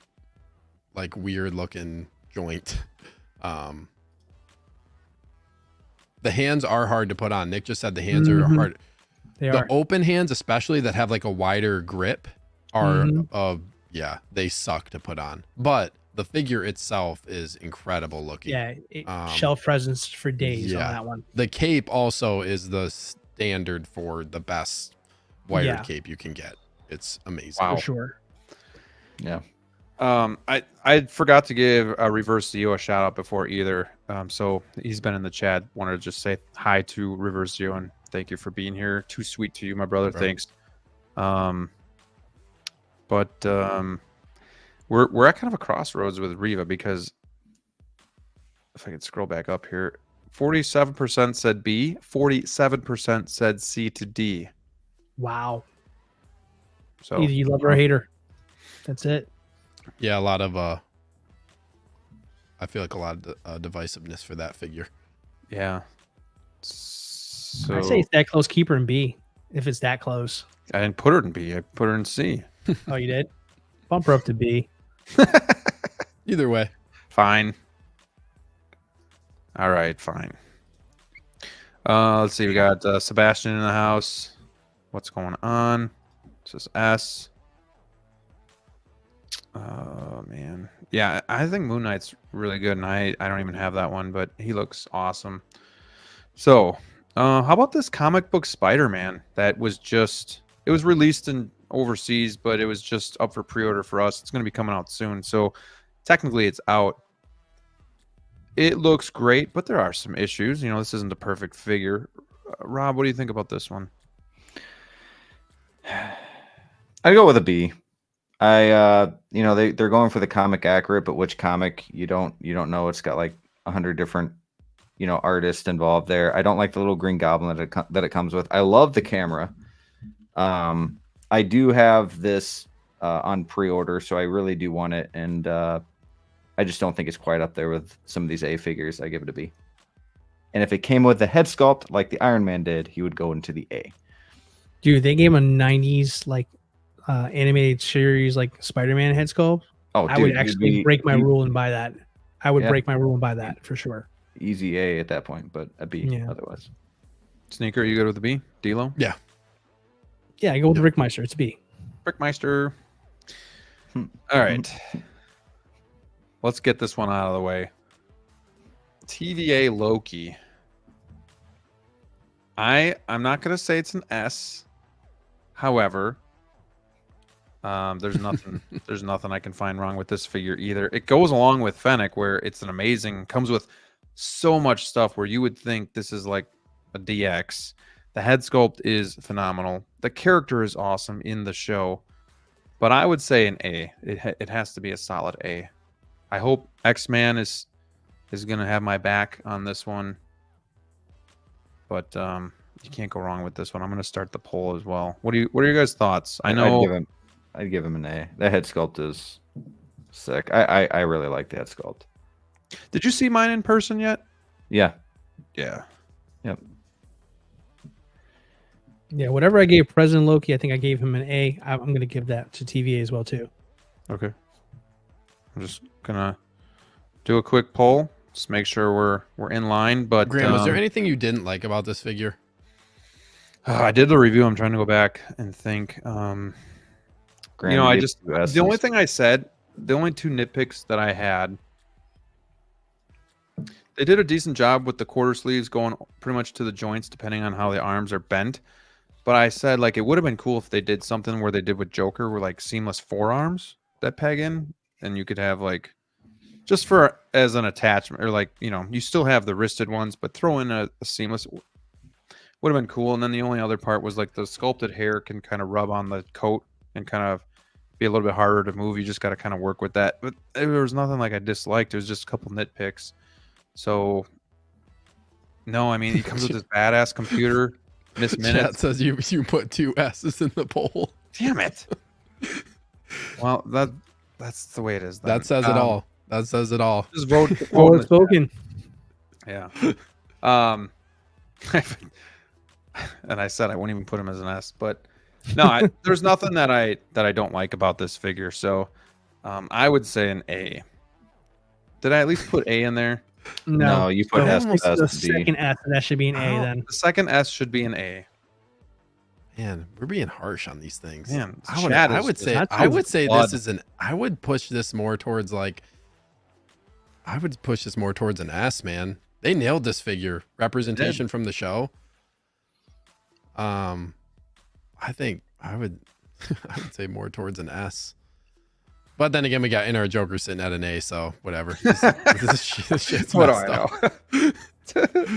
D: like weird looking joint? The hands are hard to put on. Nick just said the hands are
C: Mhm.
D: hard.
C: They
D: The
C: are.
D: open hands, especially that have like a wider grip, are
C: Mhm.
D: yeah, they suck to put on. But the figure itself is incredible looking.
C: Yeah,
D: Um,
C: shelf presence for days on
D: yeah.
C: that one.
D: The cape also is the standard for the best wired
C: Yeah.
D: cape you can get. It's amazing.
B: Wow.
C: For sure.
E: Yeah.
B: I forgot to give Reverse Zio a shout out before either. So he's been in the chat. Wanted to just say hi to Reverse Zio and thank you for being here. Too sweet to you, my brother.
D: Right.
B: Thanks. But we're at kind of a crossroads with Riva because if I could scroll back up here, 47% said B, 47% said C to D.
C: Wow.
B: So
C: Either you love her or hate her. That's it.
D: Yeah, a lot of I feel like a lot of divisiveness for that figure.
B: yeah. So
C: I say it's that close. Keep her in B if it's that close.
B: I didn't put her in B. I put her in C.
C: Oh, you did? Bump her up to B.
D: Either way.
B: Fine. All right, fine. Let's see. We got Sebastian in the house. What's going on? This is S. Oh man, yeah. I think Moon Knight's really good, and I don't even have that one, but he looks awesome. So, how about this comic book Spider-Man that was it was released in overseas, but it was just up for pre-order for us. It's going to be coming out soon. So technically it's out. It looks great, but there are some issues. You know, this isn't a perfect figure. Rob, what do you think about this one?
E: I'd go with a B. You know, they're going for the comic accurate, but which comic you don't know. It's got like 100 different, you know, artists involved there. I don't like the little green goblin that it comes with. I love the camera. I do have this on pre-order, so I really do want it, and I just don't think it's quite up there with some of these A figures. I give it a B. And if it came with the head sculpt like the Iron Man did, he would go into the A.
C: Dude, they gave him a 90s like animated series like Spider-Man head sculpt.
E: Oh,
C: I would actually break my rule and buy that. I would break my rule and buy that for sure.
E: Easy A at that point, but a B otherwise.
B: Sneaker, you good with the B? D-Lo?
D: Yeah.
C: Yeah, I go with Rickmeister. It's B.
B: Brickmeister. All right. Let's get this one out of the way. TVA Loki. I'm not going to say it's an S. However, there's nothing I can find wrong with this figure either. It goes along with Fennec, where it's an amazing, comes with so much stuff where you would think this is like a DX. The head sculpt is phenomenal. The character is awesome in the show. But I would say an A. It has to be a solid A. I hope X-Man is going to have my back on this one. But you can't go wrong with this one. I'm going to start the poll as well. What are your guys' thoughts? I know
E: I'd give him an A. That head sculpt is sick. I really like the head sculpt.
B: Did you see mine in person yet?
E: Yeah.
B: Yeah.
E: Yep.
C: Yeah, whatever I gave President Loki, I think I gave him an A. I'm going to give that to TVA as well too.
B: Okay. I'm just gonna do a quick poll. Just make sure we're in line. But
D: Graham, was there anything you didn't like about this figure?
B: I did the review. I'm trying to go back and think.
E: Graham,
B: you know, the only thing I said, the only two nitpicks that I had, they did a decent job with the quarter sleeves going pretty much to the joints, depending on how the arms are bent. But I said, like, it would have been cool if they did something where they did with Joker, where like seamless forearms that peg in, and you could have like, just for as an attachment, or like, you know, you still have the wristed ones, but throw in a seamless would have been cool. And then the only other part was like the sculpted hair can kind of rub on the coat and kind of be a little bit harder to move. You just got to kind of work with that. But there was nothing like I disliked. It was just a couple nitpicks. So no, I mean, he comes with this badass computer. Miss
D: Chat
B: minutes
D: says you put 2 S's in the poll.
B: Damn it. Well, that's the way it is. Then.
D: That says it all. That says it all.
B: Just vote.
C: Well, it's spoken.
B: Yeah. And I said I wouldn't even put him as an S, but no, there's nothing that I don't like about this figure. So I would say an A. Did I at least put A in there?
E: No, you put S.
C: The second S, and that should be an A then.
B: The second S should be an A.
D: Man, we're being harsh on these things.
B: Man,
D: I would say this is an. I would push this more towards like. I would push this more towards an S, man. They nailed this figure. Representation from the show. I think I would say more towards an S. But then again, we got Inner Joker sitting at an A, so whatever. This shit's
B: what do
D: messed
B: I know?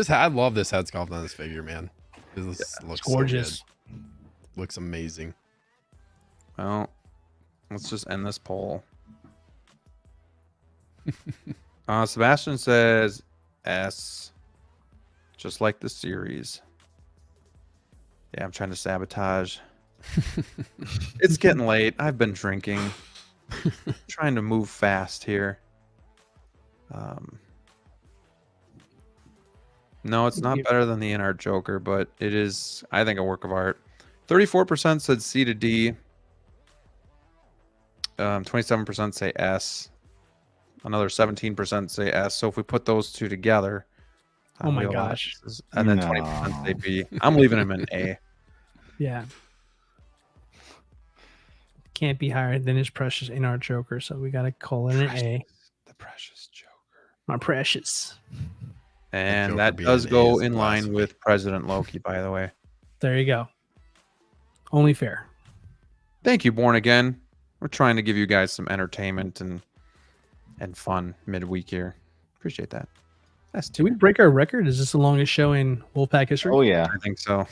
D: up. I love this head sculpt on this figure, man. This looks
C: gorgeous.
D: So good. Looks amazing.
B: Well, let's just end this poll. Sebastian says S, just like the series. Yeah, I'm trying to sabotage. It's getting late. I've been drinking. Trying to move fast here. No, it's not better than the In-Art Joker, but it is, I think, a work of art. 34% said C to D. 27% say S. Another 17% say S. So if we put those two together,
C: oh my gosh.
B: And then 20% say B. I'm leaving him in A.
C: Yeah. Can't be higher than his precious In-Art Joker, so we got to call it an A.
B: The precious Joker.
C: My precious.
B: And that does go in line with President Loki, by the way.
C: There you go. Only fair.
B: Thank you, Born Again. We're trying to give you guys some entertainment and and fun midweek here. Appreciate that. That's
C: Did we break our record? Is this the longest show in Wolfpack history?
E: Oh yeah.
B: I think so.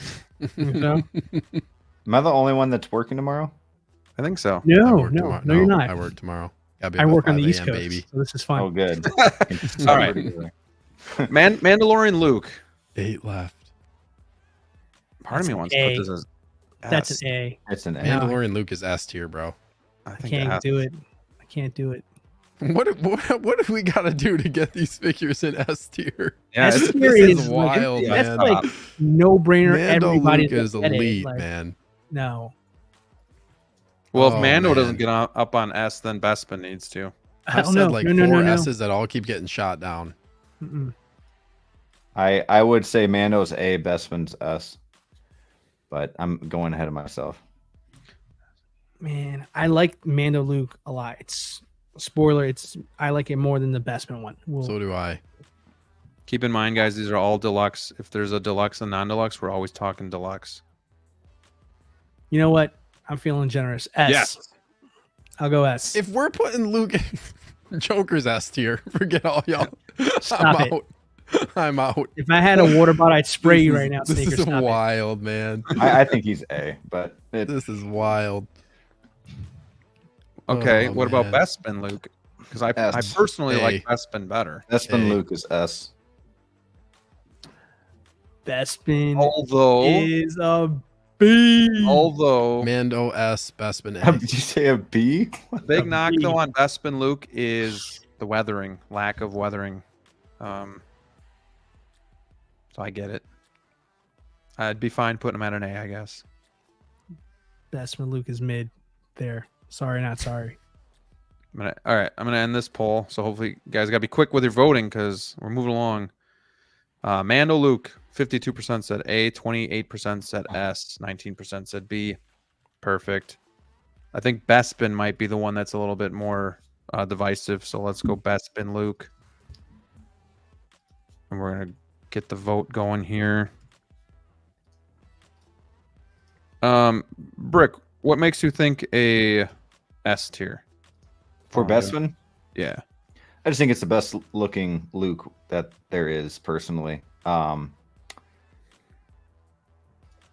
C: No,
E: Am I the only one that's working tomorrow?
B: I think so.
D: I
C: no,
D: work
C: no,
D: tomorrow.
C: no, you're not.
D: I work tomorrow. Gotta be
C: I
D: up at
C: work on the
D: 5
C: East
D: a.m.,
C: Coast,
D: baby.
C: so this is fine.
E: Oh, good.
B: All right. Mandalorian Luke.
D: 8 left.
B: Part of
C: That's
B: me
C: an
B: wants to
C: A.
B: put this as
C: That's
B: S.
C: an A.
E: It's an A.
C: Yeah.
D: Mandalorian Luke is S tier, bro.
B: I
C: I
B: think
C: can't
B: S.
C: do it. I can't do it.
D: What do we gotta do to get these figures in S tier?
B: Yeah,
C: S
B: it's,
C: tier
D: This is
C: is
D: wild,
B: yeah,
D: man.
C: That's like no brainer.
D: Mando
C: Everybody's
D: Luke is
C: gonna get it.
D: elite,
C: Like,
D: man.
C: No,
B: well, if
D: Oh,
B: Mando doesn't
D: man.
B: get up on S, then Bespin needs to.
C: I
D: I've
C: don't
D: said
C: know.
D: like
C: no,
D: 4
C: no.
D: S's that all keep getting shot down.
C: Mm-mm.
E: I would say Mando's A, Bespin's S, but I'm going ahead of myself.
C: Man, I like Mando Luke a lot. It's spoiler. I like it more than the Bespin one.
D: So do I.
B: Keep in mind, guys, these are all deluxe. If there's a deluxe and non-deluxe, we're always talking deluxe.
C: You know what? I'm feeling generous. S.
B: Yes.
C: I'll go S.
D: If we're putting Luke in Joker's S tier, forget all y'all.
C: Stop
D: I'm
C: it.
D: out. I'm out.
C: If I had a water bottle, I'd spray you
D: This
C: right
D: is-
C: now.
D: This
C: Sneaker,
D: is
C: stop it.
D: wild, man.
E: I think he's A, but
D: This is wild.
B: Okay,
D: Oh,
B: what about
D: man.
B: Bespin Luke? Because I
E: S.
B: personally
D: A.
B: like Bespin better.
E: Bespin
D: A.
E: Luke is S.
C: Bespin
B: Although,
C: is a B.
B: although
D: Mando S, Bespin A.
E: Did you say a B?
B: big
C: a
B: knock
C: B.
B: though on Bespin Luke is the weathering, lack of weathering. So I get it. I'd be fine putting him at an A, I guess.
C: Bespin Luke is mid. There. Sorry, not sorry.
B: All right, I'm gonna end this poll. So hopefully, you guys gotta be quick with your voting because we're moving along. Mando Luke, 52% said A, 28% said S, 19% said B. Perfect. I think Bespin might be the one that's a little bit more divisive. So let's go Bespin Luke, and we're gonna get the vote going here. Brick, what makes you think a S tier?
E: For
B: Oh, yeah.
E: Bespin?
B: Yeah.
E: I just think it's the best looking Luke that there is personally.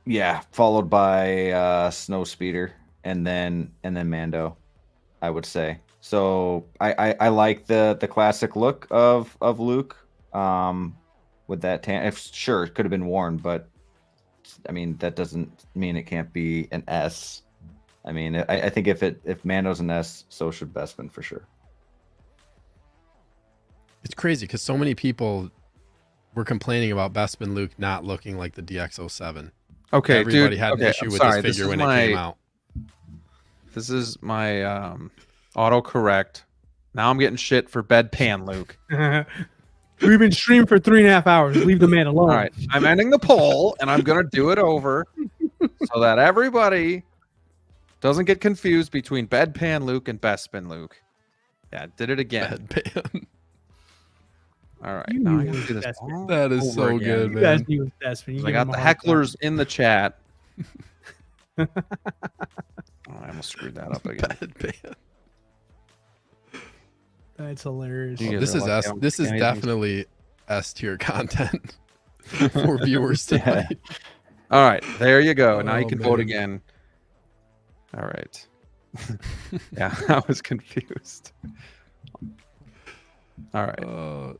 E: Yeah, followed by Snowspeeder and then Mando, I would say. So I like the classic look of Luke with that tan. Sure, it could have been worn, but I mean that doesn't mean it can't be an S. I mean, I think if Mando's an S, so should Bespin for sure.
D: It's crazy because so many people were complaining about Bespin Luke not looking like the DX07.
B: Okay,
D: Everybody
B: dude.
D: had an
B: Okay,
D: issue
B: I'm
D: with
B: sorry.
D: this figure when it came out.
B: This is my autocorrect. Now I'm getting shit for bedpan, Luke.
C: We've been streaming for 3.5 hours. Leave the man alone.
B: All right, I'm ending the poll, and I'm gonna do it over so that everybody doesn't get confused between bedpan Luke and Bespin Luke. Yeah, did it again.
D: Bedpan.
B: All right,
C: You
B: now
C: knew
B: I
C: it
B: gotta
C: was
B: do this.
C: Bespin.
B: all
D: That is
B: over
D: so
B: again.
D: good,
C: You guys
D: man.
C: knew it was Bespin. You
B: I
C: give
B: got
C: him
B: the
C: a hard time.
B: hecklers in the chat. Oh, I almost screwed that up again.
D: Bedpan.
C: That's hilarious.
B: You guys
D: This
B: are
D: is
B: lucky I
D: S.
B: don't
D: This
B: see
D: is
B: anything.
D: definitely S tier content for viewers tonight.
B: All right, there you go. Now you
D: Oh,
B: can vote
D: man.
B: again. All right. Yeah, I was confused. All right.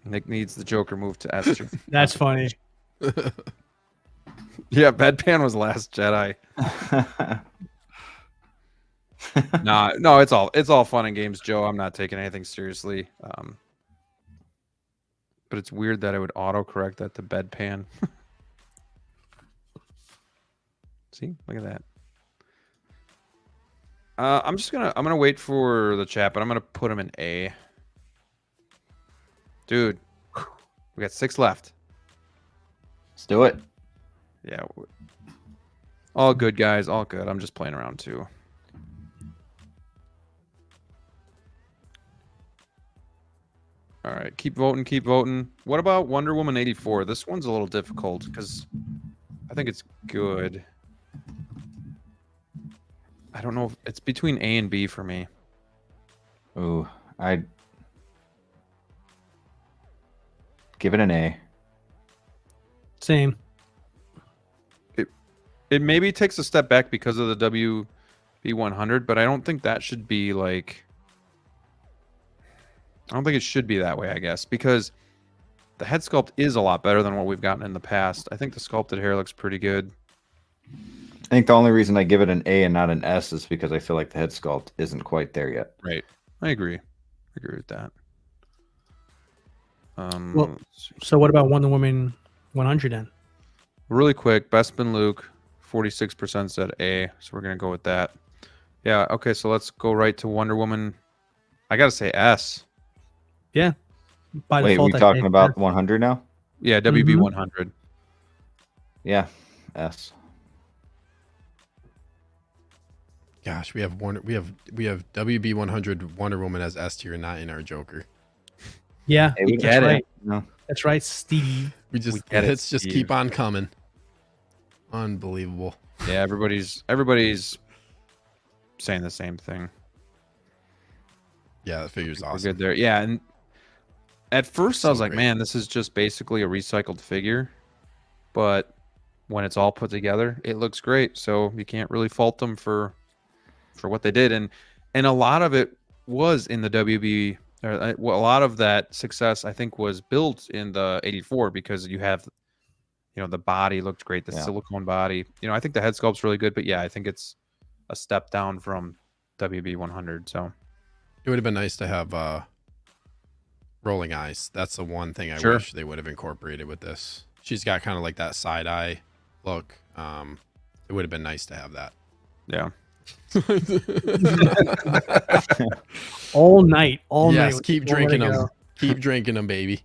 B: Nick needs the Joker move to S tier.
C: That's funny.
B: Yeah, Bedpan was Last Jedi. No, it's all fun and games, Joe. I'm not taking anything seriously. But it's weird that I would autocorrect that to Bedpan. See, look at that. I'm gonna wait for the chat, but I'm gonna put him in A. Dude, we got 6 left.
E: Let's do it.
B: Yeah. All good, guys. All good. I'm just playing around too. All right. Keep voting. Keep voting. What about Wonder Woman 84? This one's a little difficult because I think it's good. I don't know if it's between A and B for me.
E: Ooh, I'd give it an A.
C: Same.
B: It maybe takes a step back because of the WB 100, but I don't think that should be like. I don't think it should be that way, I guess, because the head sculpt is a lot better than what we've gotten in the past. I think the sculpted hair looks pretty good.
E: I think the only reason I give it an A and not an S is because I feel like the head sculpt isn't quite there yet.
B: Right. I agree. I agree with that.
C: Well, so what about Wonder Woman 100 then?
B: Really quick, Bespin Luke, 46% said A, so we're gonna go with that. Yeah. Okay. So let's go right to Wonder Woman. I gotta say S.
C: Yeah. By
E: Wait,
C: default,
E: we
C: I
E: talking
C: think,
E: about 100 now?
B: Yeah, WB
C: Mhm.
B: 100.
E: Yeah, S.
D: Gosh, we have WB 100 Wonder Woman as S tier, not in our Joker.
C: Yeah,
E: Hey, we
C: that's
B: get it.
C: right.
E: No.
C: That's right, Steve.
D: We just
B: get it,
D: hits just
B: Steve.
D: keep on coming. Unbelievable.
B: Yeah, everybody's saying the same thing.
D: Yeah, the figure's
B: We're
D: awesome.
B: good there. Yeah, and at first I
D: So
B: was like,
D: great.
B: man, this is just basically a recycled figure. But when it's all put together, it looks great. So you can't really fault them for what they did. And a lot of it was in the WB. Well, a lot of that success, I think, was built in the 84 because you have, the body looked great, the
E: Yeah.
B: silicone body. I think the head sculpt's really good, but yeah, I think it's a step down from WB 100. So
D: It would have been nice to have rolling eyes. That's the one thing I
B: Sure.
D: wish they would have incorporated with this. She's got kind of like that side eye look. It would have been nice to have that.
B: yeah,
C: All night.
D: Yes, keep
C: Nowhere
D: drinking
C: to
D: them.
C: go.
D: Keep drinking them, baby.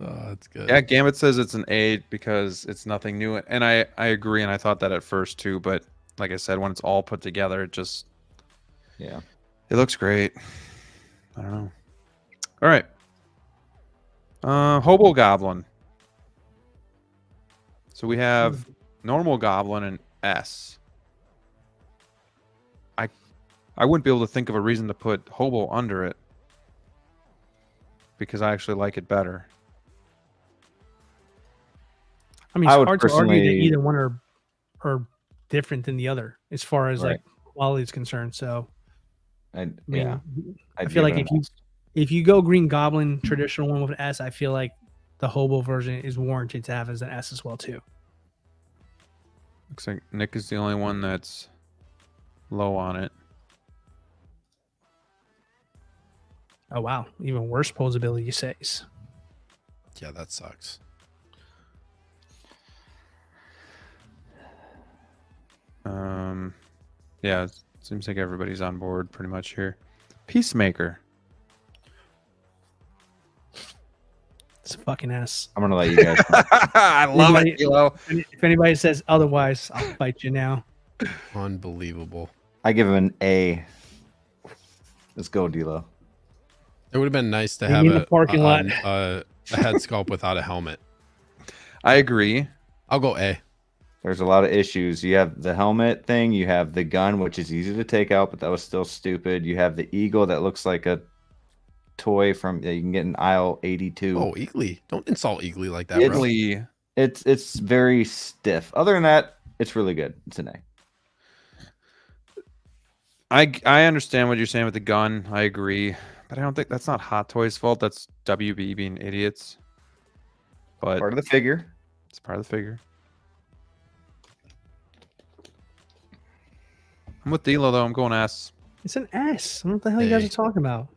D: Oh, that's good.
B: yeah. Gambit says it's an A because it's nothing new, and I agree, and I thought that at first too. But like I said, when it's all put together, it looks great. I don't know. All right. Hobo Goblin. So we have normal Goblin and S. I wouldn't be able to think of a reason to put Hobo under it because I actually like it better.
C: I mean,
E: I
C: it's
E: would
C: hard to argue that
E: personally-
C: either one are different than the other as far as
E: Right.
C: like quality is concerned. So I mean,
E: Yeah,
C: I feel like if you go Green Goblin traditional one with an S, I feel like the Hobo version is warranted to have as an S as well too.
B: Looks like Nick is the only one that's low on it.
C: Oh wow, even worse posability, you say.
D: Yeah, that sucks.
B: Yeah, it seems like everybody's on board pretty much here. Peacemaker.
C: It's a fucking S.
E: I'm gonna let you guys.
B: I love it, Kilo.
C: If anybody says otherwise, I'll fight you now.
D: Unbelievable.
E: I give him an A. Let's go, D-Lo.
D: It would have been nice to
C: Me
D: have
C: in the parking lot.
D: a head sculpt without a helmet.
B: I agree.
D: I'll go A.
E: There's a lot of issues. You have the helmet thing. You have the gun, which is easy to take out, but that was still stupid. You have the eagle that looks like a toy from you can get in aisle 82.
D: Oh, Eagly. Don't insult Eagly like that, bro.
B: Italy.
E: It's very stiff. Other than that, it's really good. It's an A.
B: I understand what you're saying with the gun. I agree, but I don't think that's not Hot Toys' fault. That's WB being idiots. But
E: Part of the figure.
B: it's part of the figure. I'm with D'Lo though. I'm going S.
C: It's an S. I don't know what the hell you guys
D: Hey.
C: are talking about.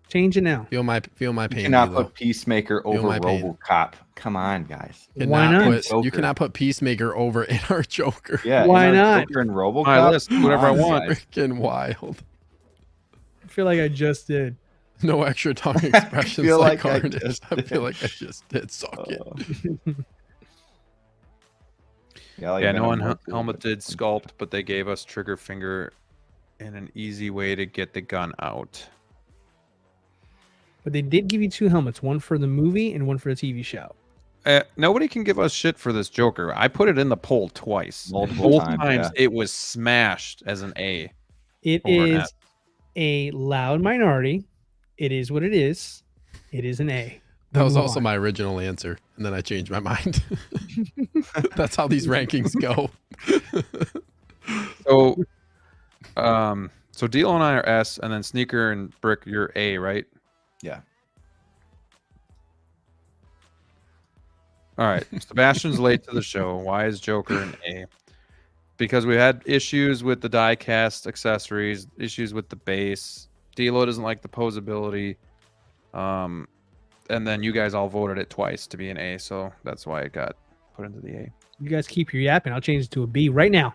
C: Change it now.
D: Feel my
E: You
D: pain.
E: cannot
D: D'Lo.
E: put Peacemaker
D: Feel
E: over
D: my pain.
E: RoboCop. Come on, guys.
C: Why not?
D: You
E: Joker.
D: cannot put Peacemaker over in our Joker.
E: Yeah.
C: Why
E: in our
C: not?
E: Joker and RoboCop.
B: My list,
E: Come
B: whatever I
E: on,
B: want.
E: guys.
D: Freaking wild.
C: I feel like I just did.
D: No extra tongue expressions
E: feel
D: like
E: like I
D: Carnage.
E: just
D: I
E: did.
D: feel like I just did. Suck it.
E: Yeah, I like
B: Yeah,
E: Venom
B: no one
E: more too,
B: helmeted
E: but-
B: sculpt, but they gave us trigger finger and an easy way to get the gun out.
C: But they did give you two helmets, one for the movie and one for the TV show.
B: Nobody can give us shit for this Joker. I put it in the poll twice.
E: Multiple
B: Both
E: times,
B: times
E: yeah.
B: it was smashed as an A.
C: It
B: Over an
C: is
B: S.
C: a loud minority. It is what it is. It is an A.
D: That was
C: Move
D: also
C: on.
D: my original answer, and then I changed my mind. That's how these rankings go.
B: So Deal and I are S, and then Sneaker and Brick, you're A, right?
E: Yeah.
B: All right. Sebastian's late to the show. Why is Joker an A? Because we had issues with the die-cast accessories, issues with the base. D'Lo doesn't like the posability. And then you guys all voted it twice to be an A, so that's why it got put into the A.
C: You guys keep your yapping. I'll change it to a B right now.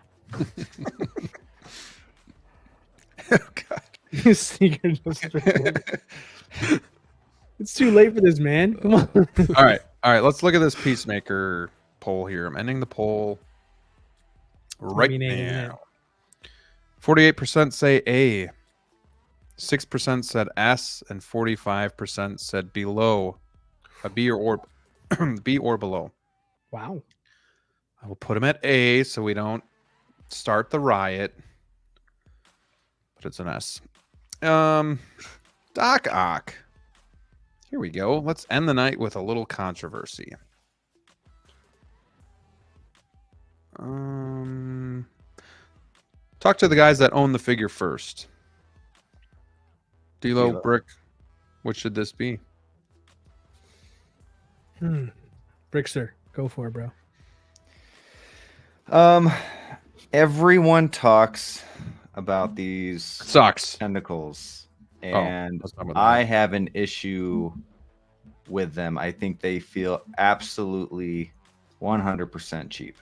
B: Oh, God.
C: Sneaker just it's too late for this, man. Come on.
B: All right. Let's look at this Peacemaker poll here. I'm ending the poll right
C: Maybe an A in a minute.
B: now. 48% say A. 6% said S, and 45% said below, a B or B or below.
C: Wow.
B: I will put them at A so we don't start the riot. But it's an S. Doc Ock. Here we go. Let's end the night with a little controversy. Talk to the guys that own the figure first. D'Lo,
E: D'Lo.
B: Brick, what should this be?
C: Brickster, go for it, bro.
E: Everyone talks about these
B: Sucks.
E: tentacles,
B: Oh,
E: and
B: let's talk about that.
E: I have an issue with them. I think they feel absolutely 100% cheap.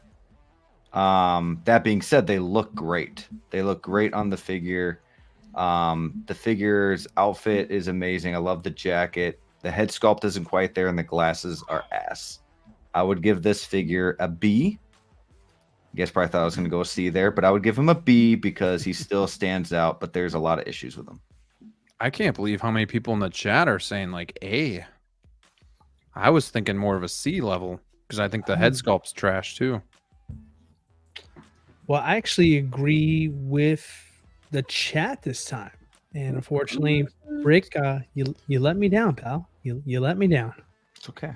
E: That being said, they look great. They look great on the figure. The figure's outfit is amazing. I love the jacket. The head sculpt isn't quite there, and the glasses are ass. I would give this figure a B. You guys probably thought I was going to go C there, but I would give him a B because he still stands out, but there's a lot of issues with him.
B: I can't believe how many people in the chat are saying like A. I was thinking more of a C level because I think the head sculpt's trash too.
C: Well, I actually agree with the chat this time. And unfortunately, Brick, you let me down, pal. You let me down.
E: It's okay.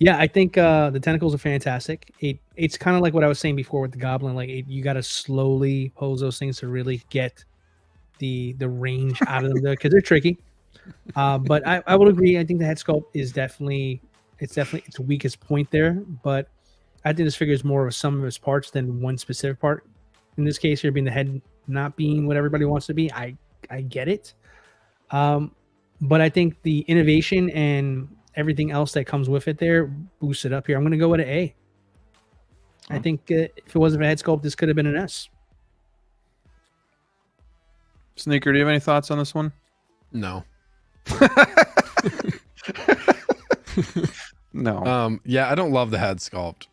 C: Yeah, I think the tentacles are fantastic. It's kind of like what I was saying before with the goblin. Like you got to slowly pose those things to really get the range out of them because they're tricky. But I will agree. I think the head sculpt is definitely its weakest point there. But I think this figure is more of a sum of its parts than one specific part. In this case, here being the head not being what everybody wants to be. I get it. But I think the innovation and everything else that comes with it there boosts it up here. I'm going to go with an A. I think if it wasn't a head sculpt, this could have been an S.
B: Sneaker, do you have any thoughts on this one?
D: No.
B: No.
D: Yeah, I don't love the head sculpt.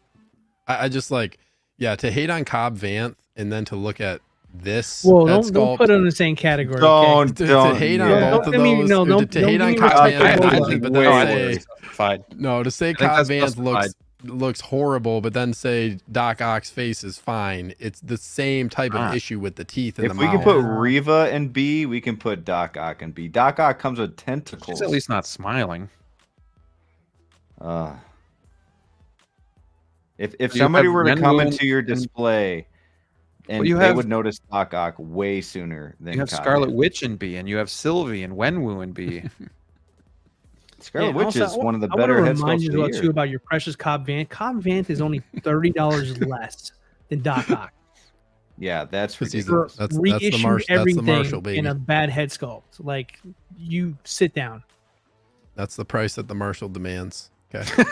D: I just like, yeah, to hate on Cobb Vanth and then to look at this
C: Well,
D: head
C: don't put it in the same category.
E: Don't
D: to hate on
E: yeah.
D: both of
C: Don't give me-
D: those,
C: no,
D: or
C: don't-
D: to
C: don't
D: hate
C: give
D: on
C: me
D: Cobb
C: respect
D: Vanth,
C: for both of
D: but
C: them.
D: then
B: Way
D: say
B: justified.
D: no, to say
B: think
D: Cobb
B: that's
D: Vanth
B: justified.
D: looks horrible, but then say Doc Ock's face is fine. It's the same type of issue with the teeth and
E: If
D: the
E: we
D: mouth.
E: can put Reva in B, we can put Doc Ock in B. Doc Ock comes with tentacles.
B: She's at least not smiling.
E: If
B: You
E: somebody
B: have
E: were to
B: Ren
E: come
B: Wu
E: into your
B: and-
E: display, and
B: you
E: they
B: have-
E: would notice Doc Ock way sooner than
B: You have
E: Cobb
B: Scarlet
E: Vanth.
B: Witch in B, and you have Sylvie and Wenwu in B.
E: Scarlet
C: Yeah,
E: Witch
C: also,
E: is one of the
C: I wanna
E: better head
C: remind
E: sculpts
C: you
E: of the
C: about
E: year.
C: too about your precious Cobb Vanth. Cobb Vanth is only $30 less than Doc Ock.
E: Yeah, that's
D: 'Cause he's
E: ridiculous.
D: That's the
C: Reissued
D: Marshall. That's the
C: everything
D: Marshall, baby.
C: in a bad head sculpt. Like you sit down.
D: That's the price that the Marshall demands. Okay.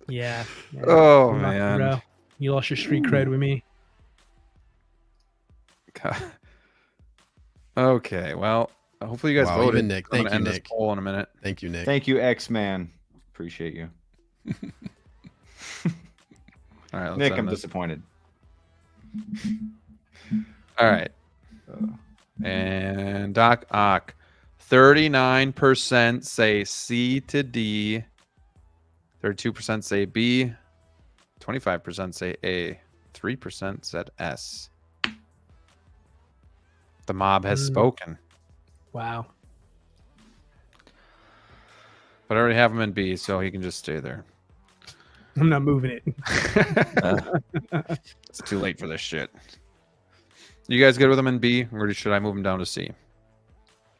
C: Yeah.
B: Oh,
C: You're lucky,
B: man.
C: bro. You lost your street cred with me.
B: Okay, well, hopefully you guys
D: Wow,
B: voted.
D: even Nick.
B: I'm
D: Thank
B: gonna
D: you,
B: end this
D: Nick.
B: poll in a minute.
D: Thank you, Nick.
E: Thank you, X-Man. Appreciate you.
B: All right, let's
E: Nick,
B: end
E: I'm
B: this.
E: disappointed.
B: All right. And Doc Ock, 39% say C to D, 32% say B, 25% say A. 3% said S. The mob has spoken.
C: Wow.
B: But I already have him in B, so he can just stay there.
C: I'm not moving it.
B: It's too late for this shit. You guys good with him in B, or should I move him down to C?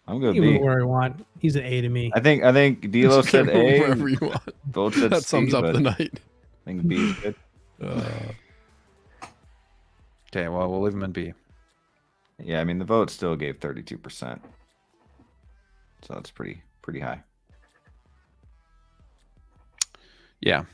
E: I'm good.
C: You can
E: B.
C: move where I want. He's an A to me.
E: I think D'Lo said A.
D: wherever you want.
E: Vote said
D: That
E: C,
D: sums up
E: but
D: the night.
E: I think B is good.
B: Okay, well, we'll leave him in B.
E: Yeah, I mean the vote still gave 32%, so that's pretty high.
B: Yeah.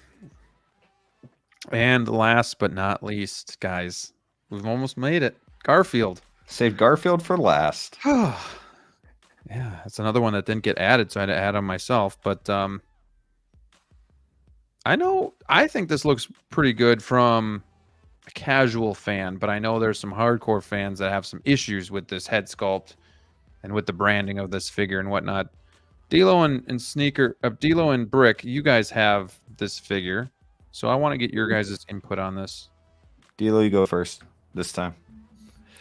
B: And last but not least, guys, we've almost made it. Garfield.
E: Saved Garfield for last.
B: Yeah, it's another one that didn't get added, so I had to add on myself. But I think this looks pretty good from a casual fan, but I know there's some hardcore fans that have some issues with this head sculpt and with the branding of this figure and whatnot. D'Lo and Sneaker, D'Lo and Brick, you guys have this figure, so I want to get your guys' input on this.
E: D'Lo, you go first this time.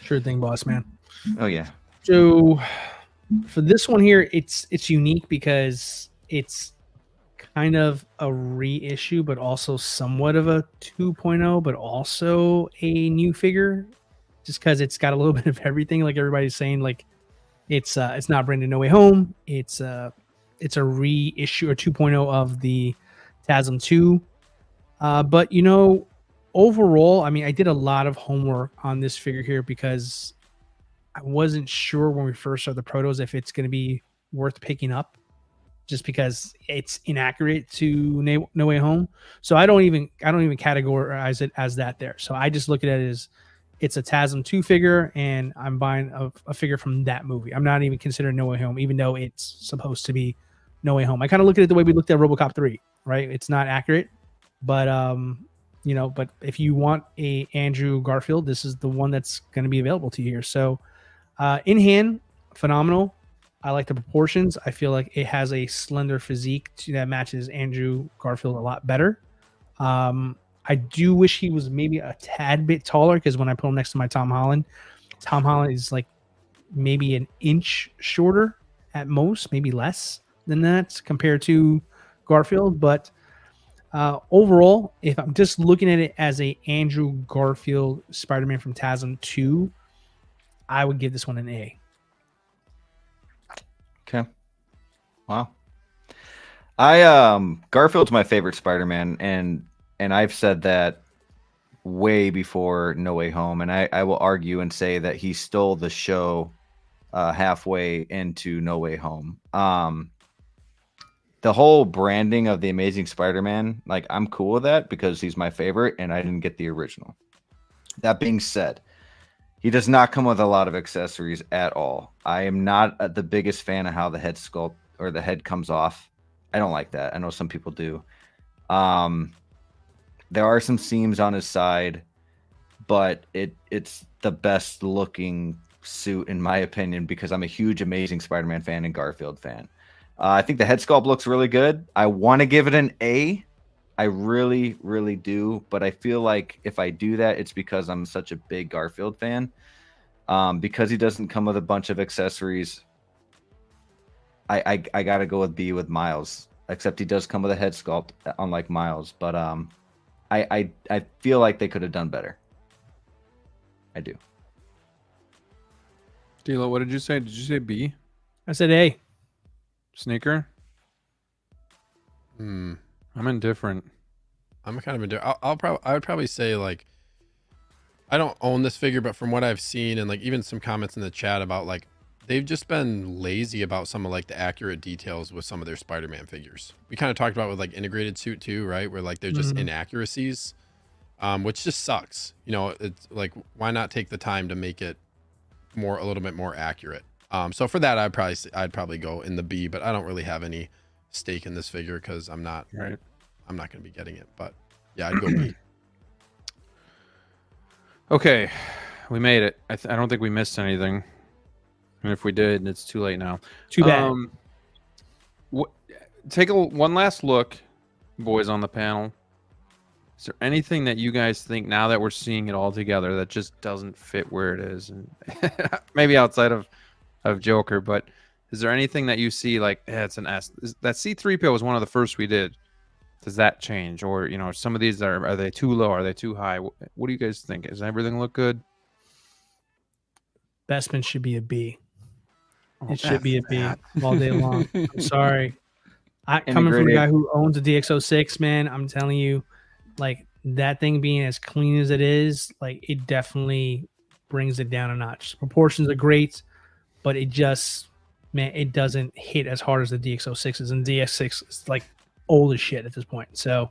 C: Sure thing, boss man.
E: Oh yeah.
C: So for this one here, it's unique because it's kind of a reissue, but also somewhat of a 2.0, but also a new figure, just because it's got a little bit of everything. Like everybody's saying, like it's not branded No Way Home. It's a reissue or 2.0 of the TASM 2. But overall, I mean, I did a lot of homework on this figure here because I wasn't sure when we first saw the protos if it's going to be worth picking up, just because it's inaccurate to No Way Home. So I don't even categorize it as that there. So I just look at it as it's a TASM 2 figure, and I'm buying a figure from that movie. I'm not even considering No Way Home, even though it's supposed to be No Way Home. I kind of look at it the way we looked at RoboCop 3, right? It's not accurate, but but if you want a Andrew Garfield, this is the one that's going to be available to you here. So in hand, phenomenal. I like the proportions. I feel like it has a slender physique that matches Andrew Garfield a lot better. I do wish he was maybe a tad bit taller, because when I put him next to my Tom Holland is like maybe an inch shorter at most, maybe less than that compared to Garfield. But overall, if I'm just looking at it as a Andrew Garfield Spider-Man from TASM 2, I would give this one an A.
E: Okay. Wow. Garfield's my favorite Spider-Man, and I've said that way before No Way Home, and I will argue and say that he stole the show halfway into No Way Home. The whole branding of the Amazing Spider-Man, like, I'm cool with that because he's my favorite and I didn't get the original. That being said, he does not come with a lot of accessories at all. I am not the biggest fan of how the head sculpt or the head comes off. I don't like that. I know some people do. There are some seams on his side, but it's the best looking suit in my opinion, because I'm a huge Amazing Spider-Man fan and Garfield fan. I think the head sculpt looks really good. I want to give it an A. I really, really do. But I feel like if I do that, it's because I'm such a big Garfield fan. Because he doesn't come with a bunch of accessories, I got to go with B with Miles. Except he does come with a head sculpt, unlike Miles. But I feel like they could have done better. I do.
B: D'Lo, what did you say? Did you say B?
C: I said A.
B: Sneaker? I'm indifferent.
D: I'm kind of indifferent. I would probably say, like, I don't own this figure, but from what I've seen and like even some comments in the chat about, like, they've just been lazy about some of like the accurate details with some of their Spider-Man figures. We kind of talked about with like integrated suit too, right? Where like they're just inaccuracies, which just sucks. It's like, why not take the time to make it a little bit more accurate? So for that, I'd probably go in the B, but I don't really have any stake in this figure because I'm not going to be getting it. But yeah, I'd go B.
B: Okay, we made it. I don't think we missed anything. And if we did, it's too late now.
C: Too bad.
B: Take one last look, boys on the panel. Is there anything that you guys think now that we're seeing it all together that just doesn't fit where it is? And maybe outside of Joker, but is there anything that you see like it's an S? That C3PO was one of the first we did. Does that change, or some of these are they too low? Are they too high? What do you guys think? Does everything look good?
C: Bestman should be a B.
B: Oh,
C: It should be a B
B: that.
C: all day long. I'm sorry. Coming from a
E: Integrated.
C: guy who owns a DX06, man, I'm telling you, like that thing being as clean as it is, like it definitely brings it down a notch. Proportions are great, but it just, man, it doesn't hit as hard as the DX06s, and DX6 is like old as shit at this point. So,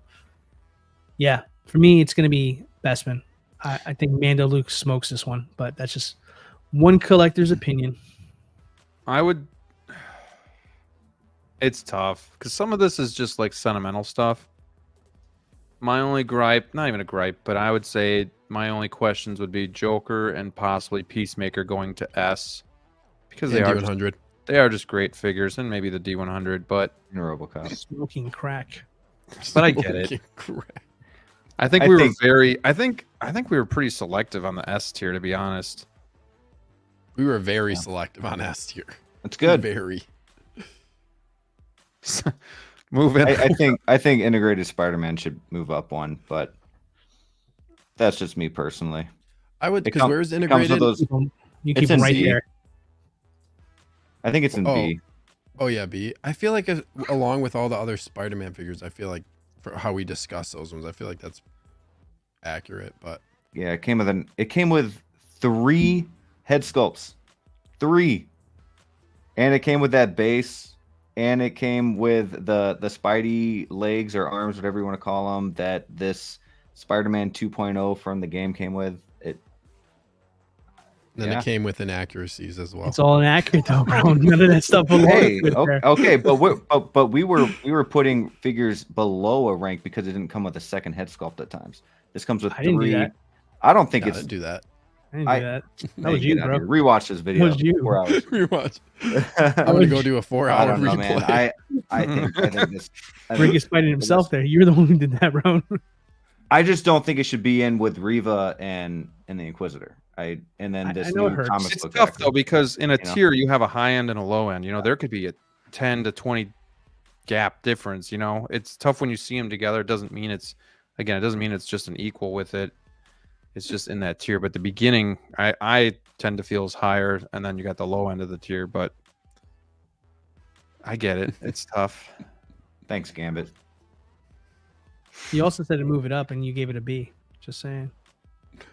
C: yeah, for me, it's going to be Bestman. I think Mando Luke smokes this one, but that's just one collector's opinion.
B: I would. It's tough because some of this is just like sentimental stuff. My only gripe, not even a gripe, but I would say my only questions would be Joker and possibly Peacemaker going to S because they are just great figures, and maybe the D100, but
E: RoboCop.
C: Smoking crack.
B: But I get it. I think we were pretty selective on the S tier, to be honest.
D: We were very selective on S tier.
E: That's good.
D: Very.
B: Move in.
E: I think integrated Spider-Man should move up one, but that's just me personally.
D: I would, because where's
E: Comes
D: integrated?
E: with those,
C: You
E: It's
C: keep
E: in
C: them right
E: Z.
C: there.
E: I think it's in B.
D: Oh yeah, B. I feel like along with all the other Spider-Man figures, I feel like for how we discuss those ones, I feel like that's accurate. But
E: Yeah, it came with 3 head sculpts, 3, and it came with that base, and it came with the Spidey legs or arms, whatever you want to call them, that this Spider-Man 2.0 from the game came with.
D: then it came with inaccuracies as well.
C: It's all inaccurate though, bro. None of that stuff belongs.
E: Hey,
C: with there.
E: okay, but we were putting figures below a rank because it didn't come with a second head sculpt at times. This comes with
C: I didn't do
E: 3.
C: that.
E: I don't think
D: No,
E: it's.
D: didn't do that.
C: I didn't do that. That was
E: Hey,
C: you,
E: get out
C: bro.
E: of here. Rewatch this video.
C: was you.
E: 4 hours.
D: Rewatch. I'm gonna go do a 4-hour
E: I don't know,
D: replay.
E: man. I think this.
C: Rick is fighting himself there. You're the one who did that, bro.
E: I just don't think it should be in with Riva and the Inquisitor. And then this
C: I know it
E: new
C: hurts.
E: comic
B: It's
E: book
B: tough
E: actor.
B: though because in a
E: You know?
B: tier you have a high end and a low end. There could be a 10 to 20 gap difference. It's tough when you see them together. It doesn't mean it's just an equal with it. It's just in that tier. But the beginning, I tend to feel is higher, and then you got the low end of the tier. But I get it. It's tough.
E: Thanks, Gambit.
C: You also said to move it up, and you gave it a B. Just saying.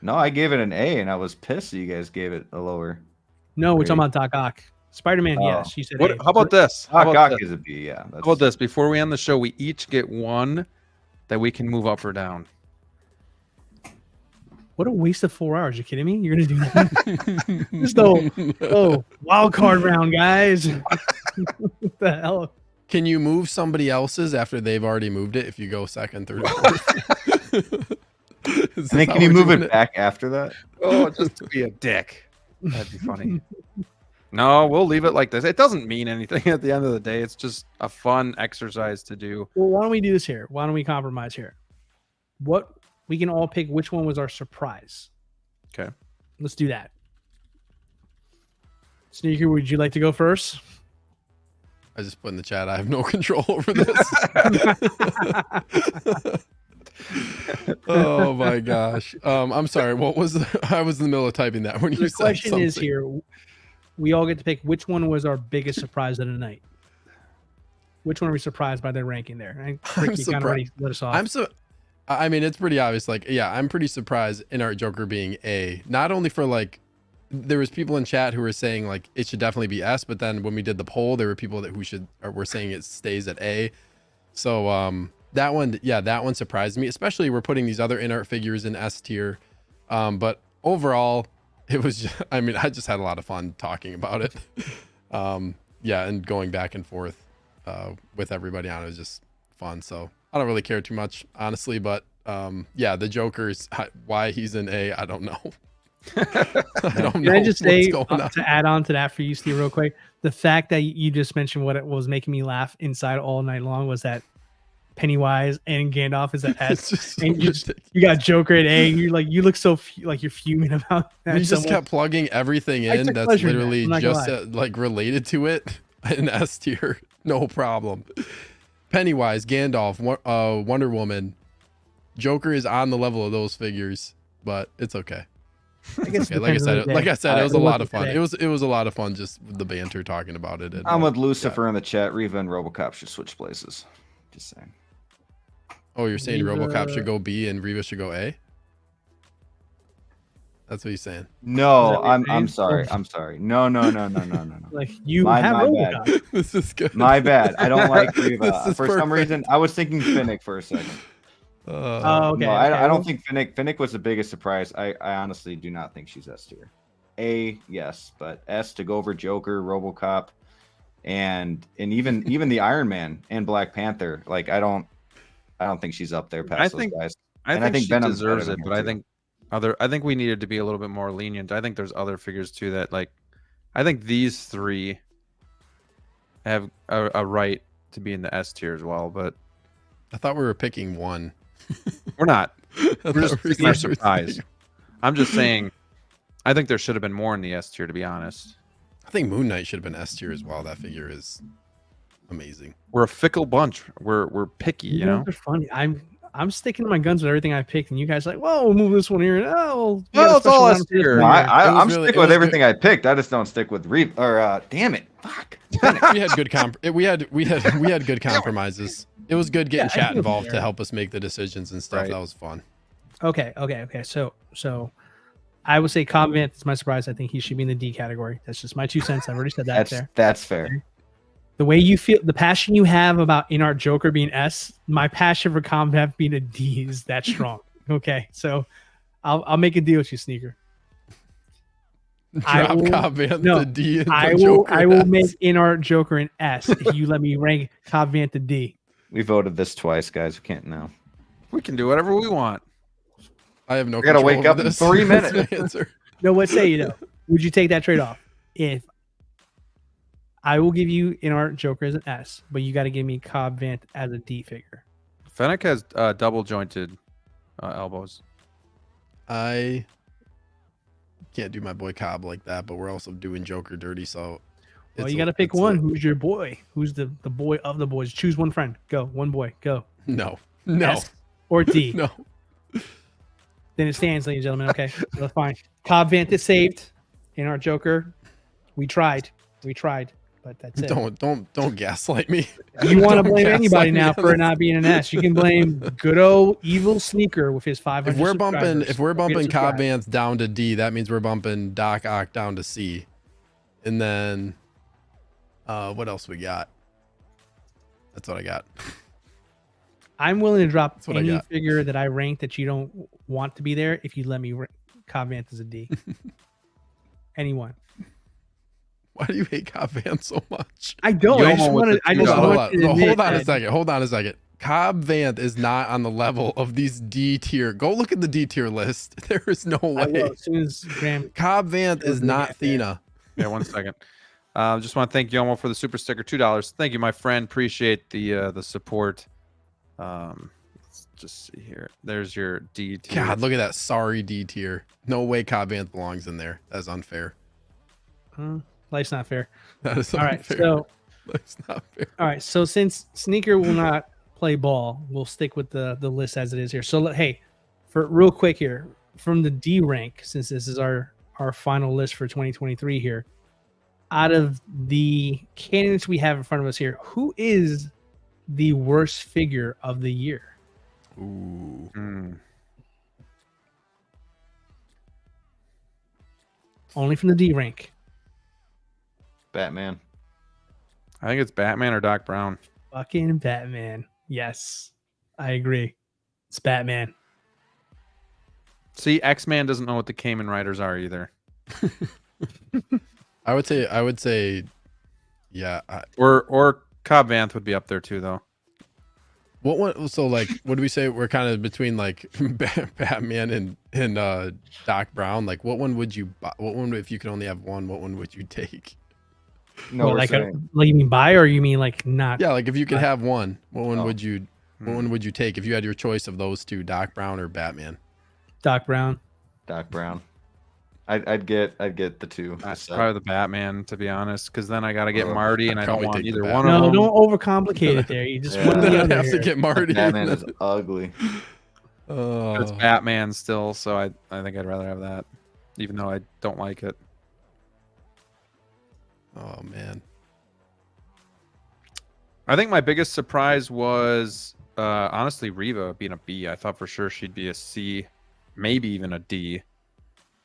E: No, I gave it an A, and I was pissed that you guys gave it a lower.
C: No, we're talking
E: Great.
C: about Doc Ock. Spider-Man,
E: Oh.
C: yes. She said
B: What?
C: A.
B: How about this? How
E: Doc
B: about
E: Ock
B: this?
E: is a B, yeah.
B: How about this? Before we end the show, we each get one that we can move up or down.
C: What a waste of 4 hours. You kidding me? You're gonna do that? Just wild card round, guys. What the hell?
D: Can you move somebody else's after they've already moved it if you go second, third, or fourth?
E: And then can you move it back after that?
B: Oh, just to be a dick. That'd be funny. No, we'll leave it like this. It doesn't mean anything at the end of the day. It's just a fun exercise to do.
C: Well, why don't we do this here? Why don't we compromise here? We can all pick which one was our surprise.
B: Okay.
C: Let's do that. Sneaker, would you like to go first?
D: I just put in the chat. I have no control over this. Oh my gosh. I'm sorry. What was I was in the middle of typing that when you
C: The
D: said
C: question
D: something.
C: is here. We all get to pick which one was our biggest surprise of the night. Which one are we surprised by their ranking there? I think Ricky kind of already let us off.
D: I mean, it's pretty obvious. Like, yeah, I'm pretty surprised in our Joker being A. Not only for like, there was people in chat who were saying like it should definitely be S, but then when we did the poll, there were people that were saying it stays at A. So that one surprised me. Especially we're putting these other in-art figures in S tier. But overall, it was just, I mean, I just had a lot of fun talking about it. Yeah, and going back and forth with everybody on it was just fun. So I don't really care too much, honestly, but yeah, the Joker's why he's in A, I don't know. I don't know.
C: Can I just say
D: what's going on.
C: to add on to that for you, Steve, real quick? The fact that you just mentioned what it was making me laugh inside all night long was that Pennywise and Gandalf is an
D: It's
C: S.
D: just
C: And you
D: ridiculous.
C: got Joker at A, and you're like, you look so like you're fuming about that.
D: You just
C: so
D: kept plugging everything
C: I
D: in
C: took
D: that's
C: pleasure in that,
D: literally
C: I'm not gonna
D: just
C: lie.
D: like related to it in S tier. No problem. Pennywise, Gandalf, Wonder Woman, Joker is on the level of those figures, but it's okay.
C: I guess
D: Okay, like I said, it was a lot of fun.
C: Today.
D: It was a lot of fun just the banter talking about it. And,
E: I'm with Lucifer in the chat. Reva and RoboCop should switch places. Just saying.
D: oh, you're saying
C: Reva-
D: RoboCop should go B and Reva should go A? That's what he's saying.
E: No,
C: Is that what you're
E: I'm
C: saying?
E: sorry. I'm sorry. No.
C: Like you
E: My
C: have
E: bad.
C: RoboCop.
D: This is good.
E: My bad. I don't like
D: This
E: Reva.
D: is
E: For some
D: perfect.
E: reason, I was thinking Finnick for a second.
C: Oh, okay.
E: No,
C: okay.
E: I don't think Finnick was the biggest surprise. I honestly do not think she's S tier. A, yes, but S to go over Joker, RoboCop, and even the Iron Man and Black Panther. Like I don't think she's up there past those guys.
B: I
E: And I
B: think
E: think
B: she
E: Venom's
B: deserves
E: better
B: it,
E: than
B: but
E: her,
B: I
E: too.
B: think we needed to be a little bit more lenient. I think there's other figures too that like I think these three have a right to be in the S tier as well, but
D: I thought we were picking one.
B: we're not.
D: I
B: We're
D: thought
B: just
D: we were
B: picking our
D: saying-
B: surprise. I'm just saying I think there should have been more in the S tier, to be honest.
D: I think Moon Knight should have been S tier as well. That figure is amazing.
B: We're a fickle bunch. We're picky, you know.
C: They're funny. I'm sticking to my guns with everything I picked, and you guys are like, whoa, we'll move this one here. Oh, we got a
B: Well, it's
C: special
B: all
C: round
B: S
C: for this
B: tier.
C: one
E: No,
C: here.
D: It was
E: I'm
D: really-
E: sticking
D: it
E: with
D: was
E: everything I picked. I just don't stick with Reva. Or damn it, fuck.
D: We had good we had good compromises. It was good getting
C: Yeah, I
D: chat
C: feel
D: involved to
C: fair.
D: help us make the decisions and stuff.
B: Right.
D: That was fun.
C: Okay. So I would say Cobb Vanth is my surprise. I think he should be in the D category. That's just my 2 cents. I've already said that there.
E: That's fair.
C: The way you feel, the passion you have about In Art Joker being S, my passion for Cobb Vanth being a D is that strong. Okay, so I'll make a deal with you, Sneaker. I
D: Drop
C: will-
D: Cobb Vanth
C: no,
D: to D and
C: I
D: put
C: will
D: Joker
C: I will
D: S.
C: make In Art Joker an S if you let me rank Cobb Vanth to D.
E: We voted this twice, guys. We can't now.
B: We can do whatever we want.
D: I have no.
E: I gotta
D: control
E: wake
D: over
E: up in
D: this.
E: 3
D: That's
E: minutes.
D: my answer.
C: No, what say you though? Would you take that trade off? If I will give you In Art Joker as an S, but you got to give me Cobb Vanth as a D figure.
B: Fennec has double jointed elbows.
D: I can't do my boy Cobb like that, but we're also doing Joker dirty. So,
C: Well,
D: it's
C: you
D: a-
C: got to pick
D: it's a-
C: one. Who's your boy? Who's the boy of the boys? Choose one friend. Go. One boy. Go.
D: No,
C: S or D.
D: no.
C: Then it stands, ladies and gentlemen. Okay, so that's fine. Cobb Vanth is saved. In Art Joker, we tried, but that's it.
D: Don't gaslight me.
C: You want to
D: Don't
C: blame
D: gaslight
C: anybody
D: me
C: now
D: on
C: for
D: this.
C: not being an S? You can blame good old evil Sneaker with his 500.
D: If we're bumping
C: subscribers.
D: Cobb
C: Subscribe.
D: Vanth down to D, that means we're bumping Doc Ock down to C. And then what else we got? That's what I got.
C: I'm willing to drop
D: what I
C: any
D: got.
C: figure that I rank that you don't want to be there if you let me rank Cobb Vanth as a D. Anyone.
D: Why do you hate Cobb Vanth so much?
C: I don't. I just
B: Yomo with
C: want to.
B: the
C: I just
B: $2.
D: Hold
C: want
D: on,
C: to
D: no,
C: admit
D: hold on a
C: that-
D: second. Hold on a second. Cobb Vanth is not on the level of these D tier. Go look at the D tier list. There is no
C: I
D: way.
C: will, as soon as Graham.
D: Cobb Vanth is not Thena.
B: Yeah, 1 second. Just want to thank Yomo for the super sticker, $2. Thank you, my friend. Appreciate the support. Let's just see here. There's your D tier.
D: God, look at that sorry D tier. No way Cobb Vanth belongs in there. That's unfair.
C: Life's not fair.
D: That is
C: All
D: unfair.
C: right, so
D: That's not fair.
C: all right, so since Sneaker will not play ball, we'll stick with the list as it is here. So hey, for real quick here, from the D rank, since this is our final list for 2023 here, out of the candidates we have in front of us here, who is the worst figure of the year?
D: Ooh.
B: Hmm.
C: Only from the D rank.
E: Batman.
B: I think it's Batman or Doc Brown.
C: Fucking Batman. Yes, I agree. It's Batman.
B: See, X-Man doesn't know what the Cayman Riders are either.
D: I would say, yeah.
B: Or Cobb Vanth would be up there too, though.
D: What one? So like, what do we say? We're kind of between like Batman and Doc Brown. Like, what one would you buy? What one, if you could only have one, what one would you take?
E: No,
C: What,
E: we're
C: like
E: saying,
C: like you mean buy or you mean like not?
D: Yeah, like if you could have one, what one
E: Oh.
D: would you What one would you take if you had your choice of those two, Doc Brown or Batman?
C: Doc Brown.
E: Doc Brown. I'd get the two.
B: That's probably the Batman, to be honest, because then I got to get
E: Oh,
B: Marty, and
D: I'd
B: I don't
D: probably
B: want
D: take the
B: either
D: Batman.
B: one of
C: No,
B: them.
C: don't overcomplicate it there. You just
E: Yeah.
C: want
D: Then
C: the
D: I'd
C: other
D: have to
C: here.
D: get Marty.
E: Batman is ugly.
D: Oh.
B: It's Batman still, so I think I'd rather have that, even though I don't like it.
D: Oh man.
B: I think my biggest surprise was honestly Reva being a B. I thought for sure she'd be a C, maybe even a D.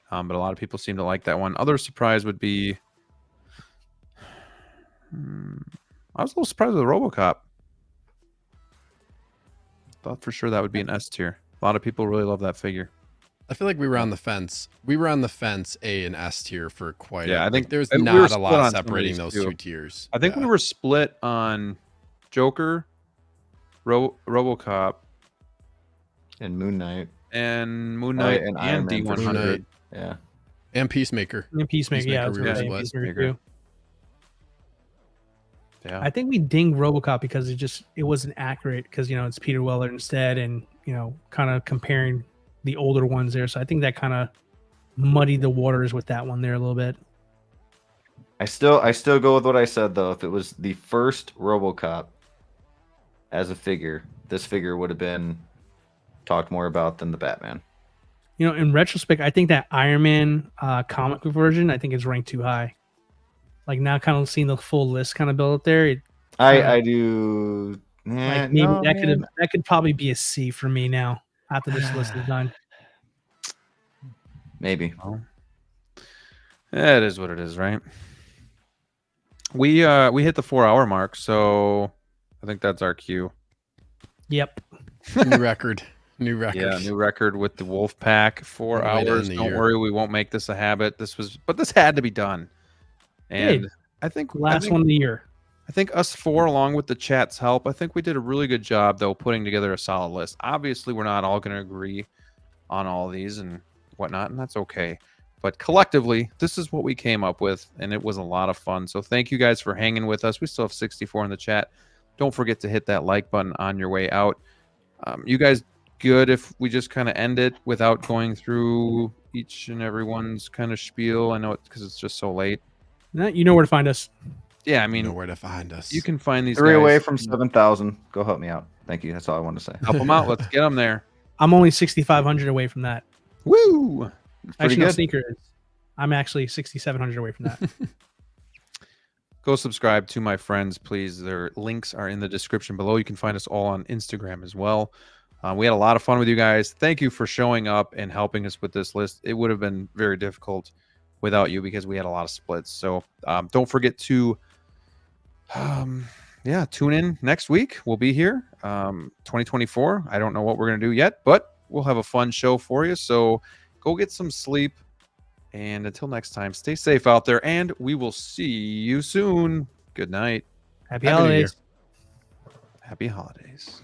B: But a lot of people seem to like that one. Other surprise would be I was a little surprised with RoboCop. Thought for sure that would be an S tier. A lot of people really love that figure.
D: I feel like we were on the fence. We were on the fence A and S tier for quite.
B: Yeah, I think
D: there's
B: we were
D: not a
B: split
D: lot
B: on some of
D: separating
B: these
D: those
B: too.
D: two tiers.
B: I think we were split on Joker, RoboCop,
E: And Moon Knight.
B: and Moon Knight
E: and Iron Man for
D: Moon
B: D100.
D: Knight.
E: Yeah.
D: and Peacemaker.
C: And Peacemaker, yeah, I was
D: Peacemaker
C: gonna say
D: was
C: Peacemaker
B: Peacemaker.
C: too.
B: Yeah.
C: I think we dinged RoboCop because it wasn't accurate because it's Peter Weller instead, and kind of comparing the older ones there. So I think that kind of muddied the waters with that one there a little bit.
E: I still go with what I said though. If it was the first RoboCop as a figure, this figure would have been talked more about than the Batman.
C: In retrospect, I think that Iron Man comic book version, I think is ranked too high. Like now, kind of seeing the full list kind of build up there.
E: I do.
C: Like maybe that could probably be a C for me now after this list is done.
E: Maybe.
B: Well, it is what it is, right? We hit the 4-hour mark, so I think that's our cue.
C: Yep.
D: New record. New record.
B: Yeah, new record with the Wolfpack. 4
D: What a way to
B: hours.
D: end the
B: Don't
D: year.
B: worry, we won't make this a habit. But this had to be done. And
C: Hey,
B: I think
C: Last one of the year.
B: I think us four, along with the chat's help, I think we did a really good job, though, putting together a solid list. Obviously, we're not all going to agree on all these and whatnot, and that's okay. But collectively, this is what we came up with, and it was a lot of fun. So thank you guys for hanging with us. We still have 64 in the chat. Don't forget to hit that like button on your way out. You guys good if we just kind of end it without going through each and everyone's kind of spiel? I know it because it's just so late.
C: You know where to find us.
B: Yeah, I
D: You know
B: mean,
D: where to find us.
B: you can find these
E: 3
B: guys.
E: away from 7,000. Go help me out. Thank you. That's all I wanted to say.
B: Help them out. Let's get them there.
C: I'm only 6,500 away from that.
B: Woo!
E: It's pretty
C: Actually, no,
E: good.
C: Sneaker is. I'm actually 6,700 away from that.
B: Go subscribe to my friends, please. Their links are in the description below. You can find us all on Instagram as well. We had a lot of fun with you guys. Thank you for showing up and helping us with this list. It would have been very difficult without you because we had a lot of splits. So don't forget to, tune in next week. We'll be here 2024. I don't know what we're going to do yet, but we'll have a fun show for you. So go get some sleep. And until next time, stay safe out there, and we will see you soon. Good night.
C: Happy
D: Happy New Year.
C: holidays.
B: Happy holidays.